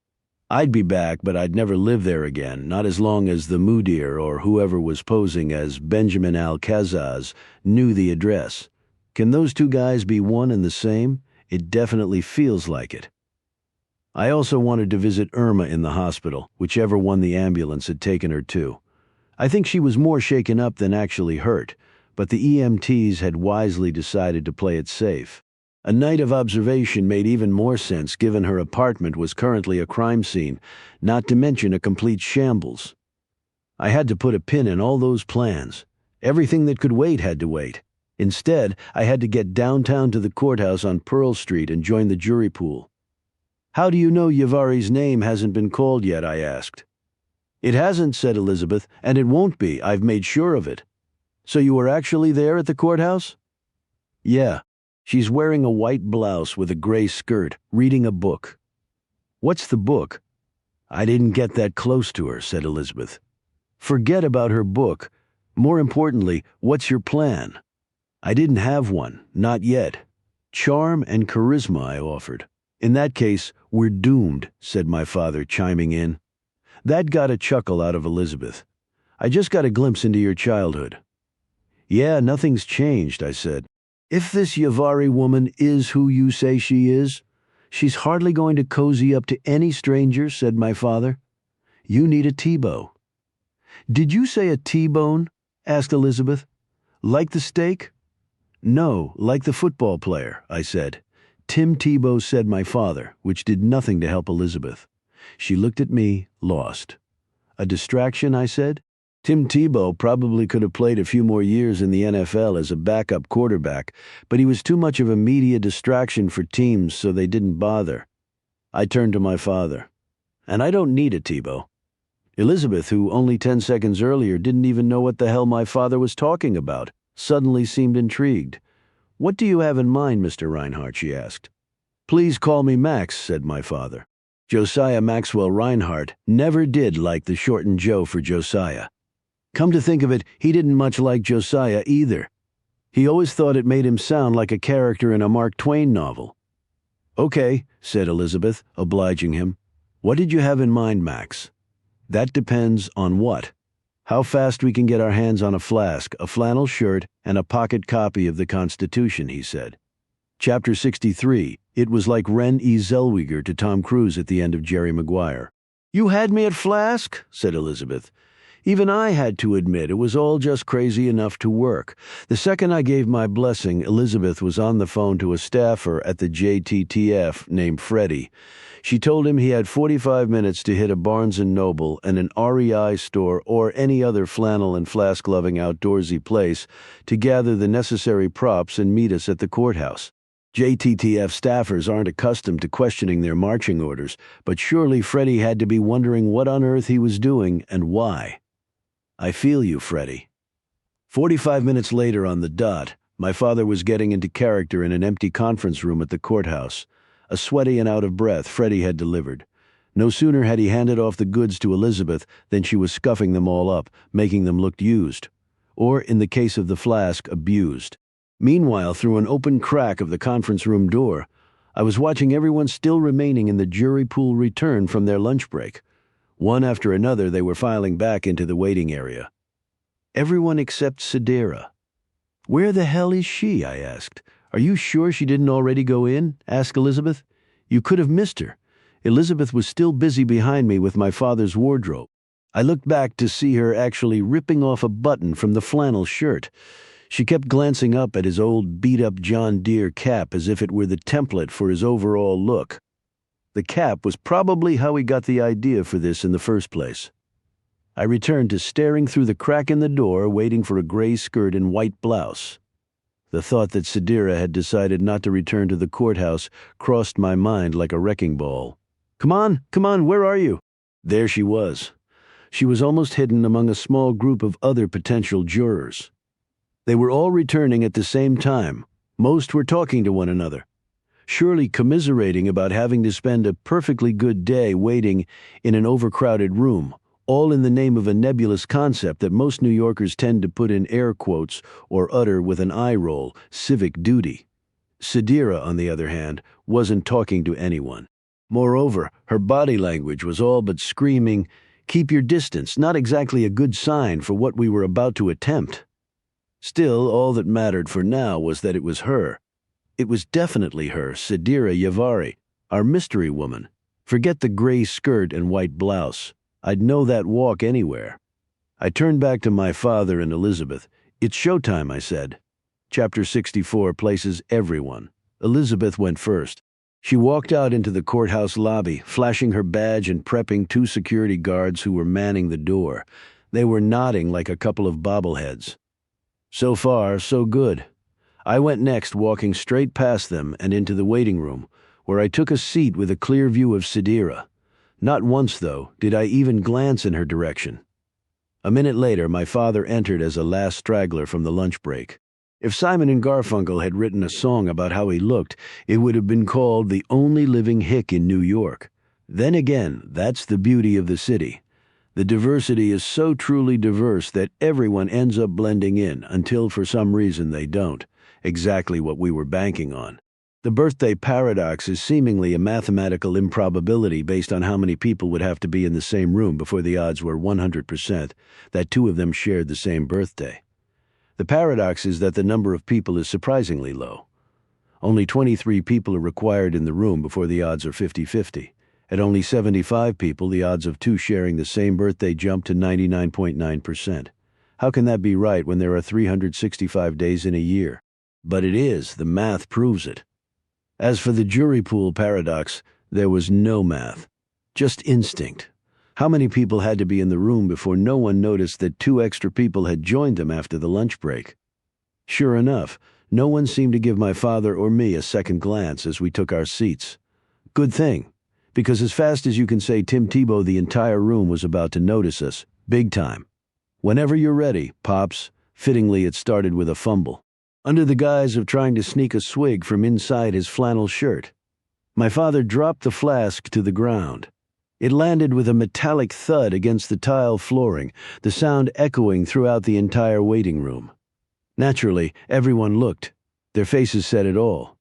I'd be back, but I'd never live there again, not as long as the mudir or whoever was posing as Benjamin Al-Kazaz knew the address. Can those two guys be one and the same? It definitely feels like it. I also wanted to visit Irma in the hospital, whichever one the ambulance had taken her to. I think she was more shaken up than actually hurt, but the EMTs had wisely decided to play it safe. A night of observation made even more sense given her apartment was currently a crime scene, not to mention a complete shambles. I had to put a pin in all those plans. Everything that could wait had to wait. Instead, I had to get downtown to the courthouse on Pearl Street and join the jury pool. How do you know Yavari's name hasn't been called yet? I asked. It hasn't, said Elizabeth, and it won't be. I've made sure of it. So you were actually there at the courthouse? Yeah. She's wearing a white blouse with a gray skirt, reading a book. What's the book? I didn't get that close to her, said Elizabeth. Forget about her book. More importantly, what's your plan? I didn't have one, not yet. Charm and charisma, I offered. In that case, we're doomed, said my father, chiming in. That got a chuckle out of Elizabeth. I just got a glimpse into your childhood. Yeah, nothing's changed, I said. If this Yavari woman is who you say she is, she's hardly going to cozy up to any stranger, said my father. You need a T-bone. Did you say a T-bone? Asked Elizabeth. Like the steak? No, like the football player, I said. Tim Tebow, said my father, which did nothing to help Elizabeth. She looked at me, lost. A distraction, I said. Tim Tebow probably could have played a few more years in the NFL as a backup quarterback, but he was too much of a media distraction for teams, so they didn't bother. I turned to my father. And I don't need a Tebow. Elizabeth, who only 10 seconds earlier didn't even know what the hell my father was talking about, suddenly seemed intrigued. What do you have in mind, Mr. Reinhardt? She asked. Please call me Max, said my father. Josiah Maxwell Reinhardt never did like the shortened Joe for Josiah. Come to think of it, he didn't much like Josiah either. He always thought it made him sound like a character in a Mark Twain novel. Okay, said Elizabeth, obliging him. What did you have in mind, Max? That depends on what? How fast we can get our hands on a flask, a flannel shirt, and a pocket copy of the Constitution, he said. Chapter 63, it was like Ren E. Zellweger to Tom Cruise at the end of Jerry Maguire. You had me at flask, said Elizabeth. Even I had to admit it was all just crazy enough to work. The second I gave my blessing, Elizabeth was on the phone to a staffer at the JTTF named Freddie. She told him he had 45 minutes to hit a Barnes & Noble and an REI store or any other flannel and flask-loving outdoorsy place to gather the necessary props and meet us at the courthouse. JTTF staffers aren't accustomed to questioning their marching orders, but surely Freddie had to be wondering what on earth he was doing and why. I feel you, Freddie. 45 minutes later on the dot, my father was getting into character in an empty conference room at the courthouse. A sweaty and out of breath Freddie had delivered. No sooner had he handed off the goods to Elizabeth than she was scuffing them all up, making them look used. Or, in the case of the flask, abused. Meanwhile, through an open crack of the conference room door, I was watching everyone still remaining in the jury pool return from their lunch break. One after another, they were filing back into the waiting area. Everyone except Sidera. Where the hell is she? I asked. Are you sure she didn't already go in? Asked Elizabeth. You could have missed her. Elizabeth was still busy behind me with my father's wardrobe. I looked back to see her actually ripping off a button from the flannel shirt. She kept glancing up at his old beat-up John Deere cap as if it were the template for his overall look. The cap was probably how he got the idea for this in the first place. I returned to staring through the crack in the door, waiting for a gray skirt and white blouse. The thought that Sidera had decided not to return to the courthouse crossed my mind like a wrecking ball. Come on, where are you? There she was. She was almost hidden among a small group of other potential jurors. They were all returning at the same time. Most were talking to one another, surely commiserating about having to spend a perfectly good day waiting in an overcrowded room, all in the name of a nebulous concept that most New Yorkers tend to put in air quotes or utter with an eye roll, civic duty. Sidera, on the other hand, wasn't talking to anyone. Moreover, her body language was all but screaming, "Keep your distance," not exactly a good sign for what we were about to attempt. Still, all that mattered for now was that it was her. It was definitely her, Sidera Yavari, our mystery woman. Forget the gray skirt and white blouse. I'd know that walk anywhere. I turned back to my father and Elizabeth. It's showtime, I said. Chapter 64 places everyone. Elizabeth went first. She walked out into the courthouse lobby, flashing her badge and prepping 2 security guards who were manning the door. They were nodding like a couple of bobbleheads. So far, so good. I went next, walking straight past them and into the waiting room, where I took a seat with a clear view of Sidira. Not once, though, did I even glance in her direction. A minute later, my father entered as a last straggler from the lunch break. If Simon and Garfunkel had written a song about how he looked, it would have been called The Only Living Hick in New York. Then again, that's the beauty of the city. The diversity is so truly diverse that everyone ends up blending in until for some reason they don't. Exactly what we were banking on. The birthday paradox is seemingly a mathematical improbability based on how many people would have to be in the same room before the odds were 100% that two of them shared the same birthday. The paradox is that the number of people is surprisingly low. Only 23 people are required in the room before the odds are 50-50. At only 75 people, the odds of two sharing the same birthday jump to 99.9%. How can that be right when there are 365 days in a year? But it is. The math proves it. As for the jury pool paradox, there was no math, just instinct. How many people had to be in the room before no one noticed that two extra people had joined them after the lunch break? Sure enough, no one seemed to give my father or me a second glance as we took our seats. Good thing, because as fast as you can say Tim Tebow, the entire room was about to notice us, big time. Whenever you're ready, Pops. Fittingly, it started with a fumble, under the guise of trying to sneak a swig from inside his flannel shirt. My father dropped the flask to the ground. It landed with a metallic thud against the tile flooring, the sound echoing throughout the entire waiting room. Naturally, everyone looked. Their faces said it all.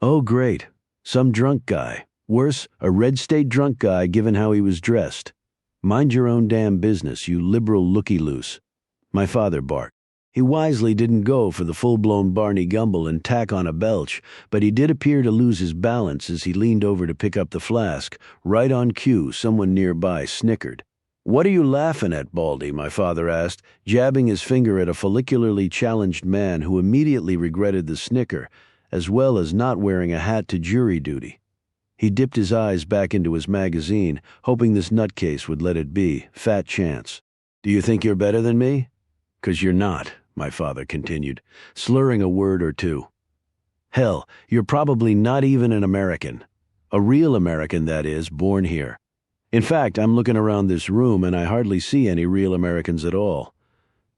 Oh, great. Some drunk guy. Worse, a red state drunk guy given how he was dressed. Mind your own damn business, you liberal looky-loose. My father barked. He wisely didn't go for the full-blown Barney Gumble and tack on a belch, but he did appear to lose his balance as he leaned over to pick up the flask. Right on cue, someone nearby snickered. "What are you laughing at, Baldy?" my father asked, jabbing his finger at a follicularly challenged man who immediately regretted the snicker, as well as not wearing a hat to jury duty. He dipped his eyes back into his magazine, hoping this nutcase would let it be. Fat chance. "Do you think you're better than me?" "'Cause you're not," my father continued, slurring a word or two. "Hell, you're probably not even an American. A real American, that is, born here. In fact, I'm looking around this room and I hardly see any real Americans at all."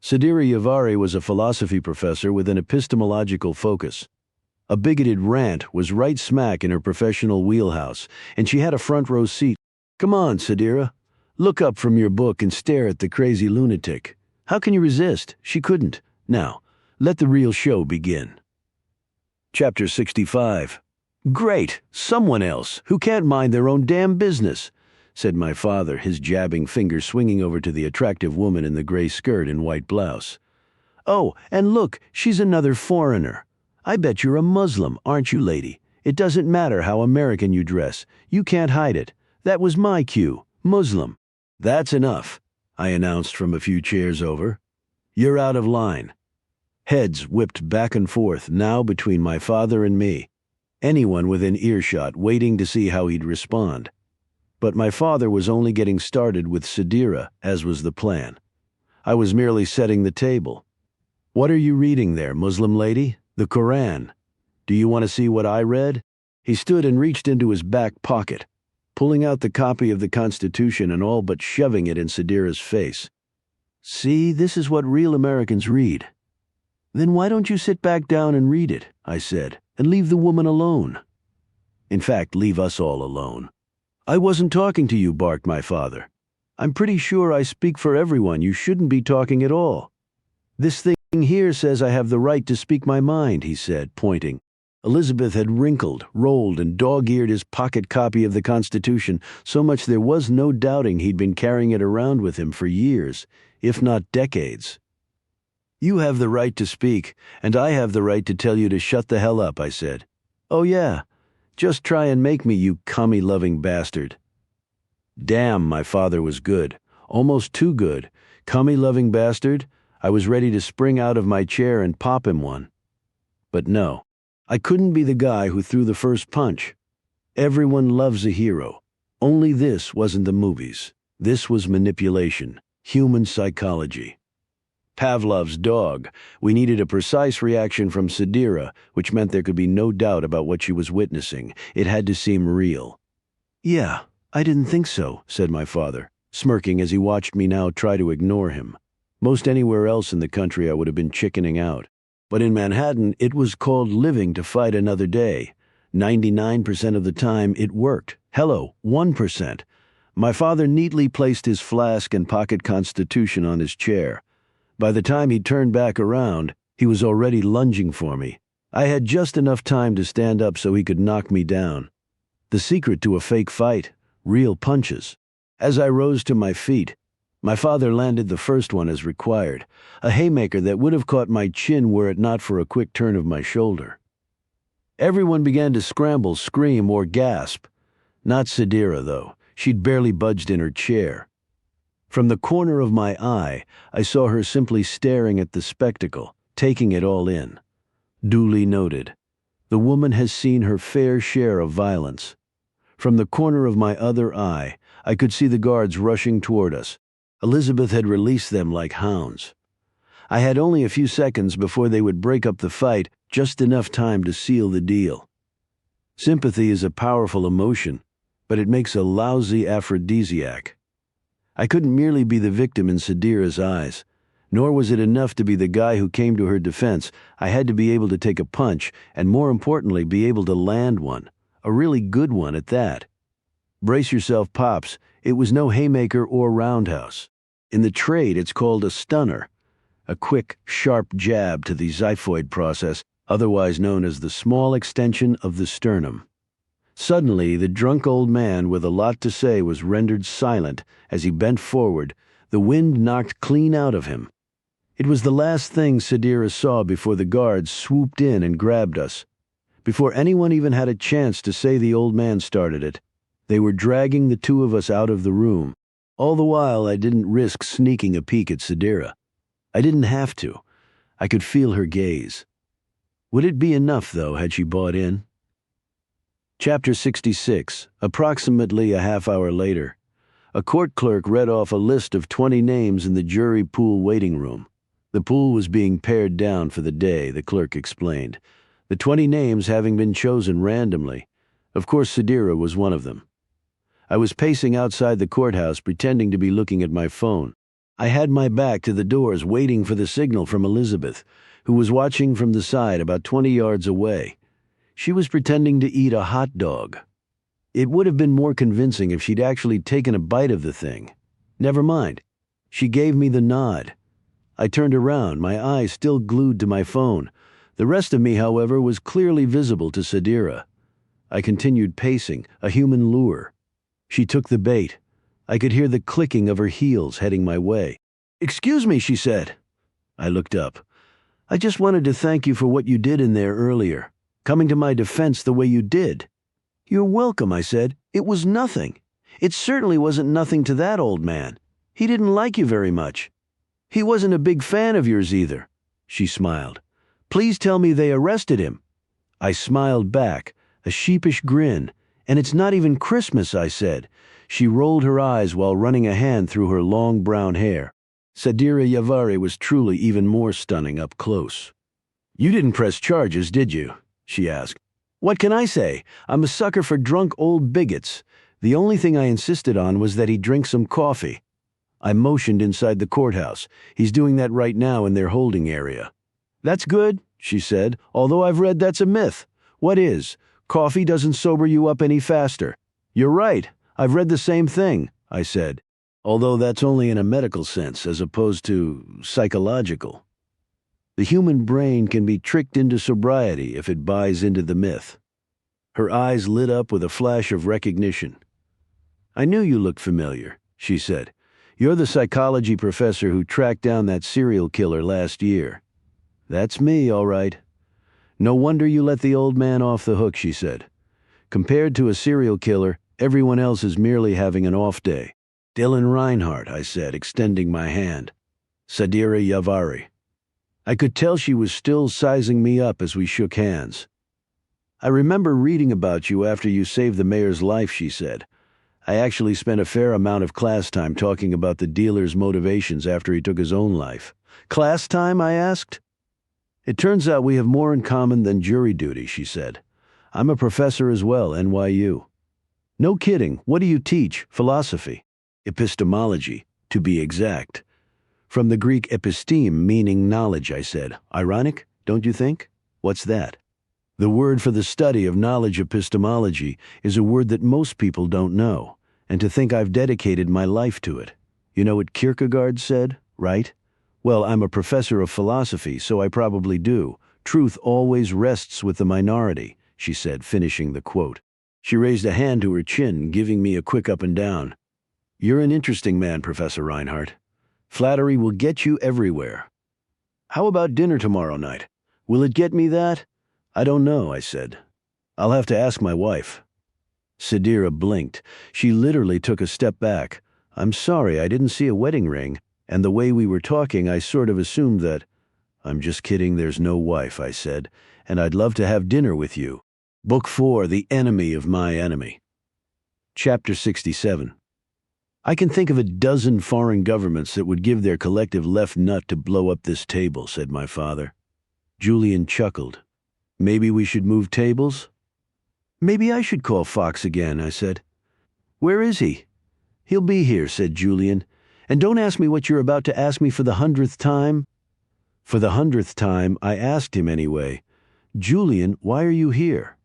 Sidira Yavari was a philosophy professor with an epistemological focus. A bigoted rant was right smack in her professional wheelhouse, and she had a front row seat. "Come on, Sidira. Look up from your book and stare at the crazy lunatic. How can you resist?" She couldn't. Now, let the real show begin. Chapter 65. "Great! Someone else, who can't mind their own damn business," said my father, his jabbing finger swinging over to the attractive woman in the gray skirt and white blouse. "Oh, and look, she's another foreigner. I bet you're a Muslim, aren't you, lady? It doesn't matter how American you dress. You can't hide it. That was my cue. Muslim." "That's enough," I announced from a few chairs over. "You're out of line." Heads whipped back and forth, now between my father and me. Anyone within earshot waiting to see how he'd respond. But my father was only getting started with Sidira, as was the plan. I was merely setting the table. "What are you reading there, Muslim lady? The Koran. Do you want to see what I read?" He stood and reached into his back pocket, pulling out the copy of the Constitution and all but shoving it in Sidira's face. "See, this is what real Americans read." "Then why don't you sit back down and read it," I said, "and leave the woman alone? In fact, leave us all alone." "I wasn't talking to you," barked my father. "I'm pretty sure I speak for everyone. You shouldn't be talking at all." "This thing here says I have the right to speak my mind," he said, pointing. Elizabeth had wrinkled, rolled, and dog-eared his pocket copy of the Constitution so much there was no doubting he'd been carrying it around with him for years, if not decades. "You have the right to speak, and I have the right to tell you to shut the hell up," I said. "Oh yeah, just try and make me, you commie-loving bastard." Damn, my father was good. Almost too good. Commie-loving bastard? I was ready to spring out of my chair and pop him one. But no, I couldn't be the guy who threw the first punch. Everyone loves a hero. Only this wasn't the movies. This was manipulation, human psychology. Pavlov's dog. We needed a precise reaction from Sadira, which meant there could be no doubt about what she was witnessing. It had to seem real. "Yeah, I didn't think so," said my father, smirking as he watched me now try to ignore him. Most anywhere else in the country I would have been chickening out. But in Manhattan, it was called living to fight another day. 99% of the time, it worked. Hello, 1%. My father neatly placed his flask and pocket constitution on his chair. By the time he turned back around, he was already lunging for me. I had just enough time to stand up so he could knock me down. The secret to a fake fight: real punches. As I rose to my feet, my father landed the first one as required, a haymaker that would have caught my chin were it not for a quick turn of my shoulder. Everyone began to scramble, scream, or gasp. Not Sadira, though. She'd barely budged in her chair. From the corner of my eye, I saw her simply staring at the spectacle, taking it all in. Duly noted. The woman has seen her fair share of violence. From the corner of my other eye, I could see the guards rushing toward us. Elizabeth had released them like hounds. I had only a few seconds before they would break up the fight, just enough time to seal the deal. Sympathy is a powerful emotion, but it makes a lousy aphrodisiac. I couldn't merely be the victim in Sadira's eyes, nor was it enough to be the guy who came to her defense. I had to be able to take a punch, and more importantly, be able to land one, a really good one at that. Brace yourself, Pops, it was no haymaker or roundhouse. In the trade, it's called a stunner, a quick, sharp jab to the xiphoid process, otherwise known as the small extension of the sternum. Suddenly, the drunk old man with a lot to say was rendered silent as he bent forward, the wind knocked clean out of him. It was the last thing Sadira saw before the guards swooped in and grabbed us. Before anyone even had a chance to say the old man started it, they were dragging the two of us out of the room. All the while, I didn't risk sneaking a peek at Sadira. I didn't have to. I could feel her gaze. Would it be enough, though, had she bought in? Chapter 66, approximately a half hour later. A court clerk read off a list of 20 names in the jury pool waiting room. The pool was being pared down for the day, the clerk explained. The 20 names having been chosen randomly. Of course, Sadira was one of them. I was pacing outside the courthouse, pretending to be looking at my phone. I had my back to the doors, waiting for the signal from Elizabeth, who was watching from the side about 20 yards away. She was pretending to eat a hot dog. It would have been more convincing if she'd actually taken a bite of the thing. Never mind. She gave me the nod. I turned around, my eyes still glued to my phone. The rest of me, however, was clearly visible to Sadira. I continued pacing, a human lure. She took the bait. I could hear the clicking of her heels heading my way. "Excuse me," she said. I looked up. "I just wanted to thank you for what you did in there earlier, coming to my defense the way you did." "You're welcome," I said. "It was nothing. It certainly wasn't nothing to that old man. He didn't like you very much. He wasn't a big fan of yours either." She smiled. "Please tell me they arrested him." I smiled back, a sheepish grin. "And it's not even Christmas," I said. She rolled her eyes while running a hand through her long brown hair. Sadira Yavari was truly even more stunning up close. "You didn't press charges, did you?" she asked. "What can I say? I'm a sucker for drunk old bigots. The only thing I insisted on was that he drink some coffee." I motioned inside the courthouse. "He's doing that right now in their holding area." "That's good," she said, "although I've read that's a myth." "What is? Coffee doesn't sober you up any faster." "You're right. I've read the same thing," I said, although that's only in a medical sense as opposed to psychological. The human brain can be tricked into sobriety if it buys into the myth. Her eyes lit up with a flash of recognition. "I knew you looked familiar," she said. "You're the psychology professor who tracked down that serial killer last year." "That's me, all right." "No wonder you let the old man off the hook," she said. "Compared to a serial killer, everyone else is merely having an off day." "Dylan Reinhardt," I said, extending my hand. "Sadira Yavari." I could tell she was still sizing me up as we shook hands. "I remember reading about you after you saved the mayor's life," she said. I actually spent a fair amount of class time talking about the dealer's motivations after he took his own life. Class time, I asked. It turns out we have more in common than jury duty, she said. I'm a professor as well, NYU. No kidding, what do you teach? Philosophy. Epistemology, to be exact. From the Greek episteme, meaning knowledge, I said. Ironic, don't you think? What's that? The word for the study of knowledge, epistemology, is a word that most people don't know, and to think I've dedicated my life to it. You know what Kierkegaard said, right? Well, I'm a professor of philosophy, so I probably do. Truth always rests with the minority, she said, finishing the quote. She raised a hand to her chin, giving me a quick up and down. You're an interesting man, Professor Reinhardt. Flattery will get you everywhere. How about dinner tomorrow night? Will it get me that? I don't know, I said. I'll have to ask my wife. Sadira blinked. She literally took a step back. I'm sorry, I didn't see a wedding ring, and the way we were talking, I sort of assumed that. I'm just kidding, there's no wife, I said, and I'd love to have dinner with you. Book 4, The Enemy of My Enemy. Chapter 67. I can think of a dozen foreign governments that would give their collective left nut to blow up this table, said my father. Julian chuckled. Maybe we should move tables? Maybe I should call Fox again, I said. Where is he? He'll be here, said Julian. And don't ask me what you're about to ask me for the 100th time. For the 100th time, I asked him anyway. Julian, why are you here?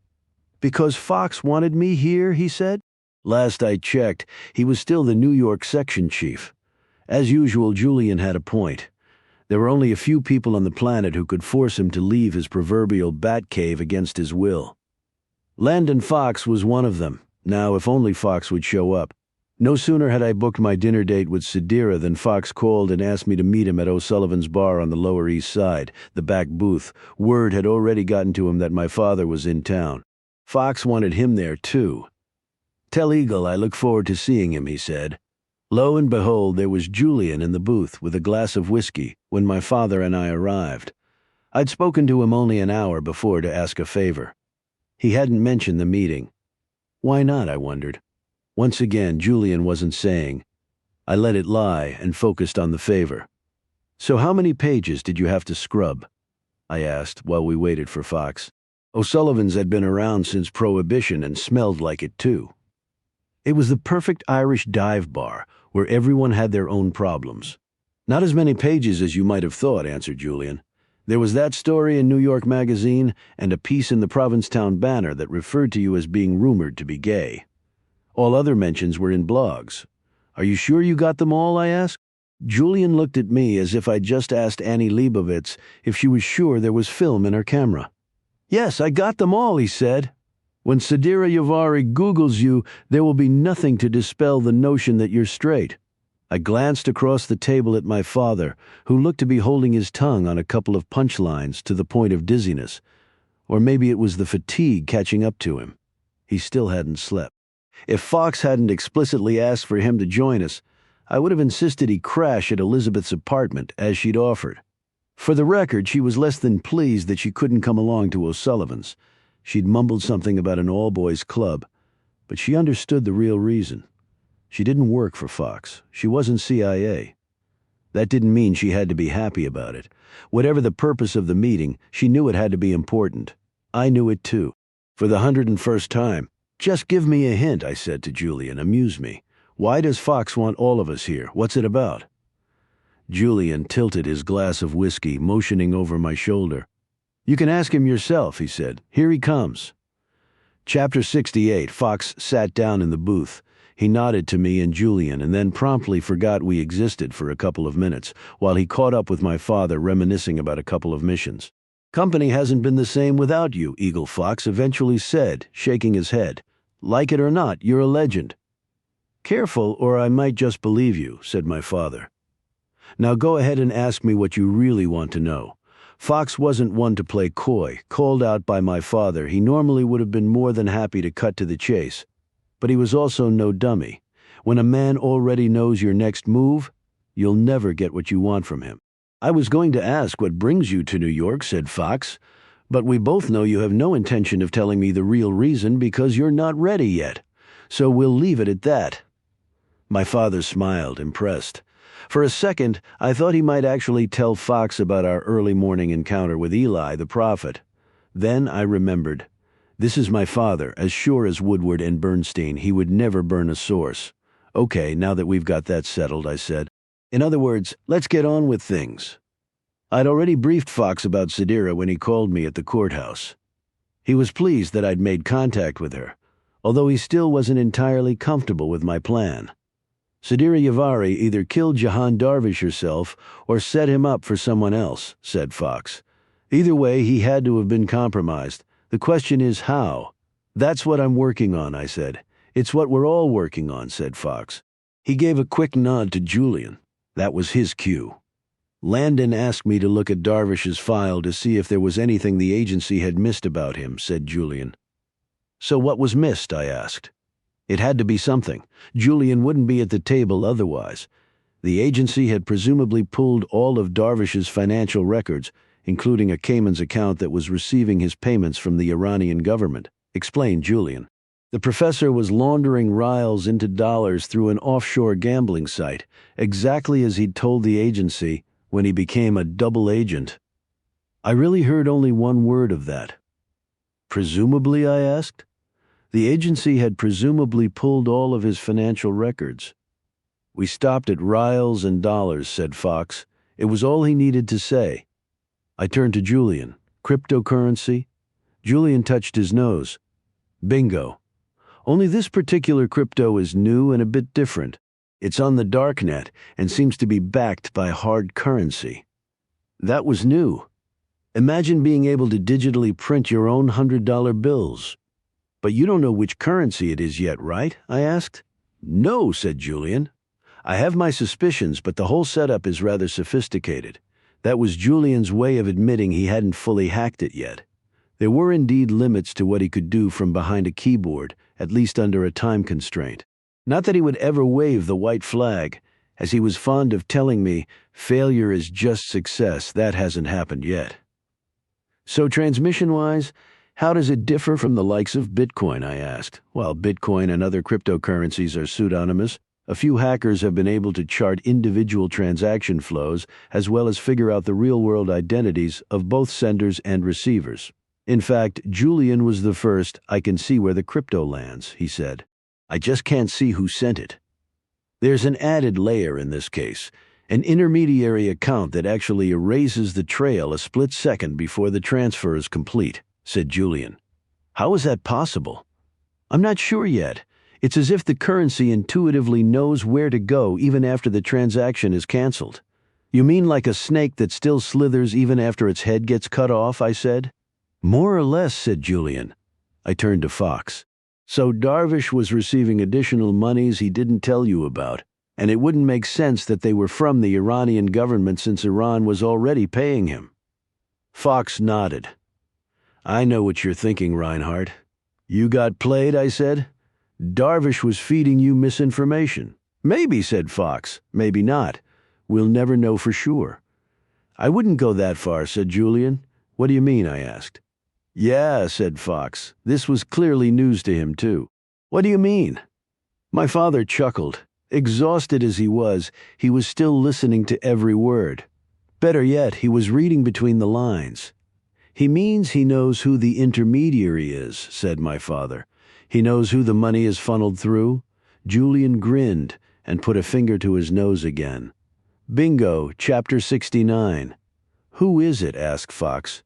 Because Fox wanted me here, he said. Last I checked, he was still the New York section chief. As usual, Julian had a point. There were only a few people on the planet who could force him to leave his proverbial bat cave against his will. Landon Fox was one of them. Now, if only Fox would show up. No sooner had I booked my dinner date with Sadira than Fox called and asked me to meet him at O'Sullivan's bar on the Lower East Side, the back booth. Word had already gotten to him that my father was in town. Fox wanted him there, too. Tell Eagle I look forward to seeing him, he said. Lo and behold, there was Julian in the booth with a glass of whiskey when my father and I arrived. I'd spoken to him only an hour before to ask a favor. He hadn't mentioned the meeting. Why not, I wondered. Once again, Julian wasn't saying. I let it lie and focused on the favor. So how many pages did you have to scrub? I asked while we waited for Fox. O'Sullivan's had been around since Prohibition and smelled like it too. It was the perfect Irish dive bar where everyone had their own problems. Not as many pages as you might have thought, answered Julian. There was that story in New York Magazine and a piece in the Provincetown Banner that referred to you as being rumored to be gay. All other mentions were in blogs. Are you sure you got them all, I asked. Julian looked at me as if I'd just asked Annie Leibovitz if she was sure there was film in her camera. Yes, I got them all, he said. When Sadira Yavari Googles you, there will be nothing to dispel the notion that you're straight. I glanced across the table at my father, who looked to be holding his tongue on a couple of punchlines to the point of dizziness. Or maybe it was the fatigue catching up to him. He still hadn't slept. If Fox hadn't explicitly asked for him to join us, I would have insisted he crash at Elizabeth's apartment, as she'd offered. For the record, she was less than pleased that she couldn't come along to O'Sullivan's. She'd mumbled something about an all-boys club, but she understood the real reason. She didn't work for Fox. She wasn't CIA. That didn't mean she had to be happy about it. Whatever the purpose of the meeting, she knew it had to be important. I knew it too. For the 101st time, just give me a hint, I said to Julian. Amuse me. Why does Fox want all of us here? What's it about? Julian tilted his glass of whiskey, motioning over my shoulder. You can ask him yourself, he said. Here he comes. Chapter 68. Fox sat down in the booth. He nodded to me and Julian and then promptly forgot we existed for a couple of minutes while he caught up with my father, reminiscing about a couple of missions. Company hasn't been the same without you, Eagle Fox eventually said, shaking his head. Like it or not, you're a legend. Careful, or I might just believe you, said my father. Now go ahead and ask me what you really want to know. Fox wasn't one to play coy. Called out by my father, he normally would have been more than happy to cut to the chase. But he was also no dummy. When a man already knows your next move, you'll never get what you want from him. I was going to ask what brings you to New York, said Fox, but we both know you have no intention of telling me the real reason because you're not ready yet. so we'll leave it at that." My father smiled, impressed. For a second, I thought he might actually tell Fox about our early morning encounter with Eli, the prophet. Then I remembered. This is my father, as sure as Woodward and Bernstein. He would never burn a source. "Okay, now that we've got that settled," I said. "In other words, let's get on with things." I'd already briefed Fox about Sadira when he called me at the courthouse. He was pleased that I'd made contact with her, although he still wasn't entirely comfortable with my plan. "Sadira Yavari either killed Jahan Darvish herself or set him up for someone else," said Fox. "Either way, he had to have been compromised. The question is how." "That's what I'm working on," I said. "It's what we're all working on," said Fox. He gave a quick nod to Julian. That was his cue. "Landon asked me to look at Darvish's file to see if there was anything the agency had missed about him," said Julian. "So what was missed?" I asked. It had to be something. Julian wouldn't be at the table otherwise. The agency had presumably pulled all of Darvish's financial records, including a Cayman's account that was receiving his payments from the Iranian government, explained Julian. The professor was laundering rials into dollars through an offshore gambling site, exactly as he'd told the agency when he became a double agent. I really heard only one word of that. "Presumably?" I asked. The agency had presumably pulled all of his financial records. "We stopped at rials and dollars," said Fox. It was all he needed to say. I turned to Julian. "Cryptocurrency?" Julian touched his nose. "Bingo. Only this particular crypto is new and a bit different. It's on the darknet and seems to be backed by hard currency." That was new. Imagine being able to digitally print your own $100 bills. "But you don't know which currency it is yet, right?" I asked. "No," said Julian. "I have my suspicions, but the whole setup is rather sophisticated." That was Julian's way of admitting he hadn't fully hacked it yet. There were indeed limits to what he could do from behind a keyboard, at least under a time constraint. Not that he would ever wave the white flag. As he was fond of telling me, failure is just success. That hasn't happened yet. "So transmission-wise, how does it differ from the likes of Bitcoin?" I asked. While Bitcoin and other cryptocurrencies are pseudonymous, a few hackers have been able to chart individual transaction flows as well as figure out the real-world identities of both senders and receivers. In fact, Julian was the first. "I can see where the crypto lands," he said. "I just can't see who sent it." There's an added layer in this case, an intermediary account that actually erases the trail a split second before the transfer is complete, said Julian. "How is that possible?" "I'm not sure yet. It's as if the currency intuitively knows where to go even after the transaction is canceled." "You mean like a snake that still slithers even after its head gets cut off?" I said. "More or less," said Julian. I turned to Fox. "So Darvish was receiving additional monies he didn't tell you about, and it wouldn't make sense that they were from the Iranian government since Iran was already paying him." Fox nodded. "I know what you're thinking, Reinhardt." "You got played," I said. "Darvish was feeding you misinformation." "Maybe," said Fox. "Maybe not. We'll never know for sure." "I wouldn't go that far," said Julian. "What do you mean?" I asked. "Yeah," said Fox. This was clearly news to him, too. "What do you mean?" My father chuckled. Exhausted as he was still listening to every word. Better yet, he was reading between the lines. "He means he knows who the intermediary is," said my father. "He knows who the money is funneled through." Julian grinned and put a finger to his nose again. "Bingo, chapter 69. "Who is it?" asked Fox.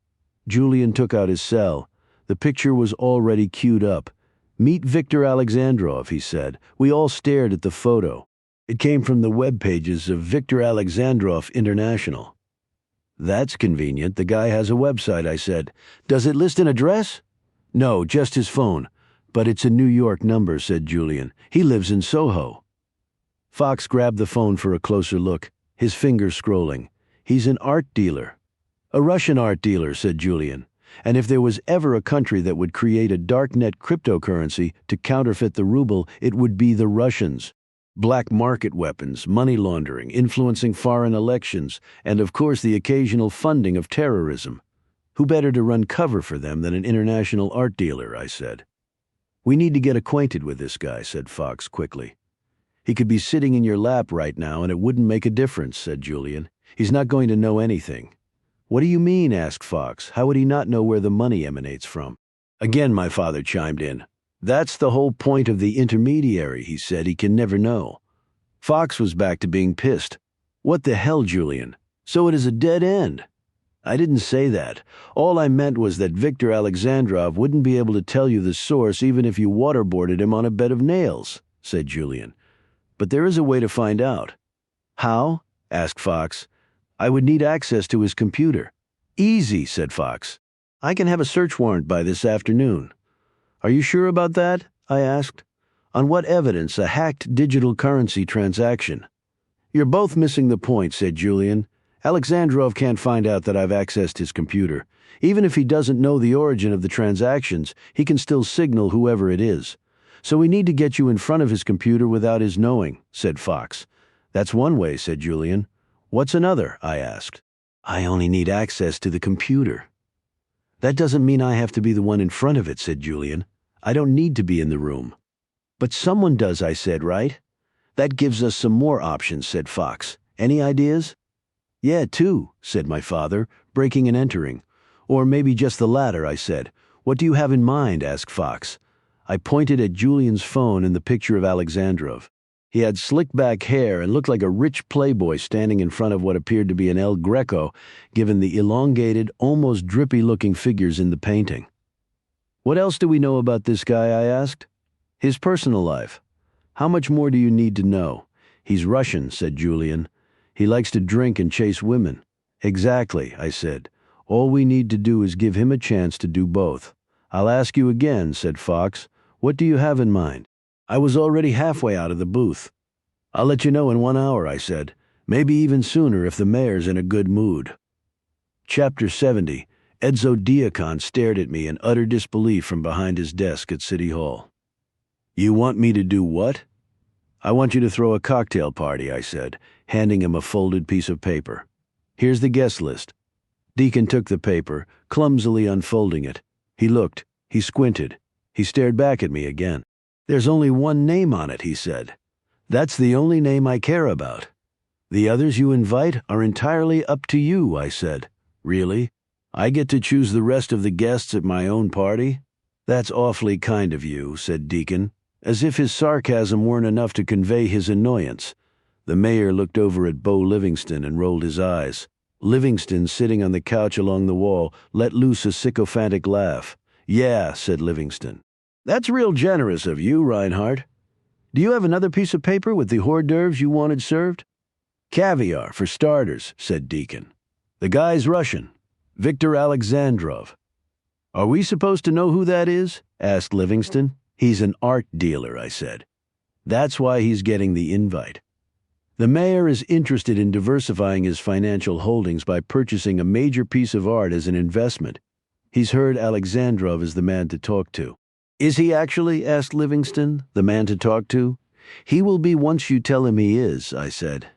Julian took out his cell. The picture was already queued up. "Meet Viktor Alexandrov," he said. We all stared at the photo. It came from the web pages of Viktor Alexandrov International. "That's convenient. The guy has a website," I said. "Does it list an address?" "No, just his phone. But it's a New York number," said Julian. "He lives in Soho." Fox grabbed the phone for a closer look, his fingers scrolling. "He's an art dealer." "A Russian art dealer," said Julian. "And if there was ever a country that would create a darknet cryptocurrency to counterfeit the ruble, it would be the Russians. Black market weapons, money laundering, influencing foreign elections, and of course the occasional funding of terrorism. Who better to run cover for them than an international art dealer?" I said. We need to get acquainted with this guy, said Fox quickly. He could be sitting in your lap right now and it wouldn't make a difference, said Julian. He's not going to know anything. What do you mean? Asked Fox. How would he not know where the money emanates from? Again, my father chimed in. That's the whole point of the intermediary, he said. He can never know. Fox was back to being pissed. What the hell, Julian? So it is a dead end. I didn't say that. All I meant was that Victor Alexandrov wouldn't be able to tell you the source even if you waterboarded him on a bed of nails, said Julian. But there is a way to find out. How? Asked Fox. I would need access to his computer. Easy, said Fox. I can have a search warrant by this afternoon. Are you sure about that? I asked. On what evidence? A hacked digital currency transaction. You're both missing the point, said Julian. Alexandrov can't find out that I've accessed his computer. Even if he doesn't know the origin of the transactions, he can still signal whoever it is. So we need to get you in front of his computer without his knowing, said Fox. That's one way, said Julian. What's another? I asked. I only need access to the computer. That doesn't mean I have to be the one in front of it, said Julian. I don't need to be in the room. But someone does, I said, right? That gives us some more options, said Fox. Any ideas? Yeah, two, said my father, breaking and entering. Or maybe just the latter, I said. What do you have in mind? Asked Fox. I pointed at Julian's phone and the picture of Alexandrov. He had slick-back hair and looked like a rich playboy standing in front of what appeared to be an El Greco, given the elongated, almost drippy-looking figures in the painting. What else do we know about this guy? I asked. His personal life. How much more do you need to know? He's Russian, said Julian. He likes to drink and chase women. Exactly, I said. All we need to do is give him a chance to do both. I'll ask you again, said Fox. What do you have in mind? I was already halfway out of the booth. I'll let you know in 1 hour, I said. Maybe even sooner if the mayor's in a good mood. Chapter 70. Edzo Diakon stared at me in utter disbelief from behind his desk at City Hall. You want me to do what? I want you to throw a cocktail party, I said, handing him a folded piece of paper. Here's the guest list. Deacon took the paper, clumsily unfolding it. He looked. He squinted. He stared back at me again. There's only one name on it, he said. That's the only name I care about. The others you invite are entirely up to you, I said. Really? I get to choose the rest of the guests at my own party? That's awfully kind of you, said Deacon, as if his sarcasm weren't enough to convey his annoyance. The mayor looked over at Bo Livingston and rolled his eyes. Livingston, sitting on the couch along the wall, let loose a sycophantic laugh. Yeah, said Livingston. That's real generous of you, Reinhardt. Do you have another piece of paper with the hors d'oeuvres you wanted served? Caviar, for starters, said Deacon. The guy's Russian. Victor Alexandrov. Are we supposed to know who that is? Asked Livingston. He's an art dealer, I said. That's why he's getting the invite. The mayor is interested in diversifying his financial holdings by purchasing a major piece of art as an investment. He's heard Alexandrov is the man to talk to. Is he actually? Asked Livingston. The man to talk to? He will be once you tell him he is, I said.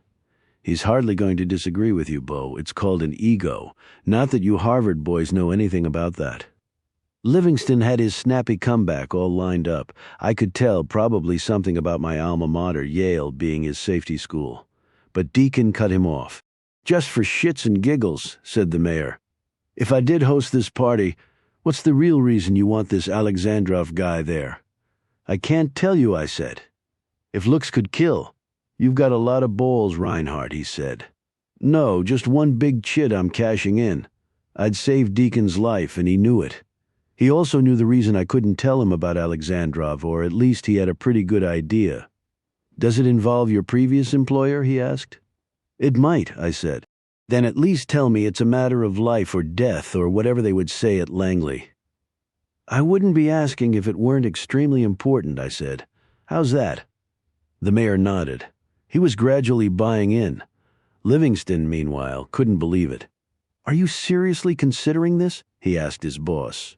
He's hardly going to disagree with you, Bo. It's called an ego. Not that you Harvard boys know anything about that. Livingston had his snappy comeback all lined up. I could tell probably something about my alma mater, Yale, being his safety school. But Deacon cut him off. Just for shits and giggles, said the mayor. If I did host this party, what's the real reason you want this Alexandrov guy there? I can't tell you, I said. If looks could kill. You've got a lot of balls, Reinhardt, he said. No, just one big chit I'm cashing in. I'd saved Deacon's life, and he knew it. He also knew the reason I couldn't tell him about Alexandrov, or at least he had a pretty good idea. Does it involve your previous employer? He asked. It might, I said. Then at least tell me it's a matter of life or death, or whatever they would say at Langley. I wouldn't be asking if it weren't extremely important, I said. How's that? The mayor nodded. He was gradually buying in. Livingston, meanwhile, couldn't believe it. Are you seriously considering this? He asked his boss.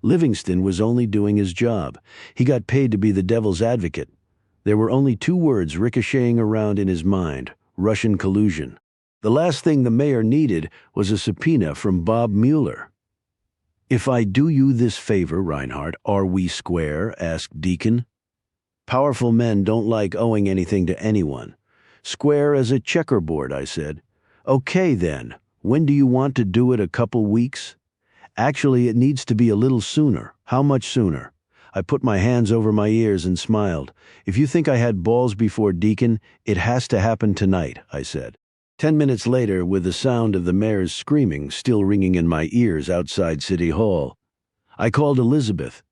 Livingston was only doing his job. He got paid to be the devil's advocate. There were only two words ricocheting around in his mind: Russian collusion. The last thing the mayor needed was a subpoena from Bob Mueller. "If I do you this favor, Reinhardt, are we square?" asked Deacon. "Powerful men don't like owing anything to anyone. Square as a checkerboard," I said. "Okay then, when do you want to do it? A couple weeks?" "Actually, it needs to be a little sooner." "How much sooner?" I put my hands over my ears and smiled. "If you think I had balls before, Deacon, it has to happen tonight," I said. 10 minutes later, with the sound of the mayor's screaming still ringing in my ears outside City Hall, I called Elizabeth.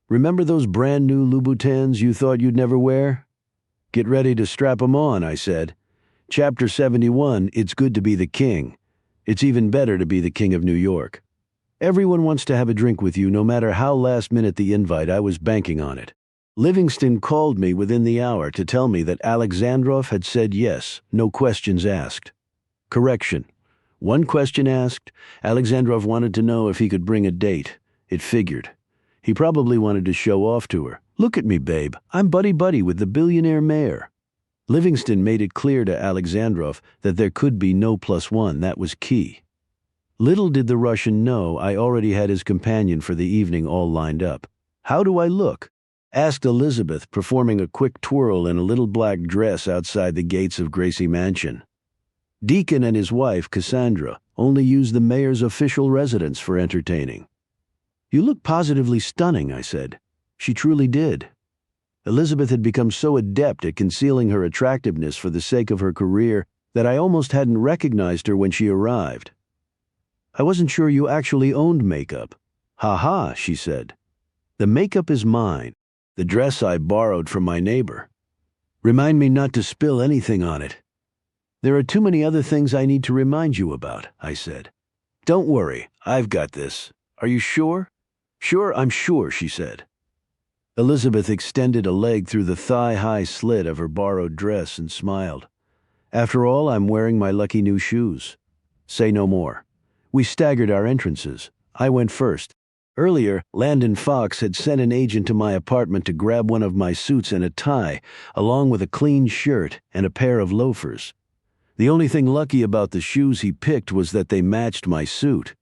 "Remember those brand new Louboutins you thought you'd never wear?" "Get ready to strap 'em on," I said. Chapter 71, It's Good to Be the King. It's even better to be the King of New York. Everyone wants to have a drink with you, no matter how last minute the invite. I was banking on it. Livingston called me within the hour to tell me that Alexandrov had said yes, no questions asked. Correction. One question asked. Alexandrov wanted to know if he could bring a date. It figured. He probably wanted to show off to her. "Look at me, babe. I'm buddy-buddy with the billionaire mayor." Livingston made it clear to Alexandrov that there could be no +1. That was key. Little did the Russian know I already had his companion for the evening all lined up. "How do I look?" asked Elizabeth, performing a quick twirl in a little black dress outside the gates of Gracie Mansion. Deacon and his wife, Cassandra, only used the mayor's official residence for entertaining. "You look positively stunning," I said. She truly did. Elizabeth had become so adept at concealing her attractiveness for the sake of her career that I almost hadn't recognized her when she arrived. "I wasn't sure you actually owned makeup." "Ha-ha," she said. "The makeup is mine. The dress I borrowed from my neighbor. Remind me not to spill anything on it." "There are too many other things I need to remind you about," I said. "Don't worry, I've got this. Are you sure?" "Sure, I'm sure," she said. Elizabeth extended a leg through the thigh-high slit of her borrowed dress and smiled. "After all, I'm wearing my lucky new shoes." Say no more. We staggered our entrances. I went first. Earlier, Landon Fox had sent an agent to my apartment to grab one of my suits and a tie, along with a clean shirt and a pair of loafers. The only thing lucky about the shoes he picked was that they matched my suit.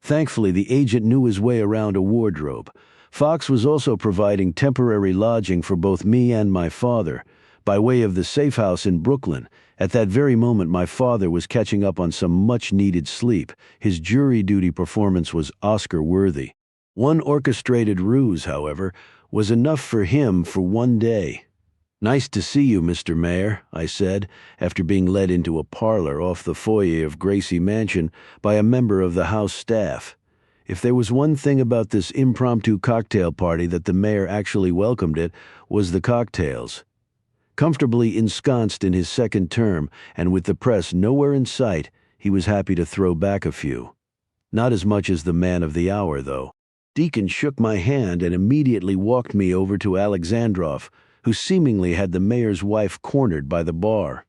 Thankfully, the agent knew his way around a wardrobe. Fox was also providing temporary lodging for both me and my father, by way of the safe house in Brooklyn. At that very moment, my father was catching up on some much-needed sleep. His jury duty performance was Oscar-worthy. One orchestrated ruse, however, was enough for him for one day. "Nice to see you, Mr. Mayor," I said, after being led into a parlor off the foyer of Gracie Mansion by a member of the house staff. If there was one thing about this impromptu cocktail party that the mayor actually welcomed, it was the cocktails. Comfortably ensconced in his second term, and with the press nowhere in sight, he was happy to throw back a few. Not as much as the man of the hour, though. Deacon shook my hand and immediately walked me over to Alexandrov, who seemingly had the mayor's wife cornered by the bar.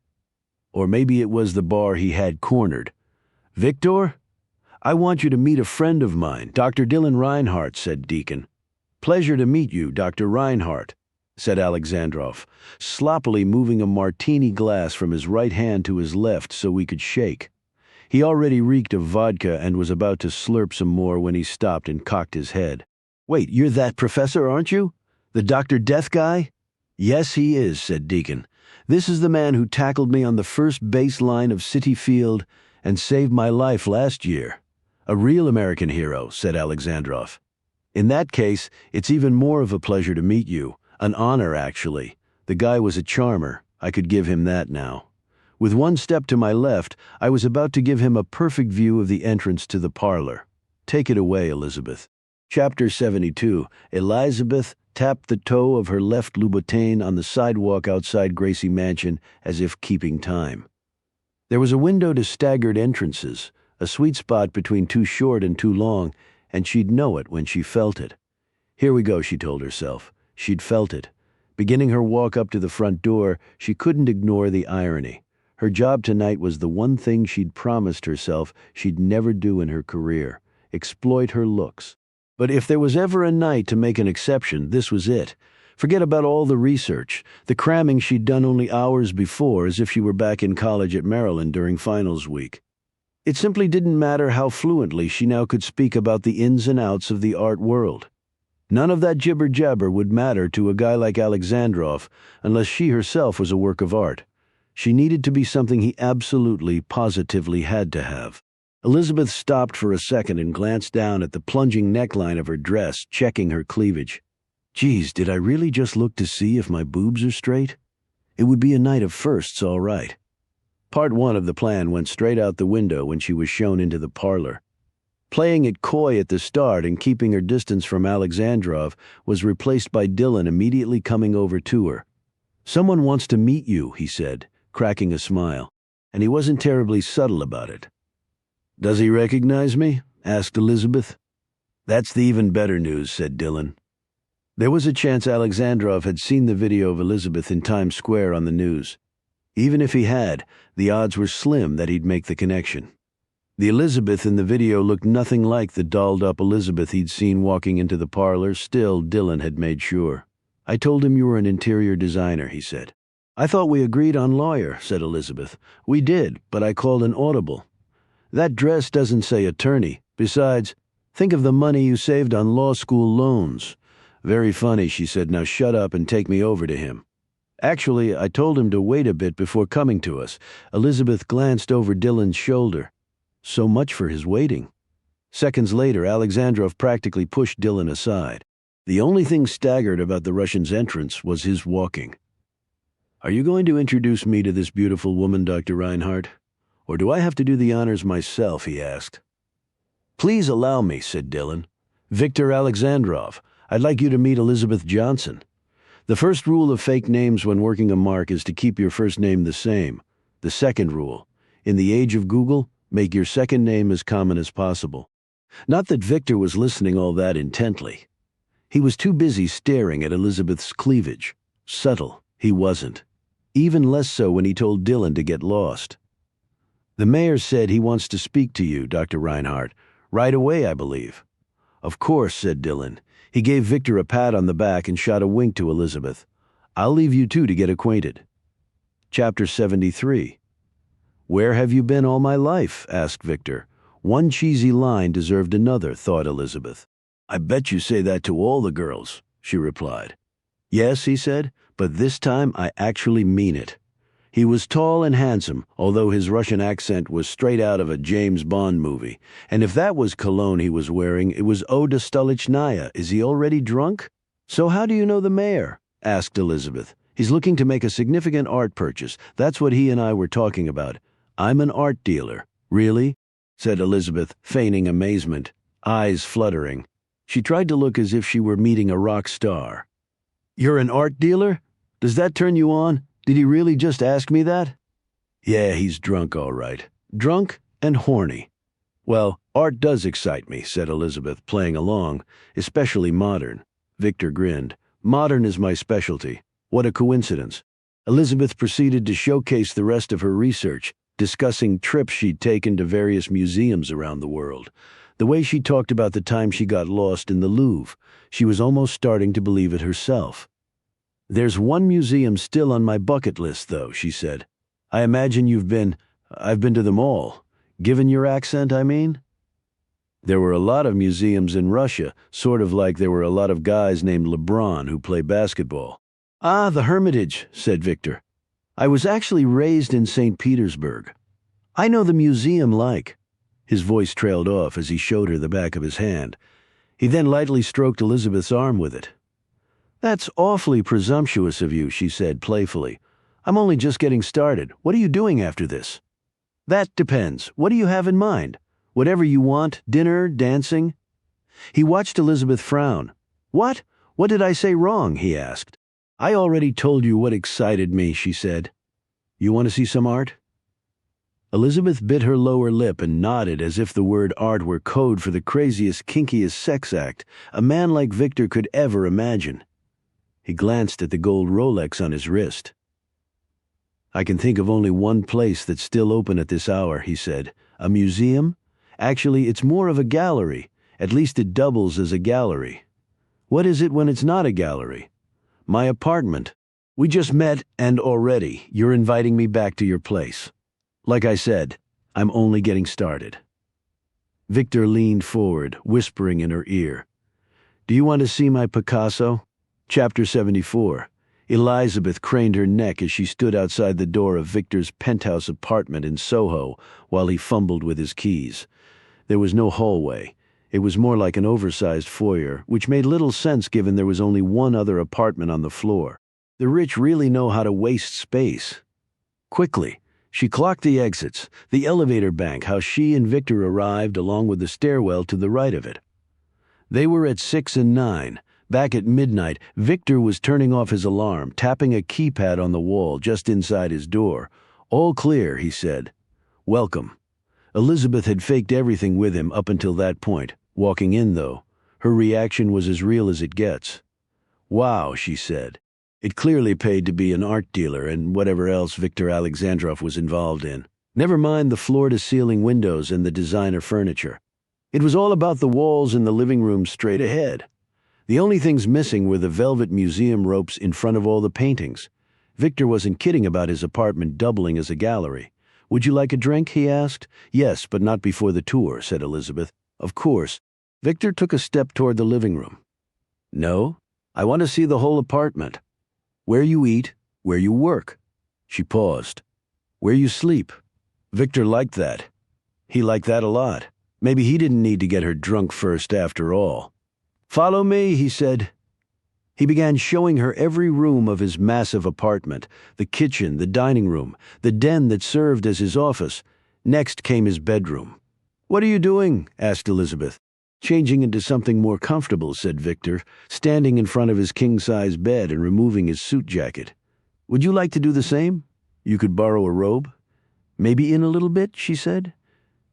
Or maybe it was the bar he had cornered. "Victor? I want you to meet a friend of mine, Dr. Dylan Reinhardt," said Deacon. "Pleasure to meet you, Dr. Reinhardt," said Alexandrov, sloppily moving a martini glass from his right hand to his left so we could shake. He already reeked of vodka and was about to slurp some more when he stopped and cocked his head. "Wait, you're that professor, aren't you? The Dr. Death guy?" "Yes, he is," said Deacon. "This is the man who tackled me on the first base line of Citi Field and saved my life last year." "A real American hero," said Alexandrov. "In that case, it's even more of a pleasure to meet you. An honor, actually. The guy was a charmer. I could give him that now." With one step to my left, I was about to give him a perfect view of the entrance to the parlor. Take it away, Elizabeth. Chapter 72. Elizabeth tapped the toe of her left Louboutin on the sidewalk outside Gracie Mansion as if keeping time. There was a window to staggered entrances, a sweet spot between too short and too long, and she'd know it when she felt it. Here we go, she told herself. She'd felt it. Beginning her walk up to the front door, she couldn't ignore the irony. Her job tonight was the one thing she'd promised herself she'd never do in her career: exploit her looks. But if there was ever a night to make an exception, this was it. Forget about all the research, the cramming she'd done only hours before, as if she were back in college at Maryland during finals week. It simply didn't matter how fluently she now could speak about the ins and outs of the art world. None of that jibber-jabber would matter to a guy like Alexandrov unless she herself was a work of art. She needed to be something he absolutely, positively had to have. Elizabeth stopped for a second and glanced down at the plunging neckline of her dress, checking her cleavage. Geez, did I really just look to see if my boobs are straight? It would be a night of firsts, all right. Part one of the plan went straight out the window when she was shown into the parlor. Playing it coy at the start and keeping her distance from Alexandrov was replaced by Dylan immediately coming over to her. "Someone wants to meet you," he said, cracking a smile, and he wasn't terribly subtle about it. "Does he recognize me?" asked Elizabeth. "That's the even better news," said Dylan. There was a chance Alexandrov had seen the video of Elizabeth in Times Square on the news. Even if he had, the odds were slim that he'd make the connection. The Elizabeth in the video looked nothing like the dolled-up Elizabeth he'd seen walking into the parlor. Still, Dylan had made sure. "I told him you were an interior designer," he said. "I thought we agreed on lawyer," said Elizabeth. "We did, but I called an audible. That dress doesn't say attorney. Besides, think of the money you saved on law school loans." "Very funny," she said. "Now shut up and take me over to him." "Actually, I told him to wait a bit before coming to us." Elizabeth glanced over Dylan's shoulder. So much for his waiting. Seconds later, Alexandrov practically pushed Dylan aside. The only thing staggered about the Russian's entrance was his walking. "Are you going to introduce me to this beautiful woman, Dr. Reinhardt? Or do I have to do the honors myself?" he asked. "Please allow me," said Dylan. "Victor Alexandrov. I'd like you to meet Elizabeth Johnson. The first rule of fake names when working a mark is to keep your first name the same. The second rule, in the age of Google, make your second name as common as possible." Not that Victor was listening all that intently. He was too busy staring at Elizabeth's cleavage. Subtle, he wasn't. Even less so when he told Dylan to get lost. "The mayor said he wants to speak to you, Dr. Reinhardt. Right away, I believe." "Of course," said Dylan. He gave Victor a pat on the back and shot a wink to Elizabeth. "I'll leave you two to get acquainted." Chapter 73. "Where have you been all my life?" asked Victor. One cheesy line deserved another, thought Elizabeth. "I bet you say that to all the girls," she replied. "Yes," he said, "but this time I actually mean it." He was tall and handsome, although his Russian accent was straight out of a James Bond movie. And if that was cologne he was wearing, it was Eau de Stolichnaya. Is he already drunk? "So how do you know the mayor?" asked Elizabeth. "He's looking to make a significant art purchase. That's what he and I were talking about. I'm an art dealer." "Really?" said Elizabeth, feigning amazement, eyes fluttering. She tried to look as if she were meeting a rock star. "You're an art dealer? Does that turn you on? Did he really just ask me that?" "Yeah, he's drunk, all right. Drunk and horny." "Well, art does excite me," said Elizabeth, playing along, "especially modern." Victor grinned. "Modern is my specialty." What a coincidence. Elizabeth proceeded to showcase the rest of her research, discussing trips she'd taken to various museums around the world. The way she talked about the time she got lost in the Louvre, she was almost starting to believe it herself. "There's one museum still on my bucket list, though," she said. "I imagine you've been. I've been to them all. Given your accent, I mean?" "There were a lot of museums in Russia, sort of like there were a lot of guys named LeBron who play basketball." "Ah, the Hermitage," said Victor. "I was actually raised in St. Petersburg. I know the museum like." His voice trailed off as he showed her the back of his hand. He then lightly stroked Elizabeth's arm with it. "That's awfully presumptuous of you," she said playfully. "I'm only just getting started. What are you doing after this?" "That depends. What do you have in mind? Whatever you want, dinner, dancing?" He watched Elizabeth frown. "What? What did I say wrong?" he asked. "I already told you what excited me," she said. "You want to see some art?" Elizabeth bit her lower lip and nodded as if the word art were code for the craziest, kinkiest sex act a man like Victor could ever imagine. He glanced at the gold Rolex on his wrist. "I can think of only one place that's still open at this hour," he said. "A museum? Actually, it's more of a gallery. At least it doubles as a gallery." "What is it when it's not a gallery?" "My apartment. We just met, and already you're inviting me back to your place. Like I said, I'm only getting started. Victor leaned forward, whispering in her ear. Do you want to see my Picasso? Chapter 74. Elizabeth craned her neck as she stood outside the door of Victor's penthouse apartment in Soho while he fumbled with his keys. There was no hallway. It was more like an oversized foyer, which made little sense given there was only one other apartment on the floor. The rich really know how to waste space. Quickly, she clocked the exits, the elevator bank, how she and Victor arrived along with the stairwell to the right of it. They were at 6 and 9. Back at midnight, Victor was turning off his alarm, tapping a keypad on the wall just inside his door. All clear, he said. Welcome. Elizabeth had faked everything with him up until that point. Walking in, though, her reaction was as real as it gets. Wow, she said. It clearly paid to be an art dealer and whatever else Victor Alexandrov was involved in. Never mind the floor-to-ceiling windows and the designer furniture. It was all about the walls in the living room straight ahead. The only things missing were the velvet museum ropes in front of all the paintings. Victor wasn't kidding about his apartment doubling as a gallery. Would you like a drink, he asked. Yes, but not before the tour, said Elizabeth. Of course. Victor took a step toward the living room. No, I want to see the whole apartment. Where you eat, where you work. She paused. Where you sleep. Victor liked that. He liked that a lot. Maybe he didn't need to get her drunk first after all. Follow me, he said. He began showing her every room of his massive apartment, the kitchen, the dining room, the den that served as his office. Next came his bedroom. What are you doing? Asked Elizabeth. Changing into something more comfortable, said Victor, standing in front of his king-size bed and removing his suit jacket. Would you like to do the same? You could borrow a robe. Maybe in a little bit, she said.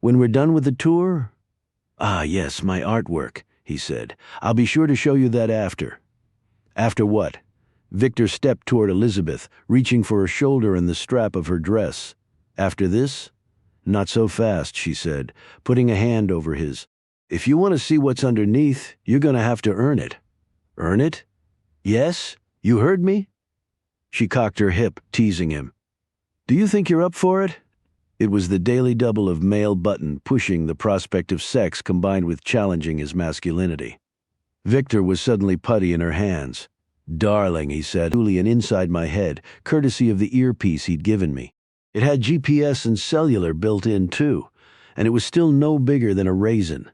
When we're done with the tour? Ah, yes, my artwork, he said. I'll be sure to show you that after. After what? Victor stepped toward Elizabeth, reaching for her shoulder and the strap of her dress. After this? Not so fast, she said, putting a hand over his. If you want to see what's underneath, you're going to have to earn it. Earn it? Yes? You heard me? She cocked her hip, teasing him. Do you think you're up for it? It was the daily double of male button pushing the prospect of sex combined with challenging his masculinity. Victor was suddenly putty in her hands. Darling, he said, Julian inside my head, courtesy of the earpiece he'd given me. It had GPS and cellular built in, too, and it was still no bigger than a raisin.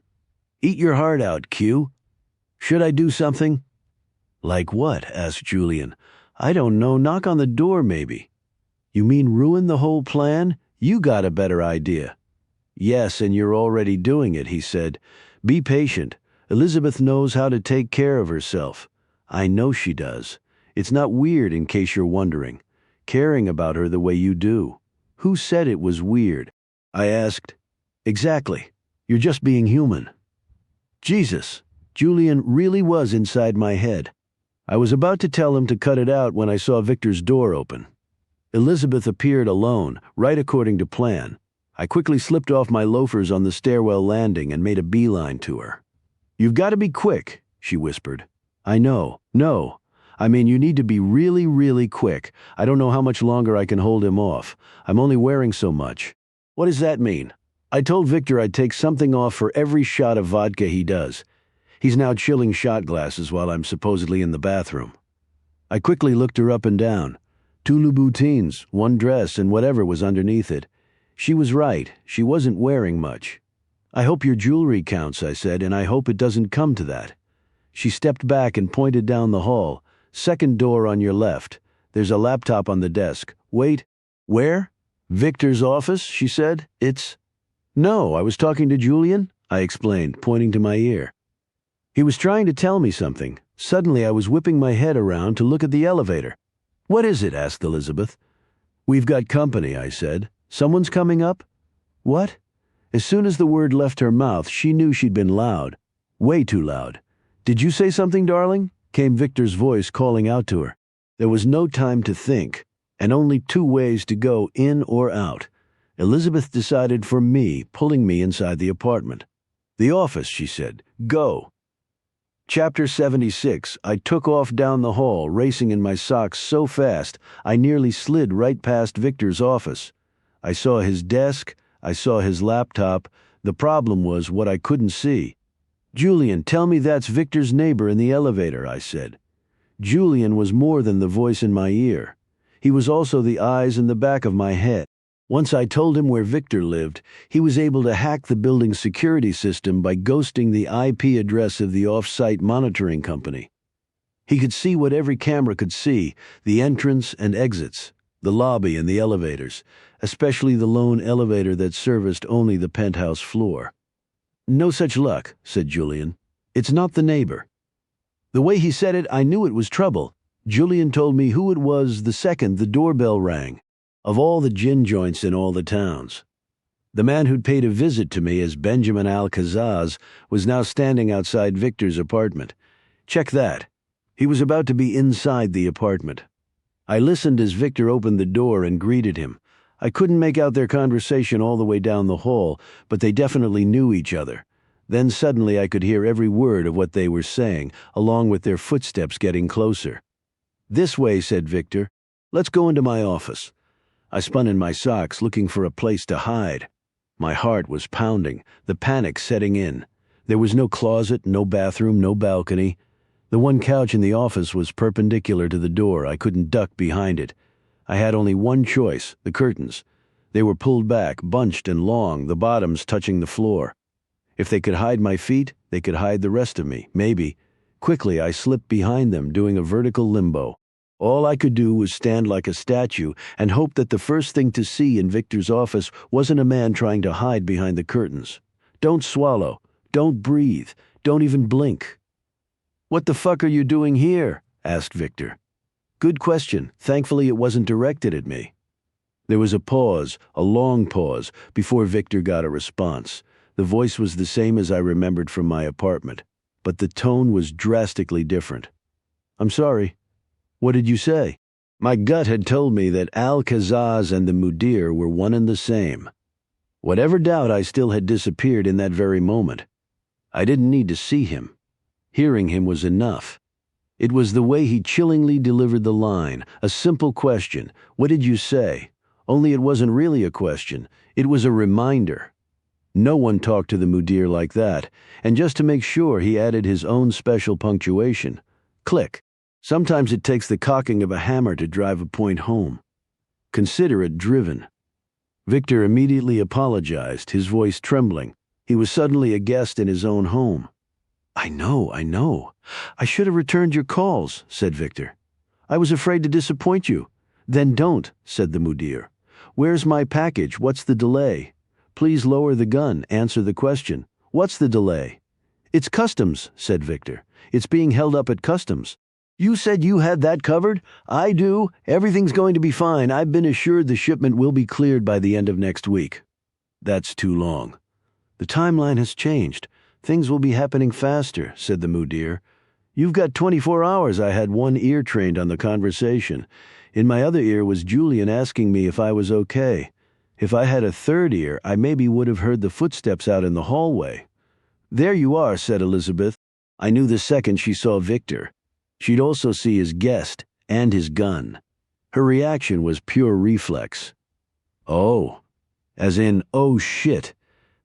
Eat your heart out, Q. Should I do something? Like what? Asked Julian. I don't know. Knock on the door, maybe. You mean ruin the whole plan? You got a better idea. Yes, and you're already doing it, he said. Be patient. Elizabeth knows how to take care of herself. I know she does. It's not weird, in case you're wondering. Caring about her the way you do. Who said it was weird? I asked. Exactly. You're just being human. Jesus, Julian really was inside my head. I was about to tell him to cut it out when I saw Victor's door open. Elizabeth appeared alone, right according to plan. I quickly slipped off my loafers on the stairwell landing and made a beeline to her. You've got to be quick, she whispered. I know. No. I mean, you need to be really, really quick. I don't know how much longer I can hold him off. I'm only wearing so much. What does that mean? I told Victor I'd take something off for every shot of vodka he does. He's now chilling shot glasses while I'm supposedly in the bathroom. I quickly looked her up and down. 2 Louboutins, 1 dress, and whatever was underneath it. She was right. She wasn't wearing much. I hope your jewelry counts, I said, and I hope it doesn't come to that. She stepped back and pointed down the hall. Second door on your left. There's a laptop on the desk. Wait. Where? Victor's office, she said. It's... No, I was talking to Julian, I explained, pointing to my ear. He was trying to tell me something. Suddenly I was whipping my head around to look at the elevator. What is it? Asked Elizabeth. We've got company, I said. Someone's coming up? What? As soon as the word left her mouth, she knew she'd been loud. Way too loud. Did you say something, darling? Came Victor's voice calling out to her. There was no time to think, and only 2 ways to go, in or out. Elizabeth decided for me, pulling me inside the apartment. The office, she said. Go. Chapter 76. I took off down the hall, racing in my socks so fast I nearly slid right past Victor's office. I saw his desk, I saw his laptop. The problem was what I couldn't see. "Julian, tell me that's Victor's neighbor in the elevator," I said. Julian was more than the voice in my ear. He was also the eyes in the back of my head. Once I told him where Victor lived, he was able to hack the building's security system by ghosting the IP address of the off-site monitoring company. He could see what every camera could see, the entrance and exits, the lobby and the elevators, especially the lone elevator that serviced only the penthouse floor. "No such luck," said Julian. "It's not the neighbor." The way he said it, I knew it was trouble. Julian told me who it was the second the doorbell rang, of all the gin joints in all the towns. The man who'd paid a visit to me as Benjamin Alcazaz was now standing outside Victor's apartment. Check that. He was about to be inside the apartment. I listened as Victor opened the door and greeted him. I couldn't make out their conversation all the way down the hall, but they definitely knew each other. Then suddenly I could hear every word of what they were saying, along with their footsteps getting closer. "This way," said Victor. "Let's go into my office." I spun in my socks, looking for a place to hide. My heart was pounding, the panic setting in. There was no closet, no bathroom, no balcony. The one couch in the office was perpendicular to the door. I couldn't duck behind it. I had only one choice, the curtains. They were pulled back, bunched and long, the bottoms touching the floor. If they could hide my feet, they could hide the rest of me, maybe. Quickly, I slipped behind them, doing a vertical limbo. All I could do was stand like a statue and hope that the first thing to see in Victor's office wasn't a man trying to hide behind the curtains. Don't swallow. Don't breathe. Don't even blink. "What the fuck are you doing here?" asked Victor. Good question. Thankfully, it wasn't directed at me. There was a pause, a long pause, before Victor got a response. The voice was the same as I remembered from my apartment, but the tone was drastically different. "I'm sorry. What did you say?" My gut had told me that Alcazaz and the Mudir were one and the same. Whatever doubt I still had disappeared in that very moment. I didn't need to see him. Hearing him was enough. It was the way he chillingly delivered the line, a simple question, "What did you say?" Only it wasn't really a question, it was a reminder. No one talked to the Mudir like that, and just to make sure he added his own special punctuation. Click. Sometimes it takes the cocking of a hammer to drive a point home. Consider it driven. Victor immediately apologized, his voice trembling. He was suddenly a guest in his own home. I know. I should have returned your calls," said Victor. "I was afraid to disappoint you." "Then don't," said the Mudir. "Where's my package? What's the delay?" "Please lower the gun. Answer the question. What's the delay?" "It's customs," said Victor. "It's being held up at customs." "You said you had that covered?" "I do. Everything's going to be fine. I've been assured the shipment will be cleared by the end of next week." "That's too long." "The timeline has changed. Things will be happening faster," said the Mudir. "You've got 24 hours." I had one ear trained on the conversation. In my other ear was Julian asking me if I was okay. If I had a third ear, I maybe would have heard the footsteps out in the hallway. "There you are," said Elizabeth. I knew the second she saw Victor. She'd also see his guest and his gun. Her reaction was pure reflex. "Oh." As in, "Oh shit."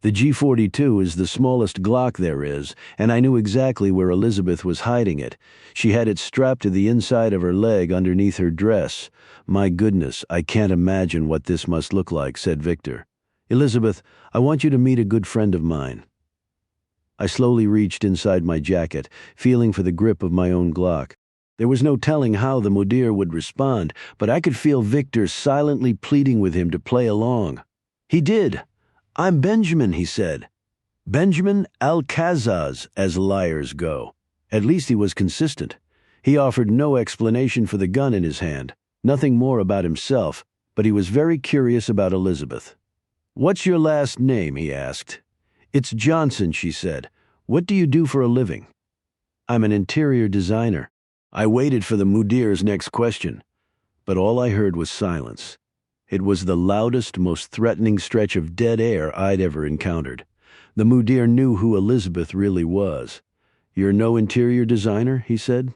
The G42 is the smallest Glock there is, and I knew exactly where Elizabeth was hiding it. She had it strapped to the inside of her leg underneath her dress. "My goodness, I can't imagine what this must look like," said Victor. "Elizabeth, I want you to meet a good friend of mine." I slowly reached inside my jacket, feeling for the grip of my own Glock. There was no telling how the Mudir would respond, but I could feel Victor silently pleading with him to play along. He did. "I'm Benjamin," he said. Benjamin Alcazaz, as liars go. At least he was consistent. He offered no explanation for the gun in his hand, nothing more about himself, but he was very curious about Elizabeth. "What's your last name?" he asked. "It's Johnson," she said. "What do you do for a living?" "I'm an interior designer." I waited for the Mudir's next question, but all I heard was silence. It was the loudest, most threatening stretch of dead air I'd ever encountered. The Mudir knew who Elizabeth really was. "You're no interior designer?" he said.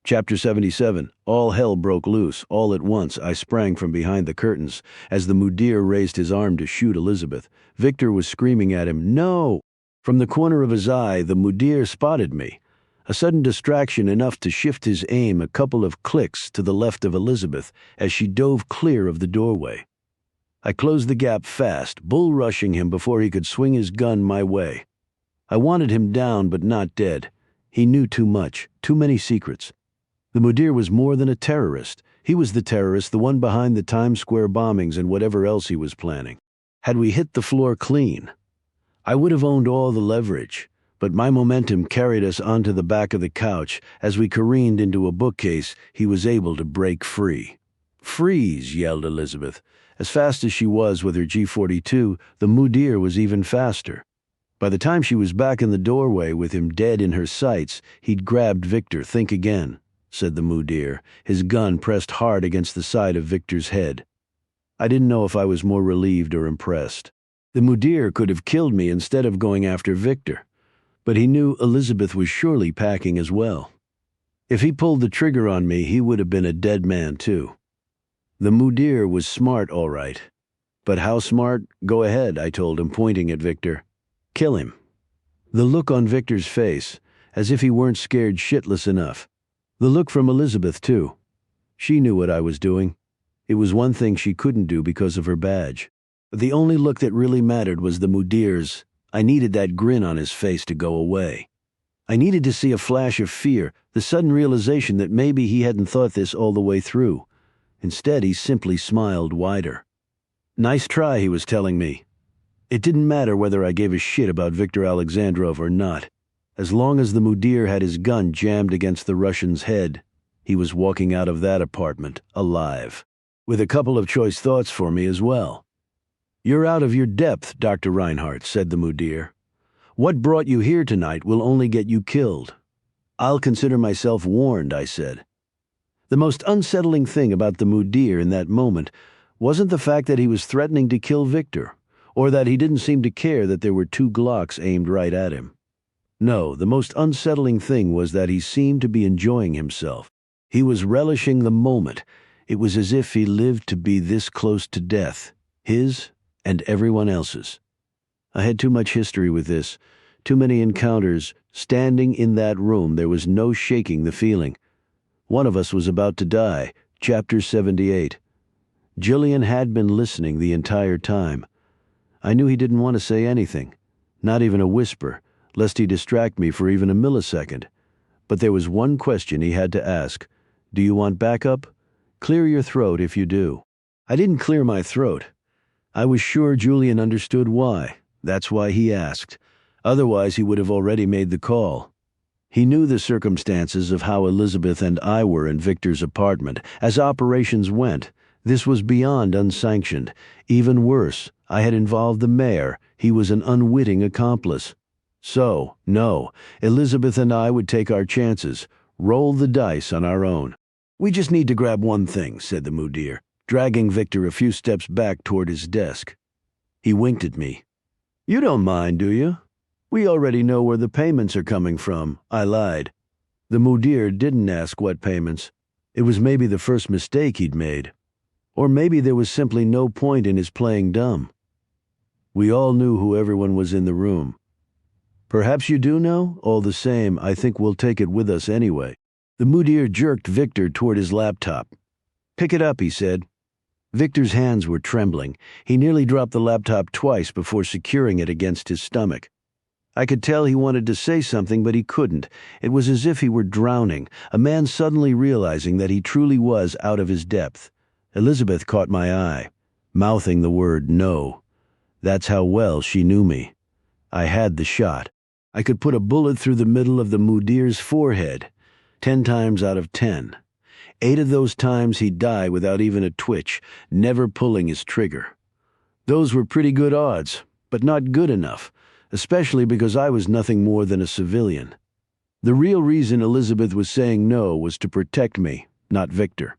Chapter 77. All hell broke loose. All at once, I sprang from behind the curtains. As the mudir raised his arm to shoot Elizabeth, Victor was screaming at him, "No!" From the corner of his eye, the mudir spotted me. A sudden distraction enough to shift his aim a couple of clicks to the left of Elizabeth as she dove clear of the doorway. I closed the gap fast, bull-rushing him before he could swing his gun my way. I wanted him down but not dead. He knew too much, too many secrets. The mudir was more than a terrorist. He was the terrorist, the one behind the Times Square bombings and whatever else he was planning. Had we hit the floor clean, I would have owned all the leverage, but my momentum carried us onto the back of the couch. As we careened into a bookcase, he was able to break free. "Freeze!" yelled Elizabeth. As fast as she was with her G42, the mudir was even faster. By the time she was back in the doorway with him dead in her sights, he'd grabbed Victor. "Think again," said the mudir, his gun pressed hard against the side of Victor's head. I didn't know if I was more relieved or impressed. The mudir could have killed me instead of going after Victor, but he knew Elizabeth was surely packing as well. If he pulled the trigger on me, he would have been a dead man too. The mudir was smart, all right. But how smart? Go ahead, I told him, pointing at Victor. Kill him. The look on Victor's face, as if he weren't scared shitless enough. The look from Elizabeth, too. She knew what I was doing. It was one thing she couldn't do because of her badge. But the only look that really mattered was the mudir's. I needed that grin on his face to go away. I needed to see a flash of fear, the sudden realization that maybe he hadn't thought this all the way through. Instead, he simply smiled wider. Nice try, he was telling me. It didn't matter whether I gave a shit about Viktor Alexandrov or not. As long as the mudir had his gun jammed against the Russian's head, he was walking out of that apartment alive. With a couple of choice thoughts for me as well. "You're out of your depth, Dr. Reinhardt," said the mudir. "What brought you here tonight will only get you killed." "I'll consider myself warned," I said. The most unsettling thing about the mudir in that moment wasn't the fact that he was threatening to kill Victor, or that he didn't seem to care that there were 2 Glocks aimed right at him. No, the most unsettling thing was that he seemed to be enjoying himself. He was relishing the moment. It was as if he lived to be this close to death, his and everyone else's. I had too much history with this, too many encounters. Standing in that room, there was no shaking the feeling. One of us was about to die. Chapter 78. Jillian had been listening the entire time. I knew he didn't want to say anything, not even a whisper, lest he distract me for even a millisecond. But there was one question he had to ask. "Do you want backup? Clear your throat if you do." I didn't clear my throat. I was sure Julian understood why. That's why he asked. Otherwise, he would have already made the call. He knew the circumstances of how Elizabeth and I were in Victor's apartment. As operations went, this was beyond unsanctioned. Even worse, I had involved the mayor. He was an unwitting accomplice. So, no, Elizabeth and I would take our chances, roll the dice on our own. "We just need to grab one thing," said the mudir, dragging Victor a few steps back toward his desk. He winked at me. "You don't mind, do you?" "We already know where the payments are coming from," I lied. The mudir didn't ask what payments. It was maybe the first mistake he'd made. Or maybe there was simply no point in his playing dumb. We all knew who everyone was in the room. "Perhaps you do know? All the same, I think we'll take it with us anyway." The mudir jerked Victor toward his laptop. "Pick it up," he said. Victor's hands were trembling. He nearly dropped the laptop twice before securing it against his stomach. I could tell he wanted to say something, but he couldn't. It was as if he were drowning, a man suddenly realizing that he truly was out of his depth. Elizabeth caught my eye, mouthing the word no. That's how well she knew me. I had the shot. I could put a bullet through the middle of the mudir's forehead. 10 times out of 10. 8 of those times he'd die without even a twitch, never pulling his trigger. Those were pretty good odds, but not good enough, especially because I was nothing more than a civilian. The real reason Elizabeth was saying no was to protect me, not Victor.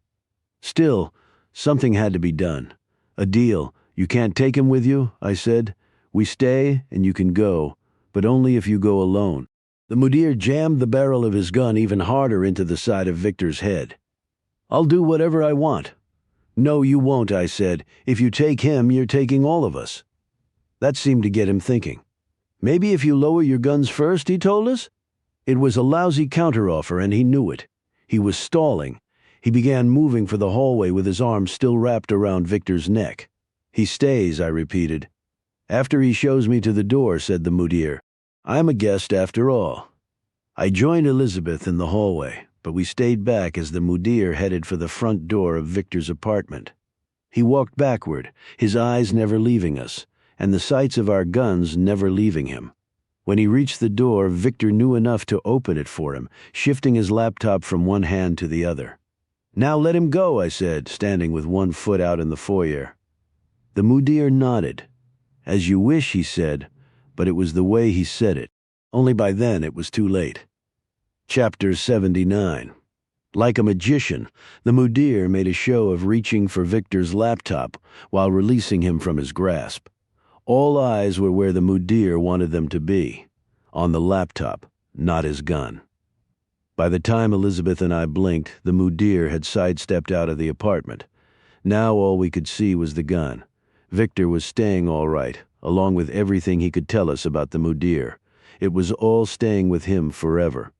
Still, something had to be done. A deal. "You can't take him with you," I said. "We stay, and you can go, but only if you go alone." The mudir jammed the barrel of his gun even harder into the side of Victor's head. "I'll do whatever I want." "No, you won't," I said. "If you take him, you're taking all of us." That seemed to get him thinking. "Maybe if you lower your guns first," he told us. It was a lousy counteroffer, and he knew it. He was stalling. He began moving for the hallway with his arms still wrapped around Victor's neck. "He stays," I repeated. "After he shows me to the door," said the mudir. "I'm a guest after all." I joined Elizabeth in the hallway, but we stayed back as the mudir headed for the front door of Victor's apartment. He walked backward, his eyes never leaving us, and the sights of our guns never leaving him. When he reached the door, Victor knew enough to open it for him, shifting his laptop from one hand to the other. "Now let him go," I said, standing with one foot out in the foyer. The mudir nodded. "As you wish," he said, but it was the way he said it. Only by then it was too late. Chapter 79. Like a magician, the mudir made a show of reaching for Victor's laptop while releasing him from his grasp. All eyes were where the mudir wanted them to be, on the laptop, not his gun. By the time Elizabeth and I blinked, the mudir had sidestepped out of the apartment. Now all we could see was the gun. Victor was staying all right, along with everything he could tell us about the mudir. It was all staying with him forever.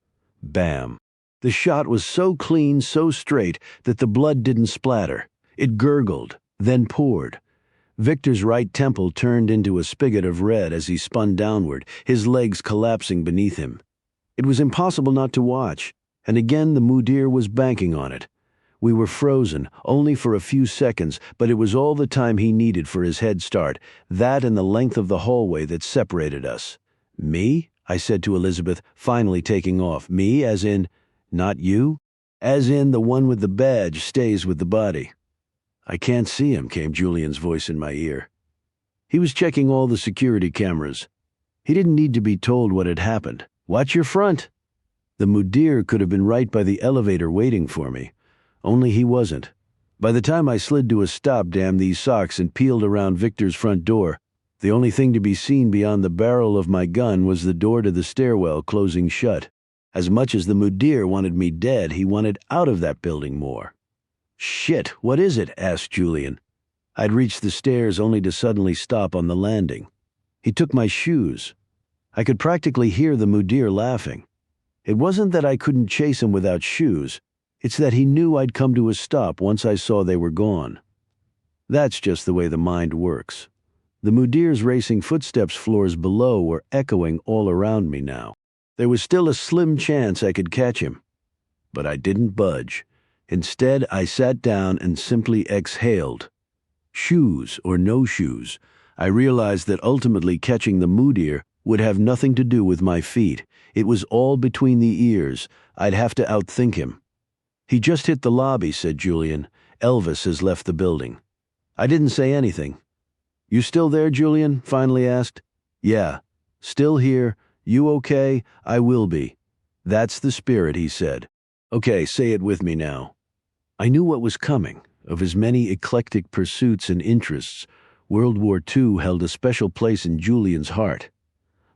Bam. The shot was so clean, so straight, that the blood didn't splatter. It gurgled, then poured. Victor's right temple turned into a spigot of red as he spun downward, his legs collapsing beneath him. It was impossible not to watch, and again the mudir was banking on it. We were frozen, only for a few seconds, but it was all the time he needed for his head start, that and the length of the hallway that separated us. "Me?" I said to Elizabeth, finally taking off. "Me, as in, not you? As in, the one with the badge stays with the body." "I can't see him," came Julian's voice in my ear. "He was checking all the security cameras. He didn't need to be told what had happened. Watch your front." The mudir could have been right by the elevator waiting for me. Only he wasn't. By the time I slid to a stop, damn these socks, and peeled around Victor's front door, the only thing to be seen beyond the barrel of my gun was the door to the stairwell closing shut. As much as the mudir wanted me dead, he wanted out of that building more. "Shit, what is it?" asked Julian. I'd reached the stairs only to suddenly stop on the landing. He took my shoes. I could practically hear the mudir laughing. It wasn't that I couldn't chase him without shoes. It's that he knew I'd come to a stop once I saw they were gone. That's just the way the mind works. The mudir's racing footsteps floors below were echoing all around me now. There was still a slim chance I could catch him. But I didn't budge. Instead, I sat down and simply exhaled. Shoes or no shoes, I realized that ultimately catching the mudir would have nothing to do with my feet. It was all between the ears. I'd have to outthink him. "He just hit the lobby," said Julian. "Elvis has left the building." I didn't say anything. "You still there, Julian?" finally asked. "Yeah. Still here. You okay?" "I will be." "That's the spirit," he said. "Okay, say it with me now." I knew what was coming. Of his many eclectic pursuits and interests, World War II held a special place in Julian's heart.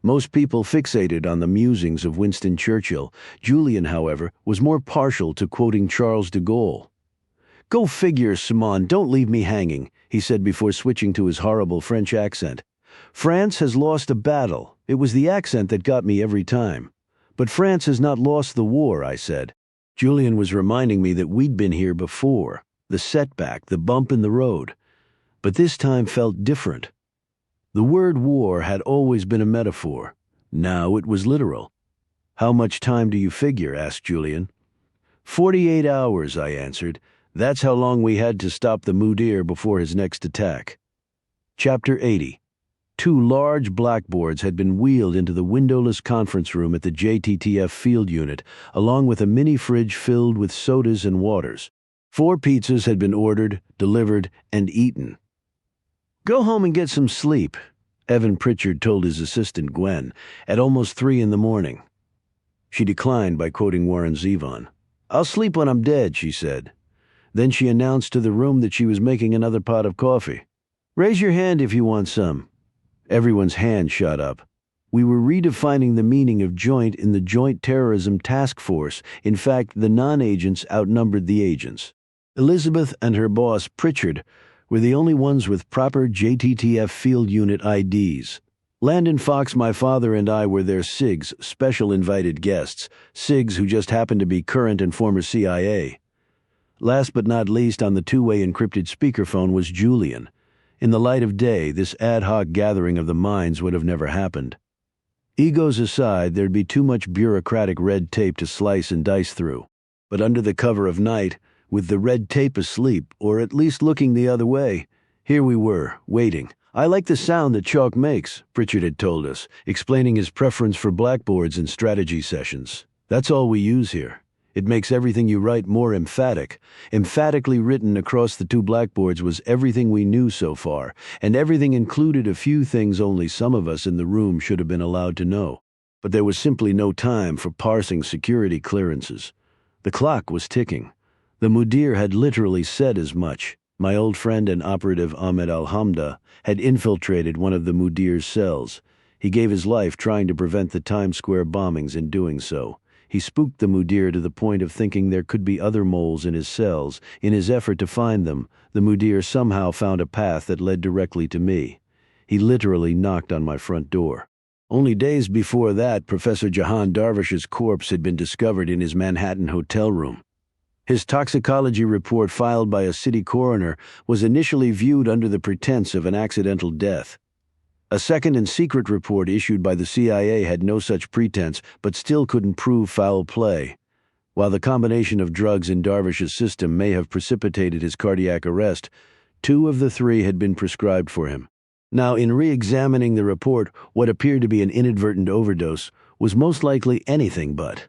Most people fixated on the musings of Winston Churchill. Julian, however, was more partial to quoting Charles de Gaulle. "Go figure, Simon, don't leave me hanging," he said before switching to his horrible French accent. "France has lost a battle. It was the accent that got me every time." "But France has not lost the war," I said. Julian was reminding me that we'd been here before. The setback, the bump in the road. But this time felt different. The word war had always been a metaphor. Now it was literal. "How much time do you figure?" asked Julian. 48 hours, I answered. That's how long we had to stop the mudir before his next attack. Chapter 80. 2 large blackboards had been wheeled into the windowless conference room at the JTTF field unit, along with a mini fridge filled with sodas and waters. 4 pizzas had been ordered, delivered, and eaten. "Go home and get some sleep," Evan Pritchard told his assistant Gwen, at almost 3 in the morning. She declined by quoting Warren Zevon. "I'll sleep when I'm dead," she said. Then she announced to the room that she was making another pot of coffee. "Raise your hand if you want some." Everyone's hand shot up. We were redefining the meaning of joint in the Joint Terrorism Task Force. In fact, the non-agents outnumbered the agents. Elizabeth and her boss, Pritchard, were the only ones with proper JTTF field unit IDs. Landon Fox, my father, and I were their SIGs, special invited guests, SIGs who just happened to be current and former CIA. Last but not least on the two-way encrypted speakerphone was Julian. In the light of day, this ad hoc gathering of the minds would have never happened. Egos aside, there'd be too much bureaucratic red tape to slice and dice through. But under the cover of night, with the red tape asleep, or at least looking the other way, here we were, waiting. I like the sound that chalk makes, Pritchard had told us, explaining his preference for blackboards in strategy sessions. That's all we use here. It makes everything you write more emphatic. Emphatically written across the two blackboards was everything we knew so far, and everything included a few things only some of us in the room should have been allowed to know. But there was simply no time for parsing security clearances. The clock was ticking. The Mudir had literally said as much. My old friend and operative Ahmed Alhamda had infiltrated one of the Mudir's cells. He gave his life trying to prevent the Times Square bombings in doing so. He spooked the Mudir to the point of thinking there could be other moles in his cells. In his effort to find them, the Mudir somehow found a path that led directly to me. He literally knocked on my front door. Only days before that, Professor Jahan Darvish's corpse had been discovered in his Manhattan hotel room. His toxicology report filed by a city coroner was initially viewed under the pretense of an accidental death. A second and secret report issued by the CIA had no such pretense, but still couldn't prove foul play. While the combination of drugs in Darvish's system may have precipitated his cardiac arrest, 2 of the 3 had been prescribed for him. Now, in re-examining the report, what appeared to be an inadvertent overdose was most likely anything but.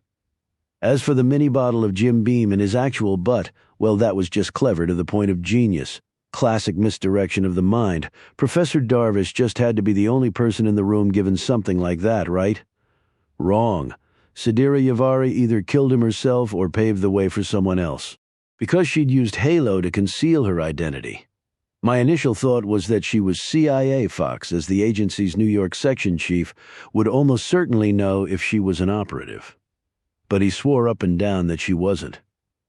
As for the mini bottle of Jim Beam in his actual butt, well, that was just clever to the point of genius. Classic misdirection of the mind. Professor Darvish just had to be the only person in the room given something like that, right? Wrong. Sadira Yavari either killed him herself or paved the way for someone else. Because she'd used Halo to conceal her identity. My initial thought was that she was CIA Fox, as the agency's New York section chief would almost certainly know if she was an operative. But he swore up and down that she wasn't.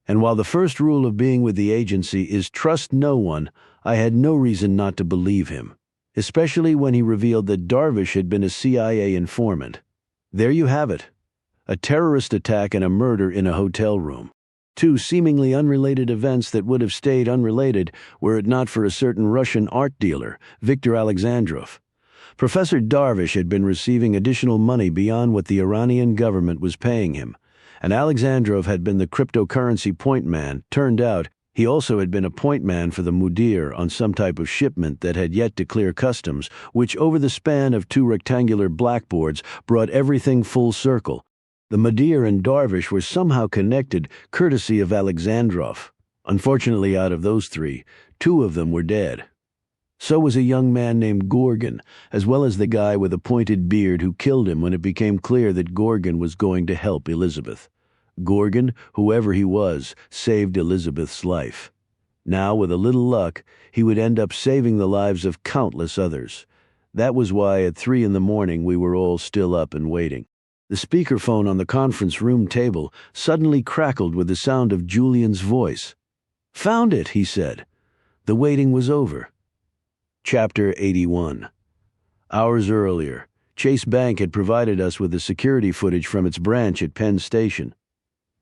And while the first rule of being with the agency is trust no one, I had no reason not to believe him, especially when he revealed that Darvish had been a CIA informant. There you have it. A terrorist attack and a murder in a hotel room. 2 seemingly unrelated events that would have stayed unrelated were it not for a certain Russian art dealer, Viktor Alexandrov. Professor Darvish had been receiving additional money beyond what the Iranian government was paying him, and Alexandrov had been the cryptocurrency point man. Turned out, he also had been a point man for the Mudir on some type of shipment that had yet to clear customs, which over the span of 2 rectangular blackboards brought everything full circle. The Mudir and Darvish were somehow connected, courtesy of Alexandrov. Unfortunately, out of those 3, 2 of them were dead. So was a young man named Gorgon, as well as the guy with a pointed beard who killed him when it became clear that Gorgon was going to help Elizabeth. Gorgon, whoever he was, saved Elizabeth's life. Now, with a little luck, he would end up saving the lives of countless others. That was why at 3 in the morning we were all still up and waiting. The speakerphone on the conference room table suddenly crackled with the sound of Julian's voice. "Found it," he said. The waiting was over. Chapter 81. Hours earlier, Chase Bank had provided us with the security footage from its branch at Penn Station.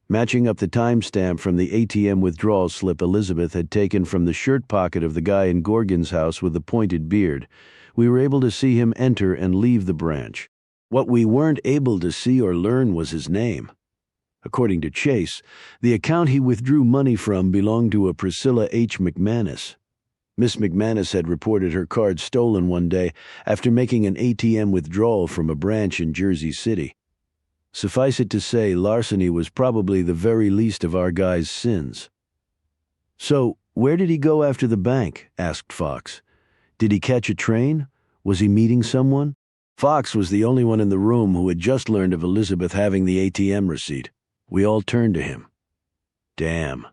Matching up the timestamp from the ATM withdrawal slip Elizabeth had taken from the shirt pocket of the guy in Gorgon's house with the pointed beard, we were able to see him enter and leave the branch. What we weren't able to see or learn was his name. According to Chase, the account he withdrew money from belonged to a Priscilla H. McManus. Miss McManus had reported her card stolen one day after making an ATM withdrawal from a branch in Jersey City. Suffice it to say, larceny was probably the very least of our guy's sins. "So, where did he go after the bank?" asked Fox. "Did he catch a train? Was he meeting someone?" Fox was the only one in the room who had just learned of Elizabeth having the ATM receipt. We all turned to him. "Damn.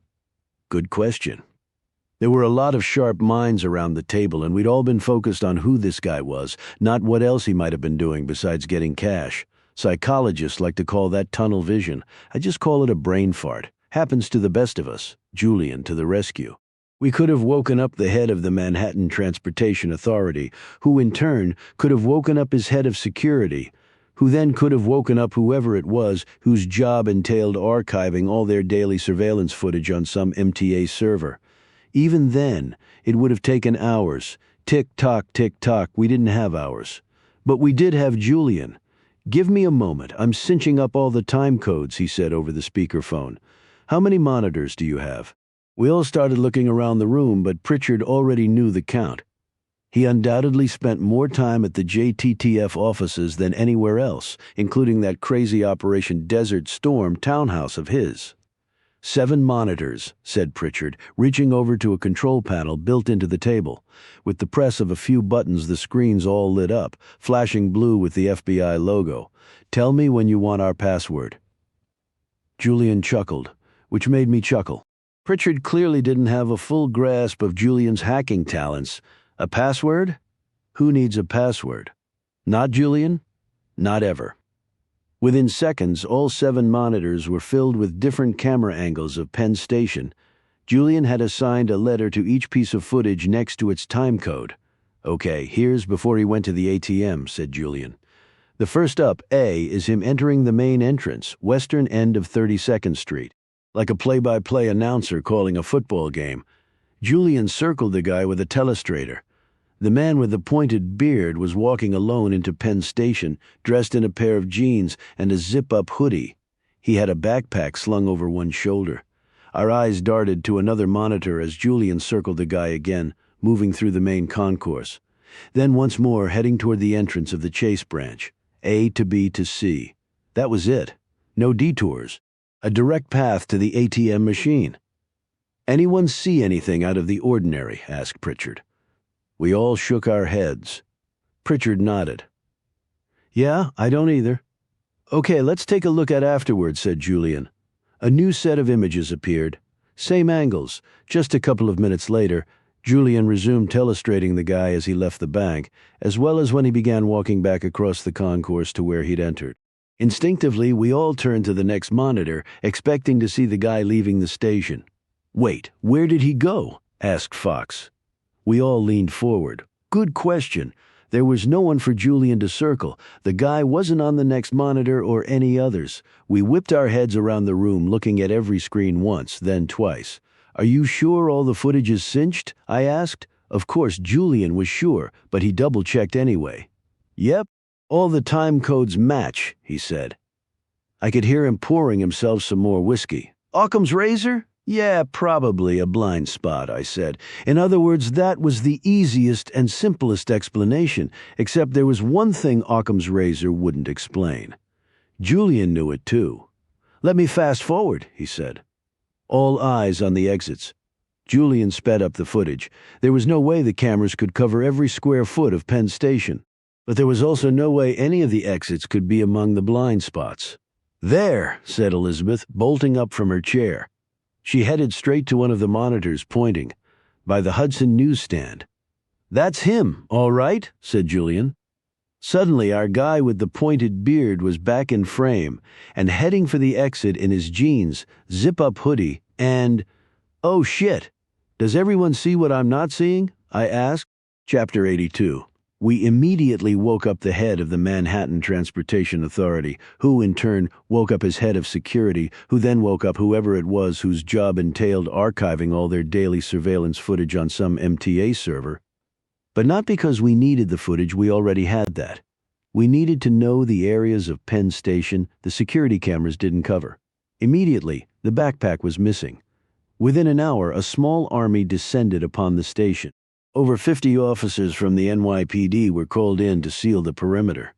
Good question." There were a lot of sharp minds around the table, and we'd all been focused on who this guy was, not what else he might have been doing besides getting cash. Psychologists like to call that tunnel vision. I just call it a brain fart. Happens to the best of us. Julian to the rescue. We could have woken up the head of the Manhattan Transportation Authority, who in turn could have woken up his head of security, who then could have woken up whoever it was whose job entailed archiving all their daily surveillance footage on some MTA server. Even then, it would have taken hours. Tick-tock, tick-tock, we didn't have hours. But we did have Julian. "Give me a moment, I'm cinching up all the time codes," he said over the speakerphone. "How many monitors do you have?" We all started looking around the room, but Pritchard already knew the count. He undoubtedly spent more time at the JTTF offices than anywhere else, including that crazy Operation Desert Storm townhouse of his. 7 monitors, said Pritchard, reaching over to a control panel built into the table. With the press of a few buttons, the screens all lit up, flashing blue with the FBI logo. "Tell me when you want our password." Julian chuckled, which made me chuckle. Pritchard clearly didn't have a full grasp of Julian's hacking talents. A password? Who needs a password? Not Julian? Not ever. Within seconds, all 7 monitors were filled with different camera angles of Penn Station. Julian had assigned a letter to each piece of footage next to its time code. "Okay, here's before he went to the ATM," said Julian. "The first up, A, is him entering the main entrance, western end of 32nd Street. Like a play-by-play announcer calling a football game. Julian circled the guy with a telestrator. The man with the pointed beard was walking alone into Penn Station, dressed in a pair of jeans and a zip-up hoodie. He had a backpack slung over one shoulder. Our eyes darted to another monitor as Julian circled the guy again, moving through the main concourse. Then once more heading toward the entrance of the Chase branch. A to B to C. That was it. No detours. A direct path to the ATM machine. "Anyone see anything out of the ordinary?" asked Pritchard. We all shook our heads. Pritchard nodded. "Yeah, I don't either." "Okay, let's take a look at afterwards," said Julian. A new set of images appeared. Same angles. Just a couple of minutes later, Julian resumed telestrating the guy as he left the bank, as well as when he began walking back across the concourse to where he'd entered. Instinctively, we all turned to the next monitor, expecting to see the guy leaving the station. "Wait, where did he go?" asked Fox. We all leaned forward. Good question. There was no one for Julian to circle. The guy wasn't on the next monitor or any others. We whipped our heads around the room, looking at every screen once, then twice. "Are you sure all the footage is cinched?" I asked. Of course, Julian was sure, but he double-checked anyway. "Yep. All the time codes match," he said. I could hear him pouring himself some more whiskey. "Occam's razor? Yeah, probably a blind spot," I said. "In other words, that was the easiest and simplest explanation, except there was one thing Occam's razor wouldn't explain." Julian knew it too. "Let me fast forward," he said. All eyes on the exits. Julian sped up the footage. There was no way the cameras could cover every square foot of Penn Station. But there was also no way any of the exits could be among the blind spots. "There," said Elizabeth, bolting up from her chair. She headed straight to one of the monitors, pointing. "By the Hudson newsstand." "That's him, all right," said Julian. Suddenly, our guy with the pointed beard was back in frame and heading for the exit in his jeans, zip-up hoodie, and... "Oh shit! Does everyone see what I'm not seeing?" I asked. Chapter 82. We immediately woke up the head of the Manhattan Transportation Authority, who in turn woke up his head of security, who then woke up whoever it was whose job entailed archiving all their daily surveillance footage on some MTA server. But not because we needed the footage, we already had that. We needed to know the areas of Penn Station the security cameras didn't cover. Immediately, the backpack was missing. Within an hour, a small army descended upon the station. Over 50 officers from the NYPD were called in to seal the perimeter.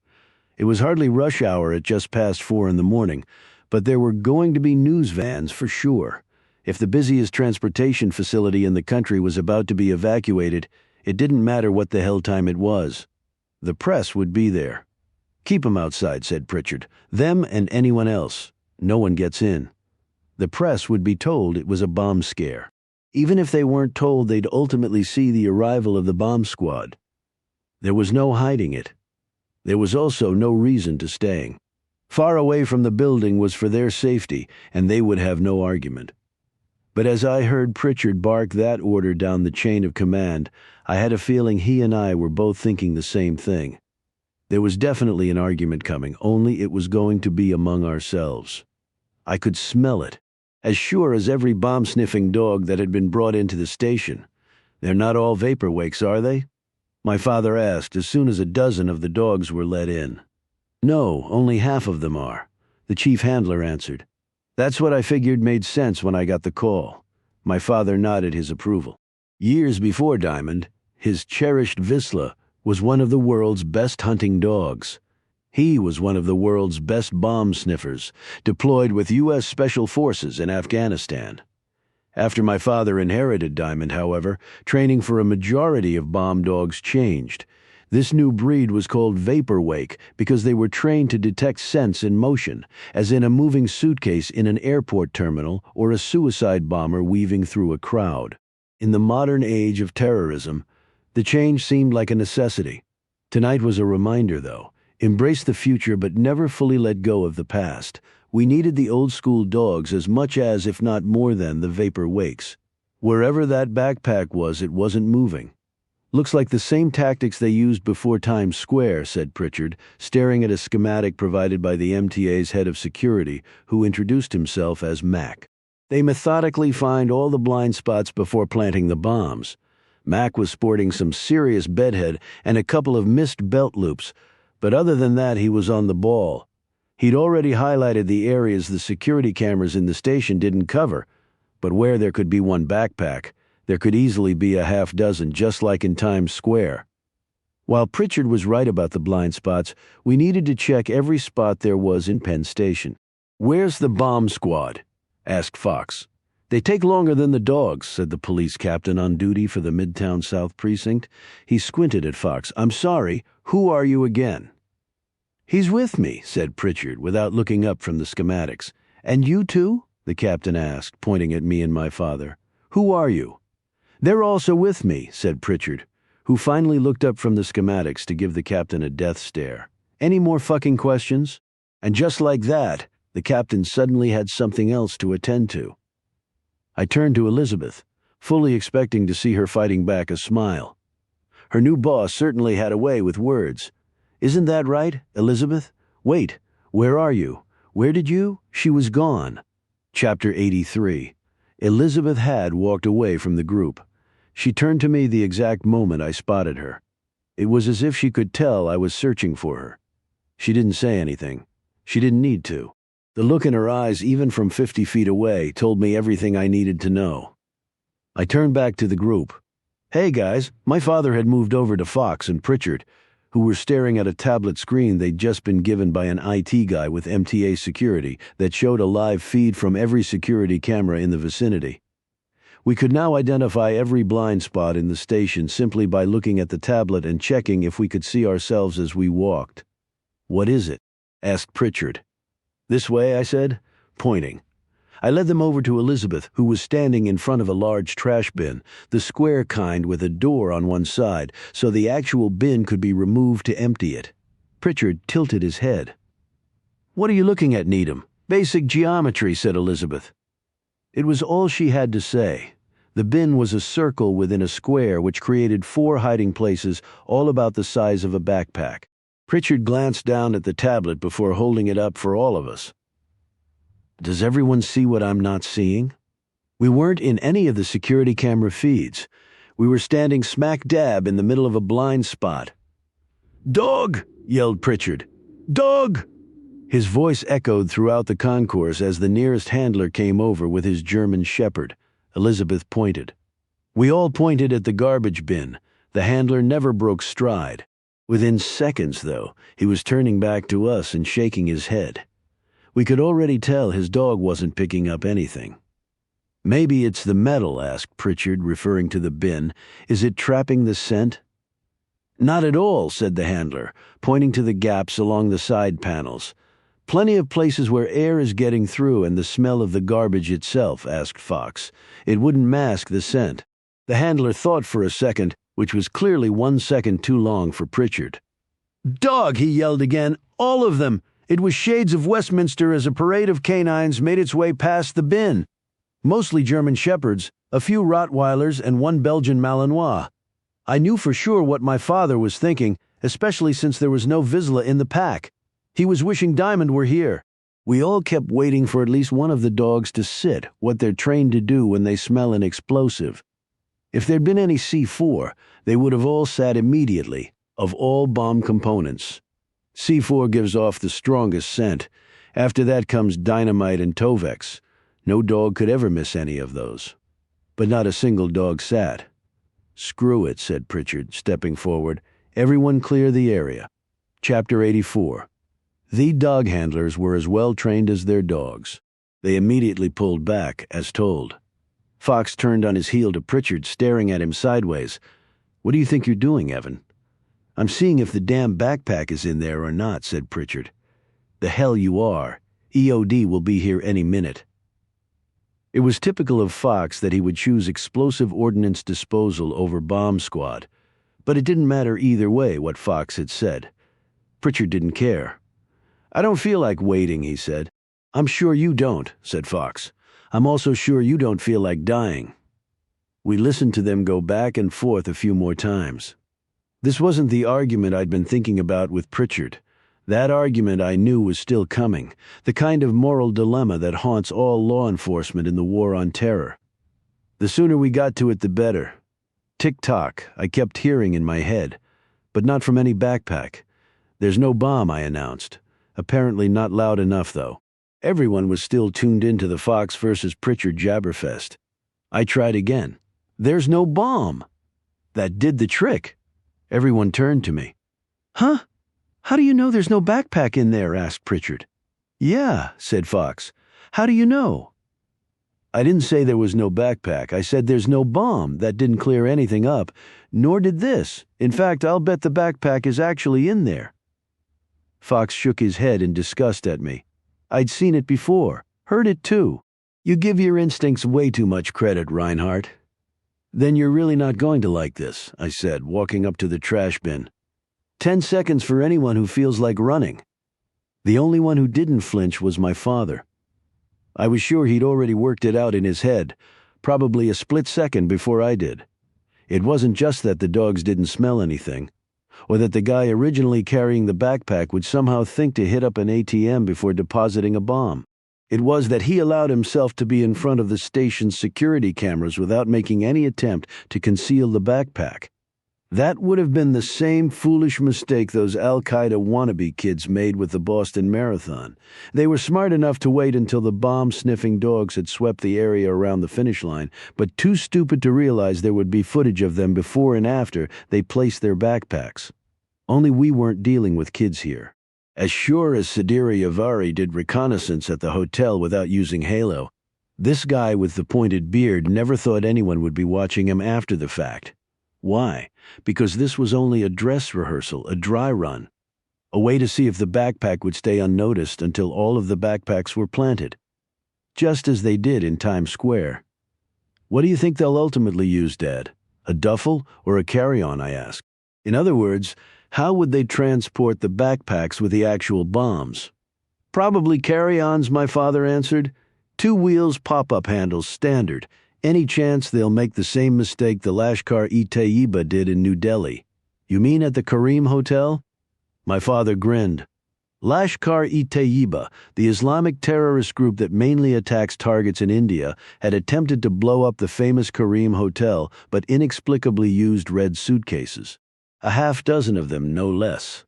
It was hardly rush hour at just past 4 in the morning, but there were going to be news vans for sure. If the busiest transportation facility in the country was about to be evacuated, it didn't matter what the hell time it was. The press would be there. "Keep 'em outside," said Pritchard. "Them and anyone else. No one gets in." The press would be told it was a bomb scare. even if they weren't told they'd ultimately see the arrival of the bomb squad. There was no hiding it. There was also no reason to staying. Far away from the building was for their safety, and they would have no argument. But as I heard Pritchard bark that order down the chain of command, I had a feeling he and I were both thinking the same thing. There was definitely an argument coming, only it was going to be among ourselves. I could smell it, as sure as every bomb-sniffing dog that had been brought into the station. They're not all vapor wakes, are they? My father asked as soon as a dozen of the dogs were let in. No, only half of them are, the chief handler answered. That's what I figured made sense when I got the call. My father nodded his approval. Years before Diamond, his cherished Visla was one of the world's best hunting dogs. He was one of the world's best bomb sniffers, deployed with U.S. Special Forces in Afghanistan. After my father inherited Diamond, however, training for a majority of bomb dogs changed. This new breed was called Vapor Wake because they were trained to detect scents in motion, as in a moving suitcase in an airport terminal or a suicide bomber weaving through a crowd. In the modern age of terrorism, the change seemed like a necessity. Tonight was a reminder, though. Embrace the future but never fully let go of the past. We needed the old-school dogs as much as, if not more than, the Vapor Wakes. Wherever that backpack was, it wasn't moving. Looks like the same tactics they used before Times Square, said Pritchard, staring at a schematic provided by the MTA's head of security, who introduced himself as Mac. They methodically find all the blind spots before planting the bombs. Mac was sporting some serious bedhead and a couple of missed belt loops, but other than that he was on the ball. He'd already highlighted the areas the security cameras in the station didn't cover, but where there could be one backpack, there could easily be a half dozen, just like in Times Square. While Pritchard was right about the blind spots, we needed to check every spot there was in Penn Station. "Where's the bomb squad?" asked Fox. "They take longer than the dogs," said the police captain on duty for the Midtown South Precinct. He squinted at Fox. "I'm sorry, who are you again?" "He's with me," said Pritchard, without looking up from the schematics. "And you too?" the captain asked, pointing at me and my father. "Who are you?" "They're also with me," said Pritchard, who finally looked up from the schematics to give the captain a death stare. "Any more fucking questions?" And just like that, the captain suddenly had something else to attend to. I turned to Elizabeth, fully expecting to see her fighting back a smile. Her new boss certainly had a way with words. "Isn't that right, Elizabeth? Wait, where are you? Where did you?" She was gone. Chapter 83. Elizabeth had walked away from the group. She turned to me the exact moment I spotted her. It was as if she could tell I was searching for her. She didn't say anything. She didn't need to. The look in her eyes, even from 50 feet away, told me everything I needed to know. I turned back to the group. "Hey guys," my father had moved over to Fox and Pritchard, who were staring at a tablet screen they'd just been given by an IT guy with MTA security that showed a live feed from every security camera in the vicinity. We could now identify every blind spot in the station simply by looking at the tablet and checking if we could see ourselves as we walked. "What is it?" asked Pritchard. "This way," I said, pointing. I led them over to Elizabeth, who was standing in front of a large trash bin, the square kind with a door on one side, so the actual bin could be removed to empty it. Pritchard tilted his head. "What are you looking at, Needham?" "Basic geometry," said Elizabeth. It was all she had to say. The bin was a circle within a square which created 4 hiding places, all about the size of a backpack. Pritchard glanced down at the tablet before holding it up for all of us. "Does everyone see what I'm not seeing?" We weren't in any of the security camera feeds. We were standing smack dab in the middle of a blind spot. "Dog!" yelled Pritchard. "Dog!" His voice echoed throughout the concourse as the nearest handler came over with his German shepherd. Elizabeth pointed. We all pointed at the garbage bin. The handler never broke stride. Within seconds, though, he was turning back to us and shaking his head. We could already tell his dog wasn't picking up anything. "Maybe it's the metal," asked Pritchard, referring to the bin. "Is it trapping the scent?" "Not at all," said the handler, pointing to the gaps along the side panels. Plenty of places where air is getting through and the smell of the garbage itself, asked Fox. It wouldn't mask the scent. The handler thought for a second, which was clearly 1 second too long for Pritchard. "Dog!" he yelled again. "All of them! It was shades of Westminster as a parade of canines made its way past the bin. Mostly German Shepherds, a few Rottweilers, and one Belgian Malinois. I knew for sure what my father was thinking, especially since there was no Vizsla in the pack. He was wishing Diamond were here. We all kept waiting for at least one of the dogs to sit, what they're trained to do when they smell an explosive. If there'd been any C4, they would have all sat immediately, of all bomb components. C4 gives off the strongest scent. After that comes dynamite and Tovex. No dog could ever miss any of those. But not a single dog sat. "Screw it," said Pritchard, stepping forward. "Everyone clear the area." Chapter 84. The dog handlers were as well trained as their dogs. They immediately pulled back, as told. Fox turned on his heel to Pritchard, staring at him sideways. "What do you think you're doing, Evan?" "I'm seeing if the damn backpack is in there or not," said Pritchard. "The hell you are. EOD will be here any minute." It was typical of Fox that he would choose explosive ordnance disposal over bomb squad, but it didn't matter either way what Fox had said. Pritchard didn't care. "I don't feel like waiting," he said. "I'm sure you don't," said Fox. "I'm also sure you don't feel like dying." We listened to them go back and forth a few more times. This wasn't the argument I'd been thinking about with Pritchard. That argument I knew was still coming, the kind of moral dilemma that haunts all law enforcement in the war on terror. The sooner we got to it, the better. Tick-tock, I kept hearing in my head, but not from any backpack. "There's no bomb," I announced. Apparently not loud enough, though. Everyone was still tuned into the Fox versus Pritchard jabberfest. I tried again. "There's no bomb." That did the trick. Everyone turned to me. "Huh? How do you know there's no backpack in there?" asked Pritchard. "Yeah," said Fox. "How do you know?" "I didn't say there was no backpack. I said there's no bomb. That didn't clear anything up. Nor did this. In fact, I'll bet the backpack is actually in there." Fox shook his head in disgust at me. "I'd seen it before. Heard it too. You give your instincts way too much credit, Reinhardt." "Then you're really not going to like this," I said, walking up to the trash bin. 10 seconds for anyone who feels like running." The only one who didn't flinch was my father. I was sure he'd already worked it out in his head, probably a split second before I did. It wasn't just that the dogs didn't smell anything, or that the guy originally carrying the backpack would somehow think to hit up an ATM before depositing a bomb. It was that he allowed himself to be in front of the station's security cameras without making any attempt to conceal the backpack. That would have been the same foolish mistake those Al-Qaeda wannabe kids made with the Boston Marathon. They were smart enough to wait until the bomb-sniffing dogs had swept the area around the finish line, but too stupid to realize there would be footage of them before and after they placed their backpacks. Only we weren't dealing with kids here. As sure as Sadiri Avari did reconnaissance at the hotel without using Halo, this guy with the pointed beard never thought anyone would be watching him after the fact. Why? Because this was only a dress rehearsal, a dry run. A way to see if the backpack would stay unnoticed until all of the backpacks were planted. Just as they did in Times Square. "What do you think they'll ultimately use, Dad? A duffel or a carry-on?" I asked. In other words, how would they transport the backpacks with the actual bombs? "Probably carry-ons," my father answered. "2 wheels, pop-up handles, standard. Any chance they'll make the same mistake the Lashkar-e-Taiba did in New Delhi." "You mean at the Kareem Hotel?" My father grinned. Lashkar-e-Taiba, the Islamic terrorist group that mainly attacks targets in India, had attempted to blow up the famous Kareem Hotel but inexplicably used red suitcases. A half dozen of them, no less.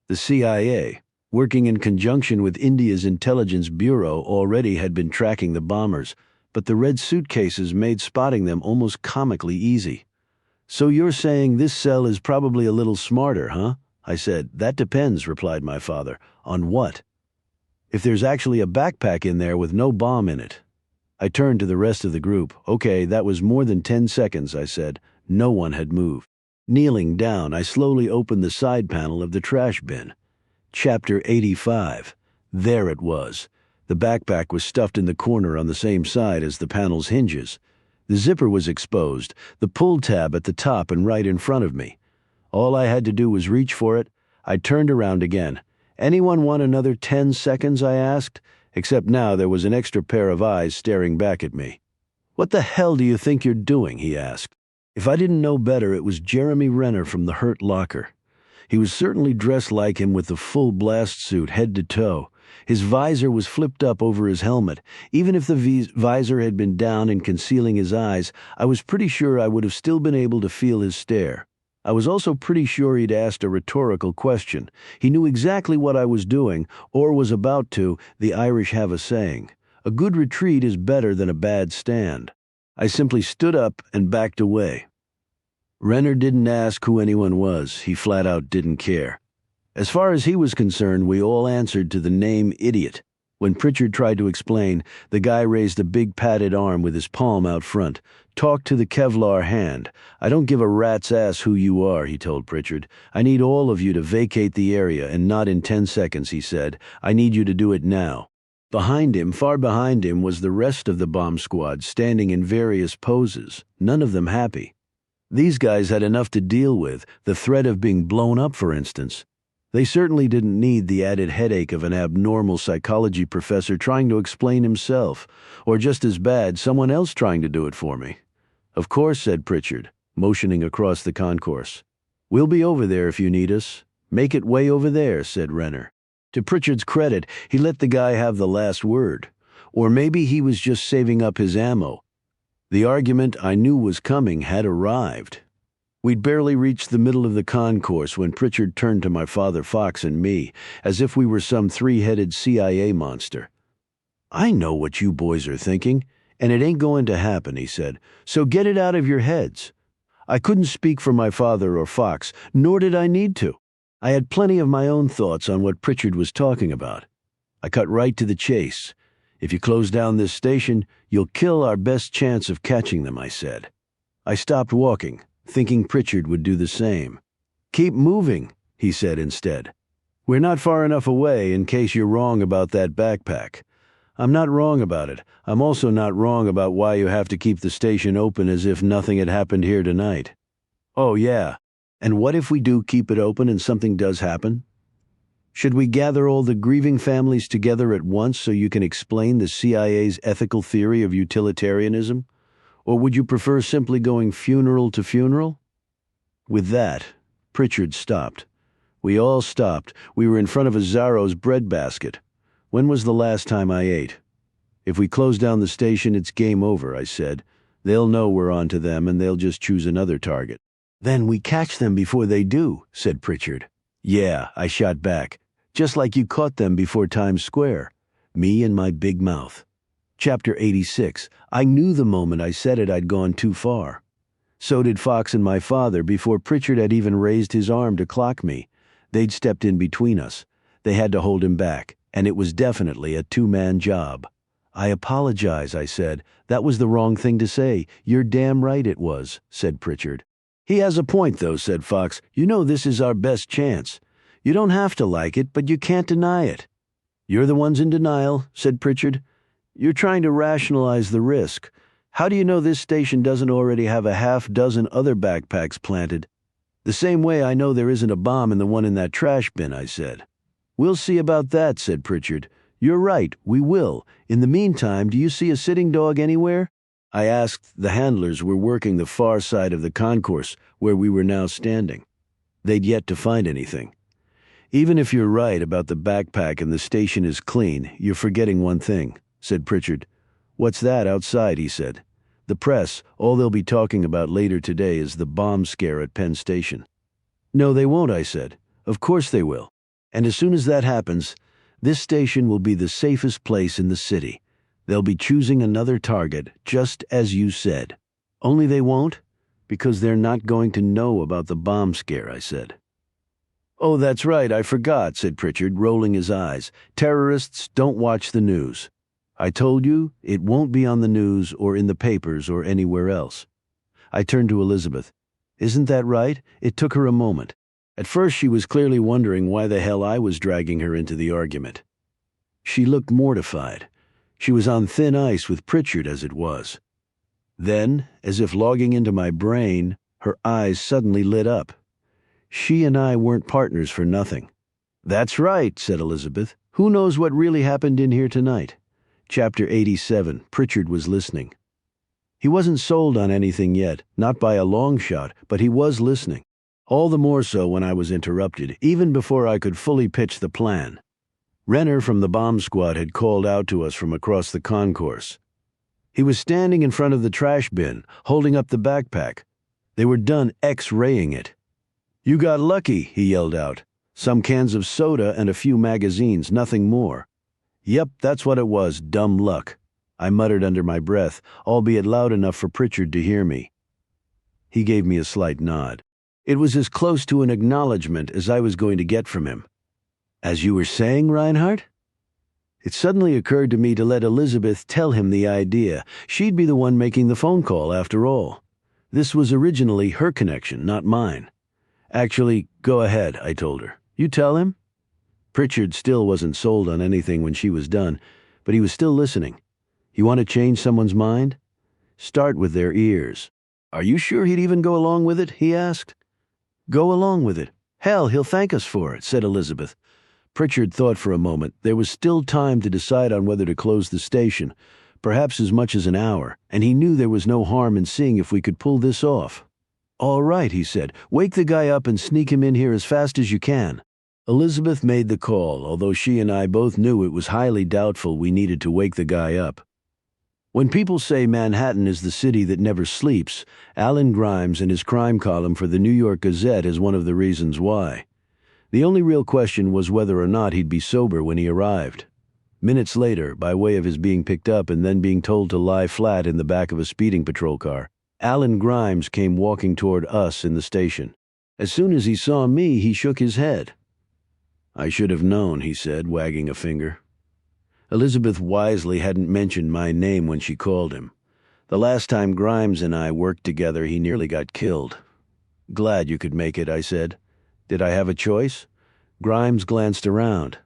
The CIA, working in conjunction with India's intelligence bureau, already had been tracking the bombers, but the red suitcases made spotting them almost comically easy. "So you're saying this cell is probably a little smarter, huh?" I said. "That depends," replied my father. "On what?" "If there's actually a backpack in there with no bomb in it." I turned to the rest of the group. "Okay, that was more than 10 seconds, I said. No one had moved. Kneeling down, I slowly opened the side panel of the trash bin. Chapter 85. There it was. The backpack was stuffed in the corner on the same side as the panel's hinges. The zipper was exposed, the pull tab at the top and right in front of me. All I had to do was reach for it. I turned around again. "Anyone want another 10 seconds?" I asked, except now there was an extra pair of eyes staring back at me. "What the hell do you think you're doing?" he asked. If I didn't know better, it was Jeremy Renner from the Hurt Locker. He was certainly dressed like him with the full blast suit head to toe. His visor was flipped up over his helmet. Even if the visor had been down and concealing his eyes, I was pretty sure I would have still been able to feel his stare. I was also pretty sure he'd asked a rhetorical question. He knew exactly what I was doing, or was about to. The Irish have a saying. A good retreat is better than a bad stand. I simply stood up and backed away. Renner didn't ask who anyone was. He flat out didn't care. As far as he was concerned, we all answered to the name Idiot. When Pritchard tried to explain, the guy raised a big padded arm with his palm out front. "Talk to the Kevlar hand. I don't give a rat's ass who you are," he told Pritchard. "I need all of you to vacate the area, and not in 10 seconds, he said. "I need you to do it now." Behind him, far behind him, was the rest of the bomb squad standing in various poses, none of them happy. These guys had enough to deal with, the threat of being blown up, for instance. They certainly didn't need the added headache of an abnormal psychology professor trying to explain himself, or just as bad, someone else trying to do it for me. "Of course," said Pritchard, motioning across the concourse. "We'll be over there if you need us." "Make it way over there," said Renner. To Pritchard's credit, he let the guy have the last word. Or maybe he was just saving up his ammo. The argument I knew was coming had arrived. We'd barely reached the middle of the concourse when Pritchard turned to my father Fox and me, as if we were some three-headed CIA monster. "I know what you boys are thinking, and it ain't going to happen," he said, "so get it out of your heads." I couldn't speak for my father or Fox, nor did I need to. I had plenty of my own thoughts on what Pritchard was talking about. I cut right to the chase. "If you close down this station, you'll kill our best chance of catching them," I said. I stopped walking, thinking Pritchard would do the same. "Keep moving," he said instead. "We're not far enough away in case you're wrong about that backpack." "I'm not wrong about it. I'm also not wrong about why you have to keep the station open as if nothing had happened here tonight." "Oh, yeah. And what if we do keep it open and something does happen? Should we gather all the grieving families together at once so you can explain the CIA's ethical theory of utilitarianism? Or would you prefer simply going funeral to funeral?" With that, Pritchard stopped. We all stopped. We were in front of a Zaro's breadbasket. "When was the last time I ate?" "If we close down the station, it's game over," I said. "They'll know we're on to them, and they'll just choose another target." "Then we catch them before they do," said Pritchard. "Yeah," I shot back. "Just like you caught them before Times Square." Me and my big mouth. Chapter 86. I knew the moment I said it I'd gone too far. So did Fox and my father before Pritchard had even raised his arm to clock me. They'd stepped in between us. They had to hold him back, and it was definitely a two-man job. "I apologize," I said. "That was the wrong thing to say." "You're damn right it was," said Pritchard. "He has a point, though," said Fox. "You know this is our best chance. You don't have to like it, but you can't deny it." "You're the ones in denial," said Pritchard. "You're trying to rationalize the risk. How do you know this station doesn't already have a half-dozen other backpacks planted?" "The same way I know there isn't a bomb in the one in that trash bin," I said. "We'll see about that," said Pritchard. "You're right, we will. In the meantime, do you see a sitting dog anywhere?" I asked. The handlers were working the far side of the concourse, where we were now standing. They'd yet to find anything. "Even if you're right about the backpack and the station is clean, you're forgetting one thing," said Pritchard. "What's that outside?" he said. "The press, all they'll be talking about later today is the bomb scare at Penn Station." "No, they won't," I said. "Of course they will. And as soon as that happens, this station will be the safest place in the city. They'll be choosing another target, just as you said." "Only they won't? Because they're not going to know about the bomb scare," I said. "Oh, that's right, I forgot," said Pritchard, rolling his eyes. "Terrorists don't watch the news. I told you, it won't be on the news or in the papers or anywhere else." I turned to Elizabeth. "Isn't that right?" It took her a moment. At first she was clearly wondering why the hell I was dragging her into the argument. She looked mortified. She was on thin ice with Pritchard as it was. Then, as if logging into my brain, her eyes suddenly lit up. She and I weren't partners for nothing. "That's right," said Elizabeth. "Who knows what really happened in here tonight?" Chapter 87. Pritchard was listening. He wasn't sold on anything yet, not by a long shot, but he was listening. All the more so when I was interrupted, even before I could fully pitch the plan. Renner from the bomb squad had called out to us from across the concourse. He was standing in front of the trash bin, holding up the backpack. They were done X-raying it. "You got lucky," he yelled out. "Some cans of soda and a few magazines, nothing more." "Yep, that's what it was, dumb luck," I muttered under my breath, albeit loud enough for Pritchard to hear me. He gave me a slight nod. It was as close to an acknowledgement as I was going to get from him. "As you were saying, Reinhardt?" It suddenly occurred to me to let Elizabeth tell him the idea. She'd be the one making the phone call, after all. This was originally her connection, not mine. "Actually, go ahead," I told her. "You tell him?" Pritchard still wasn't sold on anything when she was done, but he was still listening. "You want to change someone's mind? Start with their ears." "Are you sure he'd even go along with it?" he asked. "Go along with it? Hell, he'll thank us for it," said Elizabeth. Pritchard thought for a moment. There was still time to decide on whether to close the station, perhaps as much as an hour, and he knew there was no harm in seeing if we could pull this off. "All right," he said. "Wake the guy up and sneak him in here as fast as you can." Elizabeth made the call, although she and I both knew it was highly doubtful we needed to wake the guy up. When people say Manhattan is the city that never sleeps, Alan Grimes in his crime column for the New York Gazette is one of the reasons why. The only real question was whether or not he'd be sober when he arrived. Minutes later, by way of his being picked up and then being told to lie flat in the back of a speeding patrol car, Alan Grimes came walking toward us in the station. As soon as he saw me, he shook his head. "I should have known," he said, wagging a finger. Elizabeth wisely hadn't mentioned my name when she called him. The last time Grimes and I worked together, he nearly got killed. "Glad you could make it," I said. "Did I have a choice?" Grimes glanced around.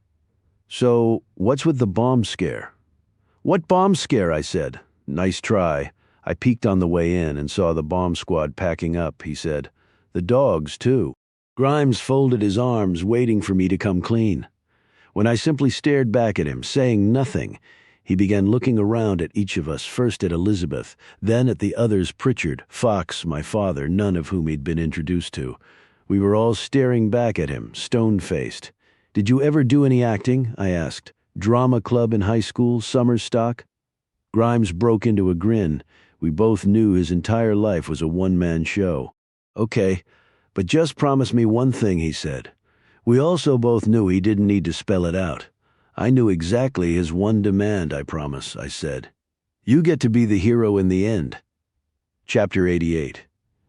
"So, what's with the bomb scare?" "What bomb scare?" I said. "Nice try. I peeked on the way in and saw the bomb squad packing up," he said. "The dogs, too." Grimes folded his arms, waiting for me to come clean. When I simply stared back at him, saying nothing, he began looking around at each of us, first at Elizabeth, then at the others, Pritchard, Fox, my father, none of whom he'd been introduced to. We were all staring back at him, stone-faced. "Did you ever do any acting?" I asked. "Drama club in high school, summer stock?" Grimes broke into a grin. We both knew his entire life was a one-man show. "Okay, but just promise me one thing," he said. We also both knew he didn't need to spell it out. I knew exactly his one demand, "I promise," I said. "You get to be the hero in the end." Chapter 88.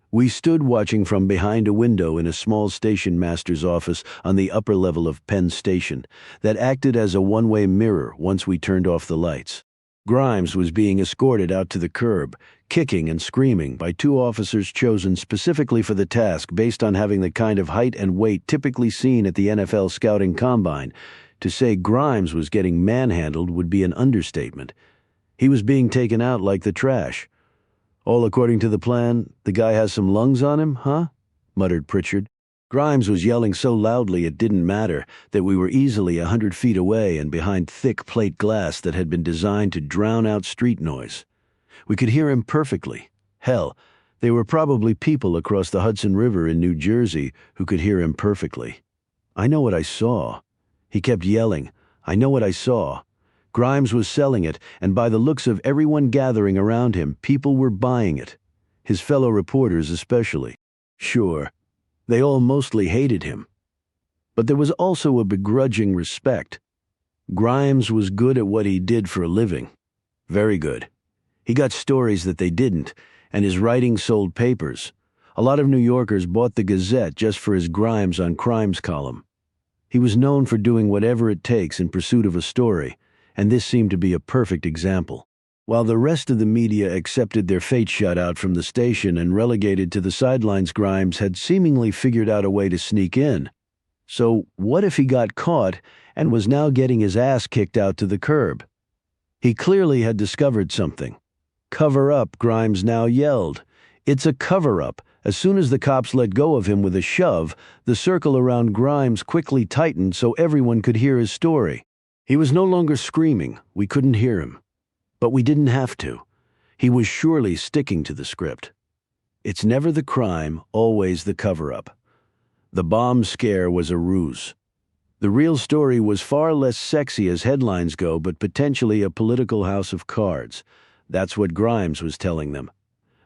We stood watching from behind a window in a small station master's office on the upper level of Penn Station that acted as a one-way mirror once we turned off the lights. Grimes was being escorted out to the curb, kicking and screaming, by two officers chosen specifically for the task based on having the kind of height and weight typically seen at the NFL scouting combine. To say Grimes was getting manhandled would be an understatement. He was being taken out like the trash. "All according to the plan, the guy has some lungs on him, huh?" muttered Pritchard. Grimes was yelling so loudly it didn't matter that we were easily 100 feet away and behind thick plate glass that had been designed to drown out street noise. We could hear him perfectly. Hell, there were probably people across the Hudson River in New Jersey who could hear him perfectly. "I know what I saw." He kept yelling, "I know what I saw." Grimes was selling it, and by the looks of everyone gathering around him, people were buying it. His fellow reporters especially. Sure, they all mostly hated him. But there was also a begrudging respect. Grimes was good at what he did for a living. Very good. He got stories that they didn't, and his writing sold papers. A lot of New Yorkers bought the Gazette just for his Grimes on Crimes column. He was known for doing whatever it takes in pursuit of a story, and this seemed to be a perfect example. While the rest of the media accepted their fate shut out from the station and relegated to the sidelines, Grimes had seemingly figured out a way to sneak in. So what if he got caught and was now getting his ass kicked out to the curb? He clearly had discovered something. "Cover up," Grimes now yelled. "It's a cover-up." As soon as the cops let go of him with a shove, the circle around Grimes quickly tightened so everyone could hear his story. He was no longer screaming. We couldn't hear him. But we didn't have to. He was surely sticking to the script. It's never the crime, always the cover-up. The bomb scare was a ruse. The real story was far less sexy as headlines go, but potentially a political house of cards. That's what Grimes was telling them.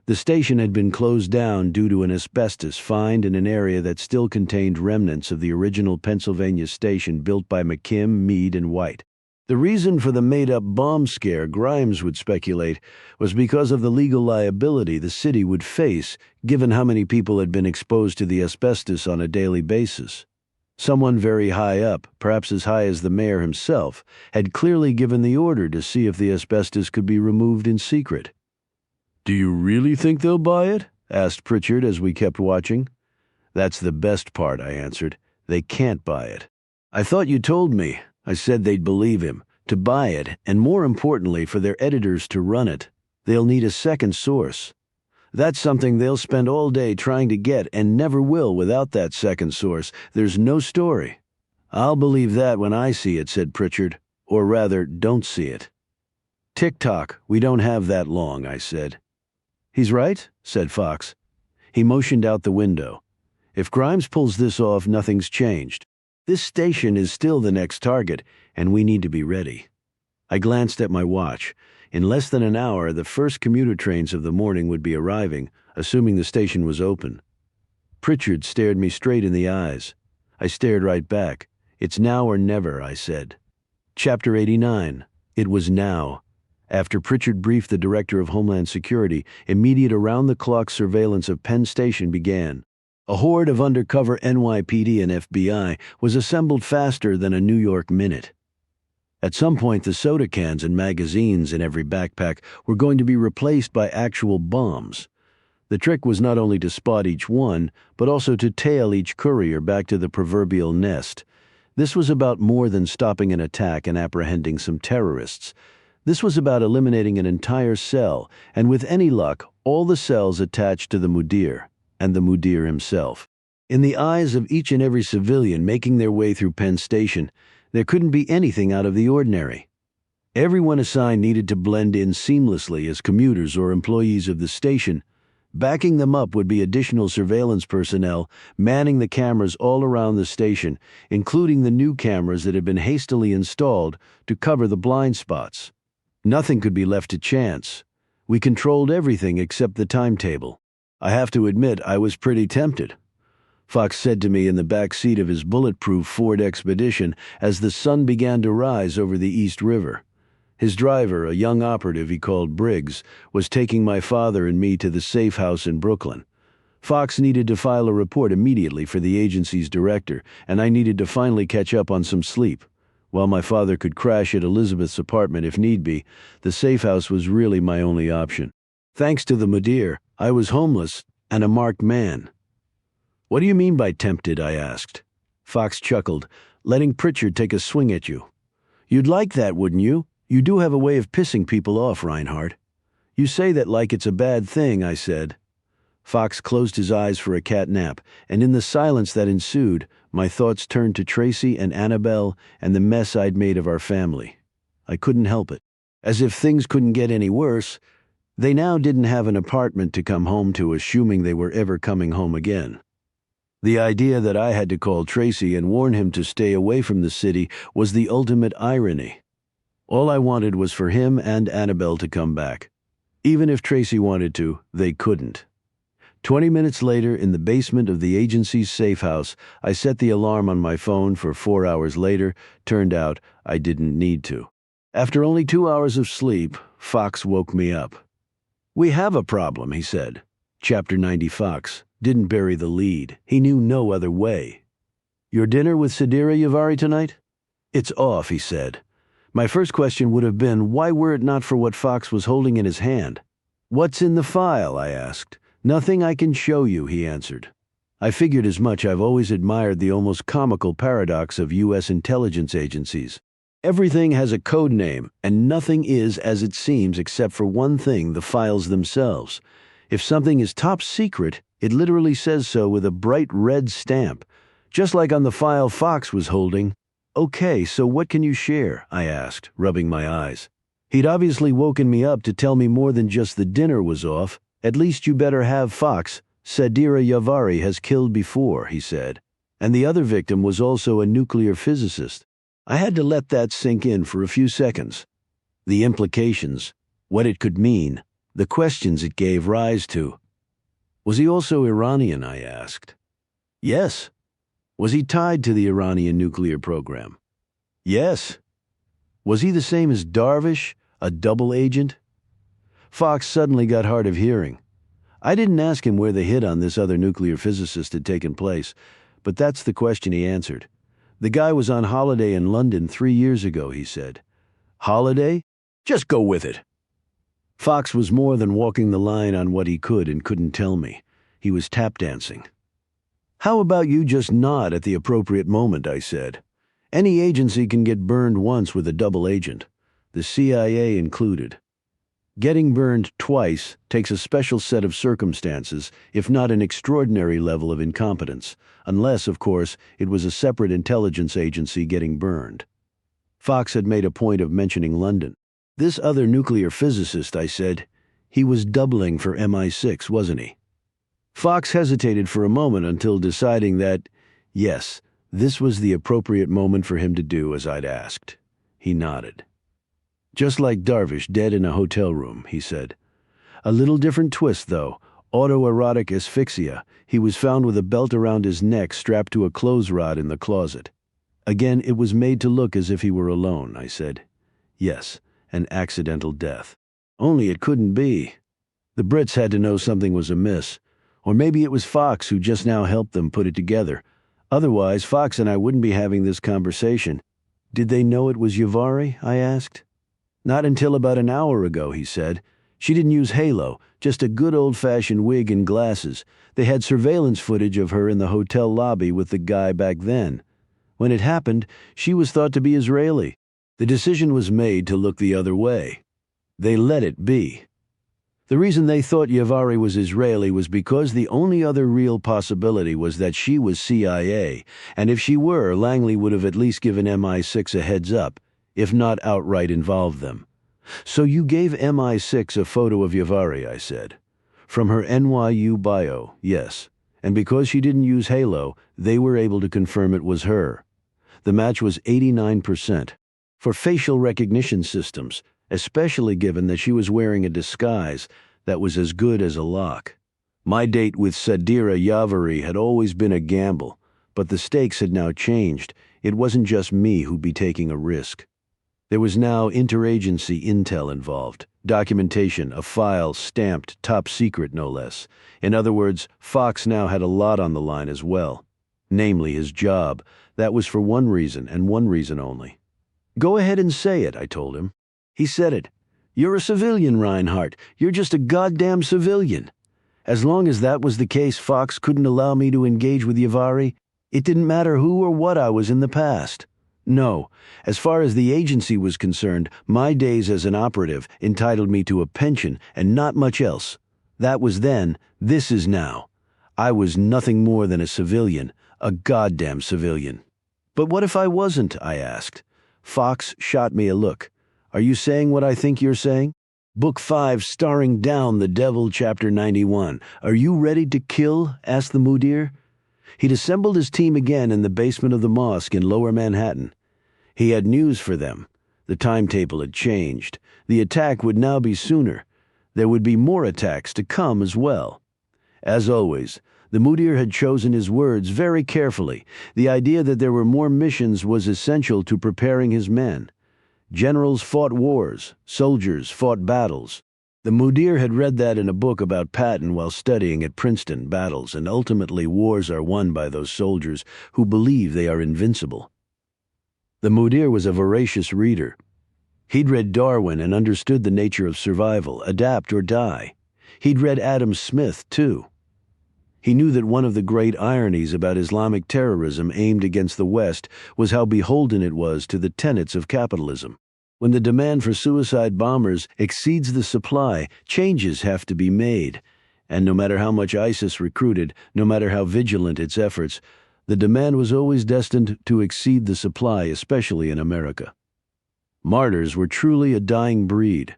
The station had been closed down due to an asbestos find in an area that still contained remnants of the original Pennsylvania station built by McKim, Meade, and White. The reason for the made-up bomb scare, Grimes would speculate, was because of the legal liability the city would face given how many people had been exposed to the asbestos on a daily basis. Someone very high up, perhaps as high as the mayor himself, had clearly given the order to see if the asbestos could be removed in secret. "Do you really think they'll buy it?" asked Pritchard as we kept watching. "That's the best part," I answered. "They can't buy it." "I thought you told me." I said they'd believe him, to buy it, and more importantly for their editors to run it. They'll need a second source. That's something they'll spend all day trying to get and never will without that second source. There's no story. "I'll believe that when I see it," said Pritchard. "Or rather, don't see it." "Tick-tock, we don't have that long," I said. "He's right," said Fox. He motioned out the window. "If Grimes pulls this off, nothing's changed. This station is still the next target, and we need to be ready." I glanced at my watch. In less than an hour, the first commuter trains of the morning would be arriving, assuming the station was open. Pritchard stared me straight in the eyes. I stared right back. "It's now or never," I said. Chapter 89. It was now. After Pritchard briefed the Director of Homeland Security, immediate around-the-clock surveillance of Penn Station began. A horde of undercover NYPD and FBI was assembled faster than a New York minute. At some point, the soda cans and magazines in every backpack were going to be replaced by actual bombs. The trick was not only to spot each one, but also to tail each courier back to the proverbial nest. This was about more than stopping an attack and apprehending some terrorists. This was about eliminating an entire cell, and with any luck, all the cells attached to the mudir, and the mudir himself. In the eyes of each and every civilian making their way through Penn Station, there couldn't be anything out of the ordinary. Everyone assigned needed to blend in seamlessly as commuters or employees of the station. Backing them up would be additional surveillance personnel manning the cameras all around the station, including the new cameras that had been hastily installed to cover the blind spots. Nothing could be left to chance. We controlled everything except the timetable. I have to admit, I was pretty tempted. Fox said to me in the back seat of his bulletproof Ford Expedition as the sun began to rise over the East River. His driver, a young operative he called Briggs, was taking my father and me to the safe house in Brooklyn. Fox needed to file a report immediately for the agency's director, and I needed to finally catch up on some sleep. While my father could crash at Elizabeth's apartment if need be, the safe house was really my only option. Thanks to the mudir, I was homeless and a marked man. "What do you mean by tempted?" I asked. Fox chuckled, "Letting Pritchard take a swing at you. You'd like that, wouldn't you? You do have a way of pissing people off, Reinhardt." "You say that like it's a bad thing," I said. Fox closed his eyes for a cat nap, and in the silence that ensued, my thoughts turned to Tracy and Annabelle and the mess I'd made of our family. I couldn't help it. As if things couldn't get any worse, they now didn't have an apartment to come home to, assuming they were ever coming home again. The idea that I had to call Tracy and warn him to stay away from the city was the ultimate irony. All I wanted was for him and Annabelle to come back. Even if Tracy wanted to, they couldn't. 20 minutes later, in the basement of the agency's safe house, I set the alarm on my phone for 4 hours later. Turned out I didn't need to. After only 2 hours of sleep, Fox woke me up. "We have a problem," he said. Chapter 90 Fox didn't bury the lead. He knew no other way. "Your dinner with Sadira Yavari tonight?" "It's off," he said. My first question would have been, why were it not for what Fox was holding in his hand? "What's in the file?" I asked. "Nothing I can show you," he answered. I figured as much. I've always admired the almost comical paradox of U.S. intelligence agencies. Everything has a code name, and nothing is as it seems except for one thing: the files themselves. If something is top secret, it literally says so with a bright red stamp, just like on the file Fox was holding. "Okay, so what can you share?" I asked, rubbing my eyes. He'd obviously woken me up to tell me more than just the dinner was off. "At least you better have Fox. Sadira Yavari has killed before," he said. "And the other victim was also a nuclear physicist." I had to let that sink in for a few seconds. The implications, what it could mean, the questions it gave rise to. "Was he also Iranian?" I asked. "Yes." "Was he tied to the Iranian nuclear program?" "Yes." "Was he the same as Darvish, a double agent?" Fox suddenly got hard of hearing. I didn't ask him where the hit on this other nuclear physicist had taken place, but that's the question he answered. "The guy was on holiday in London 3 years ago," he said. "Holiday? Just go with it." Fox was more than walking the line on what he could and couldn't tell me. He was tap dancing. "How about you just nod at the appropriate moment?" I said. "Any agency can get burned once with a double agent, the CIA included. Getting burned twice takes a special set of circumstances, if not an extraordinary level of incompetence, unless, of course, it was a separate intelligence agency getting burned." Fox had made a point of mentioning London. "This other nuclear physicist," I said, "he was doubling for MI6, wasn't he?" Fox hesitated for a moment until deciding that, yes, this was the appropriate moment for him to do as I'd asked. He nodded. "Just like Darvish dead in a hotel room," he said. "A little different twist, though. Autoerotic asphyxia. He was found with a belt around his neck strapped to a clothes rod in the closet." "Again, it was made to look as if he were alone," I said. "Yes, an accidental death. Only it couldn't be. The Brits had to know something was amiss. Or maybe it was Fox who just now helped them put it together. Otherwise, Fox and I wouldn't be having this conversation." "Did they know it was Yavari?" I asked. "Not until about an hour ago," he said. "She didn't use halo, just a good old-fashioned wig and glasses. They had surveillance footage of her in the hotel lobby with the guy back then. When it happened, she was thought to be Israeli. The decision was made to look the other way. They let it be. The reason they thought Yavari was Israeli was because the only other real possibility was that she was CIA, and if she were, Langley would have at least given MI6 a heads up, if not outright involved them. "So you gave MI6 a photo of Yavari," I said. "From her NYU bio, yes. And because she didn't use halo, they were able to confirm it was her. The match was 89%. For facial recognition systems, especially given that she was wearing a disguise, that was as good as a lock. My date with Sadira Yavari had always been a gamble, but the stakes had now changed. It wasn't just me who'd be taking a risk. There was now interagency intel involved, documentation, a file stamped top secret no less. In other words, Fox now had a lot on the line as well. Namely, his job. That was for one reason, and one reason only. "Go ahead and say it," I told him. He said it. "You're a civilian, Reinhardt. You're just a goddamn civilian." As long as that was the case, Fox couldn't allow me to engage with Yavari. It didn't matter who or what I was in the past. No, as far as the agency was concerned, my days as an operative entitled me to a pension and not much else. That was then, this is now. I was nothing more than a civilian, a goddamn civilian. "But what if I wasn't?" I asked. Fox shot me a look. "Are you saying what I think you're saying? Book 5, starring Down the Devil, Chapter 91. Are you ready to kill?" asked the Mudir. He'd assembled his team again in the basement of the mosque in Lower Manhattan. He had news for them. The timetable had changed. The attack would now be sooner. There would be more attacks to come as well. As always, the Mudir had chosen his words very carefully. The idea that there were more missions was essential to preparing his men. Generals fought wars, soldiers fought battles. The Mudir had read that in a book about Patton while studying at Princeton. Battles and ultimately wars are won by those soldiers who believe they are invincible. The Mudir was a voracious reader. He'd read Darwin and understood the nature of survival, adapt or die. He'd read Adam Smith, too. He knew that one of the great ironies about Islamic terrorism aimed against the West was how beholden it was to the tenets of capitalism. When the demand for suicide bombers exceeds the supply, changes have to be made. And no matter how much ISIS recruited, no matter how vigilant its efforts, the demand was always destined to exceed the supply, especially in America. Martyrs were truly a dying breed.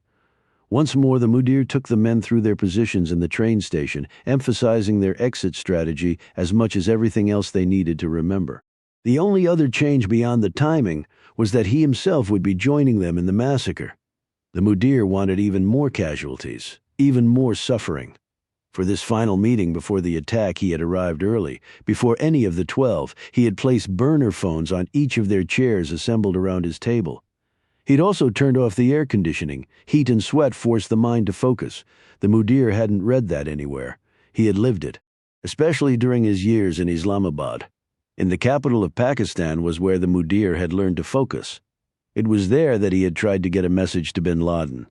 Once more, the mudir took the men through their positions in the train station, emphasizing their exit strategy as much as everything else they needed to remember. The only other change beyond the timing was that he himself would be joining them in the massacre. The mudir wanted even more casualties, even more suffering. For this final meeting before the attack, he had arrived early. Before any of the 12, he had placed burner phones on each of their chairs assembled around his table. He'd also turned off the air conditioning. Heat and sweat forced the mind to focus. The mudir hadn't read that anywhere. He had lived it, especially during his years in Islamabad. In the capital of Pakistan was where the mudir had learned to focus. It was there that he had tried to get a message to bin Laden.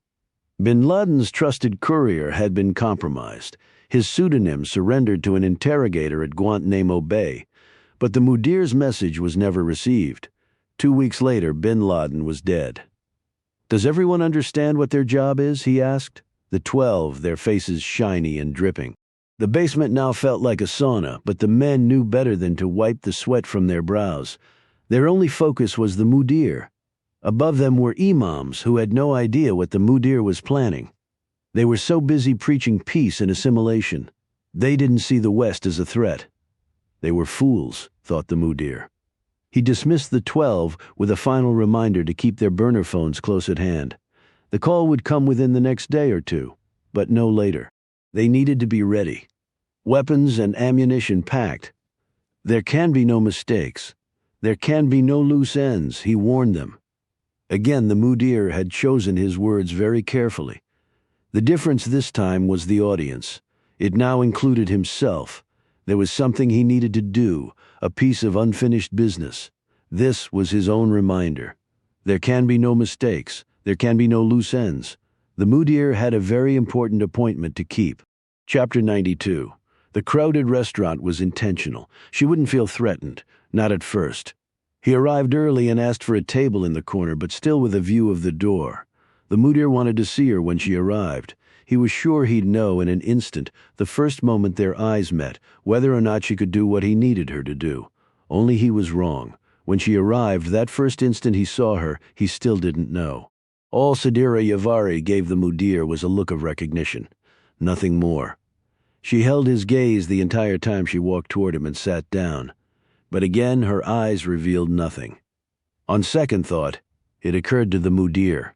Bin Laden's trusted courier had been compromised. His pseudonym surrendered to an interrogator at Guantanamo Bay. But the mudir's message was never received. 2 weeks later, bin Laden was dead. "Does everyone understand what their job is?" he asked. The 12, their faces shiny and dripping. The basement now felt like a sauna, but the men knew better than to wipe the sweat from their brows. Their only focus was the mudir. Above them were imams who had no idea what the mudir was planning. They were so busy preaching peace and assimilation. They didn't see the West as a threat. They were fools, thought the mudir. He dismissed the 12 with a final reminder to keep their burner phones close at hand. The call would come within the next day or two, but no later. They needed to be ready. Weapons and ammunition packed. There can be no mistakes. There can be no loose ends, he warned them. Again, the mudir had chosen his words very carefully. The difference this time was the audience. It now included himself. There was something he needed to do, a piece of unfinished business. This was his own reminder. There can be no mistakes. There can be no loose ends. The mudir had a very important appointment to keep. Chapter 92. The crowded restaurant was intentional. She wouldn't feel threatened, not at first. He arrived early and asked for a table in the corner, but still with a view of the door. The mudir wanted to see her when she arrived. He was sure he'd know in an instant, the first moment their eyes met, whether or not she could do what he needed her to do. Only he was wrong. When she arrived, that first instant he saw her, he still didn't know. All Sadira Yavari gave the mudir was a look of recognition. Nothing more. She held his gaze the entire time she walked toward him and sat down. But again, her eyes revealed nothing. On second thought, it occurred to the mudir.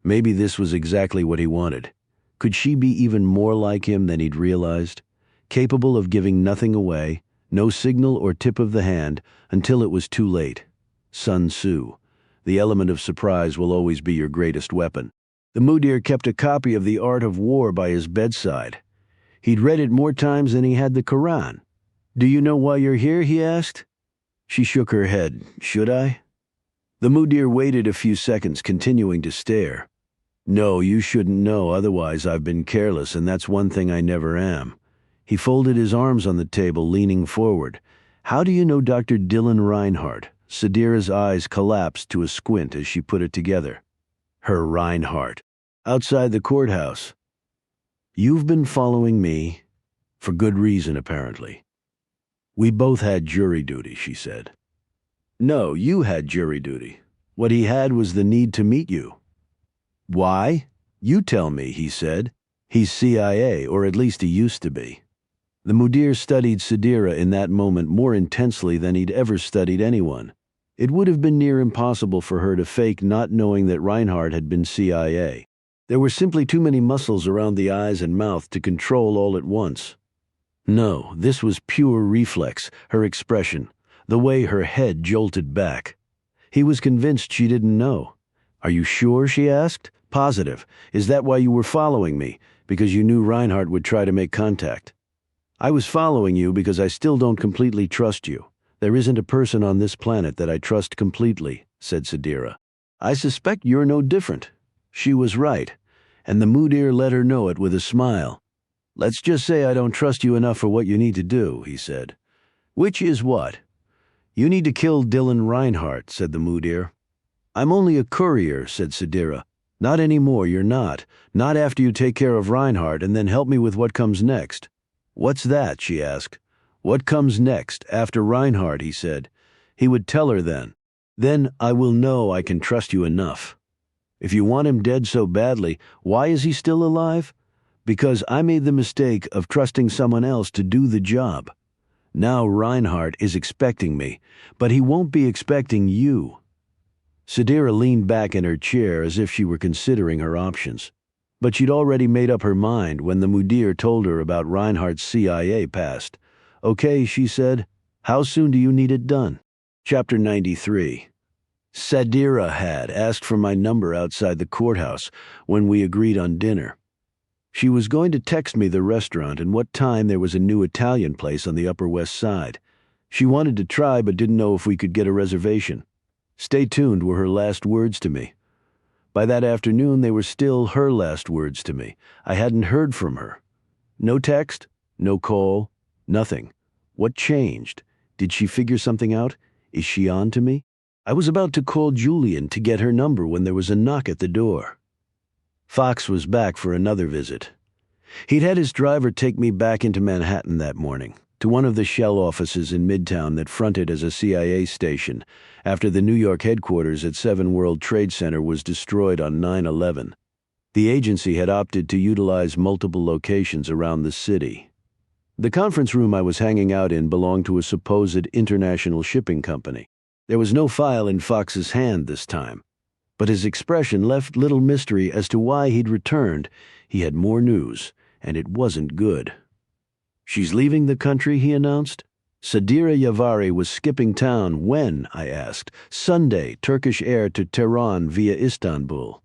Maybe this was exactly what he wanted. Could she be even more like him than he'd realized? Capable of giving nothing away, no signal or tip of the hand, until it was too late. Sun Tzu. The element of surprise will always be your greatest weapon. The mudir kept a copy of The Art of War by his bedside. He'd read it more times than he had the Quran. "Do you know why you're here?" he asked. She shook her head. "Should I?" The mudir waited a few seconds, continuing to stare. "No, you shouldn't know, otherwise I've been careless, and that's one thing I never am." He folded his arms on the table, leaning forward. "How do you know Dr. Dylan Reinhardt?" Sadira's eyes collapsed to a squint as she put it together. Her Reinhardt. Outside the courthouse. "You've been following me. For good reason, apparently." "We both had jury duty," she said. "No, you had jury duty. What he had was the need to meet you." "Why? You tell me," he said. "He's CIA, or at least he used to be." The mudir studied Sadira in that moment more intensely than he'd ever studied anyone. It would have been near impossible for her to fake not knowing that Reinhardt had been CIA. There were simply too many muscles around the eyes and mouth to control all at once. No, this was pure reflex, her expression, the way her head jolted back. He was convinced she didn't know. "Are you sure?" she asked. "Positive. Is that why you were following me? Because you knew Reinhardt would try to make contact?" "I was following you because I still don't completely trust you. There isn't a person on this planet that I trust completely," said Sadira. "I suspect you're no different." She was right, and the mudir let her know it with a smile. Let's just say I don't trust you enough for what you need to do, he said. Which is what? You need to kill Dylan Reinhardt, said the Mudir. I'm only a courier, said Sadira. Not anymore, you're not. Not after you take care of Reinhardt and then help me with what comes next. What's that, she asked. What comes next, after Reinhardt, he said. He would tell her then. Then I will know I can trust you enough. If you want him dead so badly, why is he still alive? Because I made the mistake of trusting someone else to do the job. Now Reinhardt is expecting me, but he won't be expecting you. Sadira leaned back in her chair as if she were considering her options. But she'd already made up her mind when the Mudir told her about Reinhardt's CIA past. Okay, she said. How soon do you need it done? Chapter 93. Sadira had asked for my number outside the courthouse when we agreed on dinner. She was going to text me the restaurant and what time there was a new Italian place on the Upper West Side. She wanted to try but didn't know if we could get a reservation. Stay tuned were her last words to me. By that afternoon, they were still her last words to me. I hadn't heard from her. No text, no call, nothing. What changed? Did she figure something out? Is she on to me? I was about to call Julian to get her number when there was a knock at the door. Fox was back for another visit. He'd had his driver take me back into Manhattan that morning, to one of the shell offices in Midtown that fronted as a CIA station after the New York headquarters at 7 World Trade Center was destroyed on 9/11. The agency had opted to utilize multiple locations around the city. The conference room I was hanging out in belonged to a supposed international shipping company. There was no file in Fox's hand this time, but his expression left little mystery as to why he'd returned. He had more news, and it wasn't good. She's leaving the country, he announced. Sadira Yavari was skipping town when, I asked. Sunday, Turkish air to Tehran via Istanbul.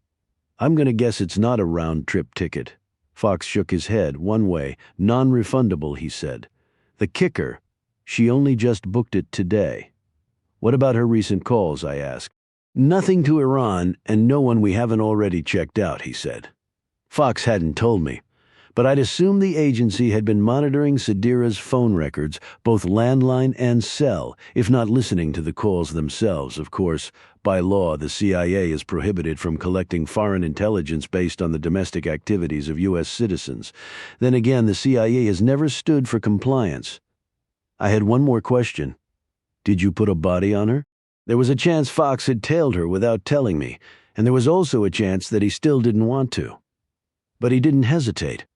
I'm going to guess it's not a round-trip ticket. Fox shook his head one way. Non-refundable, he said. The kicker, she only just booked it today. What about her recent calls, I asked. Nothing to Iran and no one we haven't already checked out, he said. Fox hadn't told me, but I'd assumed the agency had been monitoring Sadira's phone records, both landline and cell, if not listening to the calls themselves. Of course, by law, the CIA is prohibited from collecting foreign intelligence based on the domestic activities of U.S. citizens. Then again, the CIA has never stood for compliance. I had one more question. Did you put a body on her? There was a chance Fox had tailed her without telling me, and there was also a chance that he still didn't want to. But he didn't hesitate.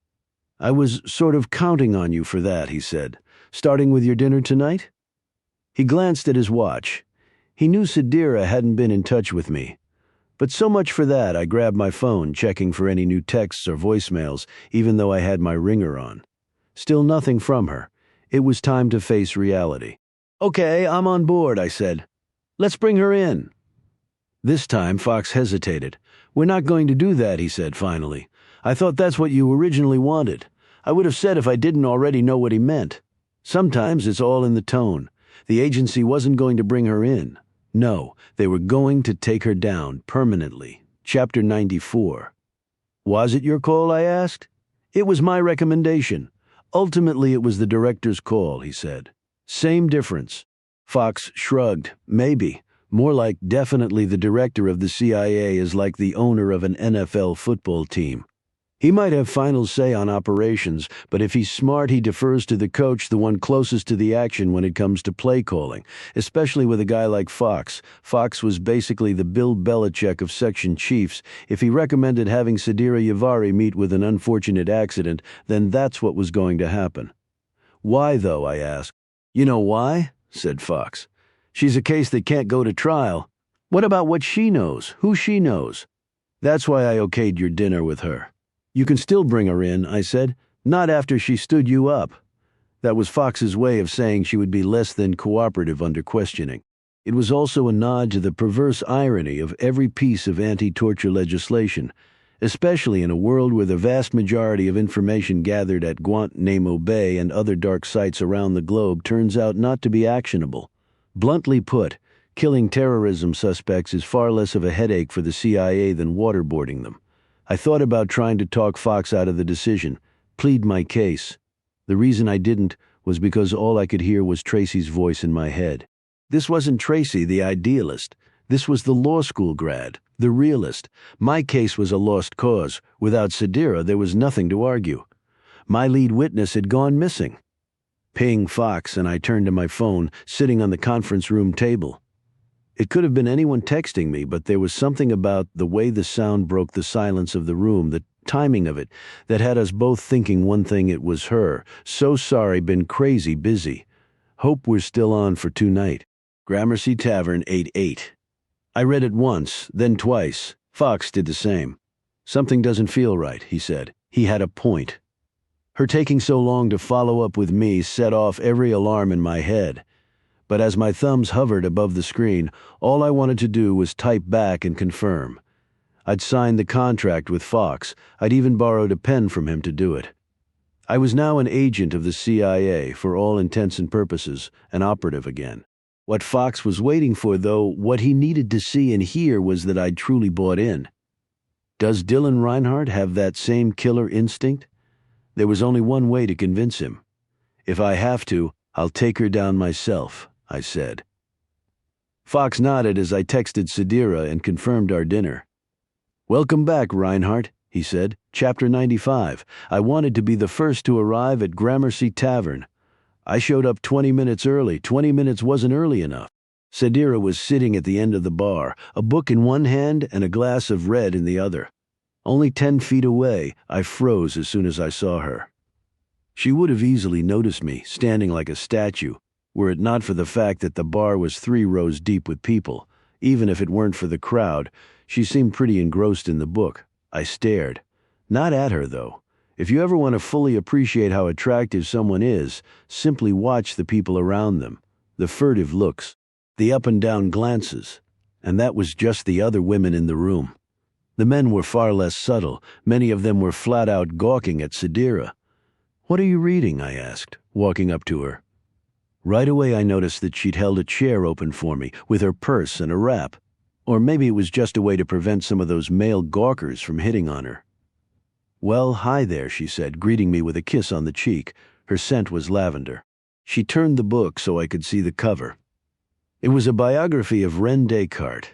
I was sort of counting on you for that, he said. Starting with your dinner tonight? He glanced at his watch. He knew Sadira hadn't been in touch with me. But so much for that, I grabbed my phone, checking for any new texts or voicemails, even though I had my ringer on. Still nothing from her. It was time to face reality. Okay, I'm on board, I said. Let's bring her in. This time, Fox hesitated. We're not going to do that, he said finally. I thought that's what you originally wanted. I would have said if I didn't already know what he meant. Sometimes it's all in the tone. The agency wasn't going to bring her in. No, they were going to take her down permanently. Chapter 94. Was it your call, I asked? It was my recommendation. Ultimately, it was the director's call, he said. Same difference. Fox shrugged. Maybe. More like definitely the director of the CIA is like the owner of an NFL football team. He might have final say on operations, but if he's smart, he defers to the coach, the one closest to the action when it comes to play calling, especially with a guy like Fox. Fox was basically the Bill Belichick of section chiefs. If he recommended having Sadira Yavari meet with an unfortunate accident, then that's what was going to happen. Why, though, I asked. You know why? Said Fox. She's a case that can't go to trial. What about what she knows? Who she knows? That's why I okayed your dinner with her. You can still bring her in, I said. Not after she stood you up. That was Fox's way of saying she would be less than cooperative under questioning. It was also a nod to the perverse irony of every piece of anti-torture legislation, especially in a world where the vast majority of information gathered at Guantanamo Bay and other dark sites around the globe turns out not to be actionable. Bluntly put, killing terrorism suspects is far less of a headache for the CIA than waterboarding them. I thought about trying to talk Fox out of the decision. plead my case. The reason I didn't was because all I could hear was Tracy's voice in my head. This wasn't Tracy, the idealist. This was the law school grad, the realist. My case was a lost cause. Without Sadira, there was nothing to argue. My lead witness had gone missing. Ping Fox, and I turned to my phone, sitting on the conference room table. It could have been anyone texting me, but there was something about the way the sound broke the silence of the room, the timing of it, that had us both thinking one thing: it was her. So sorry, been crazy busy. Hope we're still on for tonight. Gramercy Tavern, 8-8. I read it once, then twice. Fox did the same. Something doesn't feel right, he said. He had a point. Her taking so long to follow up with me set off every alarm in my head. But as my thumbs hovered above the screen, all I wanted to do was type back and confirm. I'd signed the contract with Fox. I'd even borrowed a pen from him to do it. I was now an agent of the CIA, for all intents and purposes, an operative again. What Fox was waiting for, though, what he needed to see and hear, was that I'd truly bought in. Does Dylan Reinhardt have that same killer instinct? There was only one way to convince him. If I have to, I'll take her down myself, I said. Fox nodded as I texted Sadira and confirmed our dinner. Welcome back, Reinhardt, he said. Chapter 95. I wanted to be the first to arrive at Gramercy Tavern. I showed up 20 minutes early. 20 minutes wasn't early enough. Sadira was sitting at the end of the bar, a book in one hand and a glass of red in the other. Only 10 feet away, I froze as soon as I saw her. She would have easily noticed me, standing like a statue, were it not for the fact that the bar was 3 rows deep with people. Even if it weren't for the crowd, she seemed pretty engrossed in the book. I stared. Not at her, though. If you ever want to fully appreciate how attractive someone is, simply watch the people around them, the furtive looks, the up and down glances. And that was just the other women in the room. The men were far less subtle. Many of them were flat out gawking at Sadira. What are you reading? I asked, walking up to her. Right away I noticed that she'd held a chair open for me, with her purse and a wrap. Or maybe it was just a way to prevent some of those male gawkers from hitting on her. Well, hi there, she said, greeting me with a kiss on the cheek. Her scent was lavender. She turned the book so I could see the cover. It was a biography of René Descartes.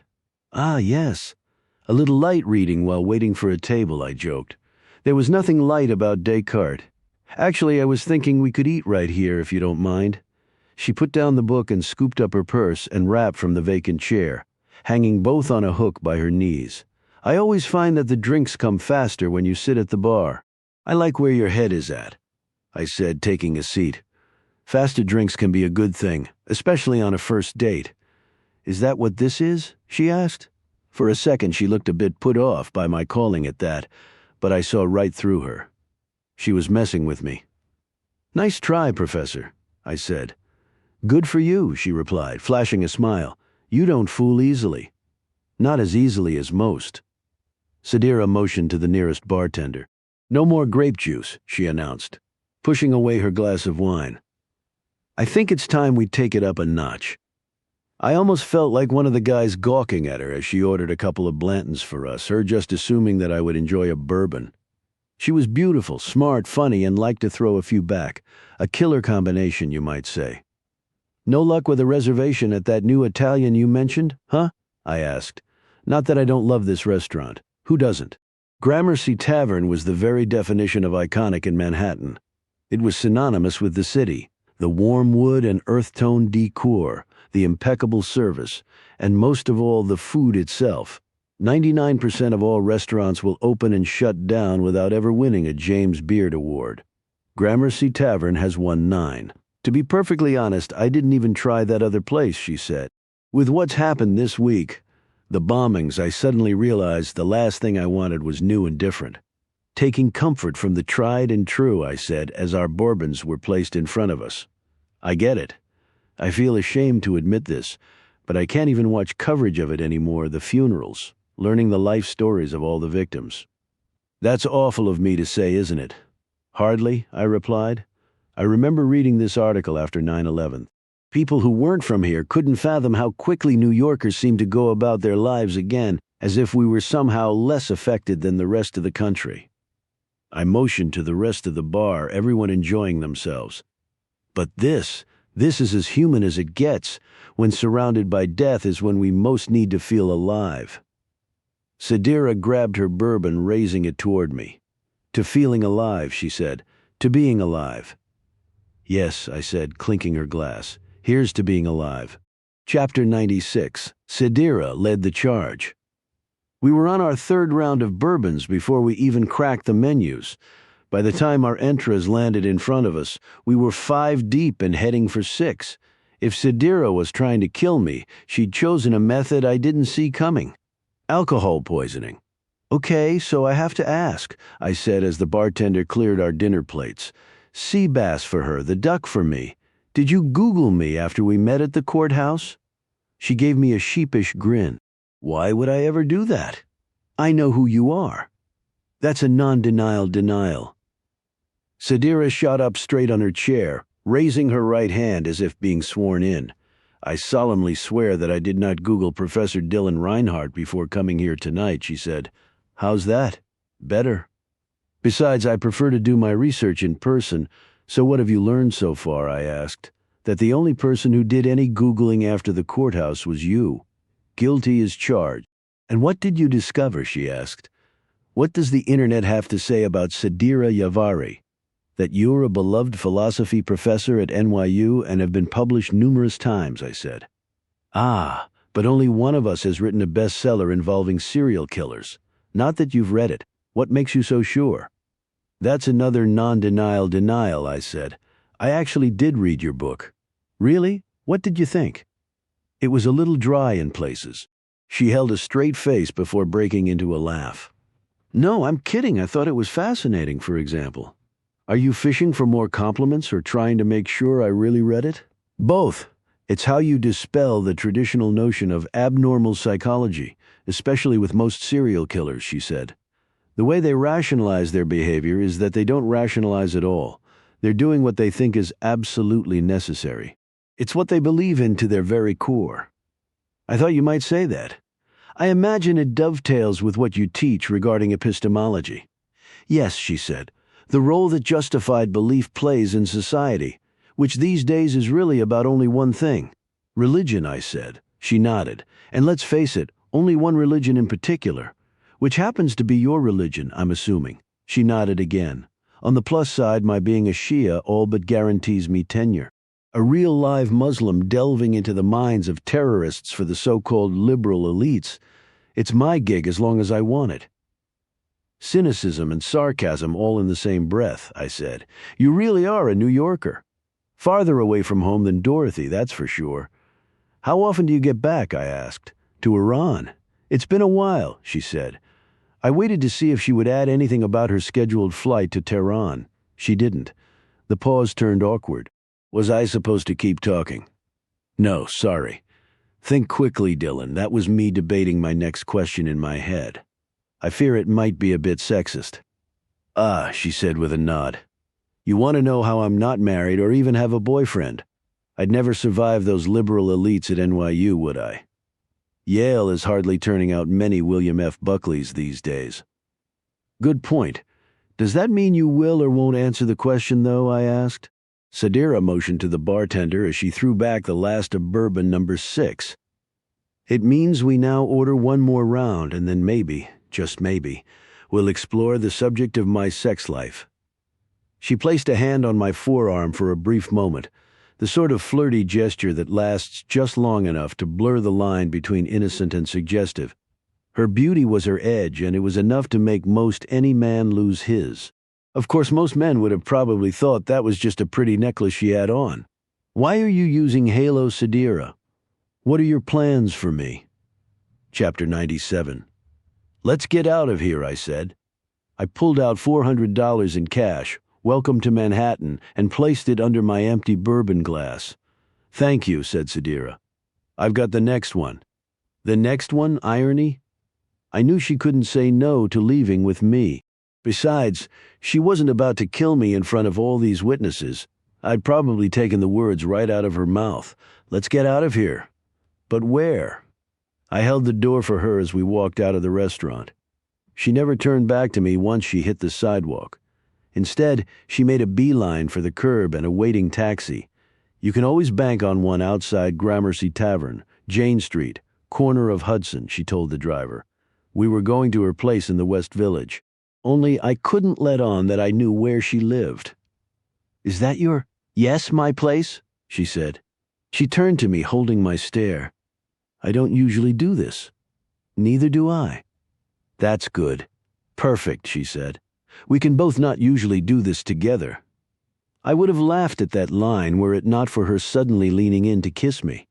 Ah, yes. A little light reading while waiting for a table, I joked. There was nothing light about Descartes. Actually, I was thinking we could eat right here if you don't mind. She put down the book and scooped up her purse and wrap from the vacant chair, hanging both on a hook by her knees. I always find that the drinks come faster when you sit at the bar. I like where your head is at, I said, taking a seat. Faster drinks can be a good thing, especially on a first date. Is that what this is? She asked. For a second she looked a bit put off by my calling it that, but I saw right through her. She was messing with me. Nice try, Professor, I said. Good for you, she replied, flashing a smile. You don't fool easily. Not as easily as most. Sadira motioned to the nearest bartender. No more grape juice, she announced, pushing away her glass of wine. I think it's time we take it up a notch. I almost felt like one of the guys gawking at her as she ordered a couple of Blantons for us, her just assuming that I would enjoy a bourbon. She was beautiful, smart, funny, and liked to throw a few back. A killer combination, you might say. No luck with a reservation at that new Italian you mentioned, huh? I asked. Not that I don't love this restaurant. Who doesn't? Gramercy Tavern was the very definition of iconic in Manhattan. It was synonymous with the city. The warm wood and earth-tone decor, the impeccable service, and most of all, the food itself. 99% of all restaurants will open and shut down without ever winning a James Beard Award. Gramercy Tavern has won 9. To be perfectly honest, I didn't even try that other place, she said. With what's happened this week, the bombings, I suddenly realized the last thing I wanted was new and different. Taking comfort from the tried and true, I said, as our bourbons were placed in front of us. I get it. I feel ashamed to admit this, but I can't even watch coverage of it anymore, the funerals, learning the life stories of all the victims. That's awful of me to say, isn't it? Hardly, I replied. I remember reading this article after 9/11. People who weren't from here couldn't fathom how quickly New Yorkers seemed to go about their lives again, as if we were somehow less affected than the rest of the country. I motioned to the rest of the bar, everyone enjoying themselves. But this is as human as it gets. When surrounded by death is when we most need to feel alive. Sadira grabbed her bourbon, raising it toward me. To feeling alive, she said. To being alive. Yes, I said, clinking her glass. Here's to being alive. Chapter 96. Sadira led the charge. We were on our third round of bourbons before we even cracked the menus. By the time our entras landed in front of us, we were 5 deep and heading for 6. If Sadira was trying to kill me, she'd chosen a method I didn't see coming. Alcohol poisoning. Okay, so I have to ask, I said as the bartender cleared our dinner plates. Sea bass for her, the duck for me. Did you Google me after we met at the courthouse? She gave me a sheepish grin. Why would I ever do that? I know who you are. That's a non-denial denial. Sadira shot up straight on her chair, raising her right hand as if being sworn in. I solemnly swear that I did not Google Professor Dylan Reinhardt before coming here tonight, she said. How's that? Better. Besides, I prefer to do my research in person, so what have you learned so far, I asked. That the only person who did any Googling after the courthouse was you. Guilty as charged. And what did you discover, she asked. What does the internet have to say about Sadira Yavari? That you're a beloved philosophy professor at NYU and have been published numerous times, I said. Ah, but only one of us has written a bestseller involving serial killers. Not that you've read it. What makes you so sure? That's another non-denial denial, I said. I actually did read your book. Really? What did you think? It was a little dry in places. She held a straight face before breaking into a laugh. No, I'm kidding. I thought it was fascinating, for example. Are you fishing for more compliments or trying to make sure I really read it? Both. It's how you dispel the traditional notion of abnormal psychology, especially with most serial killers, she said. The way they rationalize their behavior is that they don't rationalize at all. They're doing what they think is absolutely necessary. It's what they believe in to their very core. I thought you might say that. I imagine it dovetails with what you teach regarding epistemology. Yes, she said, the role that justified belief plays in society, which these days is really about only one thing. Religion, I said. She nodded. And let's face it, only one religion in particular, which happens to be your religion, I'm assuming. She nodded again. On the plus side, my being a Shia all but guarantees me tenure. A real live Muslim delving into the minds of terrorists for the so-called liberal elites. It's my gig as long as I want it. Cynicism and sarcasm all in the same breath, I said. You really are a New Yorker. Farther away from home than Dorothy, that's for sure. How often do you get back, I asked. To Iran. It's been a while, she said. I waited to see if she would add anything about her scheduled flight to Tehran. She didn't. The pause turned awkward. Was I supposed to keep talking? No, sorry. Think quickly, Dylan. That was me debating my next question in my head. I fear it might be a bit sexist. Ah, she said with a nod. You want to know how I'm not married or even have a boyfriend? I'd never survive those liberal elites at NYU, would I? Yale is hardly turning out many William F. Buckleys these days. Good point. Does that mean you will or won't answer the question, though, I asked? Sadira motioned to the bartender as she threw back the last of bourbon number 6. It means we now order one more round and then maybe, just maybe, we'll explore the subject of my sex life. She placed a hand on my forearm for a brief moment, the sort of flirty gesture that lasts just long enough to blur the line between innocent and suggestive. Her beauty was her edge, and it was enough to make most any man lose his. Of course, most men would have probably thought that was just a pretty necklace she had on. Why are you using Halo Sadira? What are your plans for me? Chapter 97. Let's get out of here, I said. I pulled out $400 in cash, welcome to Manhattan, and placed it under my empty bourbon glass. Thank you, said Sadira. I've got the next one. The next one, irony? I knew she couldn't say no to leaving with me. Besides, she wasn't about to kill me in front of all these witnesses. I'd probably taken the words right out of her mouth. Let's get out of here. But where? I held the door for her as we walked out of the restaurant. She never turned back to me once she hit the sidewalk. Instead, she made a beeline for the curb and a waiting taxi. "You can always bank on one outside Gramercy Tavern, Jane Street, corner of Hudson," she told the driver. We were going to her place in the West Village. Only I couldn't let on that I knew where she lived. "Is that your—" "Yes, my place?" she said. She turned to me, holding my stare. "I don't usually do this." "Neither do I." "That's good. Perfect," she said. "We can both not usually do this together." I would have laughed at that line were it not for her suddenly leaning in to kiss me.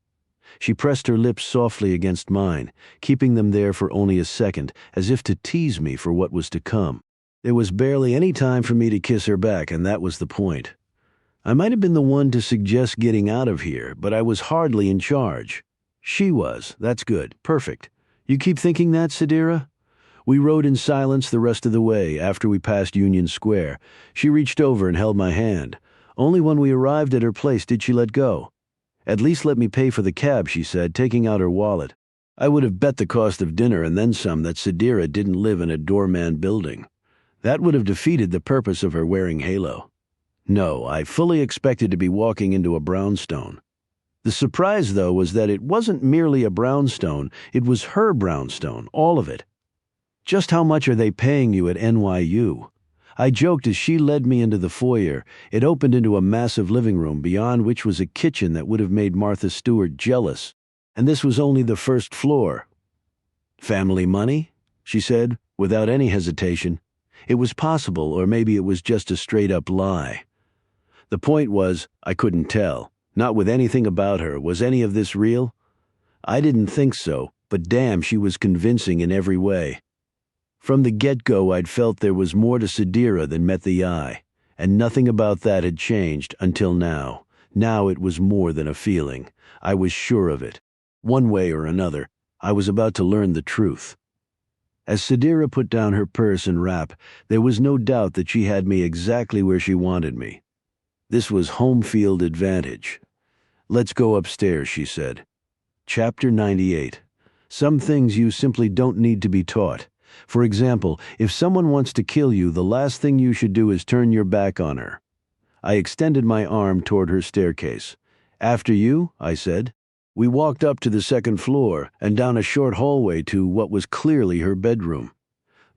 She pressed her lips softly against mine, keeping them there for only a second, as if to tease me for what was to come. There was barely any time for me to kiss her back, and that was the point. I might have been the one to suggest getting out of here, but I was hardly in charge. She was. That's good. Perfect. You keep thinking that, Sadira? We rode in silence the rest of the way. After we passed Union Square, she reached over and held my hand. Only when we arrived at her place did she let go. "At least let me pay for the cab," she said, taking out her wallet. I would have bet the cost of dinner and then some that Sadira didn't live in a doorman building. That would have defeated the purpose of her wearing halo. No, I fully expected to be walking into a brownstone. The surprise, though, was that it wasn't merely a brownstone, it was her brownstone, all of it. "Just how much are they paying you at NYU?" I joked as she led me into the foyer. It opened into a massive living room, beyond which was a kitchen that would have made Martha Stewart jealous. And this was only the first floor. "Family money?" she said, without any hesitation. It was possible, or maybe it was just a straight-up lie. The point was, I couldn't tell. Not with anything about her. Was any of this real? I didn't think so, but damn, she was convincing in every way. From the get-go, I'd felt there was more to Sadira than met the eye, and nothing about that had changed until now. Now it was more than a feeling. I was sure of it. One way or another, I was about to learn the truth. As Sadira put down her purse and wrap, there was no doubt that she had me exactly where she wanted me. This was home field advantage. "Let's go upstairs," she said. Chapter 98. Some things you simply don't need to be taught. For example, if someone wants to kill you, the last thing you should do is turn your back on her. I extended my arm toward her staircase. "After you," I said. We walked up to the second floor and down a short hallway to what was clearly her bedroom.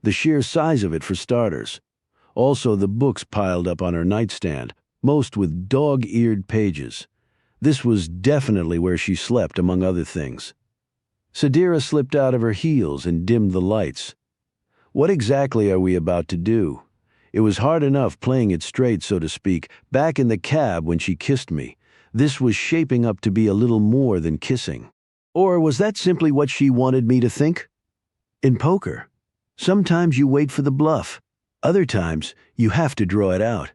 The sheer size of it for starters. Also the books piled up on her nightstand, most with dog-eared pages. This was definitely where she slept, among other things. Sadira slipped out of her heels and dimmed the lights. What exactly are we about to do? It was hard enough playing it straight, so to speak, back in the cab when she kissed me. This was shaping up to be a little more than kissing. Or was that simply what she wanted me to think? In poker, sometimes you wait for the bluff. Other times, you have to draw it out.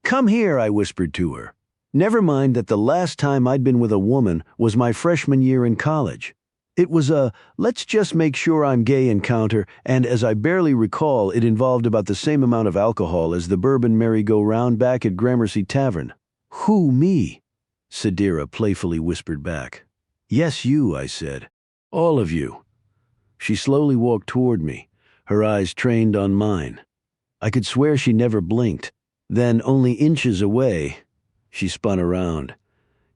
"Come here," I whispered to her. Never mind that the last time I'd been with a woman was my freshman year in college. It was a "let's just make sure I'm gay" encounter, and as I barely recall, it involved about the same amount of alcohol as the bourbon merry-go-round back at Gramercy Tavern. "Who, me?" Sadira playfully whispered back. "Yes, you," I said. "All of you." She slowly walked toward me, her eyes trained on mine. I could swear she never blinked. Then, only inches away, she spun around.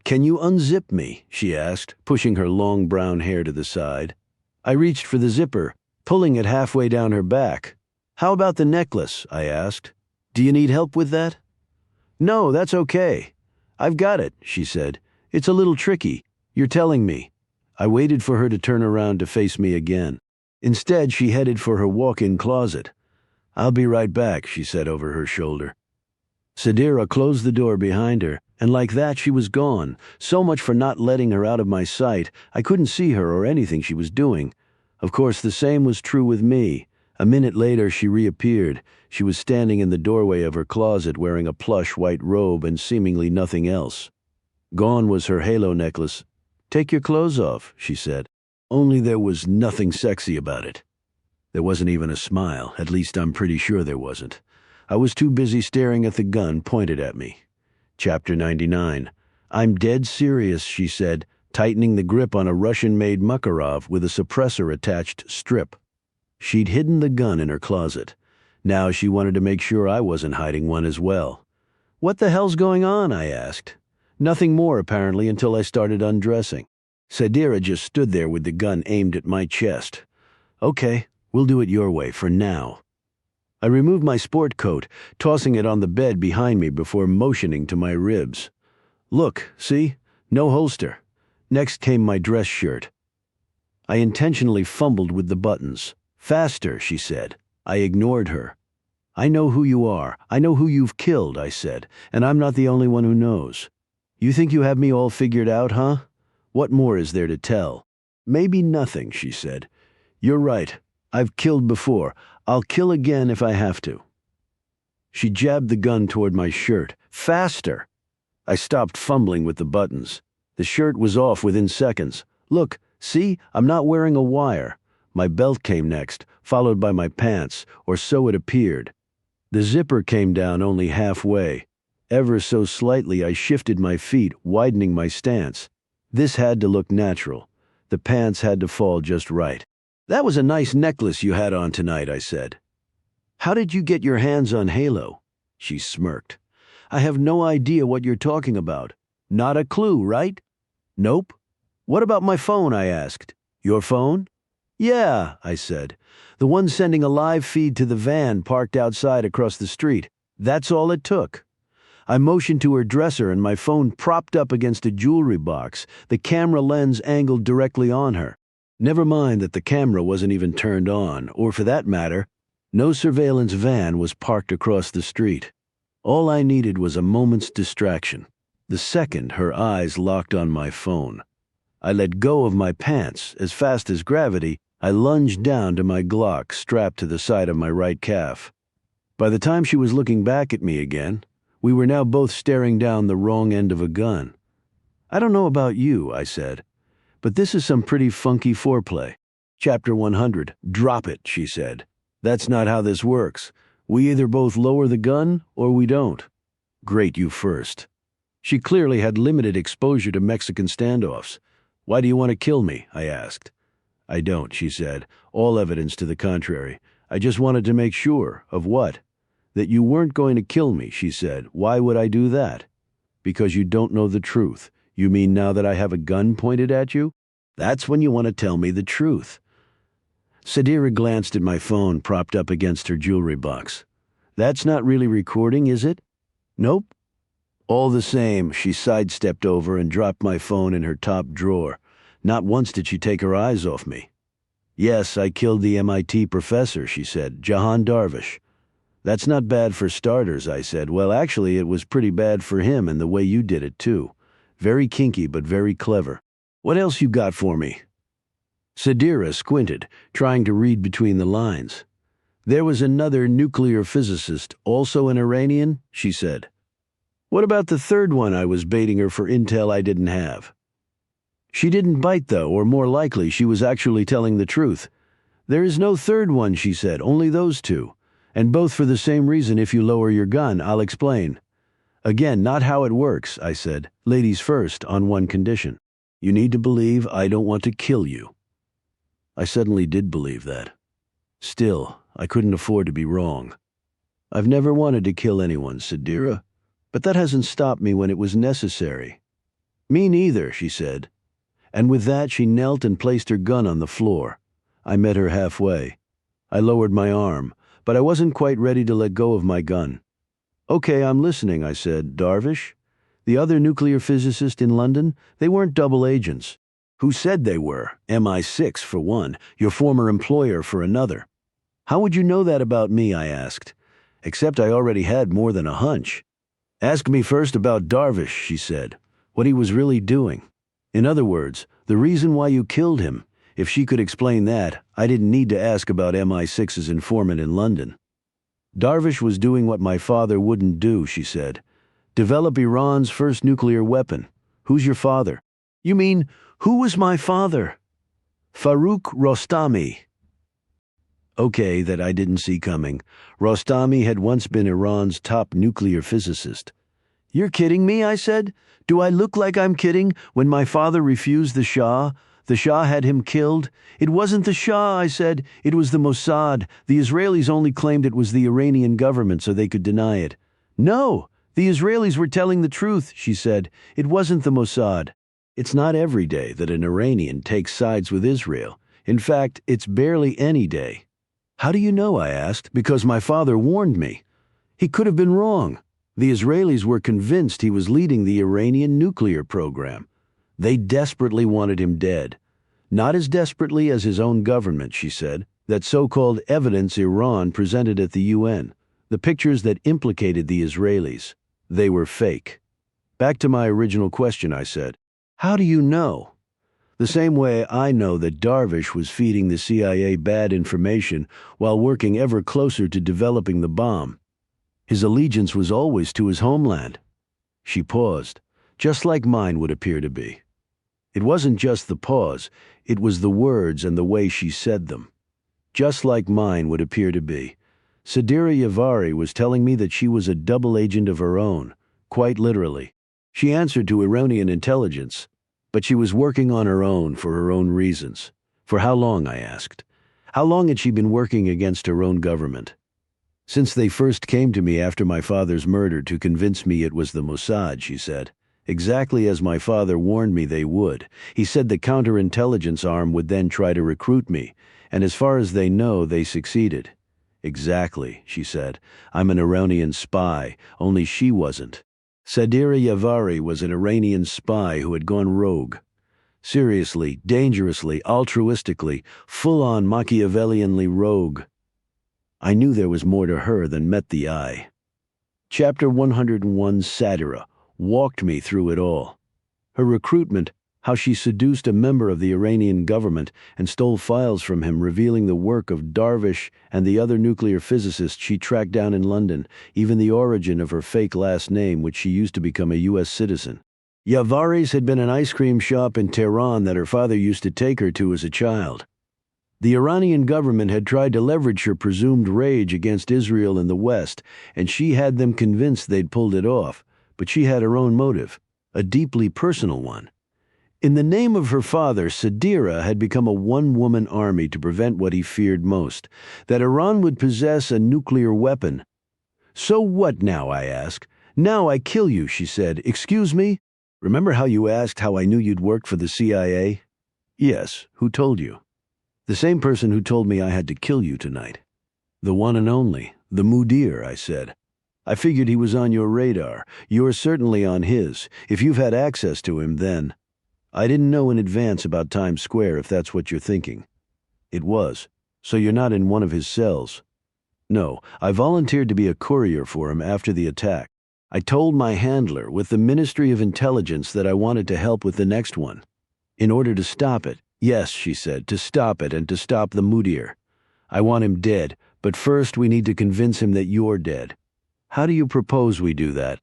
"Can you unzip me?" she asked, pushing her long brown hair to the side. I reached for the zipper, pulling it halfway down her back. "How about the necklace?" I asked. "Do you need help with that?" "No, that's okay. I've got it," she said. "It's a little tricky. You're telling me." I waited for her to turn around to face me again. Instead, she headed for her walk-in closet. "I'll be right back," she said over her shoulder. Sadira closed the door behind her, and like that she was gone. So much for not letting her out of my sight. I couldn't see her or anything she was doing. Of course, the same was true with me. A minute later, she reappeared. She was standing in the doorway of her closet wearing a plush white robe and seemingly nothing else. Gone was her halo necklace. "Take your clothes off," she said. Only there was nothing sexy about it. There wasn't even a smile. At least I'm pretty sure there wasn't. I was too busy staring at the gun pointed at me. Chapter 99. "I'm dead serious," she said, tightening the grip on a Russian-made Makarov with a suppressor-attached strip. She'd hidden the gun in her closet. Now she wanted to make sure I wasn't hiding one as well. "What the hell's going on?" I asked. Nothing more, apparently, until I started undressing. Sadira just stood there with the gun aimed at my chest. "Okay, we'll do it your way for now." I removed my sport coat, tossing it on the bed behind me before motioning to my ribs. "Look, see? No holster." Next came my dress shirt. I intentionally fumbled with the buttons. "Faster," she said. I ignored her. "I know who you are. I know who you've killed," I said, "and I'm not the only one who knows. You think you have me all figured out, huh? What more is there to tell?" "Maybe nothing," she said. "You're right. I've killed before. I'll kill again if I have to." She jabbed the gun toward my shirt. "Faster!" I stopped fumbling with the buttons. The shirt was off within seconds. "Look, see? I'm not wearing a wire." My belt came next, followed by my pants, or so it appeared. The zipper came down only halfway. Ever so slightly I shifted my feet, widening my stance. This had to look natural. The pants had to fall just right. "That was a nice necklace you had on tonight," I said. "How did you get your hands on Halo?" She smirked. "I have no idea what you're talking about." "Not a clue, right?" "Nope." "What about my phone?" I asked. "Your phone?" "Yeah," I said. "The one sending a live feed to the van parked outside across the street. That's all it took." I motioned to her dresser and my phone propped up against a jewelry box, the camera lens angled directly on her. Never mind that the camera wasn't even turned on, or for that matter, no surveillance van was parked across the street. All I needed was a moment's distraction. The second her eyes locked on my phone, I let go of my pants. As fast as gravity, I lunged down to my Glock strapped to the side of my right calf. By the time she was looking back at me again, we were now both staring down the wrong end of a gun. "I don't know about you," I said, "but this is some pretty funky foreplay." "Chapter 100, drop it," she said. "That's not how this works. We either both lower the gun or we don't." "Great, you first." She clearly had limited exposure to Mexican standoffs. "Why do you want to kill me?" I asked. "I don't," she said. "All evidence to the contrary. I just wanted to make sure." "Of what?" "That you weren't going to kill me," she said. "Why would I do that?" "Because you don't know the truth." "You mean now that I have a gun pointed at you? That's when you want to tell me the truth." Sadira glanced at my phone propped up against her jewelry box. "That's not really recording, is it?" "Nope." All the same, she sidestepped over and dropped my phone in her top drawer. Not once did she take her eyes off me. "Yes, I killed the MIT professor," she said, "Jahan Darvish." "That's not bad for starters," I said. "Well, actually, it was pretty bad for him and the way you did it, too. Very kinky, but very clever. What else you got for me?" Sadira squinted, trying to read between the lines. "There was another nuclear physicist, also an Iranian," she said. "What about the third one I was baiting her for intel I didn't have?" "She didn't bite, though, or more likely, she was actually telling the truth. There is no third one," she said, "only those two. And both for the same reason. If you lower your gun, I'll explain." "Again, not how it works," I said. "Ladies first, on one condition. You need to believe I don't want to kill you." I suddenly did believe that. Still, I couldn't afford to be wrong. "I've never wanted to kill anyone, Sadira, but that hasn't stopped me when it was necessary." "Me neither," she said. And with that, she knelt and placed her gun on the floor. I met her halfway. I lowered my arm, but I wasn't quite ready to let go of my gun. "Okay, I'm listening," I said. "Darvish? The other nuclear physicist in London? They weren't double agents." "Who said they were? MI6 for one, your former employer for another." "How would you know that about me?" I asked. Except I already had more than a hunch. "Ask me first about Darvish," she said. "What he was really doing. In other words, the reason why you killed him. If she could explain that, I didn't need to ask about MI6's informant in London." "Darvish was doing what my father wouldn't do," she said. "Develop Iran's first nuclear weapon. Who's your father?" "You mean, who was my father?" "Farouk Rostami." Okay, that I didn't see coming. Rostami had once been Iran's top nuclear physicist. "You're kidding me," I said. "Do I look like I'm kidding when my father refused the Shah, The Shah had him killed? It wasn't the Shah, I said. It was the Mossad. The Israelis only claimed it was the Iranian government so they could deny it. No, the Israelis were telling the truth, she said. It wasn't the Mossad. It's not every day that an Iranian takes sides with Israel. In fact, it's barely any day. How do you know, I asked. Because my father warned me. He could have been wrong. The Israelis were convinced he was leading the Iranian nuclear program. They desperately wanted him dead. Not as desperately as his own government, she said. That so-called evidence Iran presented at the UN, the pictures that implicated the Israelis, they were fake. Back to my original question, I said. How do you know? The same way I know that Darvish was feeding the CIA bad information while working ever closer to developing the bomb. His allegiance was always to his homeland. She paused, just like mine would appear to be. It wasn't just the pause, it was the words and the way she said them. Just like mine would appear to be. Sadira Yavari was telling me that she was a double agent of her own, quite literally. She answered to Iranian intelligence, but she was working on her own for her own reasons. For how long, I asked. How long had she been working against her own government? Since they first came to me after my father's murder to convince me it was the Mossad, she said. Exactly as my father warned me they would. He said the counterintelligence arm would then try to recruit me, and as far as they know, they succeeded. Exactly, she said. I'm an Iranian spy, only she wasn't. Sadira Yavari was an Iranian spy who had gone rogue. Seriously, dangerously, altruistically, full-on Machiavellianly rogue. I knew there was more to her than met the eye. Chapter 101, Sadira, walked me through it all. Her recruitment, how she seduced a member of the Iranian government and stole files from him revealing the work of Darvish and the other nuclear physicists she tracked down in London, even the origin of her fake last name, which she used to become a U.S. citizen. Yavari's had been an ice cream shop in Tehran that her father used to take her to as a child. The Iranian government had tried to leverage her presumed rage against Israel in the West, and she had them convinced they'd pulled it off. But she had her own motive, a deeply personal one. In the name of her father, Sadira had become a one-woman army to prevent what he feared most, that Iran would possess a nuclear weapon. So what now, I asked. Now I kill you, she said. Excuse me? Remember how you asked how I knew you'd worked for the CIA? Yes, who told you? The same person who told me I had to kill you tonight. The one and only, the Mudir, I said. I figured he was on your radar. You're certainly on his. If you've had access to him, then. I didn't know in advance about Times Square, if that's what you're thinking. It was. So you're not in one of his cells. No, I volunteered to be a courier for him after the attack. I told my handler with the Ministry of Intelligence that I wanted to help with the next one. In order to stop it. Yes, she said, to stop it and to stop the Mudir. I want him dead, but first we need to convince him that you're dead. How do you propose we do that?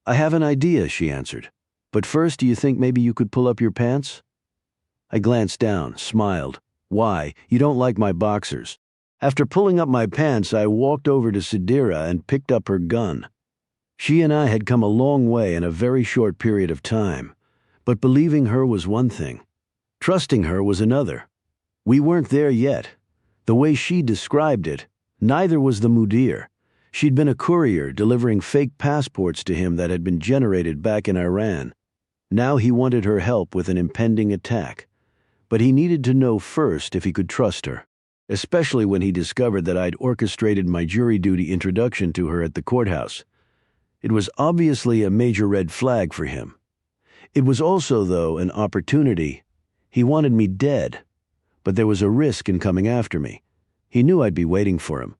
I have an idea, she answered. But first, do you think maybe you could pull up your pants? I glanced down, smiled. Why? You don't like my boxers. After pulling up my pants, I walked over to Sadira and picked up her gun. She and I had come a long way in a very short period of time. But believing her was one thing. Trusting her was another. We weren't there yet. The way she described it, neither was the Mudir. She'd been a courier delivering fake passports to him that had been generated back in Iran. Now he wanted her help with an impending attack. But he needed to know first if he could trust her, especially when he discovered that I'd orchestrated my jury duty introduction to her at the courthouse. It was obviously a major red flag for him. It was also, though, an opportunity. He wanted me dead, but there was a risk in coming after me. He knew I'd be waiting for him.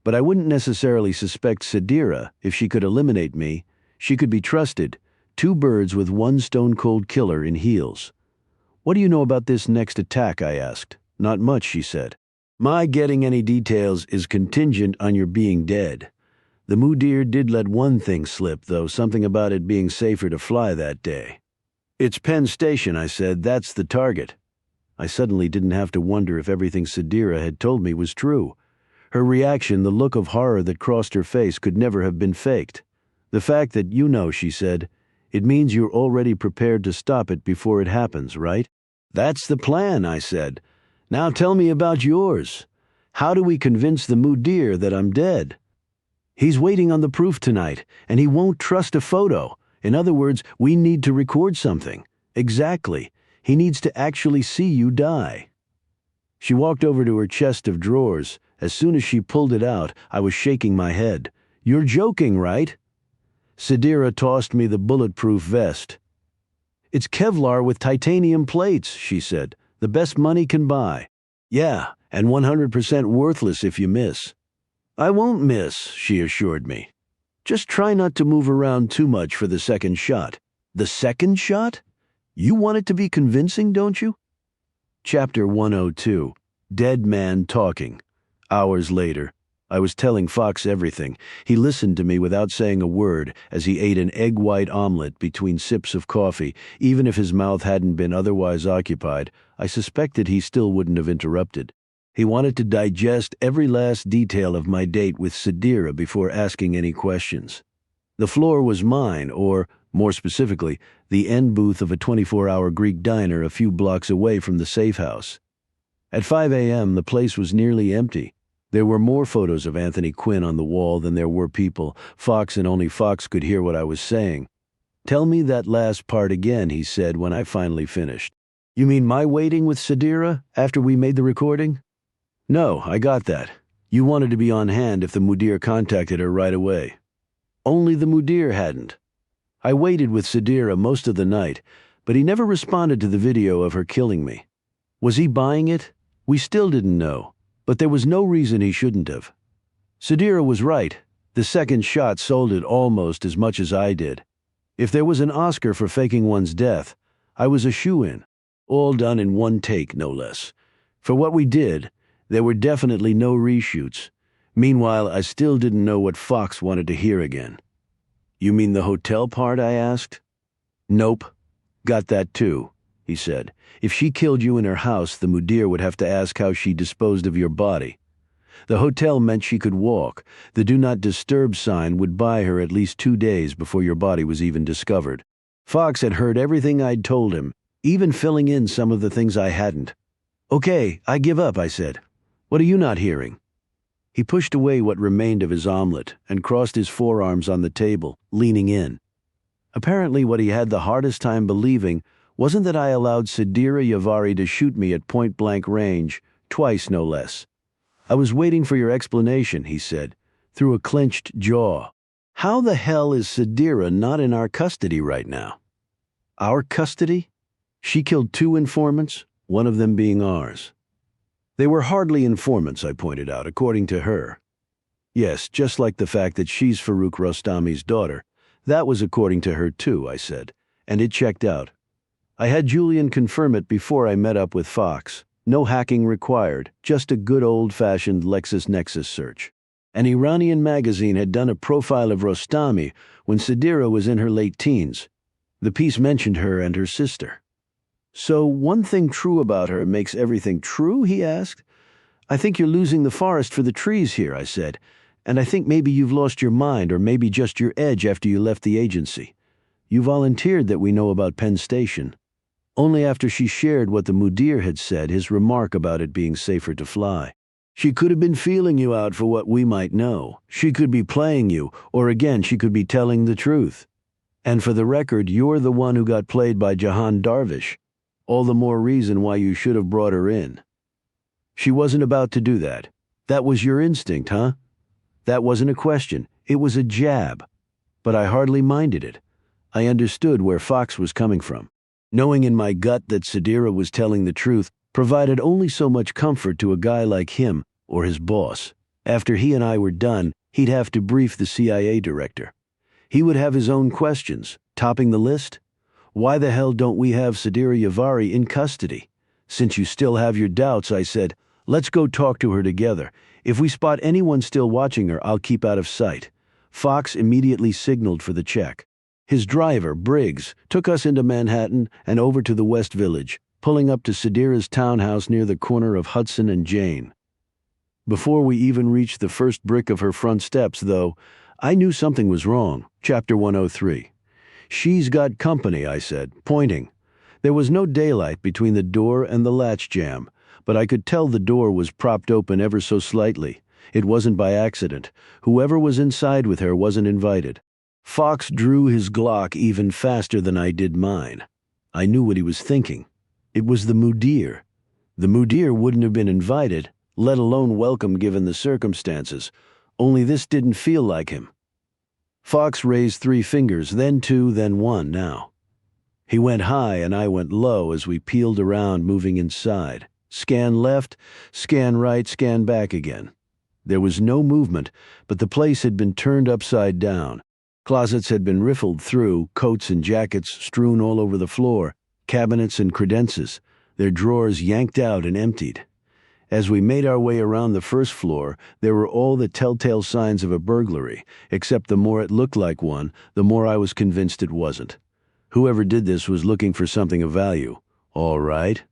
But I wouldn't necessarily suspect Sadira if she could eliminate me. She could be trusted. 2 birds with one stone-cold killer in heels. What do you know about this next attack, I asked. Not much, she said. My getting any details is contingent on your being dead. The Mudir did let one thing slip, though, something about it being safer to fly that day. It's Penn Station, I said. That's the target. I suddenly didn't have to wonder if everything Sadira had told me was true. Her reaction, the look of horror that crossed her face, could never have been faked. The fact that you know, she said, it means you're already prepared to stop it before it happens, right? That's the plan, I said. Now tell me about yours. How do we convince the mudir that I'm dead? He's waiting on the proof tonight, and he won't trust a photo. In other words, we need to record something. Exactly. He needs to actually see you die. She walked over to her chest of drawers. As soon as she pulled it out, I was shaking my head. You're joking, right? Sadira tossed me the bulletproof vest. It's Kevlar with titanium plates, she said. The best money can buy. Yeah, and 100% worthless if you miss. I won't miss, she assured me. Just try not to move around too much for the second shot. The second shot? You want it to be convincing, don't you? Chapter 102. Dead Man Talking. Hours later, I was telling Fox everything. He listened to me without saying a word as he ate an egg-white omelet between sips of coffee. Even if his mouth hadn't been otherwise occupied, I suspected he still wouldn't have interrupted. He wanted to digest every last detail of my date with Sadira before asking any questions. The floor was mine, or, more specifically, the end booth of a 24-hour Greek diner a few blocks away from the safe house. At 5 a.m., the place was nearly empty. There were more photos of Anthony Quinn on the wall than there were people. Fox and only Fox could hear what I was saying. Tell me that last part again, he said when I finally finished. You mean my waiting with Sadira after we made the recording? No, I got that. You wanted to be on hand if the mudir contacted her right away. Only the mudir hadn't. I waited with Sadira most of the night, but he never responded to the video of her killing me. Was he buying it? We still didn't know, but there was no reason he shouldn't have. Sadira was right. The second shot sold it almost as much as I did. If there was an Oscar for faking one's death, I was a shoo-in. All done in one take, no less. For what we did, there were definitely no reshoots. Meanwhile, I still didn't know what Fox wanted to hear again. You mean the hotel part, I asked? Nope. Got that too, he said. If she killed you in her house, the mudir would have to ask how she disposed of your body. The hotel meant she could walk. The Do Not Disturb sign would buy her at least 2 days before your body was even discovered. Fox had heard everything I'd told him, even filling in some of the things I hadn't. Okay, I give up, I said. What are you not hearing? He pushed away what remained of his omelet and crossed his forearms on the table, leaning in. Apparently what he had the hardest time believing wasn't that I allowed Sadira Yavari to shoot me at point-blank range, twice no less. I was waiting for your explanation, he said, through a clenched jaw. How the hell is Sadira not in our custody right now? Our custody? She killed 2 informants, one of them being ours. They were hardly informants, I pointed out, according to her. Yes, just like the fact that she's Farouk Rostami's daughter. That was according to her too, I said, and it checked out. I had Julian confirm it before I met up with Fox. No hacking required, just a good old-fashioned LexisNexis search. An Iranian magazine had done a profile of Rostami when Sadira was in her late teens. The piece mentioned her and her sister. So one thing true about her makes everything true, he asked. I think you're losing the forest for the trees here, I said, and I think maybe you've lost your mind or maybe just your edge after you left the agency. You volunteered that we know about Penn Station. Only after she shared what the mudir had said, his remark about it being safer to fly. She could have been feeling you out for what we might know. She could be playing you, or again, she could be telling the truth. And for the record, you're the one who got played by Jahan Darvish. All the more reason why you should have brought her in. She wasn't about to do that. That was your instinct, huh? That wasn't a question. It was a jab. But I hardly minded it. I understood where Fox was coming from. Knowing in my gut that Sadira was telling the truth provided only so much comfort to a guy like him or his boss. After he and I were done, he'd have to brief the CIA director. He would have his own questions. Topping the list? Why the hell don't we have Sadira Yavari in custody? Since you still have your doubts, I said, let's go talk to her together. If we spot anyone still watching her, I'll keep out of sight. Fox immediately signaled for the check. His driver, Briggs, took us into Manhattan and over to the West Village, pulling up to Sadira's townhouse near the corner of Hudson and Jane. Before we even reached the first brick of her front steps, though, I knew something was wrong. Chapter 103. She's got company, I said, pointing. There was no daylight between the door and the latch jamb, but I could tell the door was propped open ever so slightly. It wasn't by accident. Whoever was inside with her wasn't invited. Fox drew his Glock even faster than I did mine. I knew what he was thinking. It was the mudir. The mudir wouldn't have been invited, let alone welcome given the circumstances. Only this didn't feel like him. Fox raised 3 fingers, then 2, then 1 now. He went high and I went low as we peeled around, moving inside. Scan left, scan right, scan back again. There was no movement, but the place had been turned upside down. Closets had been riffled through, coats and jackets strewn all over the floor, cabinets and credenzas, their drawers yanked out and emptied. As we made our way around the first floor, there were all the telltale signs of a burglary, except the more it looked like one, the more I was convinced it wasn't. Whoever did this was looking for something of value. All right.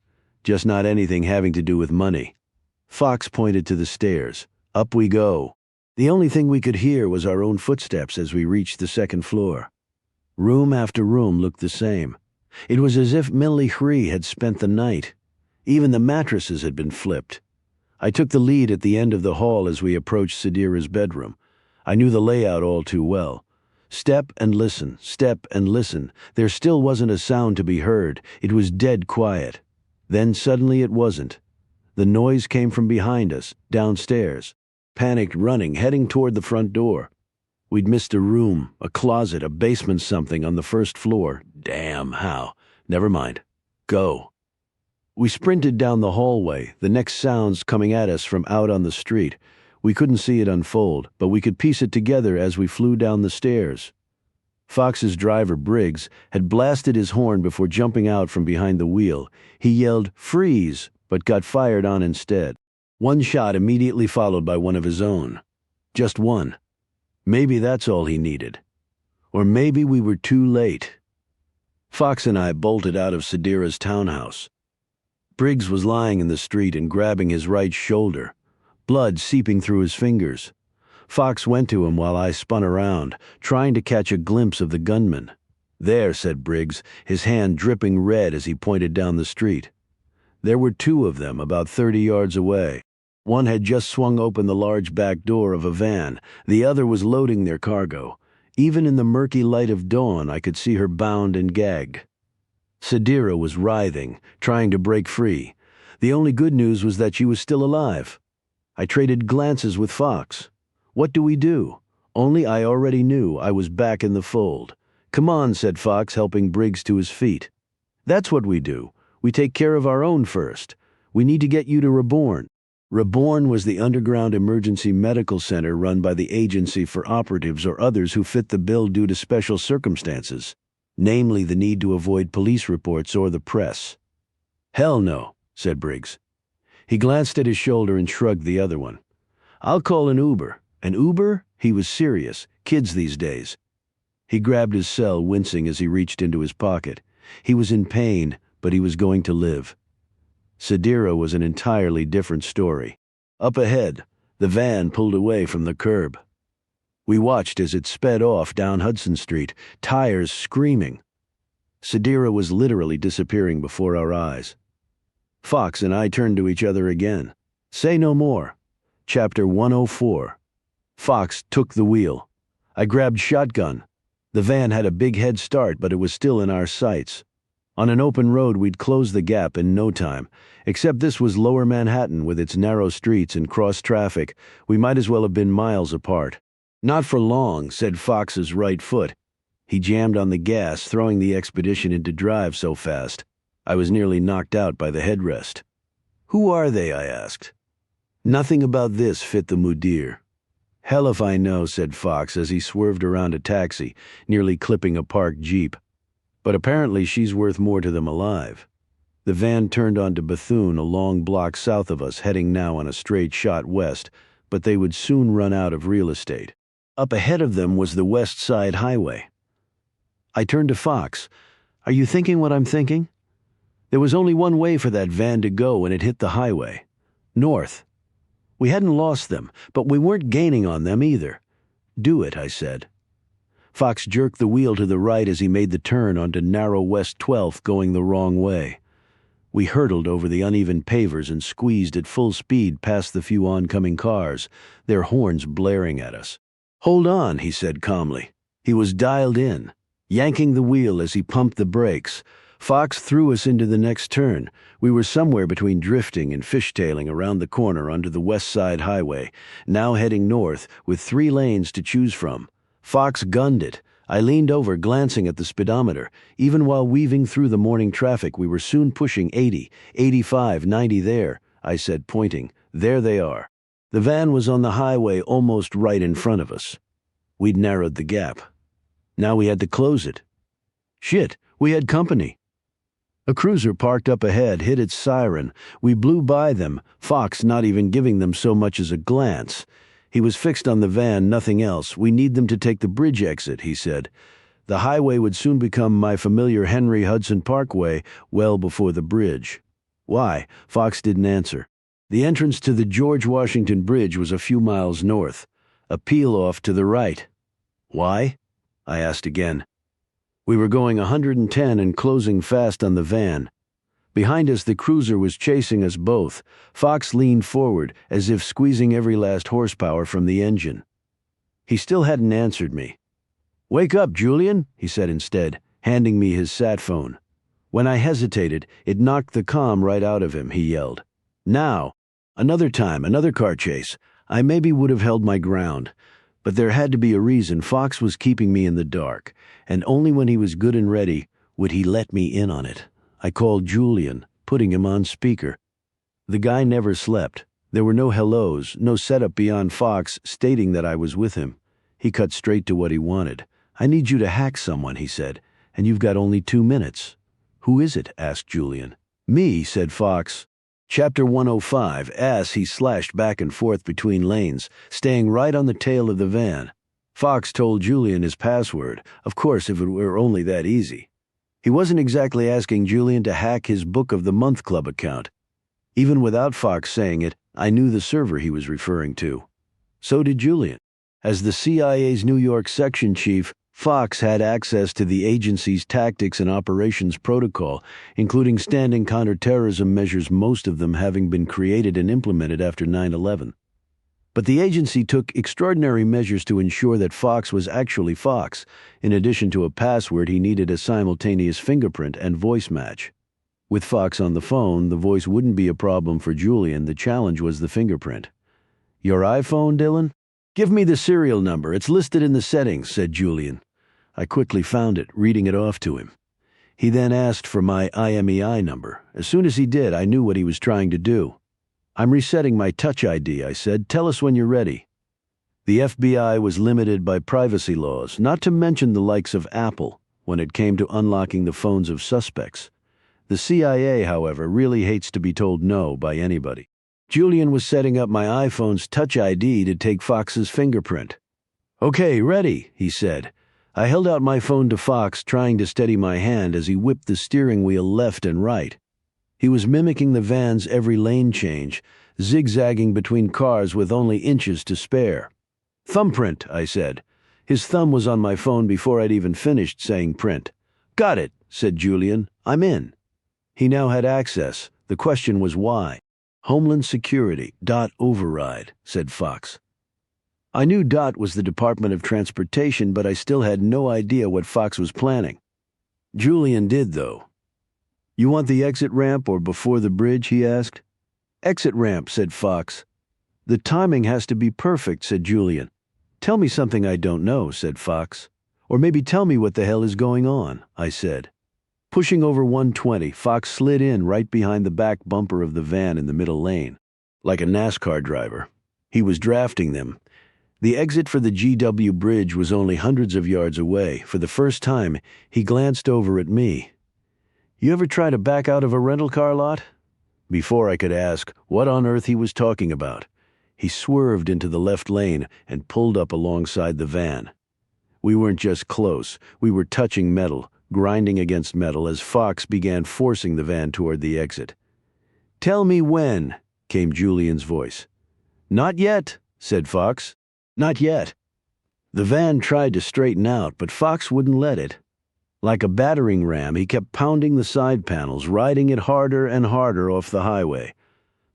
Just not anything having to do with money. Fox pointed to the stairs. Up we go. The only thing we could hear was our own footsteps as we reached the second floor. Room after room looked the same. It was as if Millie had spent the night. Even the mattresses had been flipped. I took the lead at the end of the hall as we approached Sadira's bedroom. I knew the layout all too well. Step and listen, step and listen. There still wasn't a sound to be heard. It was dead quiet. Then suddenly it wasn't. The noise came from behind us, downstairs. Panicked running, heading toward the front door. We'd missed a room, a closet, a basement something on the first floor. Damn, how? Never mind. Go. We sprinted down the hallway, the next sounds coming at us from out on the street. We couldn't see it unfold, but we could piece it together as we flew down the stairs. Fox's driver, Briggs, had blasted his horn before jumping out from behind the wheel. He yelled, "Freeze!" but got fired on instead. One shot immediately followed by one of his own. Just one. Maybe that's all he needed. Or maybe we were too late. Fox and I bolted out of Sadira's townhouse. Briggs was lying in the street and grabbing his right shoulder, blood seeping through his fingers. Fox went to him while I spun around, trying to catch a glimpse of the gunman. "There," said Briggs, his hand dripping red as he pointed down the street. There were 2 of them about 30 yards away. One had just swung open the large back door of a van. The other was loading their cargo. Even in the murky light of dawn, I could see her bound and gagged. Sadira was writhing, trying to break free. The only good news was that she was still alive. I traded glances with Fox. What do we do? Only I already knew I was back in the fold. "Come on," said Fox, helping Briggs to his feet. "That's what we do. We take care of our own first. We need to get you to Reborn." Reborn was the underground emergency medical center run by the Agency for Operatives or others who fit the bill due to special circumstances, namely the need to avoid police reports or the press. "Hell no," said Briggs. He glanced at his shoulder and shrugged the other one. "I'll call an Uber." An Uber? He was serious. Kids these days. He grabbed his cell, wincing as he reached into his pocket. He was in pain, but he was going to live. Sadira was an entirely different story. Up ahead, the van pulled away from the curb. We watched as it sped off down Hudson Street, tires screaming. Sadira was literally disappearing before our eyes. Fox and I turned to each other again. Say no more. Chapter 104. Fox took the wheel. I grabbed shotgun. The van had a big head start, but it was still in our sights. On an open road, we'd close the gap in no time. Except this was lower Manhattan with its narrow streets and cross traffic. We might as well have been miles apart. "Not for long," said Fox's right foot. He jammed on the gas, throwing the expedition into drive so fast. I was nearly knocked out by the headrest. "Who are they?" I asked. Nothing about this fit the mudir. "Hell if I know," said Fox as he swerved around a taxi, nearly clipping a parked Jeep. "But apparently she's worth more to them alive." The van turned onto Bethune, a long block south of us, heading now on a straight shot west, but they would soon run out of real estate. Up ahead of them was the West Side Highway. I turned to Fox. "Are you thinking what I'm thinking?" There was only one way for that van to go when it hit the highway. North. We hadn't lost them, but we weren't gaining on them either. "Do it," I said. Fox jerked the wheel to the right as he made the turn onto narrow West 12th, going the wrong way. We hurtled over the uneven pavers and squeezed at full speed past the few oncoming cars, their horns blaring at us. "Hold on," he said calmly. He was dialed in, yanking the wheel as he pumped the brakes. Fox threw us into the next turn. We were somewhere between drifting and fishtailing around the corner onto the West Side Highway, now heading north with 3 lanes to choose from. Fox gunned it. I leaned over, glancing at the speedometer. Even while weaving through the morning traffic, we were soon pushing 80, 85, 90 there, I said, pointing. There they are. The van was on the highway almost right in front of us. We'd narrowed the gap. Now we had to close it. Shit, we had company. A cruiser parked up ahead hit its siren. We blew by them, Fox not even giving them so much as a glance. He was fixed on the van, nothing else. "We need them to take the bridge exit," he said. The highway would soon become my familiar Henry Hudson Parkway well before the bridge. Why? Fox didn't answer. The entrance to the George Washington Bridge was a few miles north, a peel-off to the right. Why? I asked again. We were going 110 and closing fast on the van. Behind us, the cruiser was chasing us both. Fox leaned forward, as if squeezing every last horsepower from the engine. He still hadn't answered me. "Wake up, Julian," he said instead, handing me his sat phone. When I hesitated, it knocked the calm right out of him, he yelled. Now! Another time, another car chase. I maybe would have held my ground. But there had to be a reason. Fox was keeping me in the dark, and only when he was good and ready would he let me in on it. I called Julian, putting him on speaker. The guy never slept. There were no hellos, no setup beyond Fox stating that I was with him. He cut straight to what he wanted. "I need you to hack someone," he said, "and you've got only 2 minutes. "Who is it?" asked Julian. "Me," said Fox. Chapter 105, as he slashed back and forth between lanes, staying right on the tail of the van. Fox told Julian his password, of course, if it were only that easy. He wasn't exactly asking Julian to hack his Book of the Month Club account. Even without Fox saying it, I knew the server he was referring to. So did Julian. As the CIA's New York section chief, Fox had access to the agency's tactics and operations protocol, including standing counterterrorism measures, most of them having been created and implemented after 9/11. But the agency took extraordinary measures to ensure that Fox was actually Fox. In addition to a password, he needed a simultaneous fingerprint and voice match. With Fox on the phone, the voice wouldn't be a problem for Julian. The challenge was the fingerprint. "Your iPhone, Dylan?" "Give me the serial number. It's listed in the settings," said Julian. I quickly found it, reading it off to him. He then asked for my IMEI number. As soon as he did, I knew what he was trying to do. "I'm resetting my Touch ID," I said. "Tell us when you're ready." The FBI was limited by privacy laws, not to mention the likes of Apple, when it came to unlocking the phones of suspects. The CIA, however, really hates to be told no by anybody. Julian was setting up my iPhone's Touch ID to take Fox's fingerprint. "Okay, ready," he said. I held out my phone to Fox, trying to steady my hand as he whipped the steering wheel left and right. He was mimicking the van's every lane change, zigzagging between cars with only inches to spare. "Thumbprint," I said. His thumb was on my phone before I'd even finished saying print. "Got it," said Julian. "I'm in." He now had access. The question was why. "Homeland Security, .override," said Fox. I knew DOT was the Department of Transportation, but I still had no idea what Fox was planning. Julian did, though. "You want the exit ramp or before the bridge?" he asked. "Exit ramp," said Fox. "The timing has to be perfect," said Julian. "Tell me something I don't know," said Fox. "Or maybe tell me what the hell is going on," I said. Pushing over 120, Fox slid in right behind the back bumper of the van in the middle lane. Like a NASCAR driver. He was drafting them. The exit for the GW Bridge was only hundreds of yards away. For the first time, he glanced over at me. "You ever try to back out of a rental car lot?" Before I could ask what on earth he was talking about, he swerved into the left lane and pulled up alongside the van. We weren't just close, we were touching metal, grinding against metal as Fox began forcing the van toward the exit. "Tell me when," came Julian's voice. "Not yet," said Fox. "Not yet." The van tried to straighten out, but Fox wouldn't let it. Like a battering ram, he kept pounding the side panels, riding it harder and harder off the highway.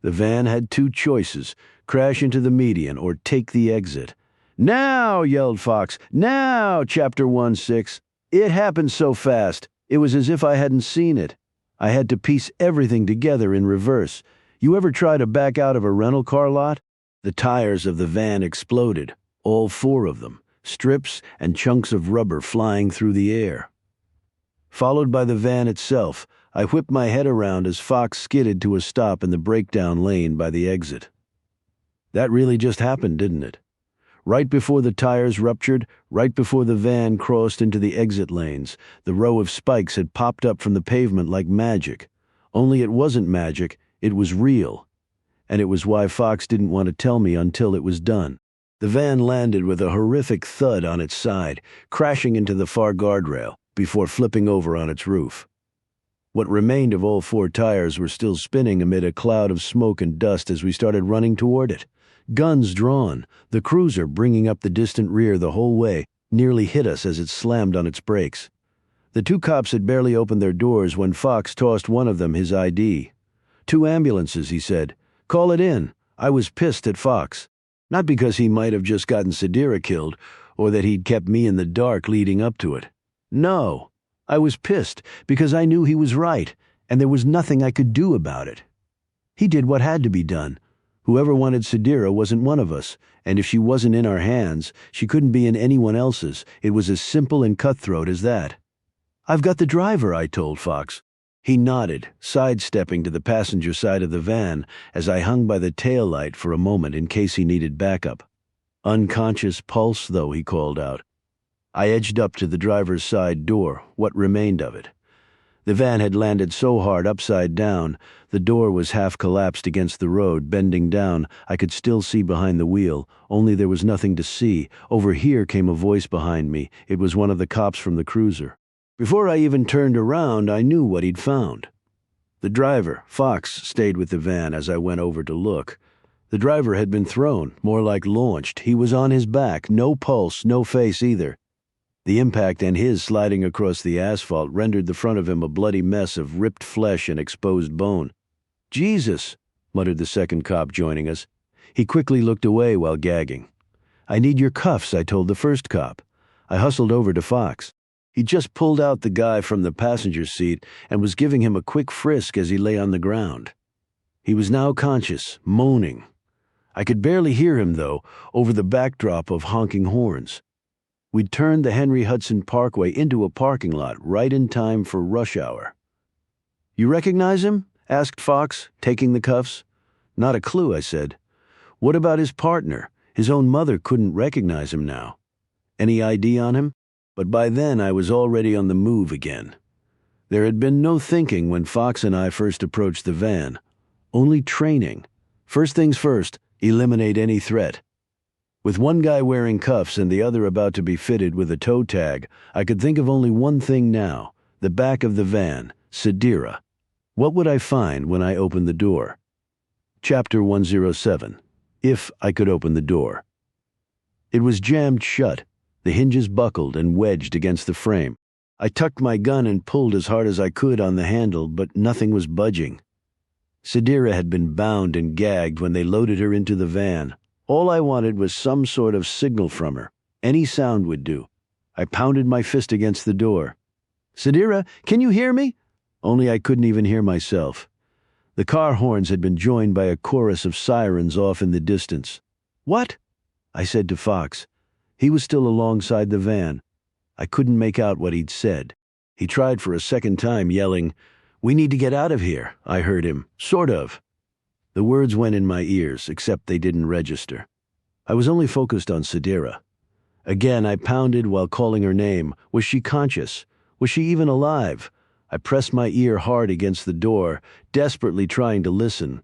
The van had two choices: crash into the median or take the exit. "Now!" yelled Fox. "Now!" Chapter 1-6. It happened so fast, it was as if I hadn't seen it. I had to piece everything together in reverse. You ever try to back out of a rental car lot? The tires of the van exploded, all four of them, strips and chunks of rubber flying through the air. Followed by the van itself, I whipped my head around as Fox skidded to a stop in the breakdown lane by the exit. That really just happened, didn't it? Right before the tires ruptured, right before the van crossed into the exit lanes, the row of spikes had popped up from the pavement like magic. Only it wasn't magic, it was real. And it was why Fox didn't want to tell me until it was done. The van landed with a horrific thud on its side, crashing into the far guardrail before flipping over on its roof. What remained of all four tires were still spinning amid a cloud of smoke and dust as we started running toward it. Guns drawn, the cruiser, bringing up the distant rear the whole way, nearly hit us as it slammed on its brakes. The two cops had barely opened their doors when Fox tossed one of them his ID. "2 ambulances," he said. "Call it in." I was pissed at Fox. Not because he might have just gotten Sedira killed, or that he'd kept me in the dark leading up to it. No, I was pissed because I knew he was right, and there was nothing I could do about it. He did what had to be done. Whoever wanted Sedira wasn't one of us, and if she wasn't in our hands, she couldn't be in anyone else's. It was as simple and cutthroat as that. "I've got the driver," I told Fox. He nodded, sidestepping to the passenger side of the van as I hung by the taillight for a moment in case he needed backup. "Unconscious pulse, though," he called out. I edged up to the driver's side door, what remained of it. The van had landed so hard upside down, the door was half collapsed against the road, bending down. I could still see behind the wheel, only there was nothing to see. Over here came a voice behind me. It was one of the cops from the cruiser. Before I even turned around, I knew what he'd found. The driver, Fox, stayed with the van as I went over to look. The driver had been thrown, more like launched. He was on his back, no pulse, no face either. The impact and his sliding across the asphalt rendered the front of him a bloody mess of ripped flesh and exposed bone. "Jesus," muttered the second cop joining us. He quickly looked away while gagging. "I need your cuffs," I told the first cop. I hustled over to Fox. He just pulled out the guy from the passenger seat and was giving him a quick frisk as he lay on the ground. He was now conscious, moaning. I could barely hear him, though, over the backdrop of honking horns. We'd turned the Henry Hudson Parkway into a parking lot right in time for rush hour. "You recognize him?" asked Fox, taking the cuffs. "Not a clue," I said. "What about his partner? His own mother couldn't recognize him now. Any ID on him?" But by then I was already on the move again. There had been no thinking when Fox and I first approached the van. Only training. First things first, eliminate any threat. With one guy wearing cuffs and the other about to be fitted with a toe tag, I could think of only one thing now: the back of the van, Sedira. What would I find when I opened the door? Chapter 107. If I could open the door. It was jammed shut, the hinges buckled and wedged against the frame. I tucked my gun and pulled as hard as I could on the handle, but nothing was budging. Sedira had been bound and gagged when they loaded her into the van. All I wanted was some sort of signal from her. Any sound would do. I pounded my fist against the door. "Sedira, can you hear me?" Only I couldn't even hear myself. The car horns had been joined by a chorus of sirens off in the distance. "What?" I said to Fox. He was still alongside the van. I couldn't make out what he'd said. He tried for a second time, yelling, "We need to get out of here," I heard him. Sort of. The words went in my ears, except they didn't register. I was only focused on Sedira. Again, I pounded while calling her name. Was she conscious? Was she even alive? I pressed my ear hard against the door, desperately trying to listen.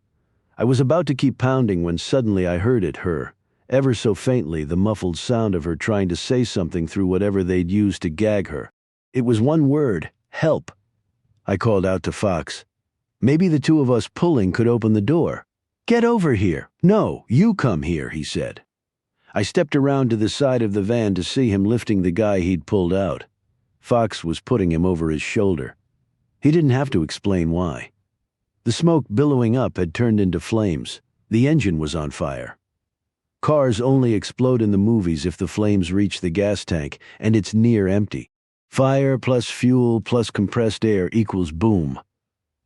I was about to keep pounding when suddenly I heard it, her. Ever so faintly, the muffled sound of her trying to say something through whatever they'd used to gag her. It was one word: help. I called out to Fox. Maybe the two of us pulling could open the door. "Get over here." "No, you come here," he said. I stepped around to the side of the van to see him lifting the guy he'd pulled out. Fox was putting him over his shoulder. He didn't have to explain why. The smoke billowing up had turned into flames. The engine was on fire. Cars only explode in the movies if the flames reach the gas tank and it's near empty. Fire plus fuel plus compressed air equals boom.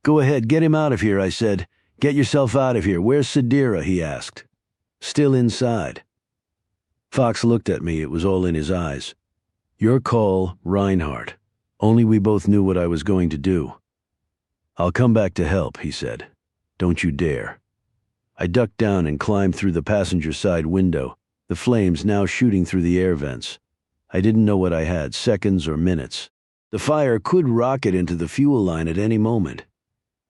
"Go ahead, get him out of here," I said. "Get yourself out of here. Where's Sadira?" he asked. "Still inside." Fox looked at me. It was all in his eyes. "Your call, Reinhardt. Only we both knew what I was going to do." "I'll come back to help," he said. "Don't you dare." I ducked down and climbed through the passenger side window, the flames now shooting through the air vents. I didn't know what I had, seconds or minutes. The fire could rocket into the fuel line at any moment.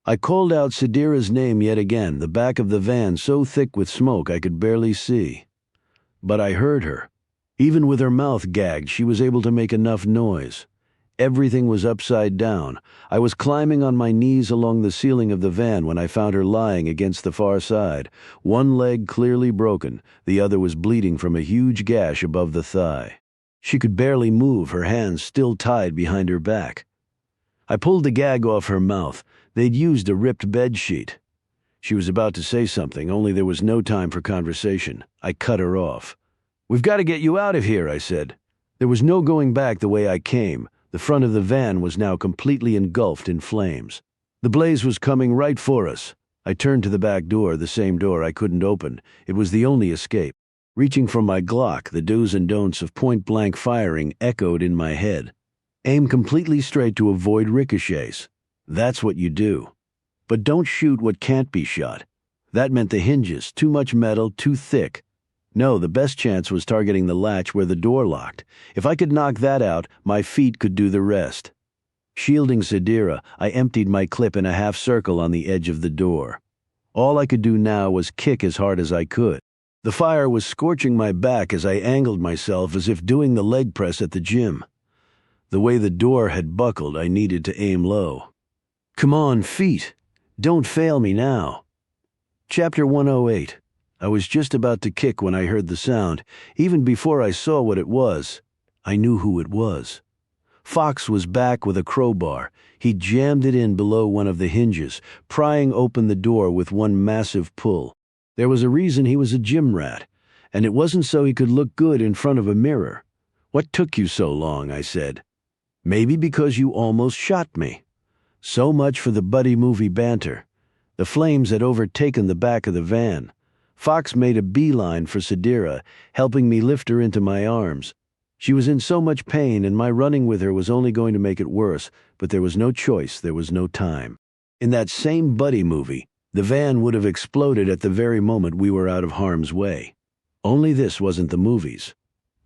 I called out Sadira's name yet again, the back of the van so thick with smoke I could barely see. But I heard her. Even with her mouth gagged, she was able to make enough noise. Everything was upside down. I was climbing on my knees along the ceiling of the van when I found her lying against the far side, one leg clearly broken, the other was bleeding from a huge gash above the thigh. She could barely move, her hands still tied behind her back. I pulled the gag off her mouth. They'd used a ripped bed sheet. She was about to say something, only there was no time for conversation. I cut her off. "We've got to get you out of here," I said. There was no going back the way I came. The front of the van was now completely engulfed in flames. The blaze was coming right for us. I turned to the back door, the same door I couldn't open. It was the only escape. Reaching for my Glock, the do's and don'ts of point-blank firing echoed in my head. Aim completely straight to avoid ricochets. That's what you do. But don't shoot what can't be shot. That meant the hinges, too much metal, too thick. No, the best chance was targeting the latch where the door locked. If I could knock that out, my feet could do the rest. Shielding Sadira, I emptied my clip in a half circle on the edge of the door. All I could do now was kick as hard as I could. The fire was scorching my back as I angled myself as if doing the leg press at the gym. The way the door had buckled, I needed to aim low. "Come on, feet. Don't fail me now." Chapter 108. I was just about to kick when I heard the sound. Even before I saw what it was, I knew who it was. Fox was back with a crowbar. He jammed it in below one of the hinges, prying open the door with one massive pull. There was a reason he was a gym rat, and it wasn't so he could look good in front of a mirror. "What took you so long?" I said. "Maybe because you almost shot me." So much for the buddy movie banter. The flames had overtaken the back of the van. Fox made a beeline for Sadira, helping me lift her into my arms. She was in so much pain, and my running with her was only going to make it worse, but there was no choice, there was no time. In that same buddy movie, the van would have exploded at the very moment we were out of harm's way. Only this wasn't the movies.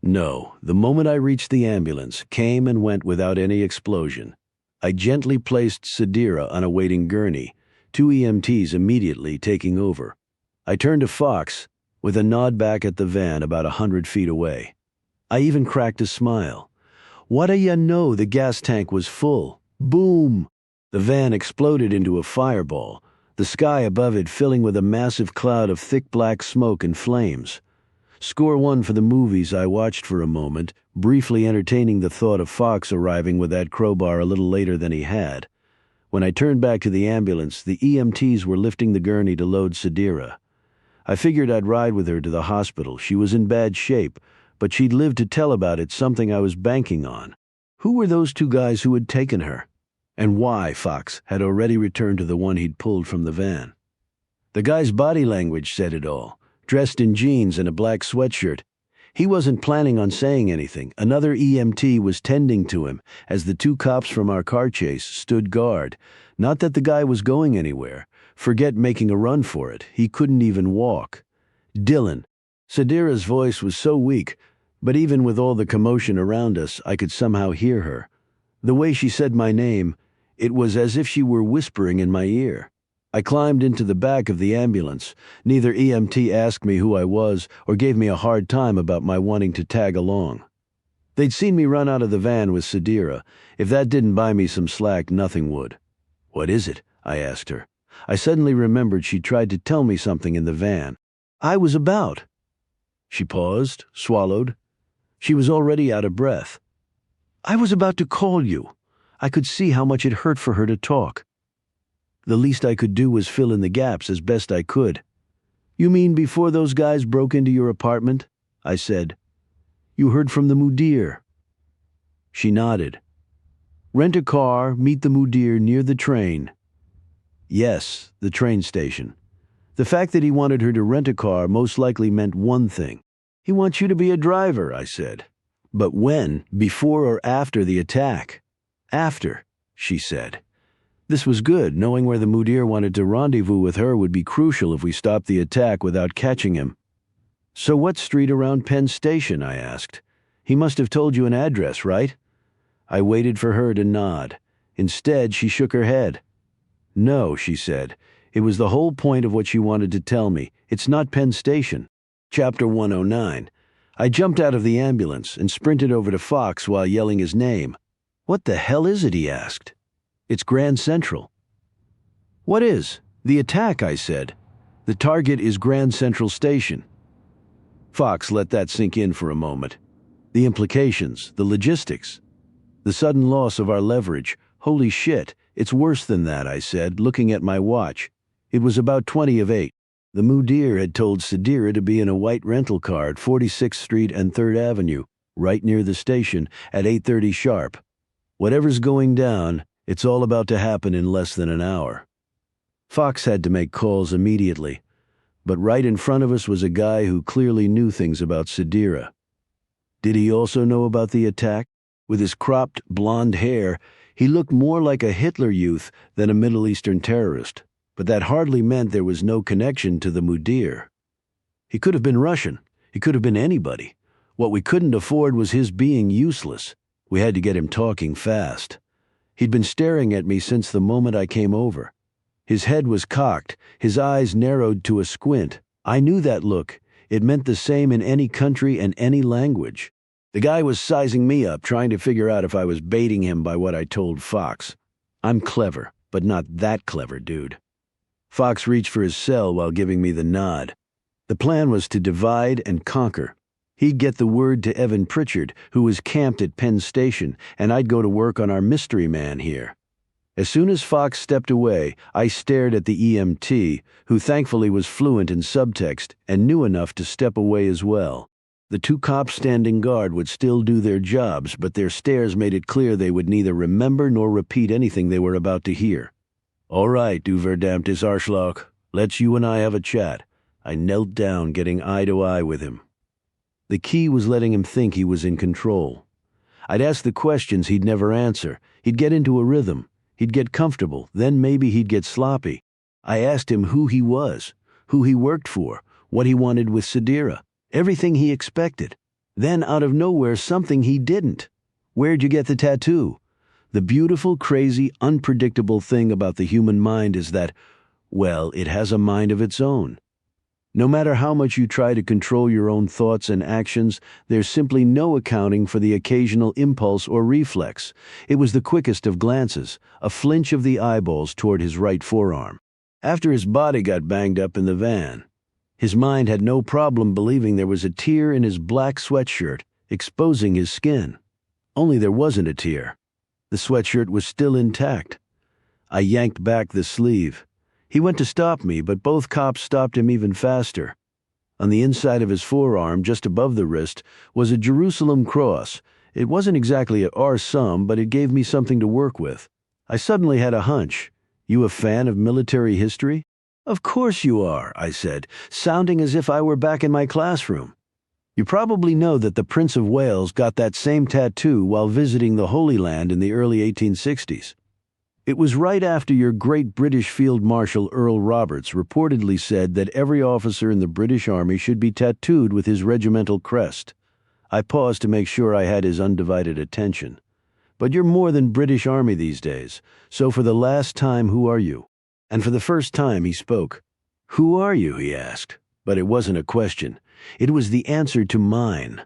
No, the moment I reached the ambulance, came and went without any explosion. I gently placed Sadira on a waiting gurney, 2 EMTs immediately taking over. I turned to Fox, with a nod back at the van about 100 feet away. I even cracked a smile. What do you know, the gas tank was full. Boom! The van exploded into a fireball, the sky above it filling with a massive cloud of thick black smoke and flames. Score one for the movies. I watched for a moment, briefly entertaining the thought of Fox arriving with that crowbar a little later than he had. When I turned back to the ambulance, the EMTs were lifting the gurney to load Sadira. I figured I'd ride with her to the hospital. She was in bad shape, but she'd lived to tell about it, something I was banking on. Who were those 2 guys who had taken her? And why Fox had already returned to the one he'd pulled from the van? The guy's body language said it all. Dressed in jeans and a black sweatshirt. He wasn't planning on saying anything. Another EMT was tending to him as the 2 cops from our car chase stood guard. Not that the guy was going anywhere. Forget making a run for it. He couldn't even walk. Dylan. Sadira's voice was so weak, but even with all the commotion around us, I could somehow hear her. The way she said my name, it was as if she were whispering in my ear. I climbed into the back of the ambulance. Neither EMT asked me who I was or gave me a hard time about my wanting to tag along. They'd seen me run out of the van with Sadira. If that didn't buy me some slack, nothing would. "What is it?" I asked her. I suddenly remembered she'd tried to tell me something in the van. I was about. She paused, swallowed. She was already out of breath. I was about to call you. I could see how much it hurt for her to talk. The least I could do was fill in the gaps as best I could. You mean before those guys broke into your apartment? I said. You heard from the mudir. She nodded. Rent a car, meet the mudir near the train. Yes, the train station. The fact that he wanted her to rent a car most likely meant one thing. He wants you to be a driver, I said. But when? Before or after the attack? After, she said. This was good. Knowing where the mudir wanted to rendezvous with her would be crucial if we stopped the attack without catching him. So what street around Penn Station? I asked. He must have told you an address, right? I waited for her to nod. Instead, she shook her head. No, she said. It was the whole point of what she wanted to tell me. It's not Penn Station. Chapter 109. I jumped out of the ambulance and sprinted over to Fox while yelling his name. What the hell is it? He asked. It's Grand Central. What is? The attack, I said. The target is Grand Central Station. Fox let that sink in for a moment. The implications, the logistics. The sudden loss of our leverage. Holy shit, it's worse than that, I said, looking at my watch. It was about 20 of 8. The mudir had told Sadira to be in a white rental car at 46th Street and 3rd Avenue, right near the station, at 8:30 sharp. Whatever's going down, it's all about to happen in less than an hour. Fox had to make calls immediately, but right in front of us was a guy who clearly knew things about Sadira. Did he also know about the attack? With his cropped, blonde hair, he looked more like a Hitler Youth than a Middle Eastern terrorist, but that hardly meant there was no connection to the mudir. He could have been Russian. He could have been anybody. What we couldn't afford was his being useless. We had to get him talking fast. He'd been staring at me since the moment I came over. His head was cocked, his eyes narrowed to a squint. I knew that look. It meant the same in any country and any language. The guy was sizing me up, trying to figure out if I was baiting him by what I told Fox. I'm clever, but not that clever, dude. Fox reached for his cell while giving me the nod. The plan was to divide and conquer. He'd get the word to Evan Pritchard, who was camped at Penn Station, and I'd go to work on our mystery man here. As soon as Fox stepped away, I stared at the EMT, who thankfully was fluent in subtext and knew enough to step away as well. The 2 cops standing guard would still do their jobs, but their stares made it clear they would neither remember nor repeat anything they were about to hear. All right, du verdammtes Arschloch. Let's you and I have a chat. I knelt down, getting eye to eye with him. The key was letting him think he was in control. I'd ask the questions he'd never answer. He'd get into a rhythm. He'd get comfortable. Then maybe he'd get sloppy. I asked him who he was, who he worked for, what he wanted with Sadira, everything he expected. Then out of nowhere, something he didn't. Where'd you get the tattoo? The beautiful, crazy, unpredictable thing about the human mind is that, well, it has a mind of its own. No matter how much you try to control your own thoughts and actions, there's simply no accounting for the occasional impulse or reflex. It was the quickest of glances, a flinch of the eyeballs toward his right forearm. After his body got banged up in the van, his mind had no problem believing there was a tear in his black sweatshirt, exposing his skin. Only there wasn't a tear. The sweatshirt was still intact. I yanked back the sleeve. He went to stop me, but both cops stopped him even faster. On the inside of his forearm, just above the wrist, was a Jerusalem cross. It wasn't exactly a R-sum, but it gave me something to work with. I suddenly had a hunch. You a fan of military history? Of course you are, I said, sounding as if I were back in my classroom. You probably know that the Prince of Wales got that same tattoo while visiting the Holy Land in the early 1860s. It was right after your great British Field Marshal Earl Roberts reportedly said that every officer in the British Army should be tattooed with his regimental crest. I paused to make sure I had his undivided attention. But you're more than British Army these days, so for the last time, who are you? And for the first time he spoke. Who are you, he asked. But it wasn't a question. It was the answer to mine.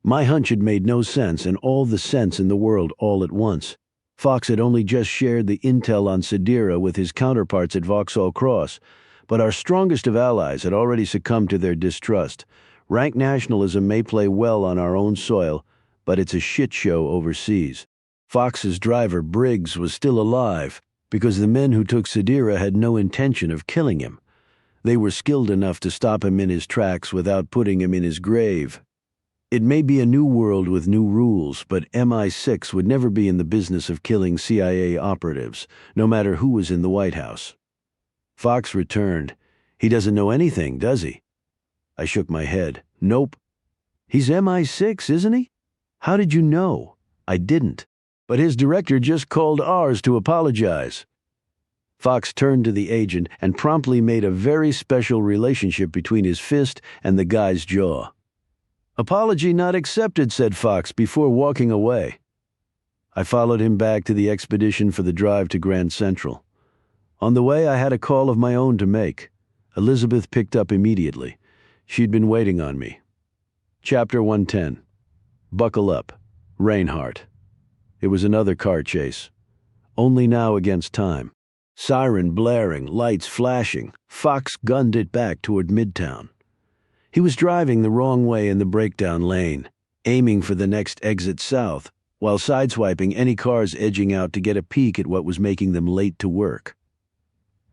My hunch had made no sense, and all the sense in the world all at once. Fox had only just shared the intel on Sadira with his counterparts at Vauxhall Cross, but our strongest of allies had already succumbed to their distrust. Rank nationalism may play well on our own soil, but it's a shit show overseas. Fox's driver, Briggs, was still alive because the men who took Sadira had no intention of killing him. They were skilled enough to stop him in his tracks without putting him in his grave. It may be a new world with new rules, but MI6 would never be in the business of killing CIA operatives, no matter who was in the White House. Fox returned. He doesn't know anything, does he? I shook my head. Nope. He's MI6, isn't he? How did you know? I didn't. But his director just called ours to apologize. Fox turned to the agent and promptly made a very special relationship between his fist and the guy's jaw. Apology not accepted, said Fox before walking away. I followed him back to the expedition for the drive to Grand Central. On the way, I had a call of my own to make. Elizabeth picked up immediately. She'd been waiting on me. Chapter 110. Buckle up. Reinhardt. It was another car chase. Only now against time. Siren blaring, lights flashing, Fox gunned it back toward Midtown. He was driving the wrong way in the breakdown lane, aiming for the next exit south, while sideswiping any cars edging out to get a peek at what was making them late to work.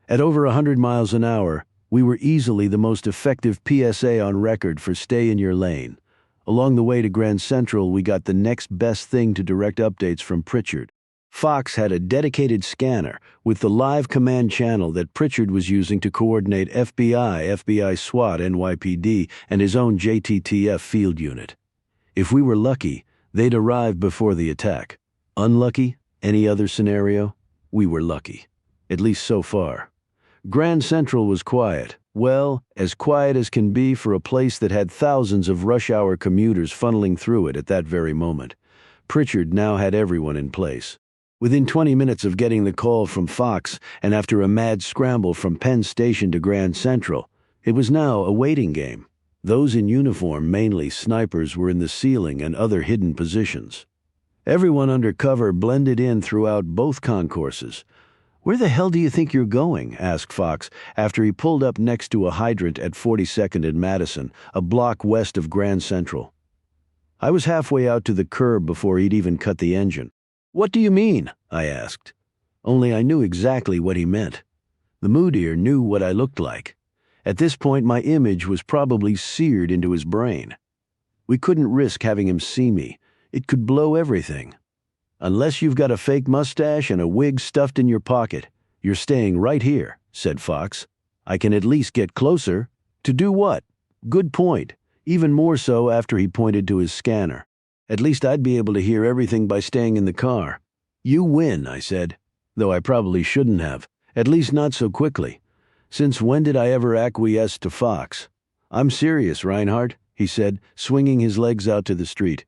At over 100 miles an hour, we were easily the most effective PSA on record for stay in your lane. Along the way to Grand Central, we got the next best thing to direct updates from Pritchard. Fox had a dedicated scanner with the live command channel that Pritchard was using to coordinate FBI SWAT, NYPD, and his own JTTF field unit. If we were lucky, they'd arrive before the attack. Unlucky, any other scenario, we were lucky. At least so far. Grand Central was quiet. Well, as quiet as can be for a place that had thousands of rush-hour commuters funneling through it at that very moment. Pritchard now had everyone in place. Within 20 minutes of getting the call from Fox, and after a mad scramble from Penn Station to Grand Central, it was now a waiting game. Those in uniform, mainly snipers, were in the ceiling and other hidden positions. Everyone under cover blended in throughout both concourses. "Where the hell do you think you're going?" asked Fox after he pulled up next to a hydrant at 42nd and Madison, a block west of Grand Central. I was halfway out to the curb before he'd even cut the engine. "What do you mean?" I asked. Only I knew exactly what he meant. The Mudir knew what I looked like. At this point, my image was probably seared into his brain. We couldn't risk having him see me. It could blow everything. "Unless you've got a fake mustache and a wig stuffed in your pocket, you're staying right here," said Fox. "I can at least get closer." "To do what?" "Good point. Even more so after he pointed to his scanner. At least I'd be able to hear everything by staying in the car." "You win," I said, though I probably shouldn't have, at least not so quickly. Since when did I ever acquiesce to Fox? "I'm serious, Reinhardt," he said, swinging his legs out to the street.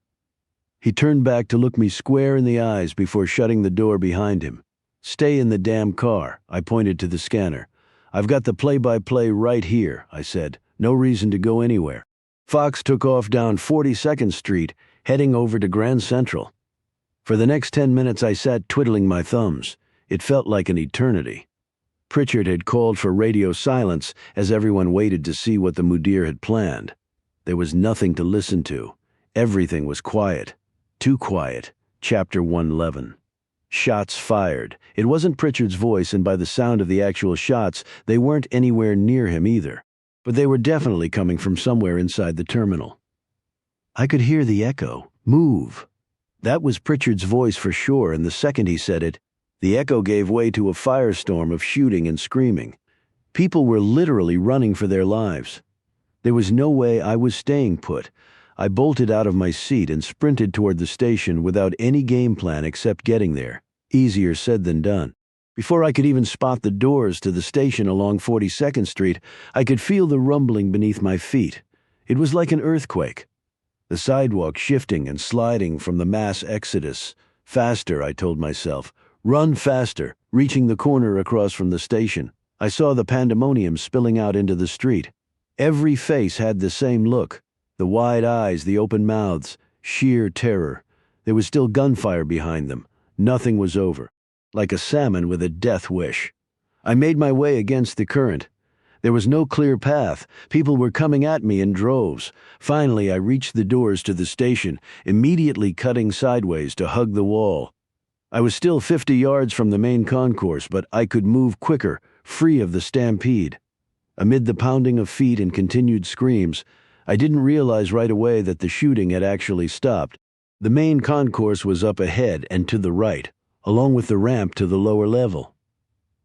He turned back to look me square in the eyes before shutting the door behind him. "Stay in the damn car," I pointed to the scanner. "I've got the play-by-play right here," I said. "No reason to go anywhere." Fox took off down 42nd Street, heading over to Grand Central. For the next 10 minutes I sat twiddling my thumbs. It felt like an eternity. Pritchard had called for radio silence as everyone waited to see what the Mudir had planned. There was nothing to listen to. Everything was quiet. Too quiet. Chapter 111. Shots fired. It wasn't Pritchard's voice, and by the sound of the actual shots, they weren't anywhere near him either. But they were definitely coming from somewhere inside the terminal. I could hear the echo. "Move." That was Pritchard's voice for sure, and the second he said it, the echo gave way to a firestorm of shooting and screaming. People were literally running for their lives. There was no way I was staying put. I bolted out of my seat and sprinted toward the station without any game plan except getting there. Easier said than done. Before I could even spot the doors to the station along 42nd Street, I could feel the rumbling beneath my feet. It was like an earthquake. The sidewalk shifting and sliding from the mass exodus. Faster, I told myself. Run faster, reaching the corner across from the station. I saw the pandemonium spilling out into the street. Every face had the same look. The wide eyes, the open mouths, sheer terror. There was still gunfire behind them. Nothing was over. Like a salmon with a death wish. I made my way against the current. There was no clear path. People were coming at me in droves. Finally, I reached the doors to the station, immediately cutting sideways to hug the wall. I was still 50 yards from the main concourse, but I could move quicker, free of the stampede. Amid the pounding of feet and continued screams, I didn't realize right away that the shooting had actually stopped. The main concourse was up ahead and to the right, along with the ramp to the lower level.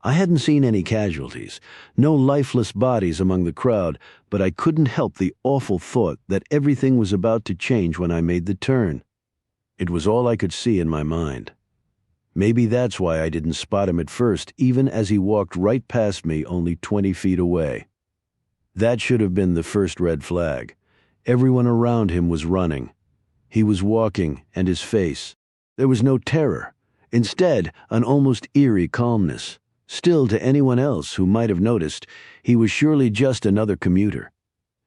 I hadn't seen any casualties, no lifeless bodies among the crowd, but I couldn't help the awful thought that everything was about to change when I made the turn. It was all I could see in my mind. Maybe that's why I didn't spot him at first, even as he walked right past me only 20 feet away. That should have been the first red flag. Everyone around him was running. He was walking, and his face. There was no terror. Instead, an almost eerie calmness. Still, to anyone else who might have noticed, he was surely just another commuter.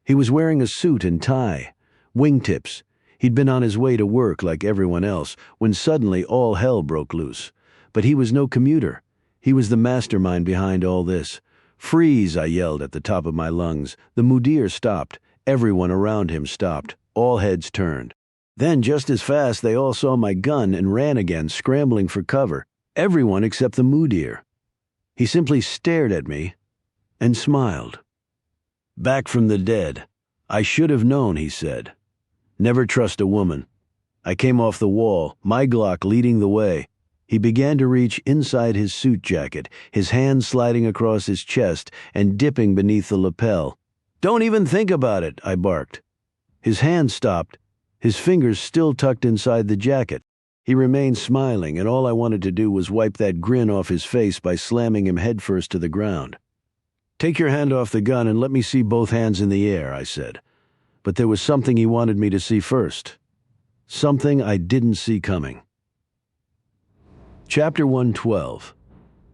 He was wearing a suit and tie, wingtips. He'd been on his way to work like everyone else, when suddenly all hell broke loose. But he was no commuter. He was the mastermind behind all this. "Freeze!" I yelled at the top of my lungs. The mudir stopped. Everyone around him stopped. All heads turned. Then, just as fast, they all saw my gun and ran again, scrambling for cover. Everyone except the mudir. He simply stared at me and smiled. "Back from the dead. I should have known," he said. "Never trust a woman." I came off the wall, my Glock leading the way. He began to reach inside his suit jacket, his hand sliding across his chest and dipping beneath the lapel. "Don't even think about it," I barked. His hand stopped, his fingers still tucked inside the jacket. He remained smiling, and all I wanted to do was wipe that grin off his face by slamming him headfirst to the ground. "Take your hand off the gun and let me see both hands in the air," I said. But there was something he wanted me to see first. Something I didn't see coming. Chapter 112.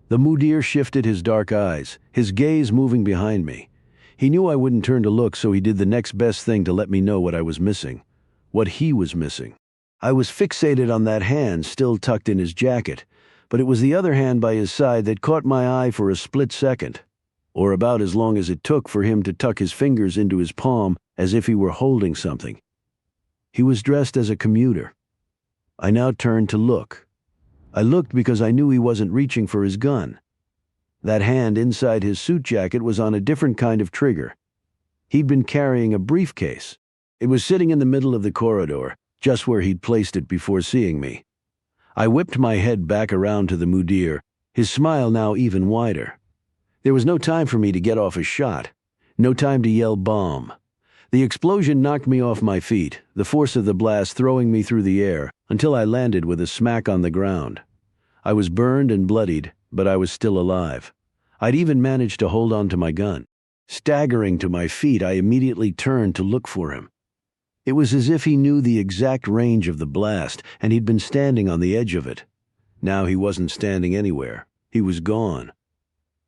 The mudir shifted his dark eyes, his gaze moving behind me. He knew I wouldn't turn to look, so he did the next best thing to let me know what I was missing. What he was missing. I was fixated on that hand still tucked in his jacket, but it was the other hand by his side that caught my eye for a split second, or about as long as it took for him to tuck his fingers into his palm as if he were holding something. He was dressed as a commuter. I now turned to look. I looked because I knew he wasn't reaching for his gun. That hand inside his suit jacket was on a different kind of trigger. He'd been carrying a briefcase. It was sitting in the middle of the corridor, just where he'd placed it before seeing me. I whipped my head back around to the mudir, his smile now even wider. There was no time for me to get off a shot. No time to yell bomb. The explosion knocked me off my feet, the force of the blast throwing me through the air, until I landed with a smack on the ground. I was burned and bloodied, but I was still alive. I'd even managed to hold on to my gun. Staggering to my feet, I immediately turned to look for him. It was as if he knew the exact range of the blast, and he'd been standing on the edge of it. Now he wasn't standing anywhere. He was gone.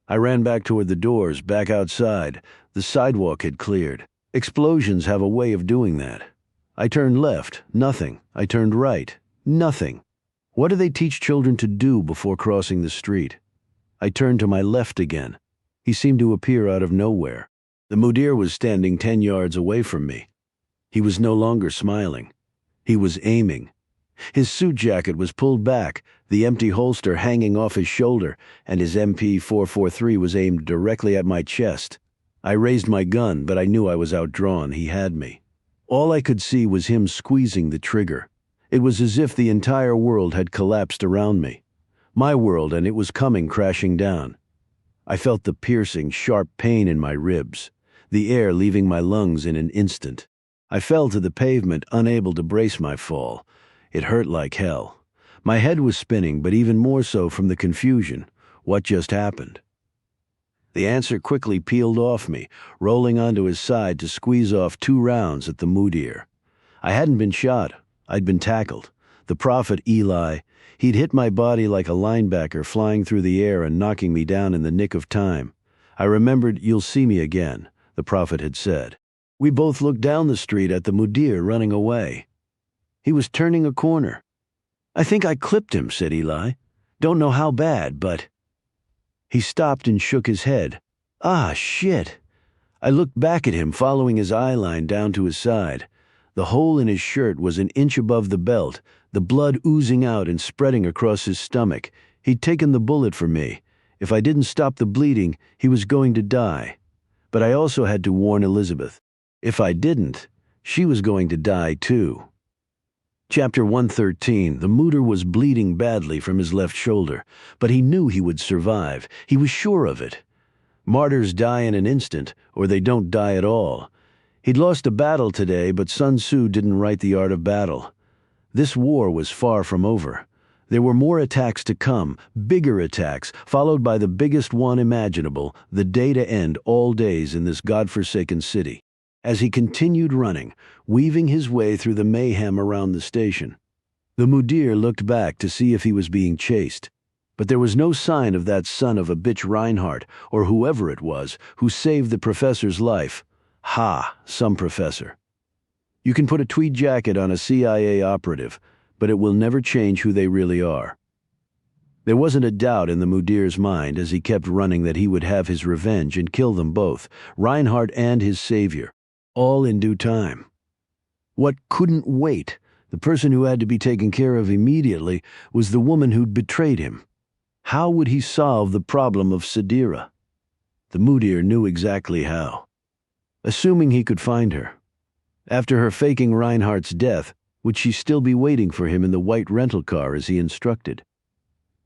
I ran back toward the doors, back outside. The sidewalk had cleared. Explosions have a way of doing that. I turned left, nothing. I turned right, nothing. What do they teach children to do before crossing the street? I turned to my left again. He seemed to appear out of nowhere. The mudir was standing 10 yards away from me. He was no longer smiling. He was aiming. His suit jacket was pulled back, the empty holster hanging off his shoulder, and his MP-443 was aimed directly at my chest. I raised my gun, but I knew I was outdrawn. He had me. All I could see was him squeezing the trigger. It was as if the entire world had collapsed around me. My world, and it was coming crashing down. I felt the piercing, sharp pain in my ribs, the air leaving my lungs in an instant. I fell to the pavement, unable to brace my fall. It hurt like hell. My head was spinning, but even more so from the confusion. What just happened? The answer quickly peeled off me, rolling onto his side to squeeze off 2 rounds at the mudir. I hadn't been shot. I'd been tackled. The prophet Eli, he'd hit my body like a linebacker, flying through the air and knocking me down in the nick of time. I remembered, "You'll see me again," the prophet had said. We both looked down the street at the mudir running away. He was turning a corner. "I think I clipped him," said Eli. "Don't know how bad, but—" He stopped and shook his head. Ah, shit. I looked back at him, following his eye line down to his side. The hole in his shirt was an inch above the belt, the blood oozing out and spreading across his stomach. He'd taken the bullet for me. If I didn't stop the bleeding, he was going to die. But I also had to warn Elizabeth. If I didn't, she was going to die too. Chapter 113. The mooter was bleeding badly from his left shoulder, but he knew he would survive. He was sure of it. Martyrs die in an instant, or they don't die at all. He'd lost a battle today, but Sun Tzu didn't write the art of battle. This war was far from over. There were more attacks to come, bigger attacks, followed by the biggest one imaginable, the day to end all days in this godforsaken city. As he continued running, weaving his way through the mayhem around the station, the mudir looked back to see if he was being chased. But there was no sign of that son of a bitch Reinhardt, or whoever it was, who saved the professor's life. Ha, some professor. You can put a tweed jacket on a CIA operative, but it will never change who they really are. There wasn't a doubt in the mudir's mind as he kept running that he would have his revenge and kill them both, Reinhardt and his savior, all in due time. What couldn't wait, the person who had to be taken care of immediately, was the woman who'd betrayed him. How would he solve the problem of Sadira? The mudir knew exactly how. Assuming he could find her. After her faking Reinhardt's death, would she still be waiting for him in the white rental car as he instructed?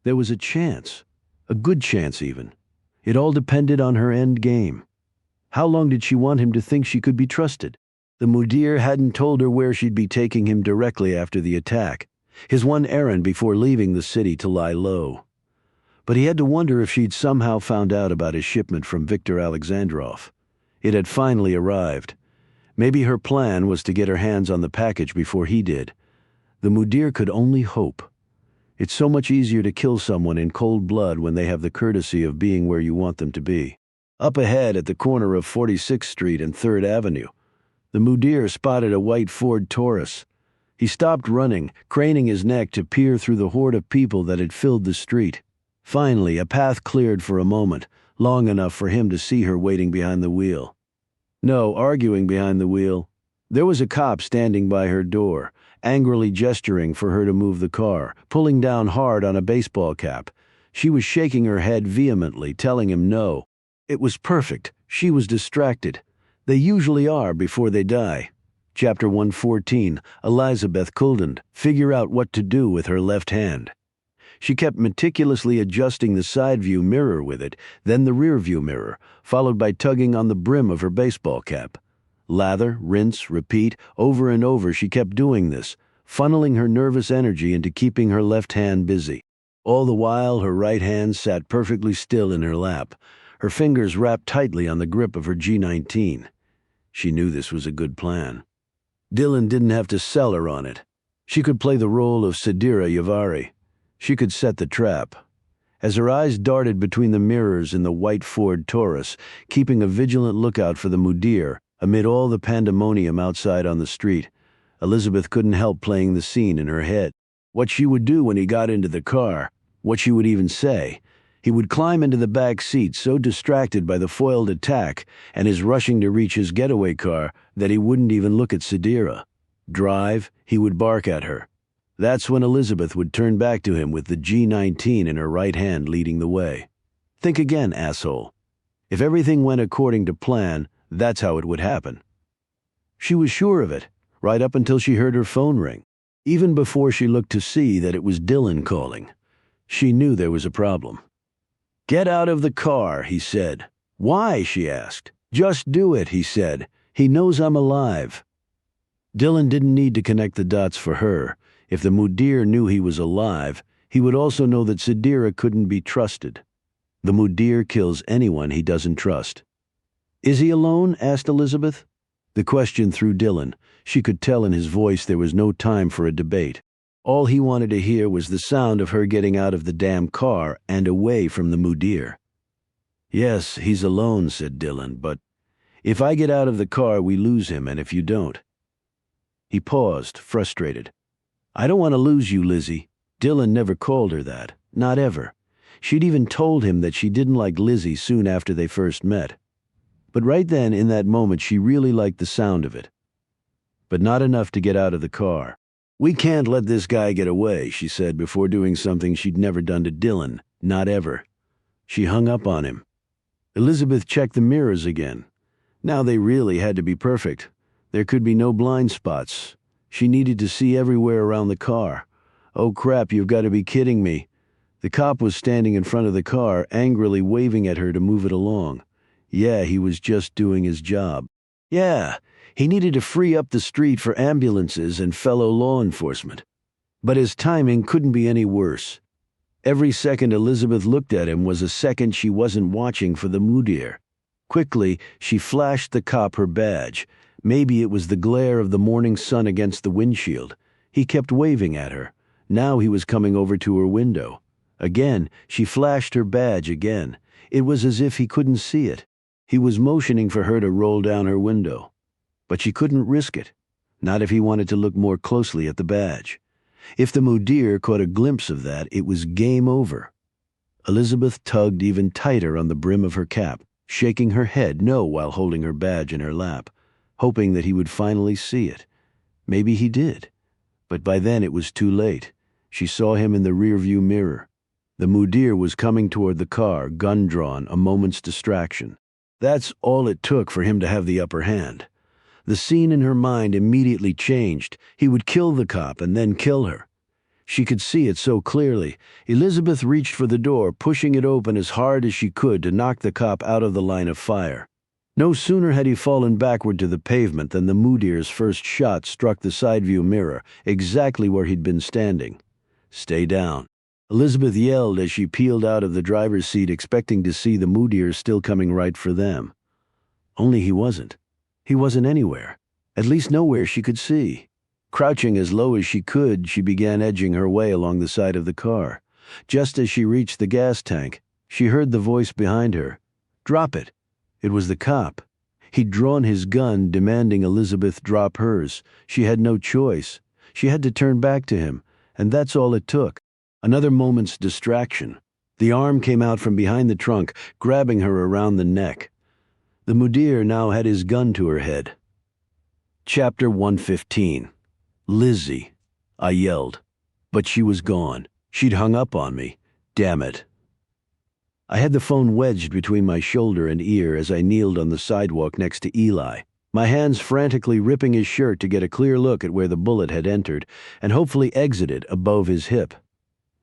There was a chance. A good chance, even. It all depended on her end game. How long did she want him to think she could be trusted? The mudir hadn't told her where she'd be taking him directly after the attack, his one errand before leaving the city to lie low. But he had to wonder if she'd somehow found out about his shipment from Viktor Alexandrov. It had finally arrived. Maybe her plan was to get her hands on the package before he did. The mudir could only hope. It's so much easier to kill someone in cold blood when they have the courtesy of being where you want them to be. Up ahead at the corner of 46th Street and 3rd Avenue, the mudir spotted a white Ford Taurus. He stopped running, craning his neck to peer through the horde of people that had filled the street. Finally, a path cleared for a moment, long enough for him to see her waiting behind the wheel. No, arguing behind the wheel. There was a cop standing by her door, angrily gesturing for her to move the car, pulling down hard on a baseball cap. She was shaking her head vehemently, telling him no. It was perfect. She was distracted. They usually are before they die. Chapter 114. Elizabeth couldn't figure out what to do with her left hand. She kept meticulously adjusting the side view mirror with it, then the rear view mirror, followed by tugging on the brim of her baseball cap. Lather, rinse, repeat, over and over she kept doing this, funneling her nervous energy into keeping her left hand busy. All the while her right hand sat perfectly still in her lap, her fingers wrapped tightly on the grip of her G19. She knew this was a good plan. Dylan didn't have to sell her on it. She could play the role of Sadira Yavari. She could set the trap. As her eyes darted between the mirrors in the white Ford Taurus, keeping a vigilant lookout for the mudir, amid all the pandemonium outside on the street, Elizabeth couldn't help playing the scene in her head. What she would do when he got into the car, what she would even say. He would climb into the back seat so distracted by the foiled attack and his rushing to reach his getaway car that he wouldn't even look at Sadira. Drive, he would bark at her. That's when Elizabeth would turn back to him with the G19 in her right hand leading the way. Think again, asshole. If everything went according to plan, that's how it would happen. She was sure of it, right up until she heard her phone ring. Even before she looked to see that it was Dylan calling, she knew there was a problem. "Get out of the car," he said. "Why?" she asked. "Just do it," he said. "He knows I'm alive." Dylan didn't need to connect the dots for her. If the mudir knew he was alive, he would also know that Sadira couldn't be trusted. The mudir kills anyone he doesn't trust. "Is he alone?" asked Elizabeth. The question threw Dylan. She could tell in his voice there was no time for a debate. All he wanted to hear was the sound of her getting out of the damn car and away from the mudir. "Yes, he's alone," said Dylan, "but if I get out of the car, we lose him, and if you don't." He paused, frustrated. "I don't want to lose you, Lizzie." Dylan never called her that. Not ever. She'd even told him that she didn't like Lizzie soon after they first met. But right then, in that moment, she really liked the sound of it. But not enough to get out of the car. "We can't let this guy get away," she said before doing something she'd never done to Dylan. Not ever. She hung up on him. Elizabeth checked the mirrors again. Now they really had to be perfect. There could be no blind spots. She needed to see everywhere around the car. "Oh crap, you've got to be kidding me." The cop was standing in front of the car, angrily waving at her to move it along. Yeah, he was just doing his job. Yeah, he needed to free up the street for ambulances and fellow law enforcement. But his timing couldn't be any worse. Every second Elizabeth looked at him was a second she wasn't watching for the mudir. Quickly, she flashed the cop her badge. Maybe it was the glare of the morning sun against the windshield. He kept waving at her. Now he was coming over to her window. Again, she flashed her badge again. It was as if he couldn't see it. He was motioning for her to roll down her window. But she couldn't risk it. Not if he wanted to look more closely at the badge. If the mudir caught a glimpse of that, it was game over. Elizabeth tugged even tighter on the brim of her cap, shaking her head no while holding her badge in her lap, hoping that he would finally see it. Maybe he did. But by then it was too late. She saw him in the rearview mirror. The mudir was coming toward the car, gun drawn, a moment's distraction. That's all it took for him to have the upper hand. The scene in her mind immediately changed. He would kill the cop and then kill her. She could see it so clearly. Elizabeth reached for the door, pushing it open as hard as she could to knock the cop out of the line of fire. No sooner had he fallen backward to the pavement than the mudir's first shot struck the side view mirror, exactly where he'd been standing. "Stay down." Elizabeth yelled as she peeled out of the driver's seat, expecting to see the mudir still coming right for them. Only he wasn't. He wasn't anywhere. At least nowhere she could see. Crouching as low as she could, she began edging her way along the side of the car. Just as she reached the gas tank, she heard the voice behind her. "Drop it." It was the cop. He'd drawn his gun, demanding Elizabeth drop hers. She had no choice. She had to turn back to him, and that's all it took. Another moment's distraction. The arm came out from behind the trunk, grabbing her around the neck. The mudir now had his gun to her head. Chapter 115. "Lizzie," I yelled. But she was gone. She'd hung up on me. Damn it. I had the phone wedged between my shoulder and ear as I kneeled on the sidewalk next to Eli, my hands frantically ripping his shirt to get a clear look at where the bullet had entered and hopefully exited above his hip.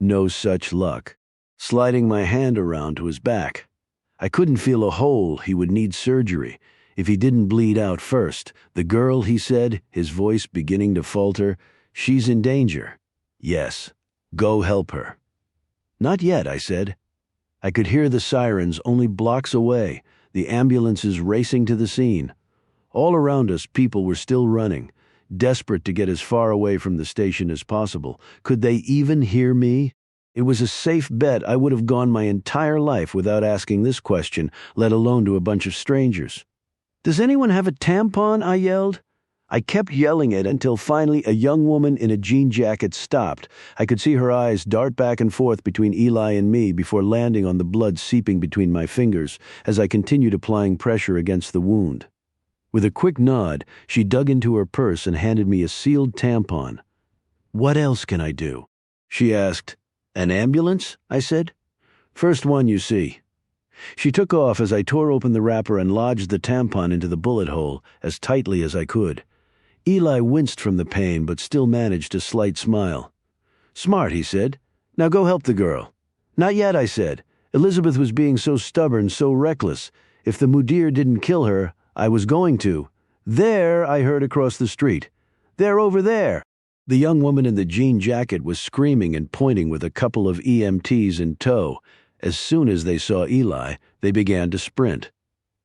No such luck. Sliding my hand around to his back. I couldn't feel a hole. He would need surgery. If he didn't bleed out first. "The girl," he said, his voice beginning to falter, "she's in danger." "Yes. Go help her." "Not yet," I said. I could hear the sirens only blocks away, the ambulances racing to the scene. All around us, people were still running, desperate to get as far away from the station as possible. Could they even hear me? It was a safe bet I would have gone my entire life without asking this question, let alone to a bunch of strangers. "Does anyone have a tampon?" I yelled. I kept yelling it until finally a young woman in a jean jacket stopped. I could see her eyes dart back and forth between Eli and me before landing on the blood seeping between my fingers as I continued applying pressure against the wound. With a quick nod, she dug into her purse and handed me a sealed tampon. "What else can I do?" she asked. "An ambulance?" I said. "First one you see." She took off as I tore open the wrapper and lodged the tampon into the bullet hole as tightly as I could. Eli winced from the pain but still managed a slight smile. "Smart," he said. "Now go help the girl." "Not yet," I said. Elizabeth was being so stubborn, so reckless. If the mudir didn't kill her, I was going to. "There," I heard across the street. "They're over there." The young woman in the jean jacket was screaming and pointing with a couple of EMTs in tow. As soon as they saw Eli, they began to sprint.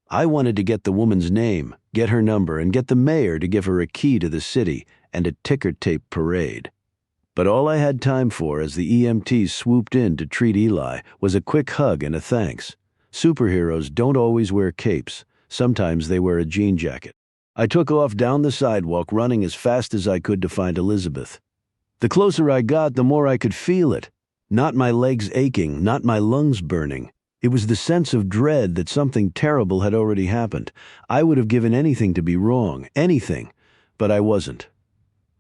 I wanted to get the woman's name, get her number, and get the mayor to give her a key to the city and a ticker tape parade. But all I had time for as the EMTs swooped in to treat Eli was a quick hug and a thanks. Superheroes don't always wear capes. Sometimes they wear a jean jacket. I took off down the sidewalk, running as fast as I could to find Elizabeth. The closer I got, the more I could feel it. Not my legs aching, not my lungs burning. It was the sense of dread that something terrible had already happened. I would have given anything to be wrong, anything, but I wasn't.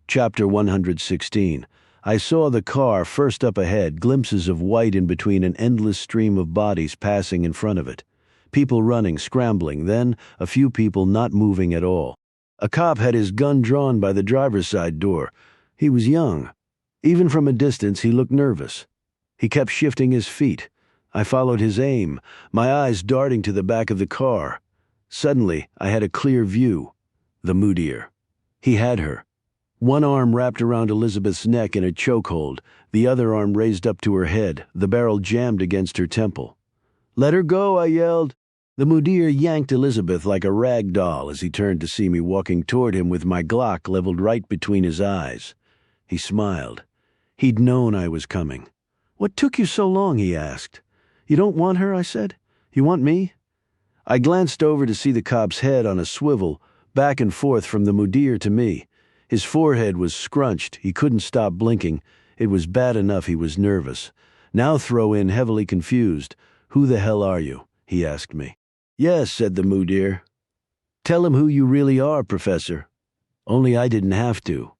Chapter 116. I saw the car first up ahead, glimpses of white in between an endless stream of bodies passing in front of it. People running, scrambling, then a few people not moving at all. A cop had his gun drawn by the driver's side door. He was young. Even from a distance, he looked nervous. He kept shifting his feet. I followed his aim, my eyes darting to the back of the car. Suddenly, I had a clear view. The Mudir. He had her. One arm wrapped around Elizabeth's neck in a chokehold, the other arm raised up to her head, the barrel jammed against her temple. "Let her go," I yelled. The Mudir yanked Elizabeth like a rag doll as he turned to see me walking toward him with my Glock leveled right between his eyes. He smiled. He'd known I was coming. "What took you so long?" he asked. "You don't want her?" I said. "You want me?" I glanced over to see the cop's head on a swivel, back and forth from the Mudir to me. His forehead was scrunched. He couldn't stop blinking. It was bad enough he was nervous. Now throw in heavily confused. "Who the hell are you?" he asked me. "Yes," said the Mudir. "Tell him who you really are, Professor." Only I didn't have to.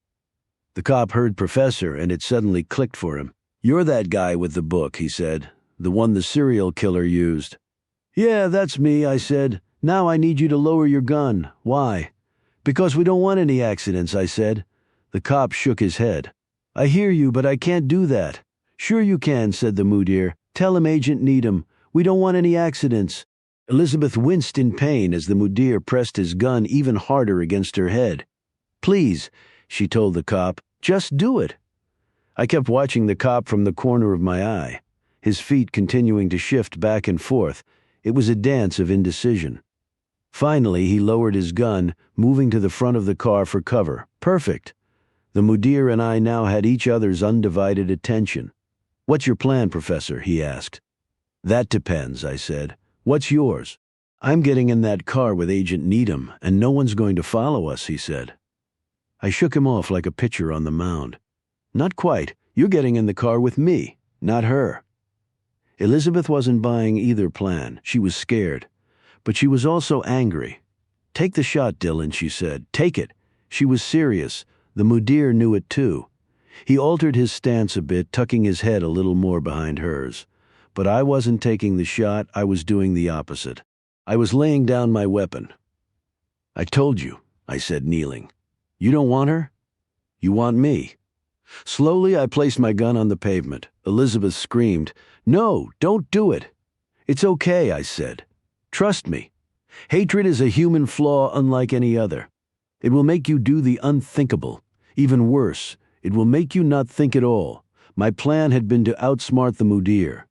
The cop heard Professor, and it suddenly clicked for him. "You're that guy with the book," he said. "The one the serial killer used." "Yeah, that's me," I said. "Now I need you to lower your gun." "Why?" "Because we don't want any accidents," I said. The cop shook his head. "I hear you, but I can't do that." "Sure you can," said the Mudir. "Tell him Agent Needham. We don't want any accidents." Elizabeth winced in pain as the Mudir pressed his gun even harder against her head. "Please," she told the cop, "just do it." I kept watching the cop from the corner of my eye, his feet continuing to shift back and forth. It was a dance of indecision. Finally, he lowered his gun, moving to the front of the car for cover. Perfect. The Mudir and I now had each other's undivided attention. "What's your plan, Professor?" he asked. "That depends," I said. "What's yours?" "I'm getting in that car with Agent Needham, and no one's going to follow us," he said. I shook him off like a pitcher on the mound. "Not quite. You're getting in the car with me, not her." Elizabeth wasn't buying either plan. She was scared. But she was also angry. "Take the shot, Dylan," she said. "Take it." She was serious. The Mudir knew it too. He altered his stance a bit, tucking his head a little more behind hers. But I wasn't taking the shot. I was doing the opposite. I was laying down my weapon. "I told you," I said, kneeling. "You don't want her? You want me." Slowly, I placed my gun on the pavement. Elizabeth screamed, "No, don't do it." "It's okay," I said. "Trust me. Hatred is a human flaw unlike any other. It will make you do the unthinkable. Even worse, it will make you not think at all. My plan had been to outsmart the Mudir.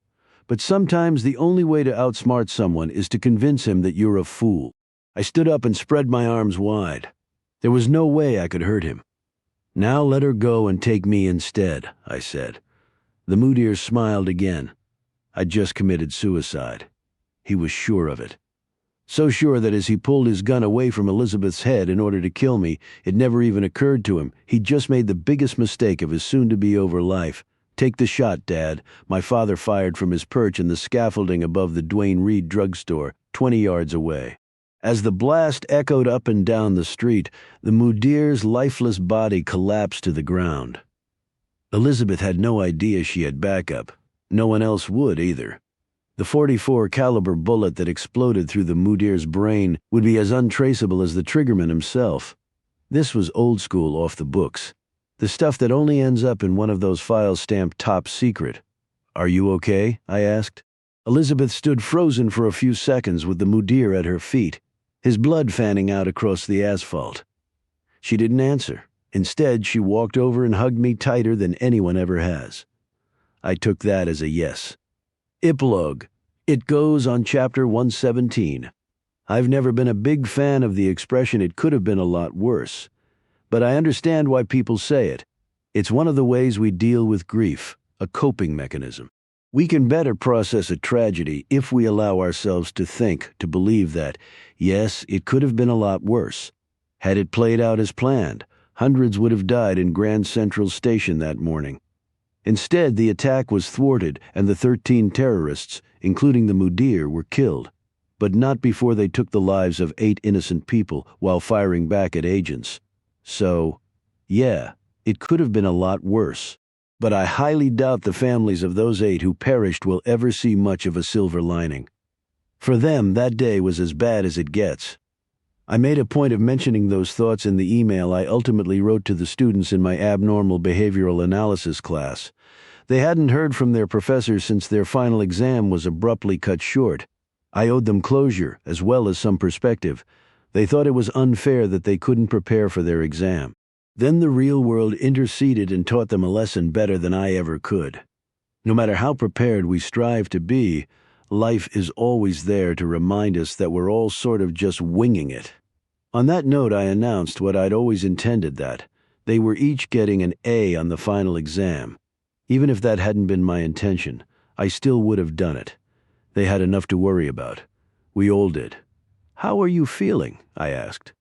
But sometimes the only way to outsmart someone is to convince him that you're a fool." I stood up and spread my arms wide. There was no way I could hurt him. "Now let her go and take me instead," I said. The Mudir smiled again. I'd just committed suicide. He was sure of it. So sure that as he pulled his gun away from Elizabeth's head in order to kill me, it never even occurred to him. He'd just made the biggest mistake of his soon-to-be-over life. "Take the shot, Dad." My father fired from his perch in the scaffolding above the Duane Reade drugstore, 20 yards away. As the blast echoed up and down the street, the Mudir's lifeless body collapsed to the ground. Elizabeth had no idea she had backup. No one else would either. The .44 caliber bullet that exploded through the Mudir's brain would be as untraceable as the triggerman himself. This was old school, off the books. The stuff that only ends up in one of those files stamped top secret. "Are you okay?" I asked. Elizabeth stood frozen for a few seconds with the Mudir at her feet, his blood fanning out across the asphalt. She didn't answer. Instead, she walked over and hugged me tighter than anyone ever has. I took that as a yes. Epilogue. It goes on chapter 117. I've never been a big fan of the expression "it could have been a lot worse," but I understand why people say it. It's one of the ways we deal with grief, a coping mechanism. We can better process a tragedy if we allow ourselves to think, to believe that, yes, it could have been a lot worse. Had it played out as planned, hundreds would have died in Grand Central Station that morning. Instead, the attack was thwarted and the 13 terrorists, including the mudir, were killed, but not before they took the lives of 8 innocent people while firing back at agents. So, yeah, it could have been a lot worse. But I highly doubt the families of those 8 who perished will ever see much of a silver lining. For them, that day was as bad as it gets. I made a point of mentioning those thoughts in the email I ultimately wrote to the students in my abnormal behavioral analysis class. They hadn't heard from their professors since their final exam was abruptly cut short. I owed them closure, as well as some perspective. They thought it was unfair that they couldn't prepare for their exam. Then the real world interceded and taught them a lesson better than I ever could. No matter how prepared we strive to be, life is always there to remind us that we're all sort of just winging it. On that note, I announced what I'd always intended, that they were each getting an A on the final exam. Even if that hadn't been my intention, I still would have done it. They had enough to worry about. We all did. "How are you feeling?" I asked.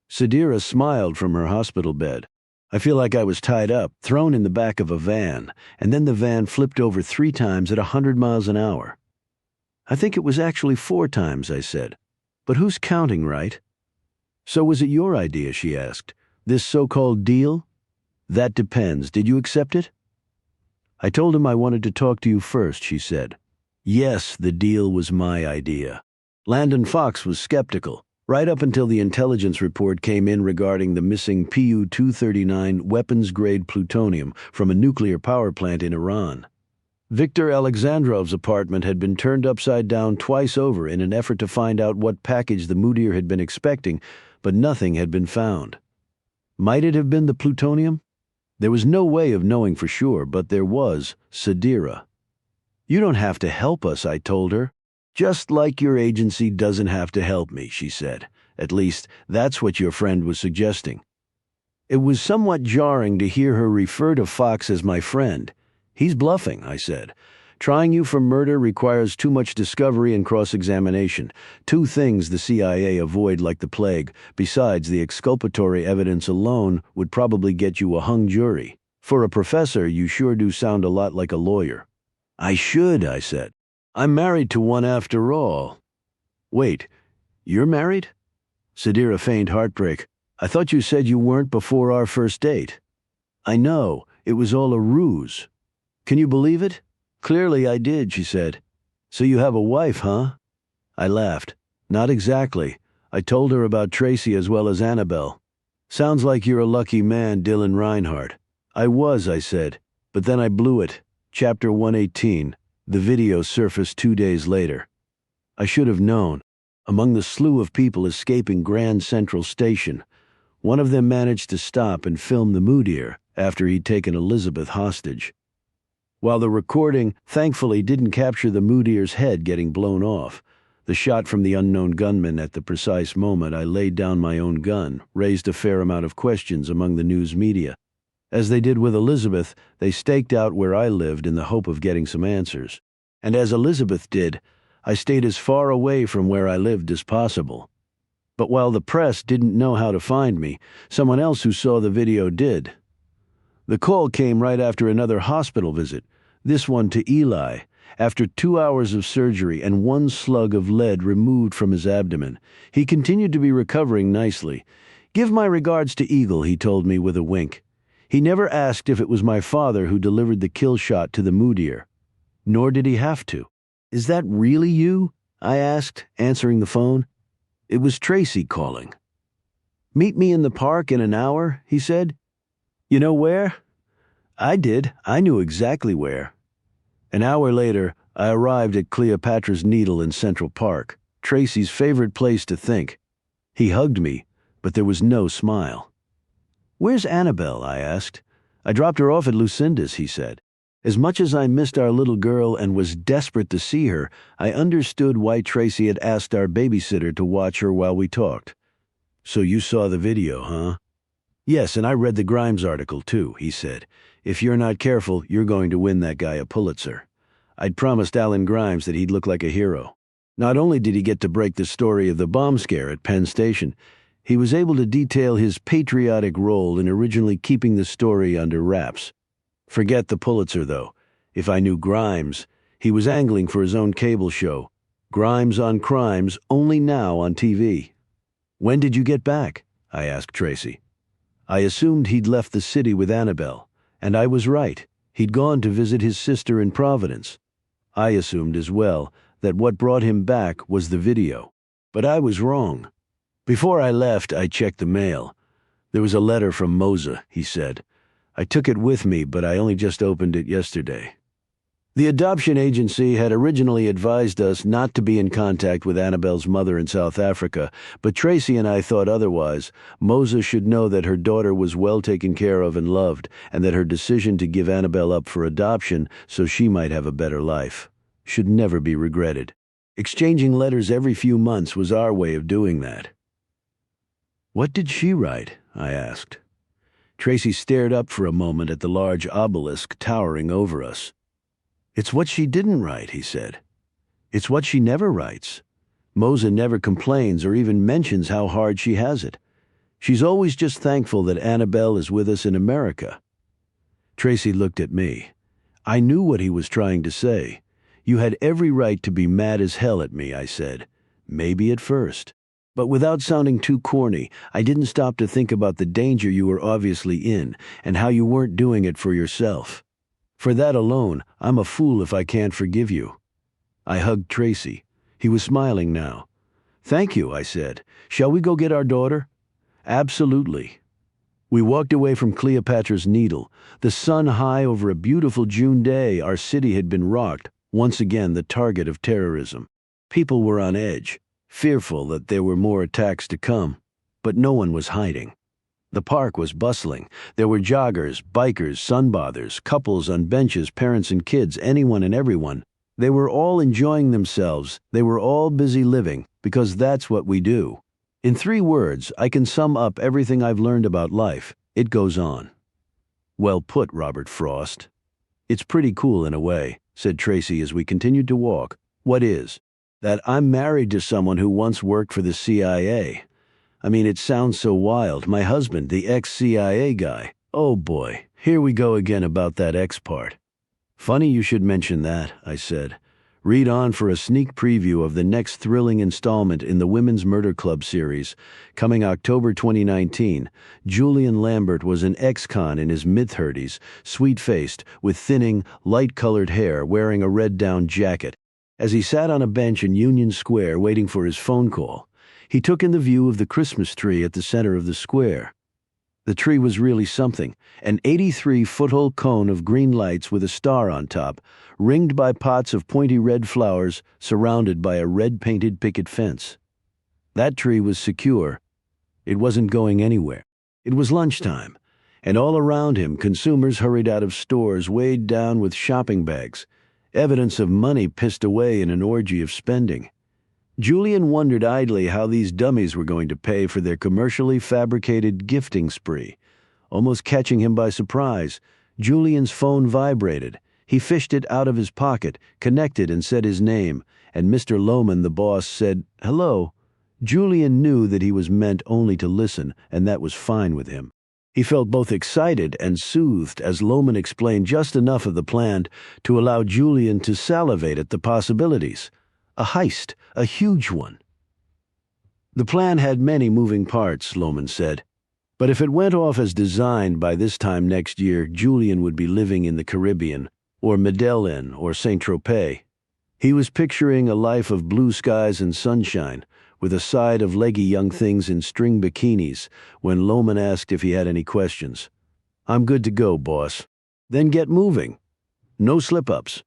Sadira smiled from her hospital bed. "I feel like I was tied up, thrown in the back of a van, and then the van flipped over 3 times at 100 miles an hour. "I think it was actually 4 times, I said. "But who's counting, right?" "So was it your idea?" she asked. "This so-called deal?" "That depends. Did you accept it?" "I told him I wanted to talk to you first," she said. Yes, the deal was my idea. Landon Fox was skeptical, right up until the intelligence report came in regarding the missing Pu-239 weapons-grade plutonium from a nuclear power plant in Iran. Viktor Alexandrov's apartment had been turned upside down twice over in an effort to find out what package the mudir had been expecting, but nothing had been found. Might it have been the plutonium? There was no way of knowing for sure, but there was Sadira. "You don't have to help us," I told her. "Just like your agency doesn't have to help me," she said. "At least, that's what your friend was suggesting." It was somewhat jarring to hear her refer to Fox as my friend. "He's bluffing," I said. "Trying you for murder requires too much discovery and cross-examination, 2 things the CIA avoid like the plague. Besides, the exculpatory evidence alone would probably get you a hung jury. For a professor, you sure do sound a lot like a lawyer." "I should," I said. "I'm married to one after all." "Wait, you're married?" Sadira feigned heartbreak. "I thought you said you weren't before our first date." "I know, it was all a ruse." "Can you believe it?" "Clearly I did," she said. "So you have a wife, huh?" I laughed. "Not exactly. I told her about Tracy as well as Annabelle." "Sounds like you're a lucky man, Dylan Reinhardt." "I was," I said, "but then I blew it." Chapter 118. The video surfaced 2 days later. I should have known. Among the slew of people escaping Grand Central Station, one of them managed to stop and film the mudir after he'd taken Elizabeth hostage. While the recording thankfully didn't capture the mudir's head getting blown off, the shot from the unknown gunman at the precise moment I laid down my own gun raised a fair amount of questions among the news media. As they did with Elizabeth, they staked out where I lived in the hope of getting some answers. And as Elizabeth did, I stayed as far away from where I lived as possible. But while the press didn't know how to find me, someone else who saw the video did. The call came right after another hospital visit, this one to Eli, after 2 hours of surgery and 1 slug of lead removed from his abdomen. He continued to be recovering nicely. "Give my regards to Eagle," he told me with a wink. He never asked if it was my father who delivered the kill shot to the mudir. Nor did he have to. "Is that really you?" I asked, answering the phone. It was Tracy calling. "Meet me in the park in an hour," he said. "You know where?" I did. I knew exactly where. An hour later, I arrived at Cleopatra's Needle in Central Park, Tracy's favorite place to think. He hugged me, but there was no smile. "Where's Annabelle?" I asked. "I dropped her off at Lucinda's," he said. As much as I missed our little girl and was desperate to see her, I understood why Tracy had asked our babysitter to watch her while we talked. "So you saw the video, huh?" "Yes, and I read the Grimes article too," he said. "If you're not careful, you're going to win that guy a Pulitzer." I'd promised Alan Grimes that he'd look like a hero. Not only did he get to break the story of the bomb scare at Penn Station, he was able to detail his patriotic role in originally keeping the story under wraps. Forget the Pulitzer, though. If I knew Grimes, he was angling for his own cable show. Grimes on Crimes, only now on TV. When did you get back? I asked Tracy. I assumed he'd left the city with Annabelle, and I was right. He'd gone to visit his sister in Providence. I assumed as well that what brought him back was the video. But I was wrong. Before I left, I checked the mail. There was a letter from Moza, he said. I took it with me, but I only just opened it yesterday. The adoption agency had originally advised us not to be in contact with Annabelle's mother in South Africa, but Tracy and I thought otherwise. Moza should know that her daughter was well taken care of and loved, and that her decision to give Annabelle up for adoption so she might have a better life should never be regretted. Exchanging letters every few months was our way of doing that. What did she write? I asked. Tracy stared up for a moment at the large obelisk towering over us. It's what she didn't write, he said. It's what she never writes. Moza never complains or even mentions how hard she has it. She's always just thankful that Annabelle is with us in America. Tracy looked at me. I knew what he was trying to say. You had every right to be mad as hell at me, I said. Maybe at first. But without sounding too corny, I didn't stop to think about the danger you were obviously in and how you weren't doing it for yourself. For that alone, I'm a fool if I can't forgive you. I hugged Tracy. He was smiling now. Thank you, I said. Shall we go get our daughter? Absolutely. We walked away from Cleopatra's Needle. The sun high over a beautiful June day, our city had been rocked, once again the target of terrorism. People were on edge, fearful that there were more attacks to come, but no one was hiding. The park was bustling. There were joggers, bikers, sunbathers, couples on benches, parents and kids, anyone and everyone. They were all enjoying themselves. They were all busy living, because that's what we do. In 3 words, I can sum up everything I've learned about life. It goes on. Well put, Robert Frost. It's pretty cool in a way, said Tracy as we continued to walk. What is? That I'm married to someone who once worked for the CIA. I mean, it sounds so wild. My husband, the ex-CIA guy. Oh boy, here we go again about that ex part. Funny you should mention that, I said. Read on for a sneak preview of the next thrilling installment in the Women's Murder Club series. Coming October 2019, Julian Lambert was an ex-con in his mid-30s, sweet-faced, with thinning, light-colored hair, wearing a red-down jacket. As he sat on a bench in Union Square waiting for his phone call, he took in the view of the Christmas tree at the center of the square. The tree was really something, an 83-foot-old cone of green lights with a star on top, ringed by pots of pointy red flowers, surrounded by a red-painted picket fence. That tree was secure. It wasn't going anywhere. It was lunchtime, and all around him consumers hurried out of stores weighed down with shopping bags, evidence of money pissed away in an orgy of spending. Julian wondered idly how these dummies were going to pay for their commercially fabricated gifting spree. Almost catching him by surprise, Julian's phone vibrated. He fished it out of his pocket, connected and said his name, and Mr. Lohman, the boss, said, "Hello." Julian knew that he was meant only to listen, and that was fine with him. He felt both excited and soothed as Lohman explained just enough of the plan to allow Julian to salivate at the possibilities. A heist, a huge one. The plan had many moving parts, Lohman said. But if it went off as designed, by this time next year, Julian would be living in the Caribbean, or Medellin, or Saint-Tropez. He was picturing a life of blue skies and sunshine, with a side of leggy young things in string bikinis, when Lohman asked if he had any questions. "I'm good to go, boss." "Then get moving. No slip-ups."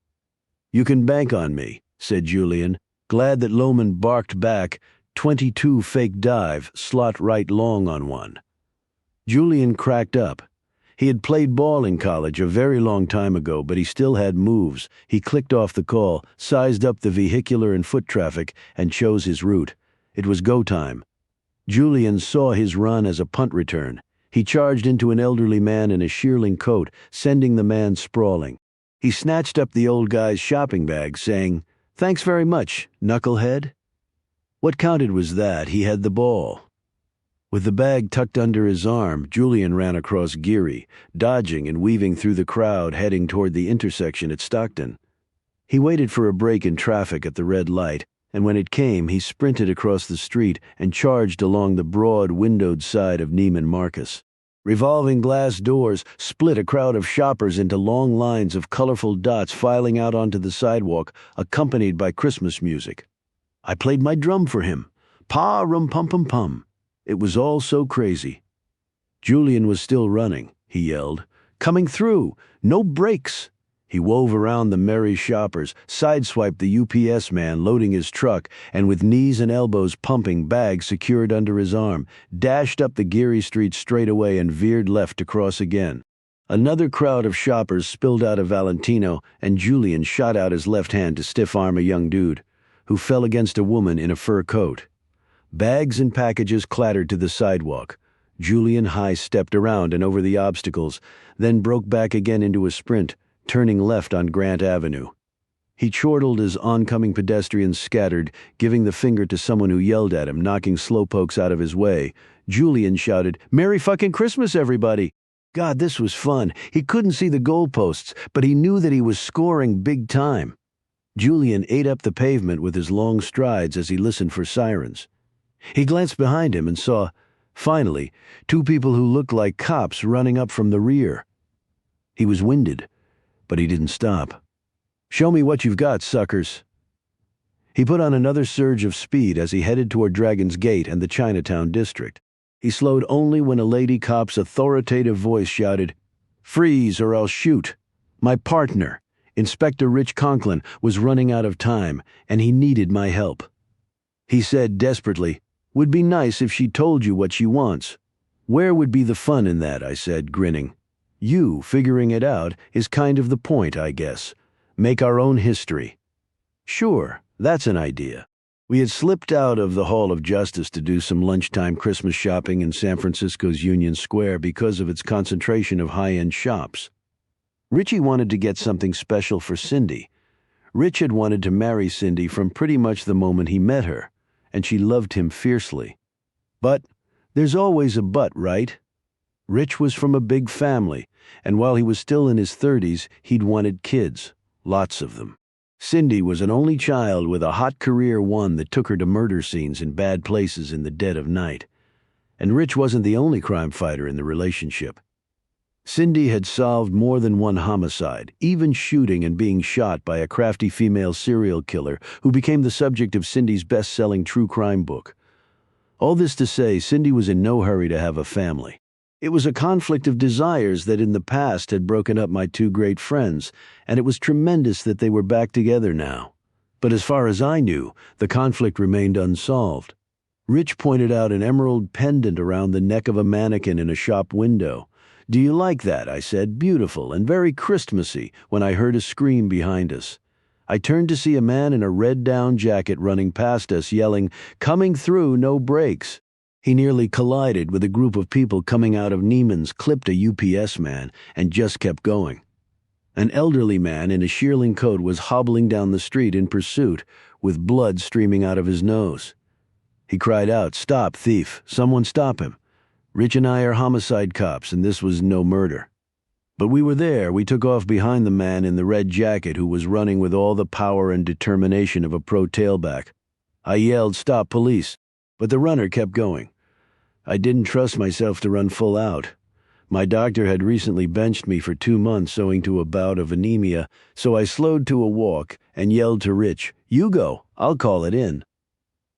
"You can bank on me," said Julian, glad that Lohman barked back, 22 fake dive, slot right long on one. Julian cracked up. He had played ball in college a very long time ago, but he still had moves. He clicked off the call, sized up the vehicular and foot traffic, and chose his route. It was go time. Julian saw his run as a punt return. He charged into an elderly man in a shearling coat, sending the man sprawling. He snatched up the old guy's shopping bag, saying, "Thanks very much, knucklehead." What counted was that he had the ball. With the bag tucked under his arm, Julian ran across Geary, dodging and weaving through the crowd heading toward the intersection at Stockton. He waited for a break in traffic at the red light, and when it came, he sprinted across the street and charged along the broad, windowed side of Neiman Marcus. Revolving glass doors split a crowd of shoppers into long lines of colorful dots filing out onto the sidewalk, accompanied by Christmas music. I played my drum for him. Pa-rum-pum-pum-pum. It was all so crazy. Julian was still running, he yelled. Coming through! No brakes! He wove around the merry shoppers, sideswiped the UPS man loading his truck, and with knees and elbows pumping, bags secured under his arm, dashed up the Geary Street straightaway and veered left to cross again. Another crowd of shoppers spilled out of Valentino, and Julian shot out his left hand to stiff-arm a young dude, who fell against a woman in a fur coat. Bags and packages clattered to the sidewalk. Julian high-stepped around and over the obstacles, then broke back again into a sprint, turning left on Grant Avenue. He chortled as oncoming pedestrians scattered, giving the finger to someone who yelled at him, knocking slowpokes out of his way. Julian shouted, "Merry fucking Christmas, everybody!" God, this was fun. He couldn't see the goalposts, but he knew that he was scoring big time. Julian ate up the pavement with his long strides as he listened for sirens. He glanced behind him and saw, finally, two people who looked like cops running up from the rear. He was winded, but he didn't stop. "Show me what you've got, suckers." He put on another surge of speed as he headed toward Dragon's Gate and the Chinatown district. He slowed only when a lady cop's authoritative voice shouted, "Freeze or I'll shoot." My partner, Inspector Rich Conklin, was running out of time, and he needed my help. He said desperately, "Would be nice if she told you what she wants." "Where would be the fun in that?" I said, grinning. "You figuring it out is kind of the point, I guess. Make our own history." "Sure, that's an idea." We had slipped out of the Hall of Justice to do some lunchtime Christmas shopping in San Francisco's Union Square because of its concentration of high-end shops. Richie wanted to get something special for Cindy. Rich had wanted to marry Cindy from pretty much the moment he met her, and she loved him fiercely. But there's always a but, right? Rich was from a big family, and while he was still in his 30s, he'd wanted kids, lots of them. Cindy was an only child with a hot career, one that took her to murder scenes in bad places in the dead of night. And Rich wasn't the only crime fighter in the relationship. Cindy had solved more than one homicide, even shooting and being shot by a crafty female serial killer who became the subject of Cindy's best-selling true crime book. All this to say, Cindy was in no hurry to have a family. It was a conflict of desires that in the past had broken up my two great friends, and it was tremendous that they were back together now. But as far as I knew, the conflict remained unsolved. Rich pointed out an emerald pendant around the neck of a mannequin in a shop window. "Do you like that?" I said, "beautiful and very Christmassy," when I heard a scream behind us. I turned to see a man in a red down jacket running past us, yelling, "Coming through, no brakes." He nearly collided with a group of people coming out of Neiman's, clipped a UPS man, and just kept going. An elderly man in a shearling coat was hobbling down the street in pursuit, with blood streaming out of his nose. He cried out, "Stop, thief! Someone stop him! Rich and I are homicide cops, and this was no murder." But we were there. We took off behind the man in the red jacket who was running with all the power and determination of a pro tailback. I yelled, "Stop, police!" But the runner kept going. I didn't trust myself to run full out. My doctor had recently benched me for 2 months owing to a bout of anemia, so I slowed to a walk and yelled to Rich, "You go, I'll call it in."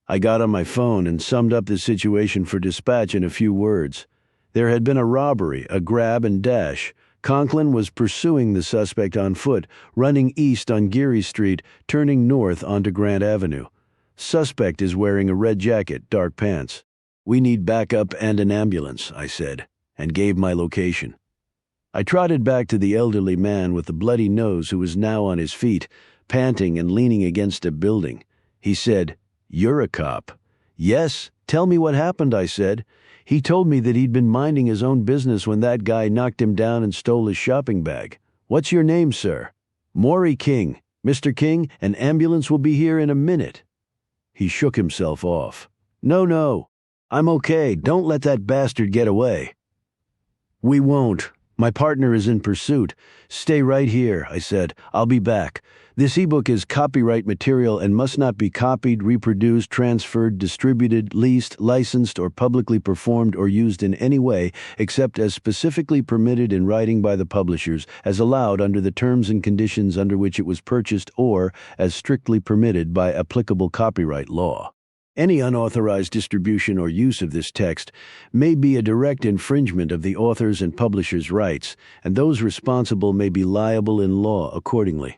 I got on my phone and summed up the situation for dispatch in a few words. There had been a robbery, a grab and dash. Conklin was pursuing the suspect on foot, running east on Geary Street, turning north onto Grant Avenue. Suspect is wearing a red jacket, dark pants. "We need backup and an ambulance," I said, and gave my location. I trotted back to the elderly man with the bloody nose who was now on his feet, panting and leaning against a building. He said, "You're a cop." "Yes, tell me what happened," I said. "He told me that he'd been minding his own business when that guy knocked him down and stole his shopping bag. What's your name, sir?" "Maury King. Mr. King, an ambulance will be here in a minute." He shook himself off. No. I'm okay. Don't let that bastard get away. We won't. My partner is in pursuit. Stay right here, I said. I'll be back. This ebook is copyright material and must not be copied, reproduced, transferred, distributed, leased, licensed, or publicly performed or used in any way except as specifically permitted in writing by the publishers, as allowed under the terms and conditions under which it was purchased, or as strictly permitted by applicable copyright law. Any unauthorized distribution or use of this text may be a direct infringement of the author's and publisher's rights, and those responsible may be liable in law accordingly.